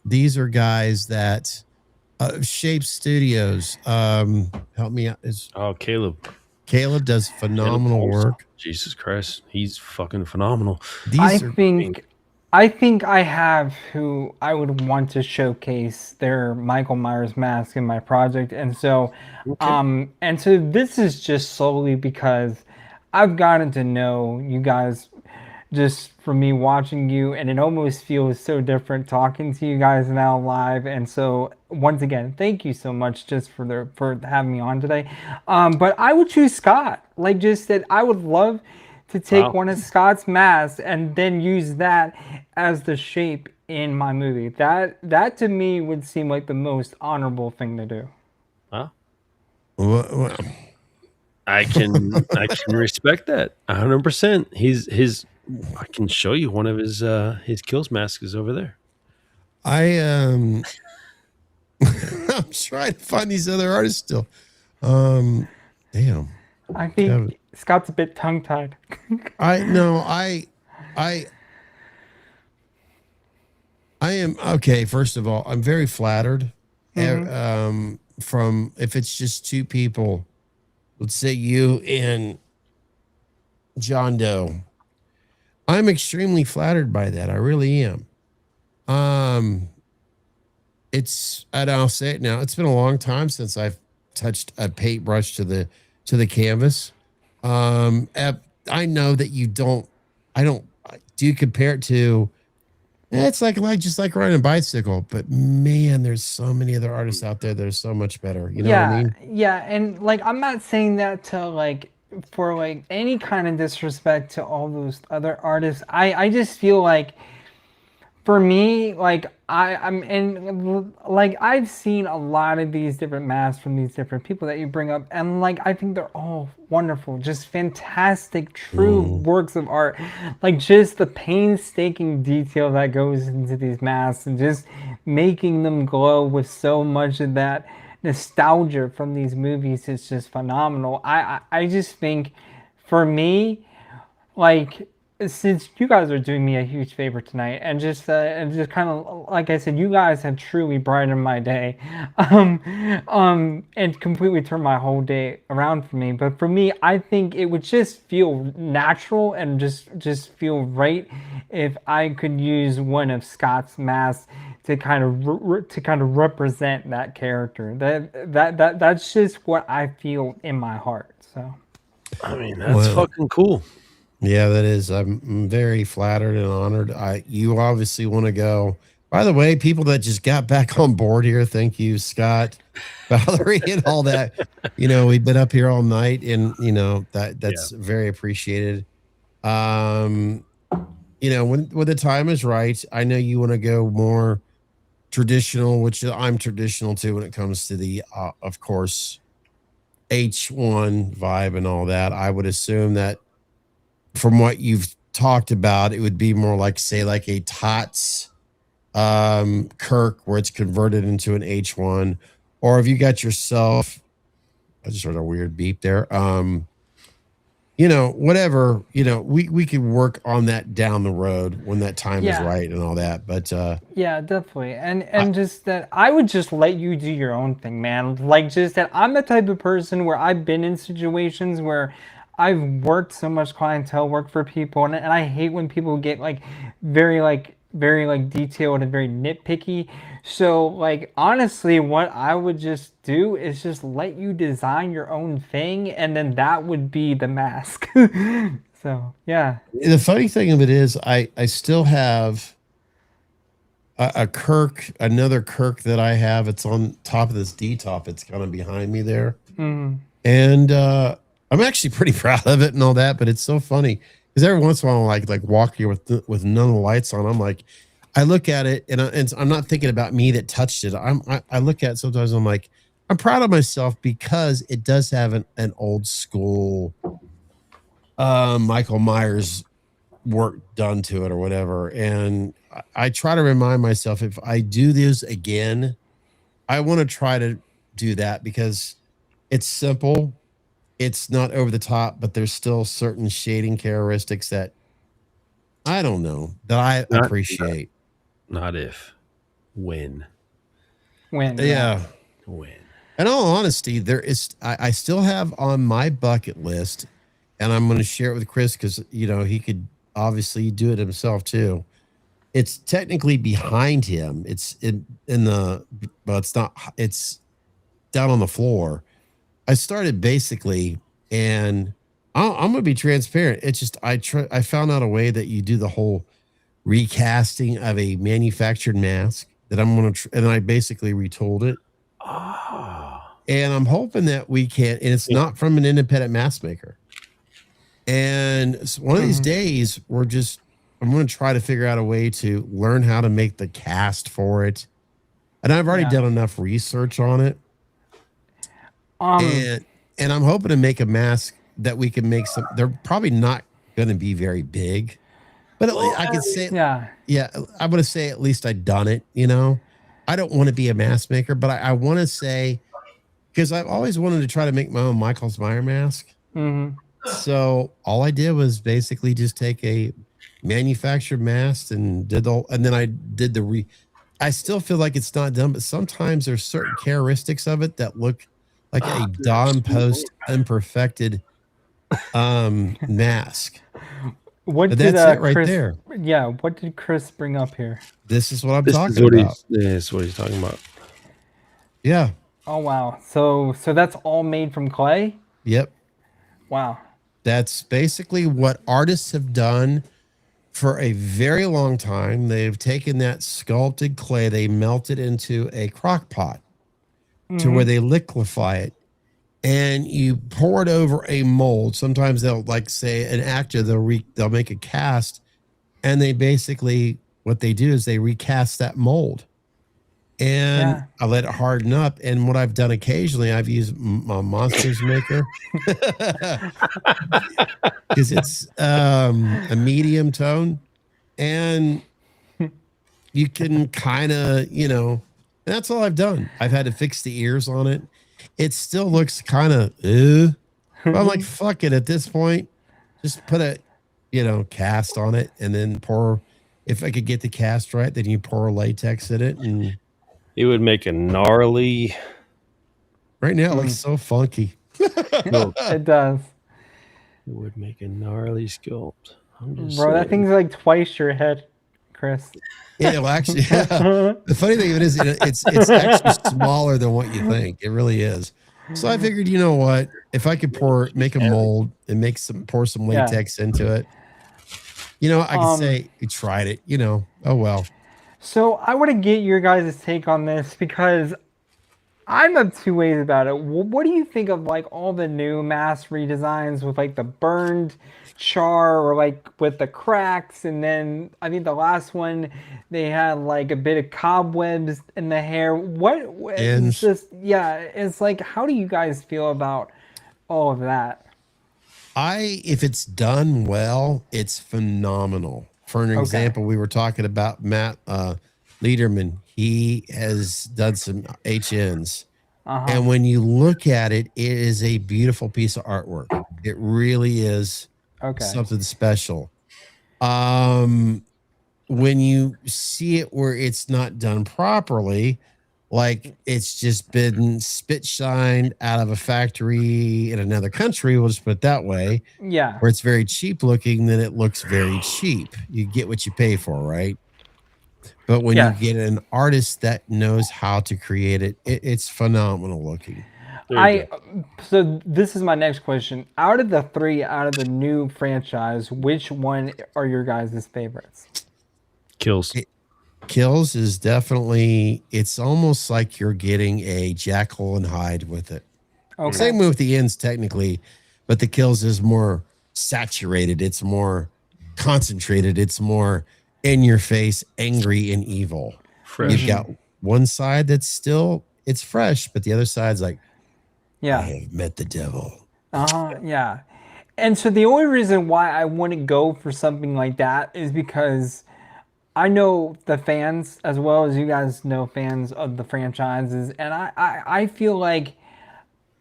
These are guys that Shape Studios. Help me out. Caleb. Caleb does phenomenal work. Jesus Christ, he's fucking phenomenal. I think I have who I would want to showcase their Michael Myers mask in my project, and so, this is just solely because I've gotten to know you guys just from me watching you, and it almost feels so different talking to you guys now live. And so, once again, thank you so much just for having me on today. But I would choose Scott. Like just that, I would love to take one of Scott's masks and then use that as the shape in my movie. That to me would seem like the most honorable thing to do. Well, I can respect that 100%. I can show you one of his kills masks is over there. I'm trying to find these other artists still. Damn. I think Scott's a bit tongue-tied. I am okay. First of all, I'm very flattered. From if it's just two people, let's say you and John Doe, I'm extremely flattered by that. I really am. And I'll say it now. It's been a long time since I've touched a paintbrush to the canvas. I know that you don't. Do you compare it to? It's like just like riding a bicycle, but man, there's so many other artists out there that are so much better. You know what I mean? Yeah, and like I'm not saying that to like for like any kind of disrespect to all those other artists. I just feel like For me, like I've seen a lot of these different masks from these different people that you bring up, and like I think they're all wonderful, just fantastic, true works of art. Like just the painstaking detail that goes into these masks, and just making them glow with so much of that nostalgia from these movies is just phenomenal. I just think, for me, like, since you guys are doing me a huge favor tonight, and just kind of like I said, you guys have truly brightened my day, and completely turned my whole day around for me. But for me, I think it would just feel natural and just feel right if I could use one of Scott's masks to kind of represent that character. That's just what I feel in my heart. So, I mean, that's fucking cool. Yeah, that is. I'm very flattered and honored. You obviously want to go. By the way, people that just got back on board here, thank you, Scott, Valerie, and all that. We've been up here all night, and that's very appreciated. When the time is right, I know you want to go more traditional, which I'm traditional too when it comes to the, of course, H1 vibe and all that. I would assume that, from what you've talked about, it would be more like, say, like a TOTS Kirk, where it's converted into an H1, or if you got yourself, I just heard a weird beep there. Whatever, we could work on that down the road when that time is right and all that. But yeah, definitely. And just that I would just let you do your own thing, man. Like, just that I'm the type of person where I've been in situations where I've worked so much clientele work for people, and I hate when people get very detailed and very nitpicky. So, like, honestly, what I would just do is just let you design your own thing, and then that would be the mask. So, yeah. The funny thing of it is, I still have a Kirk, another Kirk that I have. It's on top of this D-top. It's kind of behind me there. And I'm actually pretty proud of it and all that, but it's so funny because every once in a while, like walk here with none of the lights on. I'm like, I look at it and I'm not thinking about me that touched it. I look at it sometimes. I'm like, I'm proud of myself because it does have an old school Michael Myers work done to it or whatever. And I try to remind myself, if I do this again, I want to try to do that because it's simple. It's not over the top, but there's still certain shading characteristics that I don't know that I appreciate. Not if, when. Yeah. When. In all honesty, I still have on my bucket list, and I'm going to share it with Chris because, he could obviously do it himself too. It's technically behind him. It's but it's not, it's down on the floor. I started basically, and I'm going to be transparent. It's just, I found out a way that you do the whole recasting of a manufactured mask that I'm going to, and I basically retooled it. And I'm hoping that we can, and it's not from an independent mask maker. And one of these days I'm going to try to figure out a way to learn how to make the cast for it. And I've already done enough research on it. And I'm hoping to make a mask that we can make some. They're probably not going to be very big, but at least I can say, I'm going to say at least I've done it. I don't want to be a mask maker, but I want to say, because I've always wanted to try to make my own Michael Myers mask. So all I did was basically just take a manufactured mask and then I did I still feel like it's not done, but sometimes there's certain characteristics of it that look like a Dawn Post unperfected mask. That's it right Chris, there. Yeah, what did Chris bring up here? This is what I'm talking about. This is what he's talking about. Yeah. Oh wow. So that's all made from clay? Yep. Wow. That's basically what artists have done for a very long time. They've taken that sculpted clay, they melt it into a crock pot to where they liquefy it, and you pour it over a mold. Sometimes they'll, like, say an actor, they'll make a cast, and they basically what they do is they recast that mold. And I let it harden up. And what I've done occasionally, I've used my Monsters Maker because it's a medium tone. And you can kind of, you know, that's all I've done. I've had to fix the ears on it. It still looks kind of, but I'm like, fuck it at this point. Just put a, you know, cast on it and then pour. If I could get the cast right, then you pour latex in it and it would make a gnarly. Right now, it looks so funky. It does. It would make a gnarly sculpt. Bro, that thing's like twice your head, Chris. Yeah, well, actually, the funny thing of it is, it's actually smaller than what you think. It really is. So I figured, you know what? If I could make a mold and pour some latex into it, you know, I could say we tried it. You know, oh well. So I want to get your guys' take on this because I'm of two ways about it. What do you think of like all the new mask redesigns with like the burned char or like with the cracks? And then I think the last one, they had like a bit of cobwebs in the hair. It's just, it's like, how do you guys feel about all of that? If it's done well, it's phenomenal. For an example, we were talking about Matt Lederman. He has done some HNs. And when you look at it, it is a beautiful piece of artwork. It really is something special. When you see it where it's not done properly, like it's just been spit shined out of a factory in another country, we'll just put it that way. Yeah. Where it's very cheap looking, then it looks very cheap. You get what you pay for, right? But when you get an artist that knows how to create it, it's phenomenal looking. So this is my next question. Out of the three, out of the new franchise, which one are your guys' favorites? Kills. Kills is definitely, it's almost like you're getting a Jekyll and Hyde with it. Okay. Same with the ends technically, but the Kills is more saturated. It's more concentrated. It's more in your face, angry and evil. Fresh. You've got one side that's still, it's fresh, but the other side's like, I have met the devil. Yeah. And so the only reason why I want to go for something like that is because I know the fans as well as you guys know fans of the franchises, and I feel like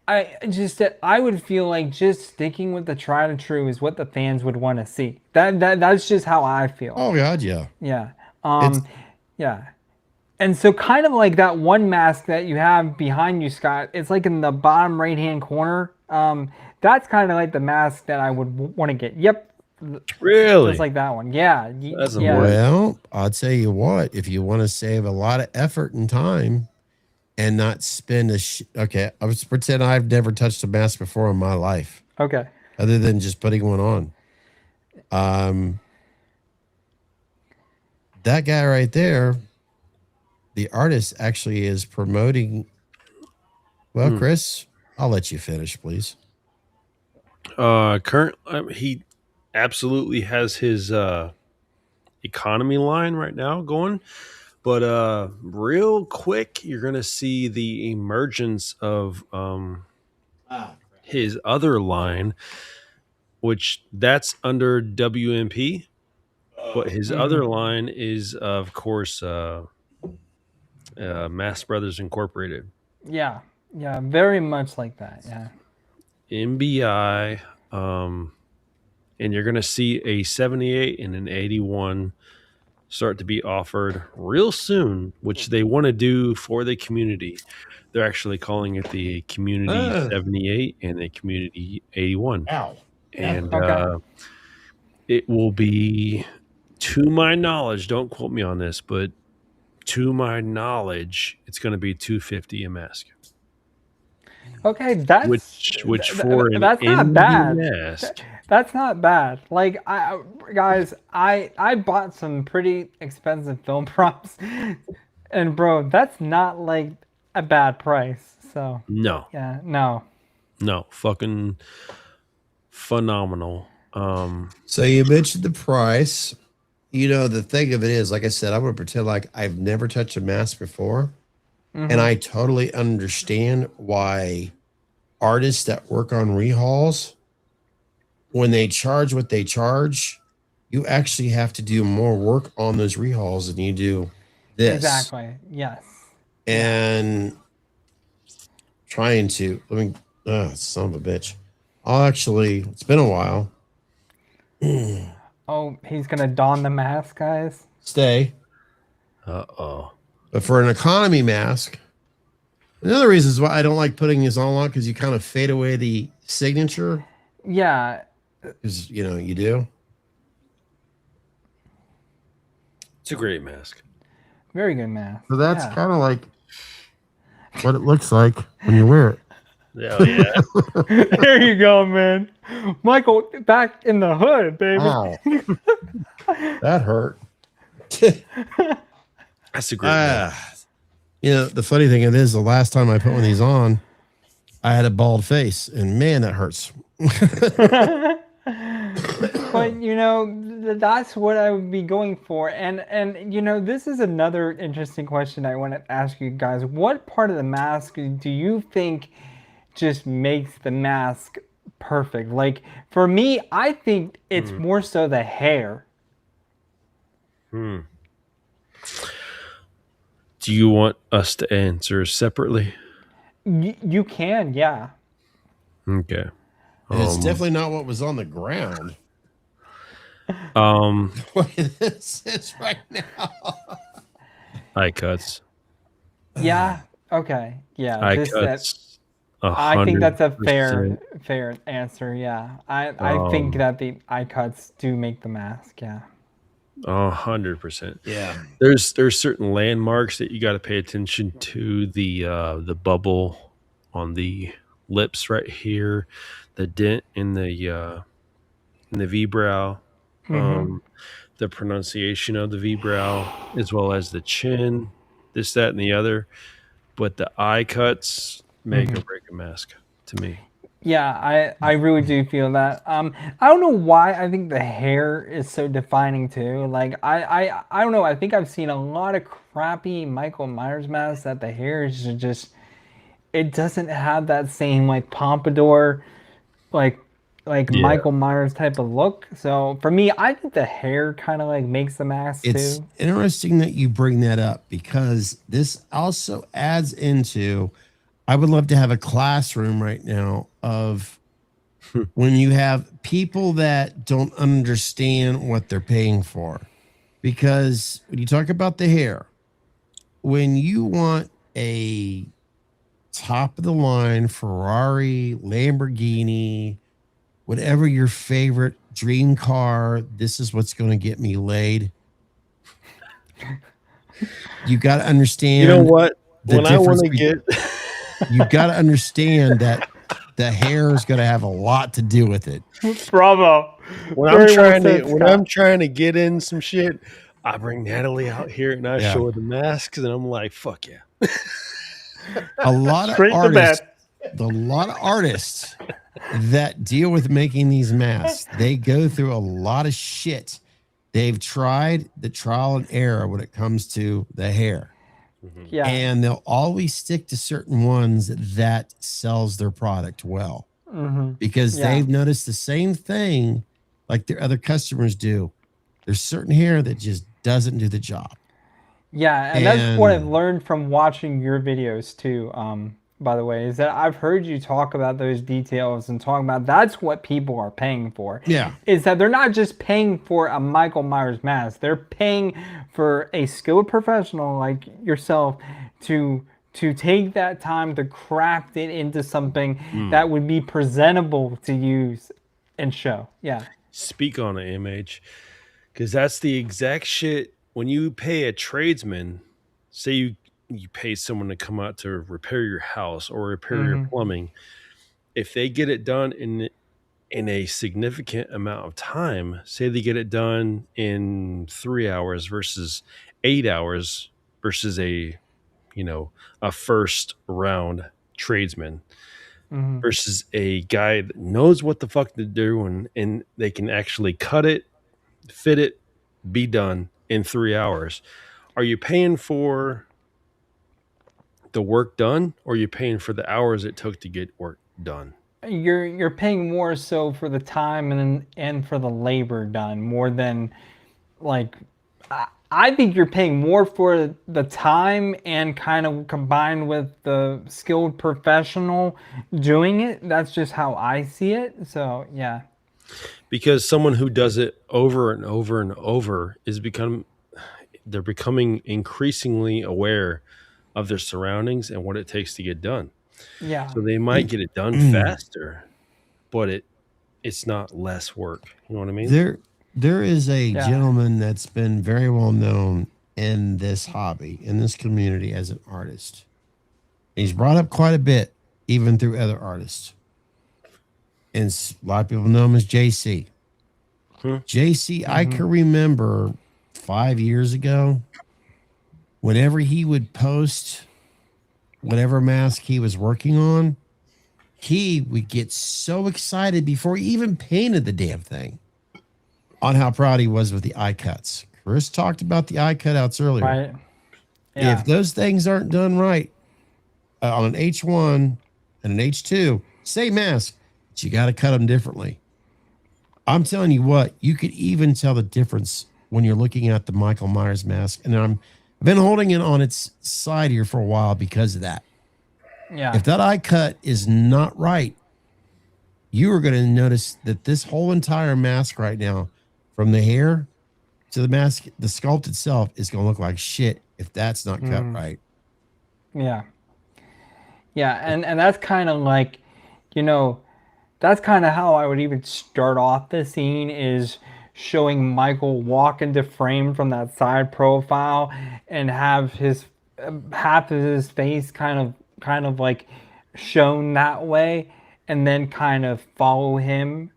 I would feel like just sticking with the tried and true is what the fans would want to see. That's just how I feel. Oh God, yeah. Yeah. Yeah. And so kind of like that one mask that you have behind you, Scott, it's like in the bottom right-hand corner. That's kind of like the mask that I would want to get. Yep. Really? Just like that one. Yeah. Well, I'll tell you what, if you want to save a lot of effort and time and not spend okay, I was pretend I've never touched a mask before in my life. Okay. Other than just putting one on. That guy right there, the artist actually is promoting. Well, Chris, I'll let you finish, please. He absolutely has his economy line right now going, but real quick you're gonna see the emergence of his other line, which that's under WMP, but his other line is of course Mass Brothers Incorporated. Yeah, very much like that. Yeah, MBI. And you're going to see a 78 and an 81 start to be offered real soon, which they want to do for the community. They're actually calling it the Community 78 and the Community 81. Ow. And it will be, to my knowledge, don't quote me on this, but to my knowledge, it's going to be $250 a mask. Okay, that's which for an that's not bad. Mask, that's not bad. Like I bought some pretty expensive film props, and bro, that's not like a bad price. So no, fucking phenomenal. So you mentioned the price. The thing of it is, like I said, I'm going to pretend like I've never touched a mask before. And I totally understand why artists that work on rehauls, when they charge what they charge, you actually have to do more work on those rehauls than you do this. Exactly. Yes. And trying to, son of a bitch. It's been a while. Oh, he's going to don the mask, guys. Stay. Uh-oh. But for an economy mask, another reason is why I don't like putting this on because you kind of fade away the signature. Yeah. Because, you do. It's a great mask. Very good mask. So that's kind of like what it looks like when you wear it. Oh, yeah. There you go, man. Michael, back in the hood, baby. Ow. That hurt. That's a great mask. The funny thing it is, the last time I put one of these on, I had a bald face, and man, that hurts. But that's what I would be going for. And this is another interesting question I want to ask you guys. What part of the mask do you think just makes the mask perfect? Like, for me, I think it's more so the hair. Do you want us to answer separately? You can, yeah. Okay. It's definitely not what was on the ground. What this is right now. Eye cuts. Yeah. Okay. Yeah. Eye cuts. I think that's a fair answer. Yeah. I think that the eye cuts do make the mask. Yeah. 100%. Yeah. There's certain landmarks that you got to pay attention to. The bubble on the lips right here, the dent in the V-brow, the pronunciation of the V-brow, as well as the chin, this, that, and the other. But the eye cuts make or break a mask to me. Yeah, I really do feel that. I don't know why I think the hair is so defining too. Like I don't know. I think I've seen a lot of crappy Michael Myers masks that the hair is just, it doesn't have that same like pompadour, like Michael Myers type of look. So for me, I think the hair kind of like makes the mask too. It's interesting that you bring that up because this also adds into, I would love to have a classroom right now of when you have people that don't understand what they're paying for. Because when you talk about the hair, when you want a top of the line Ferrari, Lamborghini, whatever your favorite dream car, this is what's going to get me laid. You got to understand. You know what? When I want to get... You got to understand that the hair is going to have a lot to do with it. Bravo. When I'm trying to get in some shit, I bring Natalie out here and I show her the masks, and I'm like, fuck yeah. A lot of artists that deal with making these masks, they go through a lot of shit. They've tried the trial and error when it comes to the hair. Yeah. And they'll always stick to certain ones that sells their product well. Because they've noticed the same thing like their other customers do. There's certain hair that just doesn't do the job. Yeah, and that's what I've learned from watching your videos too, by the way, is that I've heard you talk about those details and talk about that's what people are paying for. Yeah. Is that they're not just paying for a Michael Myers mask. They're paying for a skilled professional like yourself to take that time to craft it into something that would be presentable to use and show. Yeah. Speak on it, MH. Because that's the exact shit. When you pay a tradesman, say you pay someone to come out to repair your house or repair your plumbing, if they get it done in a significant amount of time, say they get it done in 3 hours versus 8 hours versus a first round tradesman versus a guy that knows what the fuck they're doing and they can actually cut it, fit it, be done in 3 hours. Are you paying for the work done, or are you paying for the hours it took to get work done? You're paying more so for the time and for the labor done more than like I think you're paying more for the time and kind of combined with the skilled professional doing it. That's just how I see it. So yeah. Because someone who does it over and over and over they're becoming increasingly aware of their surroundings and what it takes to get done. Yeah. So they might get it done faster, but it's not less work. You know what I mean? There is a gentleman that's been very well known in this hobby, in this community as an artist. He's brought up quite a bit, even through other artists. And a lot of people know him as JC. JC, I can remember 5 years ago, whenever he would post whatever mask he was working on, he would get so excited before he even painted the damn thing on how proud he was with the eye cuts. Chris talked about the eye cutouts earlier. Right. Yeah. If those things aren't done right on an H1 and an H2, same mask, but you got to cut them differently. I'm telling you what, you could even tell the difference when you're looking at the Michael Myers mask. And I've been holding it on its side here for a while because of that. Yeah. If that eye cut is not right, you are going to notice that this whole entire mask right now, from the hair to the mask, the sculpt itself is going to look like shit if that's not cut right. Yeah. Yeah. And that's kind of like, that's kind of how I would even start off the scene, is showing Michael walk into frame from that side profile and have his half of his face kind of like shown that way, and then kind of follow him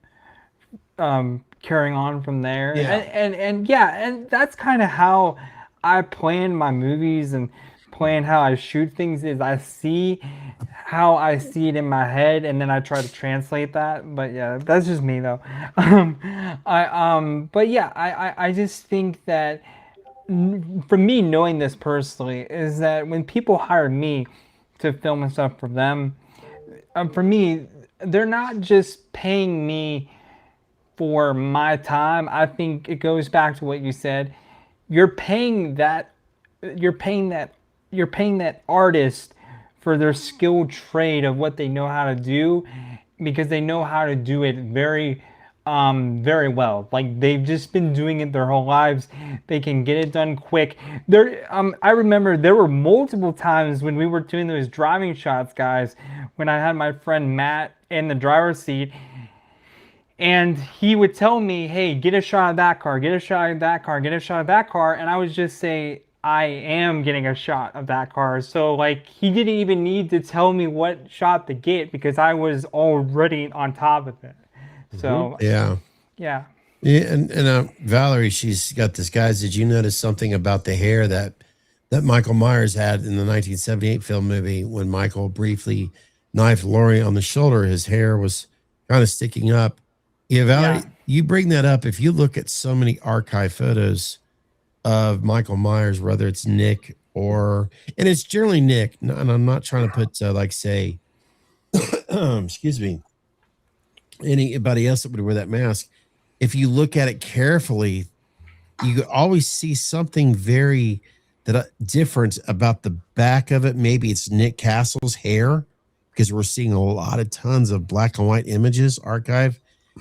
carrying on from there. And that's kind of how I plan my movies and plan how I shoot things, is I see how I see it in my head and then I try to translate that. But yeah, that's just me though. I just think that for me, knowing this personally, is that when people hire me to film and stuff for them, for me, they're not just paying me for my time. I think it goes back to what you said. You're paying that artist for their skilled trade of what they know how to do, because they know how to do it very well. Like, they've just been doing it their whole lives. They can get it done quick. I remember there were multiple times when we were doing those driving shots, guys, when I had my friend Matt in the driver's seat, and he would tell me, hey, get a shot of that car, get a shot of that car, get a shot of that car. And I would just say, I am getting a shot of that car. So like, he didn't even need to tell me what shot to get because I was already on top of it. So yeah. And Valerie, she's got this. Guys, did you notice something about the hair that Michael Myers had in the 1978 film movie when Michael briefly knifed Laurie on the shoulder? His hair was kind of sticking up. Yeah, Valerie, you bring that up. If you look at so many archive photos of Michael Myers, whether it's Nick and it's generally Nick, and I'm not trying to put say excuse me, anybody else that would wear that mask. If you look at it carefully, you always see something very different about the back of it. Maybe it's Nick Castle's hair, because we're seeing a lot of tons of black and white images archived.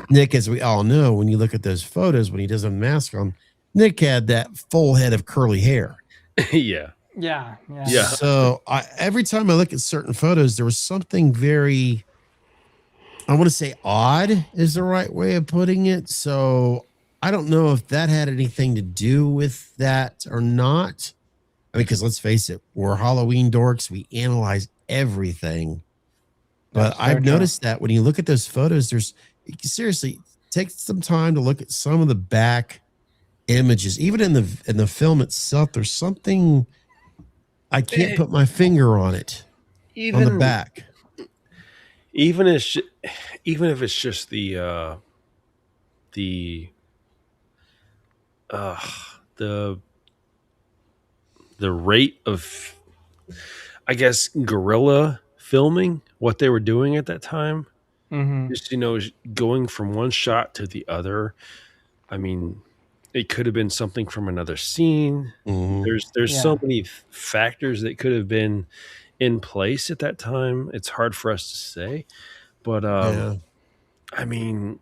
Nick, as we all know, when you look at those photos when he does a mask on, Nick had that full head of curly hair. Yeah. So every time I look at certain photos, there was something very, I want to say odd is the right way of putting it. So I don't know if that had anything to do with that or not. I mean, because let's face it, we're Halloween dorks. We analyze everything. But I've noticed that when you look at those photos, seriously, take some time to look at some of the back images. Even in the film itself, there's something I can't put my finger on it. On the back. Even if it's just the the rate of, I guess, guerrilla filming, what they were doing at that time. Just, going from one shot to the other. I mean, it could have been something from another scene. There's so many factors that could have been in place at that time. It's hard for us to say, but I mean,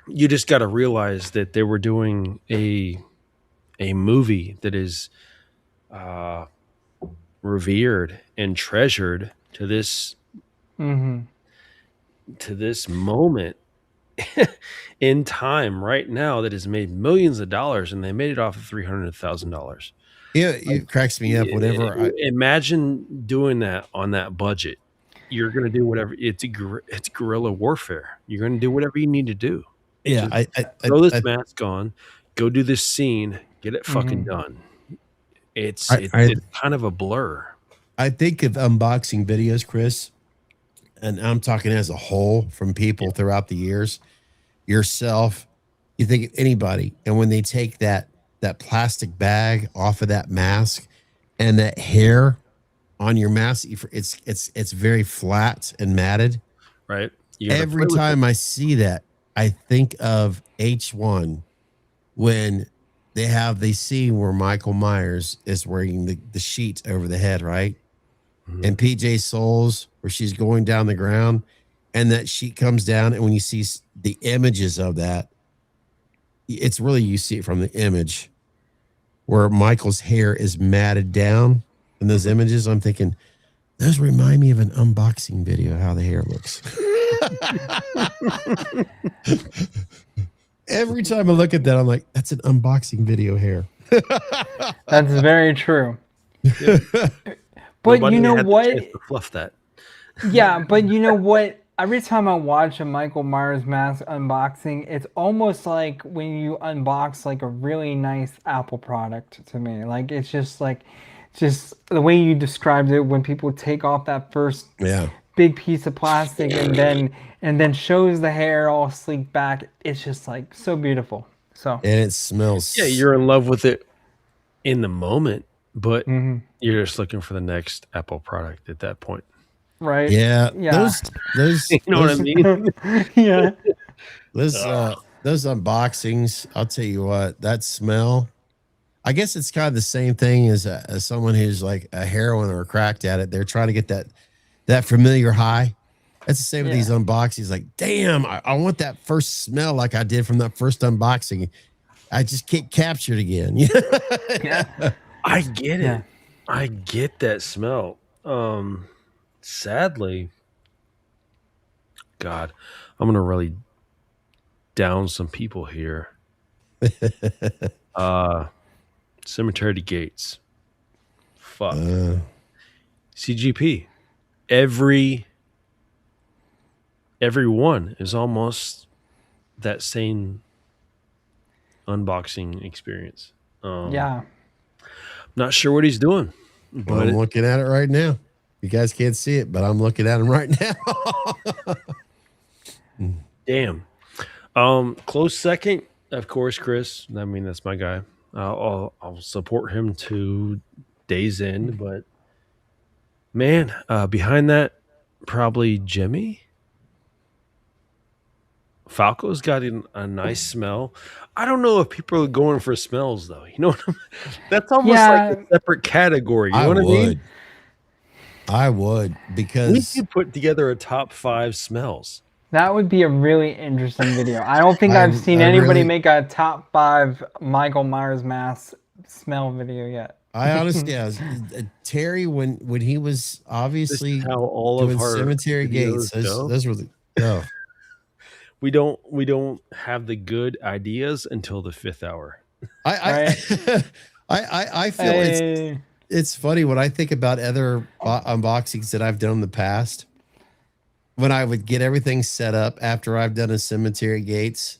you just got to realize that they were doing a movie that is revered and treasured to this moment in time right now, that has made millions of dollars, and they made it off of $300,000. Yeah, it cracks me up whenever imagine doing that on that budget. You're going to do whatever. It's guerrilla warfare. You're going to do whatever you need to do. Yeah, I throw this mask on, go do this scene, get it fucking done. It's kind of a blur. I think of unboxing videos, Chris, and I'm talking as a whole from people throughout the years. Yourself, you think of anybody, and when they take that plastic bag off of that mask and that hair on your mask, it's very flat and matted. Right. Every time I see that, I think of H1 when they have the scene where Michael Myers is wearing the sheet over the head, right? And PJ Souls, where she's going down the ground and that sheet comes down, and when you see the images of that, it's really, you see it from the image where Michael's hair is matted down in those images. I'm thinking, those remind me of an unboxing video, how the hair looks. Every time I look at that, I'm like, that's an unboxing video hair. That's very true. Yeah. But nobody you know had the what? chance to fluff that. Yeah, but you know what? Every time I watch a Michael Myers mask unboxing, it's almost like when you unbox like a really nice Apple product to me. Like, it's just like, just the way you described it, when people take off that first big piece of plastic and then shows the hair all sleek back. It's just like so beautiful. So, and it smells. Yeah, you're in love with it in the moment, but you're just looking for the next Apple product at that point. Right. Yeah. Those you know what I mean? Yeah. Those unboxings, I'll tell you what, that smell, I guess it's kind of the same thing as someone who's like a heroin or a cracked addict. They're trying to get that familiar high. That's the same with these unboxings. Like, damn, I want that first smell like I did from that first unboxing. I just can't capture it again. Yeah. I get it. Yeah. I get that smell. Sadly, God, I'm gonna really down some people here. Cemetery Gates. Fuck. CGP. Every one is almost that same unboxing experience. Yeah. Not sure what he's doing. But I'm looking at it right now. You guys can't see it, but I'm looking at him right now. Damn. Close second, of course, Chris. I mean, that's my guy. I'll support him to day's end, but man, behind that, probably Jimmy. Falco's got a nice smell. I don't know if people are going for smells though. You know what I mean? That's almost like a separate category. You know what I mean? I would, because we could put together a top 5 smells. That would be a really interesting video. I don't think I've seen anybody make a top 5 Michael Myers mask smell video yet. I honestly, Terry, when he was obviously how all doing of our Cemetery Gates, those were the We don't have the good ideas until the 5th hour. I feel it's funny when I think about other unboxings that I've done in the past. When I would get everything set up after I've done a Cemetery Gates,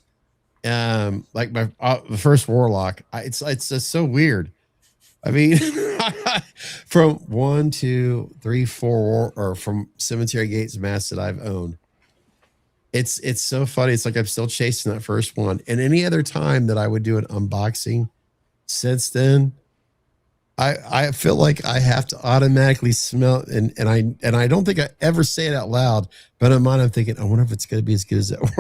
like my the first Warlock, it's just so weird. I mean, from 1, 2, 3, 4, or from Cemetery Gates masks that I've owned, It's so funny. It's like I'm still chasing that first one. And any other time that I would do an unboxing since then, I feel like I have to automatically smell and I don't think I ever say it out loud, but in mind I'm thinking, I wonder if it's gonna be as good as that one.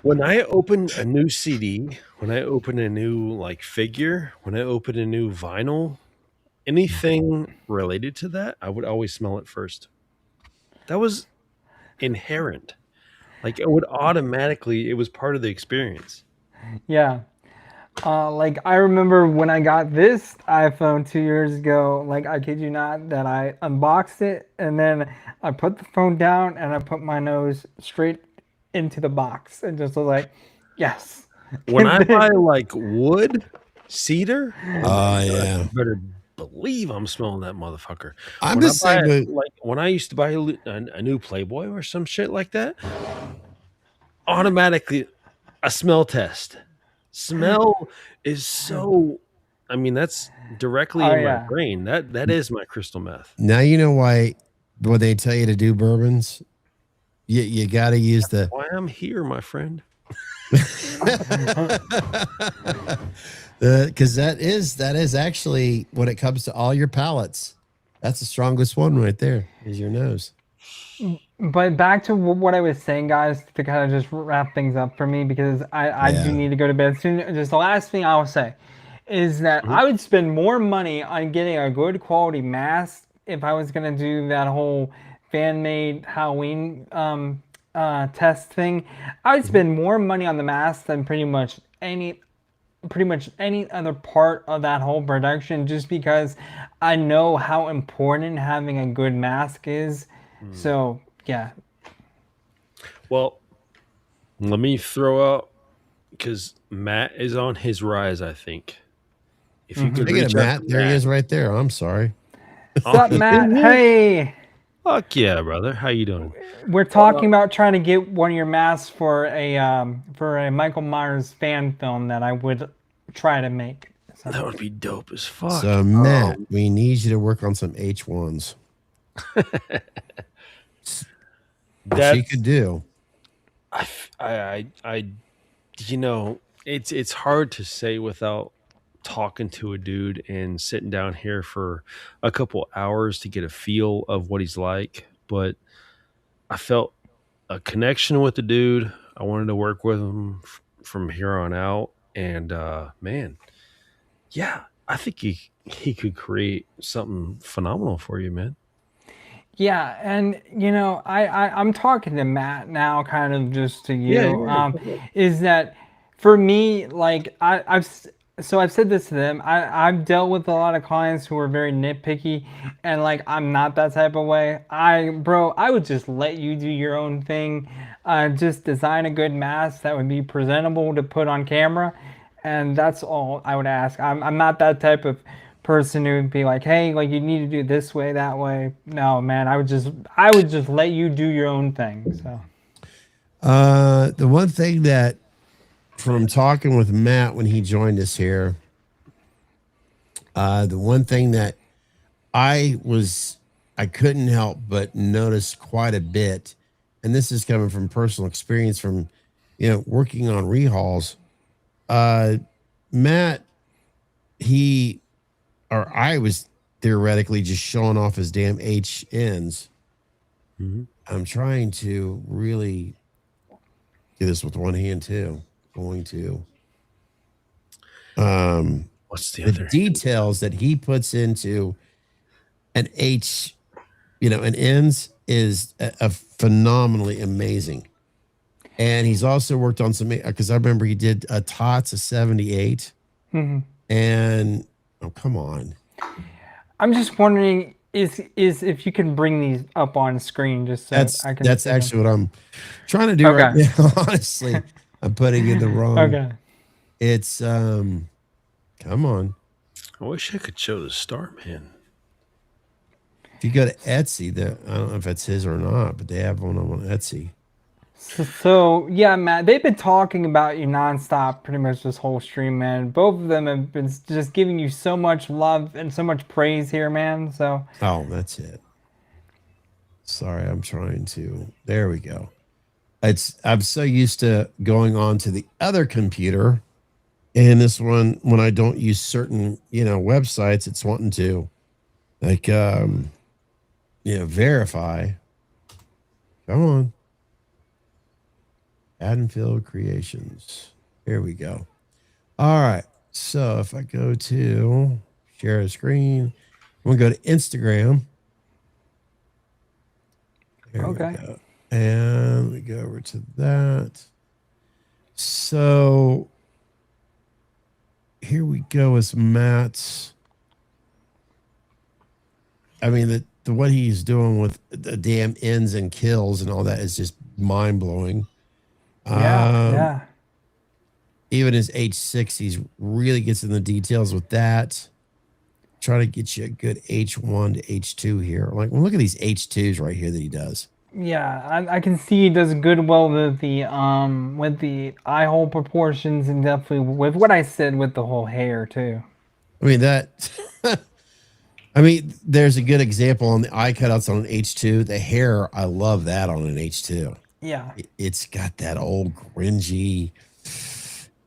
When I open a new CD, when I open a new like figure, when I open a new vinyl, anything related to that, I would always smell it first. That was inherent. Like it would automatically, it was part of the experience. Yeah. Like I remember when I got this iPhone 2 years ago, like I kid you not, that I unboxed it and then I put the phone down and I put my nose straight into the box and just was like, yes. When I buy like wood, cedar, yeah, you better believe I'm smelling that motherfucker. I'm just saying, like when I used to buy a new Playboy or some shit like that, automatically a smell test. Smell is so, I mean, that's directly in my brain. That is my crystal meth. Now you know why when they tell you to do bourbons, you got to use That's why I'm here, my friend. Because that is actually when it comes to all your palates, that's the strongest one right there is your nose. But back to what I was saying, guys, to kind of just wrap things up for me, because I do need to go to bed soon. Just the last thing I will say is that I would spend more money on getting a good quality mask if I was going to do that whole fan-made Halloween test thing. I would spend more money on the mask than pretty much any other part of that whole production, just because I know how important having a good mask is. So yeah. Well, let me throw out, because Matt is on his rise, I think. If you could reach Matt, there he is right there. I'm sorry. What's up, Matt? Hey. Fuck yeah, brother. How you doing? We're talking about trying to get one of your masks for a Michael Myers fan film that I would try to make. So. That would be dope as fuck. So Matt, we need you to work on some H1s. That you could do. I you know, it's hard to say without talking to a dude and sitting down here for a couple hours to get a feel of what he's like. But I felt a connection with the dude. I wanted to work with him from here on out. And man, yeah, I think he could create something phenomenal for you, man. Yeah, and you know, I'm talking to Matt now, kind of just to you. Is that for me? Like I've said this to them. I've dealt with a lot of clients who are very nitpicky, and like I'm not that type of way. I would just let you do your own thing. Just design a good mask that would be presentable to put on camera, and that's all I would ask. I'm not that type of person who would be like, hey, like you need to do this way, that way. No, man, I would just let you do your own thing. So the one thing that from talking with Matt when he joined us here, the one thing that I couldn't help but notice quite a bit, and this is coming from personal experience from working on rehauls, Matt, I was theoretically just showing off his damn HNs. I'm trying to really do this with one hand too. What's the other details that he puts into an H, an ends is a phenomenally amazing. And he's also worked on some, because I remember he did a TOTS, a 78, and oh, come on. I'm just wondering is if you can bring these up on screen just so I can. That's actually what I'm trying to do right now. Honestly, I'm putting in the wrong. Okay. It's come on. I wish I could show the Starman. If you go to Etsy, I don't know if it's his or not, but they have one on Etsy. So yeah, Matt, they've been talking about you nonstop pretty much this whole stream, man. Both of them have been just giving you so much love and so much praise here, man. So that's it. Sorry, I'm trying to. There we go. I'm so used to going on to the other computer, and this one, when I don't use certain, websites, it's wanting to verify. Come on. Haddonfield Creations. Here we go. All right. So if I go to share a screen, I'm going to go to Instagram. There we go. And we go over to that. So here we go with Matt's. I mean, the what he's doing with the damn ends and kills and all that is just mind blowing. Yeah. Even his H6, he's really gets in the details with that. Try to get you a good H1 to H2 here. Like, well, look at these H2s right here that he does. Yeah, I can see he does good well with the eye hole proportions, and definitely with what I said with the whole hair too. I mean that. I mean, there's a good example on the eye cutouts on an H2. The hair, I love that on an H2. Yeah, it's got that old cringy.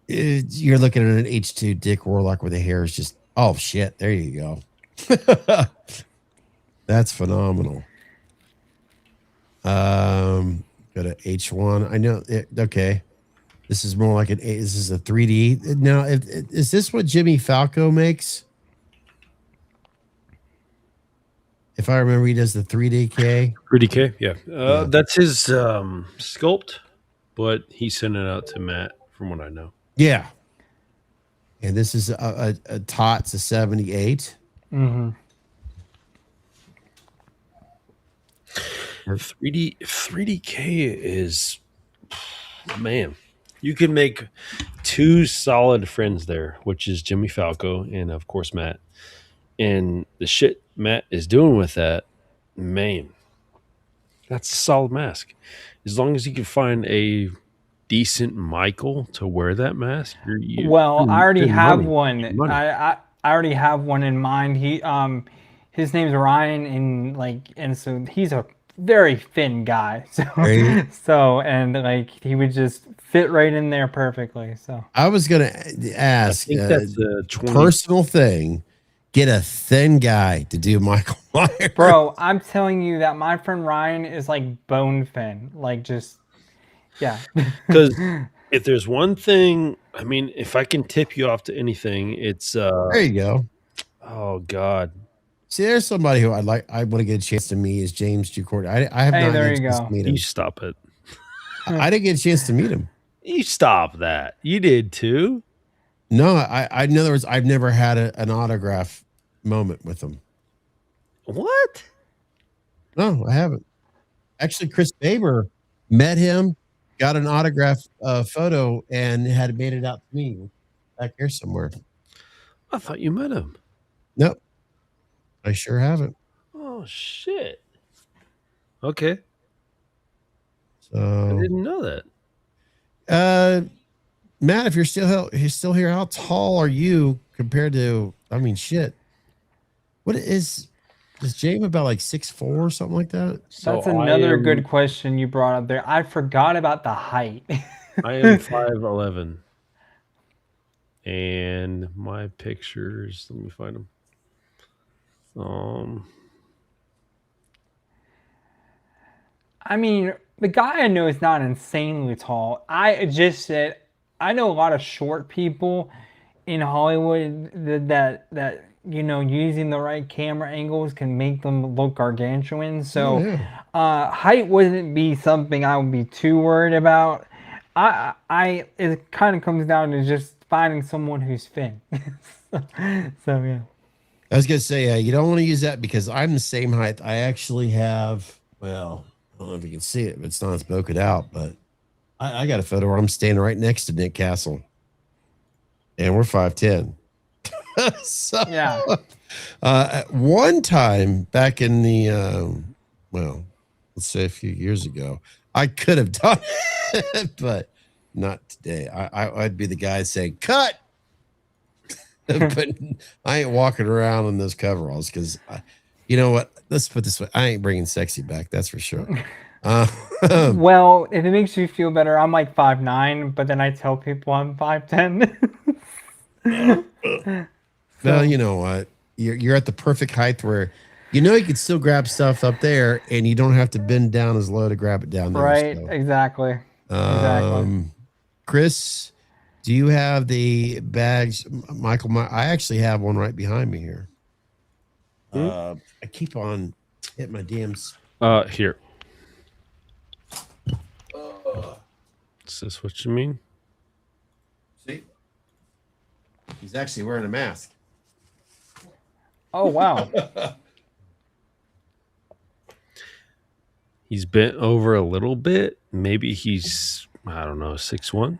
You're looking at an H2 Dick Warlock where the hair is just, oh shit, there you go. That's phenomenal. Go to H1. I know it, okay. This is more like this is a 3D. Now, is this what Jimmy Falco makes? If I remember, he does the 3DK. 3DK, yeah. That's his sculpt, but he sent it out to Matt, from what I know. Yeah. And this is a TOTS, a 78. Mm-hmm. 3DK is, man, you can make two solid friends there, which is Jimmy Falco and of course Matt. And the shit Matt is doing with that, man, that's a solid mask. As long as you can find a decent Michael to wear that mask, I already have one. I already have one in mind. His name's Ryan, and so he's a very thin guy. So and he would just fit right in there perfectly. So I was gonna ask, I think that's a personal thing. Get a thin guy to do Michael Myers. Bro, I'm telling you that my friend Ryan is like bone thin. Yeah. Because if there's one thing, I mean, if I can tip you off to anything, it's there you go. Oh God. See, there's somebody who I want to get a chance to meet is James Jude Courtney. I have not there had a you chance go. to meet him. You stop it. I didn't get a chance to meet him. You stop that. You did too. No, in other words, I've never had an autograph moment with him. What? No, I haven't. Actually, Chris Baber met him, got an autograph photo, and had made it out to me back here somewhere. I thought you met him. Nope. I sure haven't. Oh shit. Okay. So I didn't know that. Matt, if you're still here, how tall are you compared to? I mean, shit. What is James about like 6'4" or something like that? That's another good question you brought up there. I forgot about the height. I am 5'11", and my pictures. Let me find them. I mean, the guy I know is not insanely tall. I just said I know a lot of short people in Hollywood that using the right camera angles can make them look gargantuan. So height wouldn't be something I would be too worried about. It kind of comes down to just finding someone who's thin. So yeah. I was gonna say you don't want to use that because I'm the same height. I actually have, well, I don't know if you can see it, but it's not spoken out. But I got a photo where I'm standing right next to Nick Castle, and we're 5'10". So, yeah. At one time back in the let's say a few years ago, I could have done it, but not today. I'd be the guy saying cut. But I ain't walking around in those coveralls because You know what? Let's put this way. I ain't bringing sexy back. That's for sure. Well, if it makes you feel better, I'm like 5'9", but then I tell people I'm 5'10". Well, you know what? You're at the perfect height where you could still grab stuff up there, and you don't have to bend down as low to grab it down there. Right? So. Exactly. Exactly. Chris, do you have the bags, Michael? I actually have one right behind me here. I keep on hitting my DMs. Here. Is this what you mean? See, he's actually wearing a mask. Oh wow. He's bent over a little bit. Maybe he's, I don't know, 6'1"?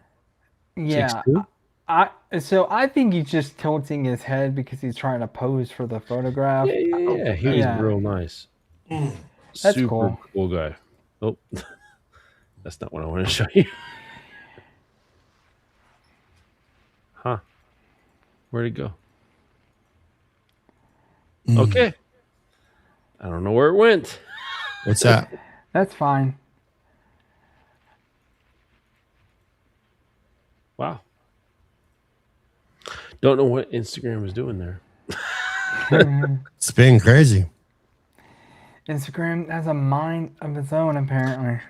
Yeah. 6'2"? So I think he's just tilting his head because he's trying to pose for the photograph. Yeah. He was real nice. That's Super cool guy. Oh, that's not what I want to show you. Huh. Where'd it go? Okay. I don't know where it went. What's that? That's fine. Wow. Don't know what Instagram is doing there. It's been crazy. Instagram has a mind of its own, apparently.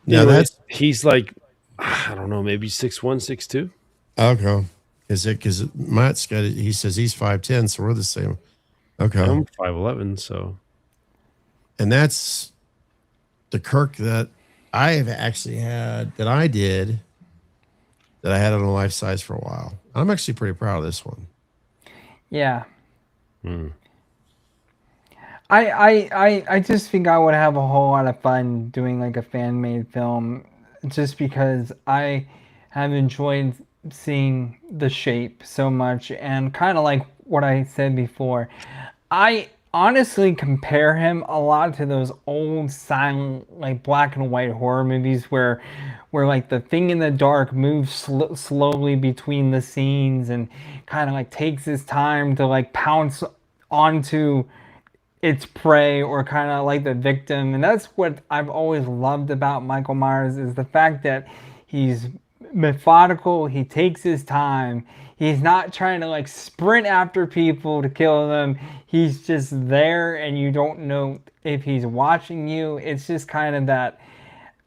Yeah, he's like, I don't know, maybe 6'1", 6'2". Okay. Because Matt's got it. He says he's 5'10", so we're the same. Okay. I'm 5'11", so. And that's the Kirk that I have actually had, that I had on a life size for a while. I'm actually pretty proud of this one. Yeah. I just think I would have a whole lot of fun doing like a fan made film, just because I have enjoyed seeing the shape so much, and kind of like what I said before, I honestly compare him a lot to those old silent, like black and white horror movies where like the thing in the dark moves slowly between the scenes and kind of like takes his time to like pounce onto its prey, or kind of like the victim. And that's what I've always loved about Michael Myers, is the fact that he's methodical, he takes his time, he's not trying to like sprint after people to kill them, he's just there and you don't know if he's watching you. It's just kind of that,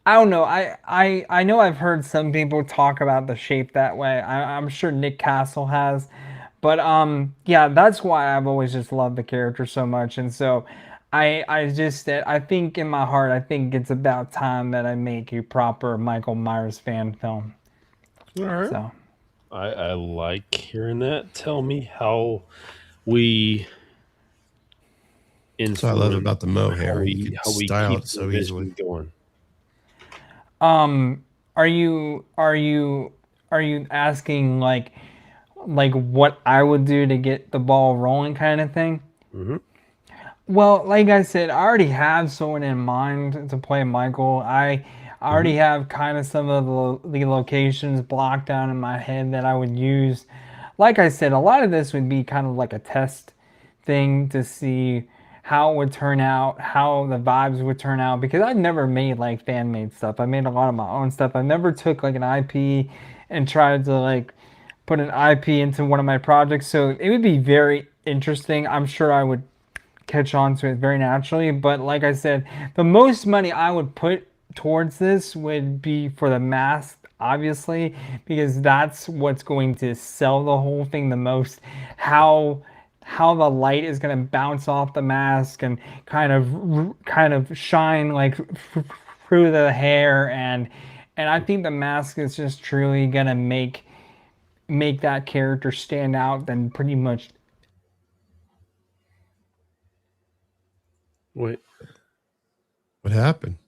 I don't know, I know I've heard some people talk about the shape that way. I'm sure Nick Castle has, but yeah, that's why I've always just loved the character so much. And so I think in my heart, I think it's about time that I make a proper Michael Myers fan film. All right. So I like hearing that. Tell me how we That's what I love about the mohair. how You we, can how we style keep it so the easily. vision going. Are you asking like what I would do to get the ball rolling, kind of thing? Mm-hmm. Well, like I said, I already have someone in mind to play Michael. I already have kind of some of the locations blocked out in my head that I would use. Like I said, a lot of this would be kind of like a test thing to see how it would turn out, how the vibes would turn out, because I've never made like fan made stuff. I made a lot of my own stuff. I never took like an IP and tried to like put an IP into one of my projects. So it would be very interesting. I'm sure I would catch on to it very naturally. But like I said, the most money I would put towards this would be for the mask, obviously, because that's what's going to sell the whole thing the most. How the light is going to bounce off the mask and kind of shine like through the hair, and I think the mask is just truly going to make that character stand out than pretty much. Wait, what happened?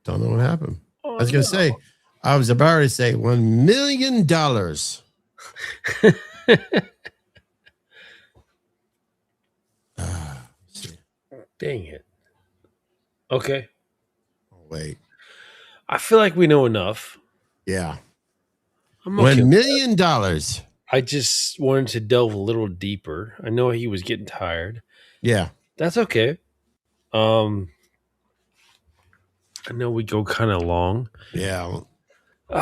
Don't know what happened. I was going to say, I was about to say $1 million. Dang it. Okay. Oh, wait. I feel like we know enough Yeah. I'm okay $1 with million. I just wanted to delve a little deeper. I know he was getting tired. Yeah. That's okay. I know we go kind of long. Yeah. We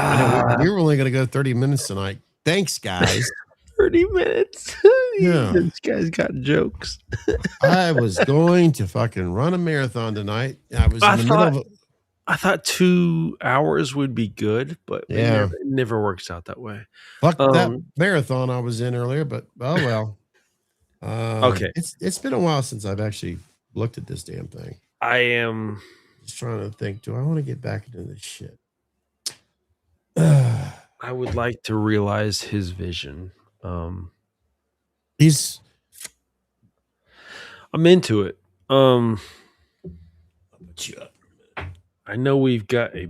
were only going to go 30 minutes tonight. Thanks, guys. 30 minutes. Yeah. This guy's got jokes. I was going to fucking run a marathon tonight. I was in the middle of I thought 2 hours would be good, but it never works out that way. Fuck that marathon I was in earlier, but oh well. Okay. It's been a while since I've actually looked at this damn thing. I am just trying to think, do I want to get back into this shit? I would like to realize his vision. I'm into it. I know we've got a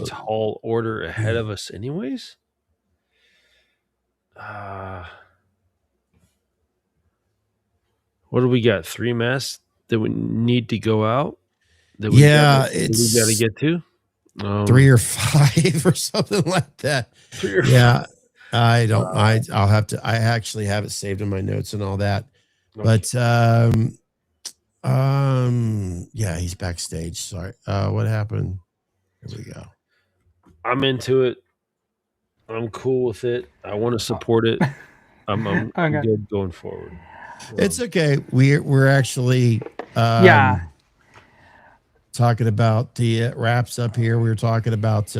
tall order ahead of us anyways. What do we got? 3 masks that we need to go out? That we got to get to? 3 or 5 or something like that. 3 or 5. I'll have to. I actually have it saved in my notes and all that. Okay. But yeah, he's backstage. Sorry. What happened? Here we go. I'm into it. I'm cool with it. I want to support it. I'm okay. Good going forward. It's okay. We're actually talking about the wraps up here. We were talking about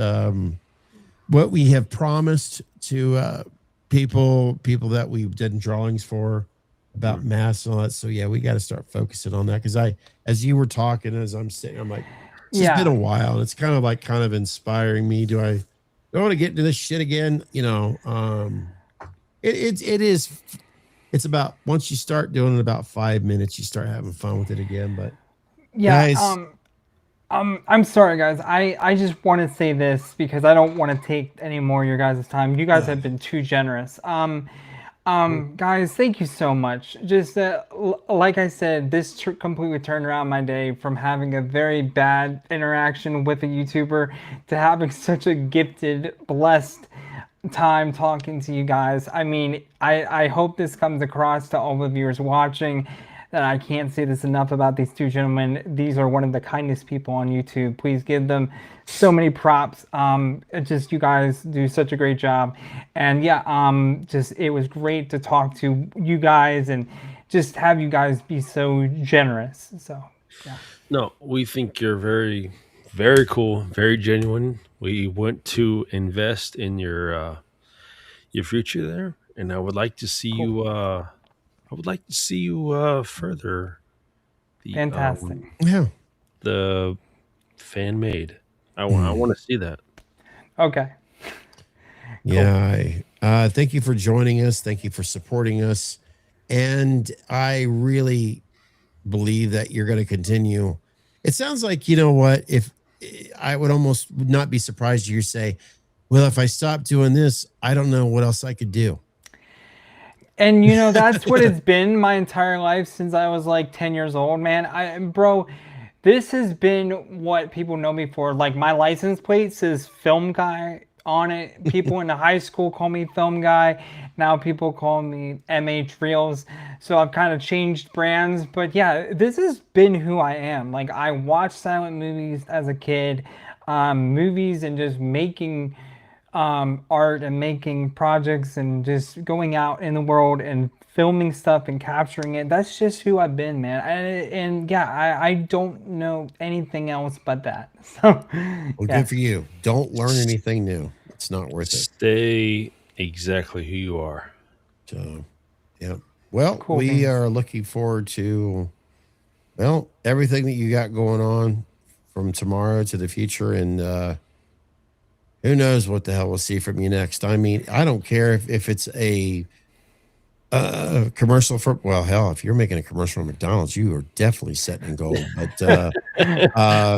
what we have promised to people that we did drawings for about masks and all that. So yeah, we got to start focusing on that because as you were talking, as I'm saying, I'm like, it's been a while, and it's kind of inspiring me. Do I want to get into this shit again? You know, it's about once you start doing it about 5 minutes, you start having fun with it again. But yeah, guys, I'm sorry, guys. I just want to say this because I don't want to take any more of your guys' time. You guys have been too generous. Guys, thank you so much. Just like I said, this completely turned around my day from having a very bad interaction with a YouTuber to having such a gifted, blessed time talking to you guys. I mean, I hope this comes across to all the viewers watching. And I can't say this enough about these two gentlemen. These are one of the kindest people on YouTube. Please give them so many props. Just you guys do such a great job. And yeah, just it was great to talk to you guys and just have you guys be so generous. So yeah. No, we think you're very, very cool, very genuine. We want to invest in your future there, and I would like to see you. I would like to see you further. Fantastic. The fan made. I want to see that. Okay. Yeah. Thank you for joining us. Thank you for supporting us. And I really believe that you're going to continue. It sounds like, you know what, if I would almost not be surprised you say, well, if I stop doing this, I don't know what else I could do. And, you know, that's what it's been my entire life since I was like 10 years old, man. Bro, this has been what people know me for. Like, my license plate says film guy on it. People in the high school call me film guy. Now people call me MH Reels. So I've kind of changed brands. But yeah, this has been who I am. Like, I watched silent movies as a kid. Movies and just making art and making projects and just going out in the world and filming stuff and capturing it. That's just who I've been, man. And yeah, I don't know anything else but that. So well, good for you. Don't learn anything new. It's not worth it. Stay exactly who you are. So yeah. Well, cool, we are looking forward to everything that you got going on from tomorrow to the future, and who knows what the hell we'll see from you next. I mean, I don't care if it's a commercial for, well, hell, if you're making a commercial for McDonald's, you are definitely setting in gold. But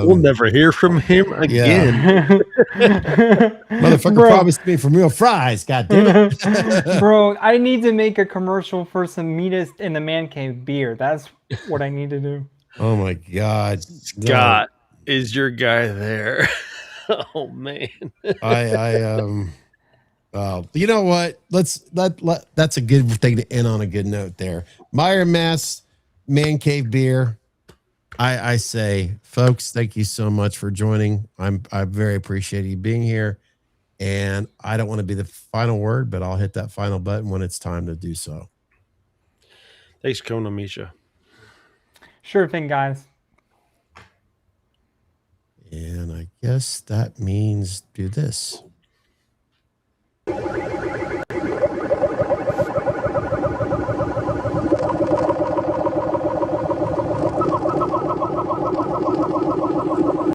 we'll never hear from him again. Yeah. Motherfucker promised me for meal fries. God damn it. Bro, I need to make a commercial for some Meatest in the Man Cave beer. That's what I need to do. Oh my God. Scott, is your guy there? Oh man. You know what? That's a good thing to end on a good note there. Meyer Mass, Man Cave Beer. I say, folks, thank you so much for joining. I very appreciate you being here. And I don't want to be the final word, but I'll hit that final button when it's time to do so. Thanks for coming on, Misha. Sure thing, guys. And I guess that means do this.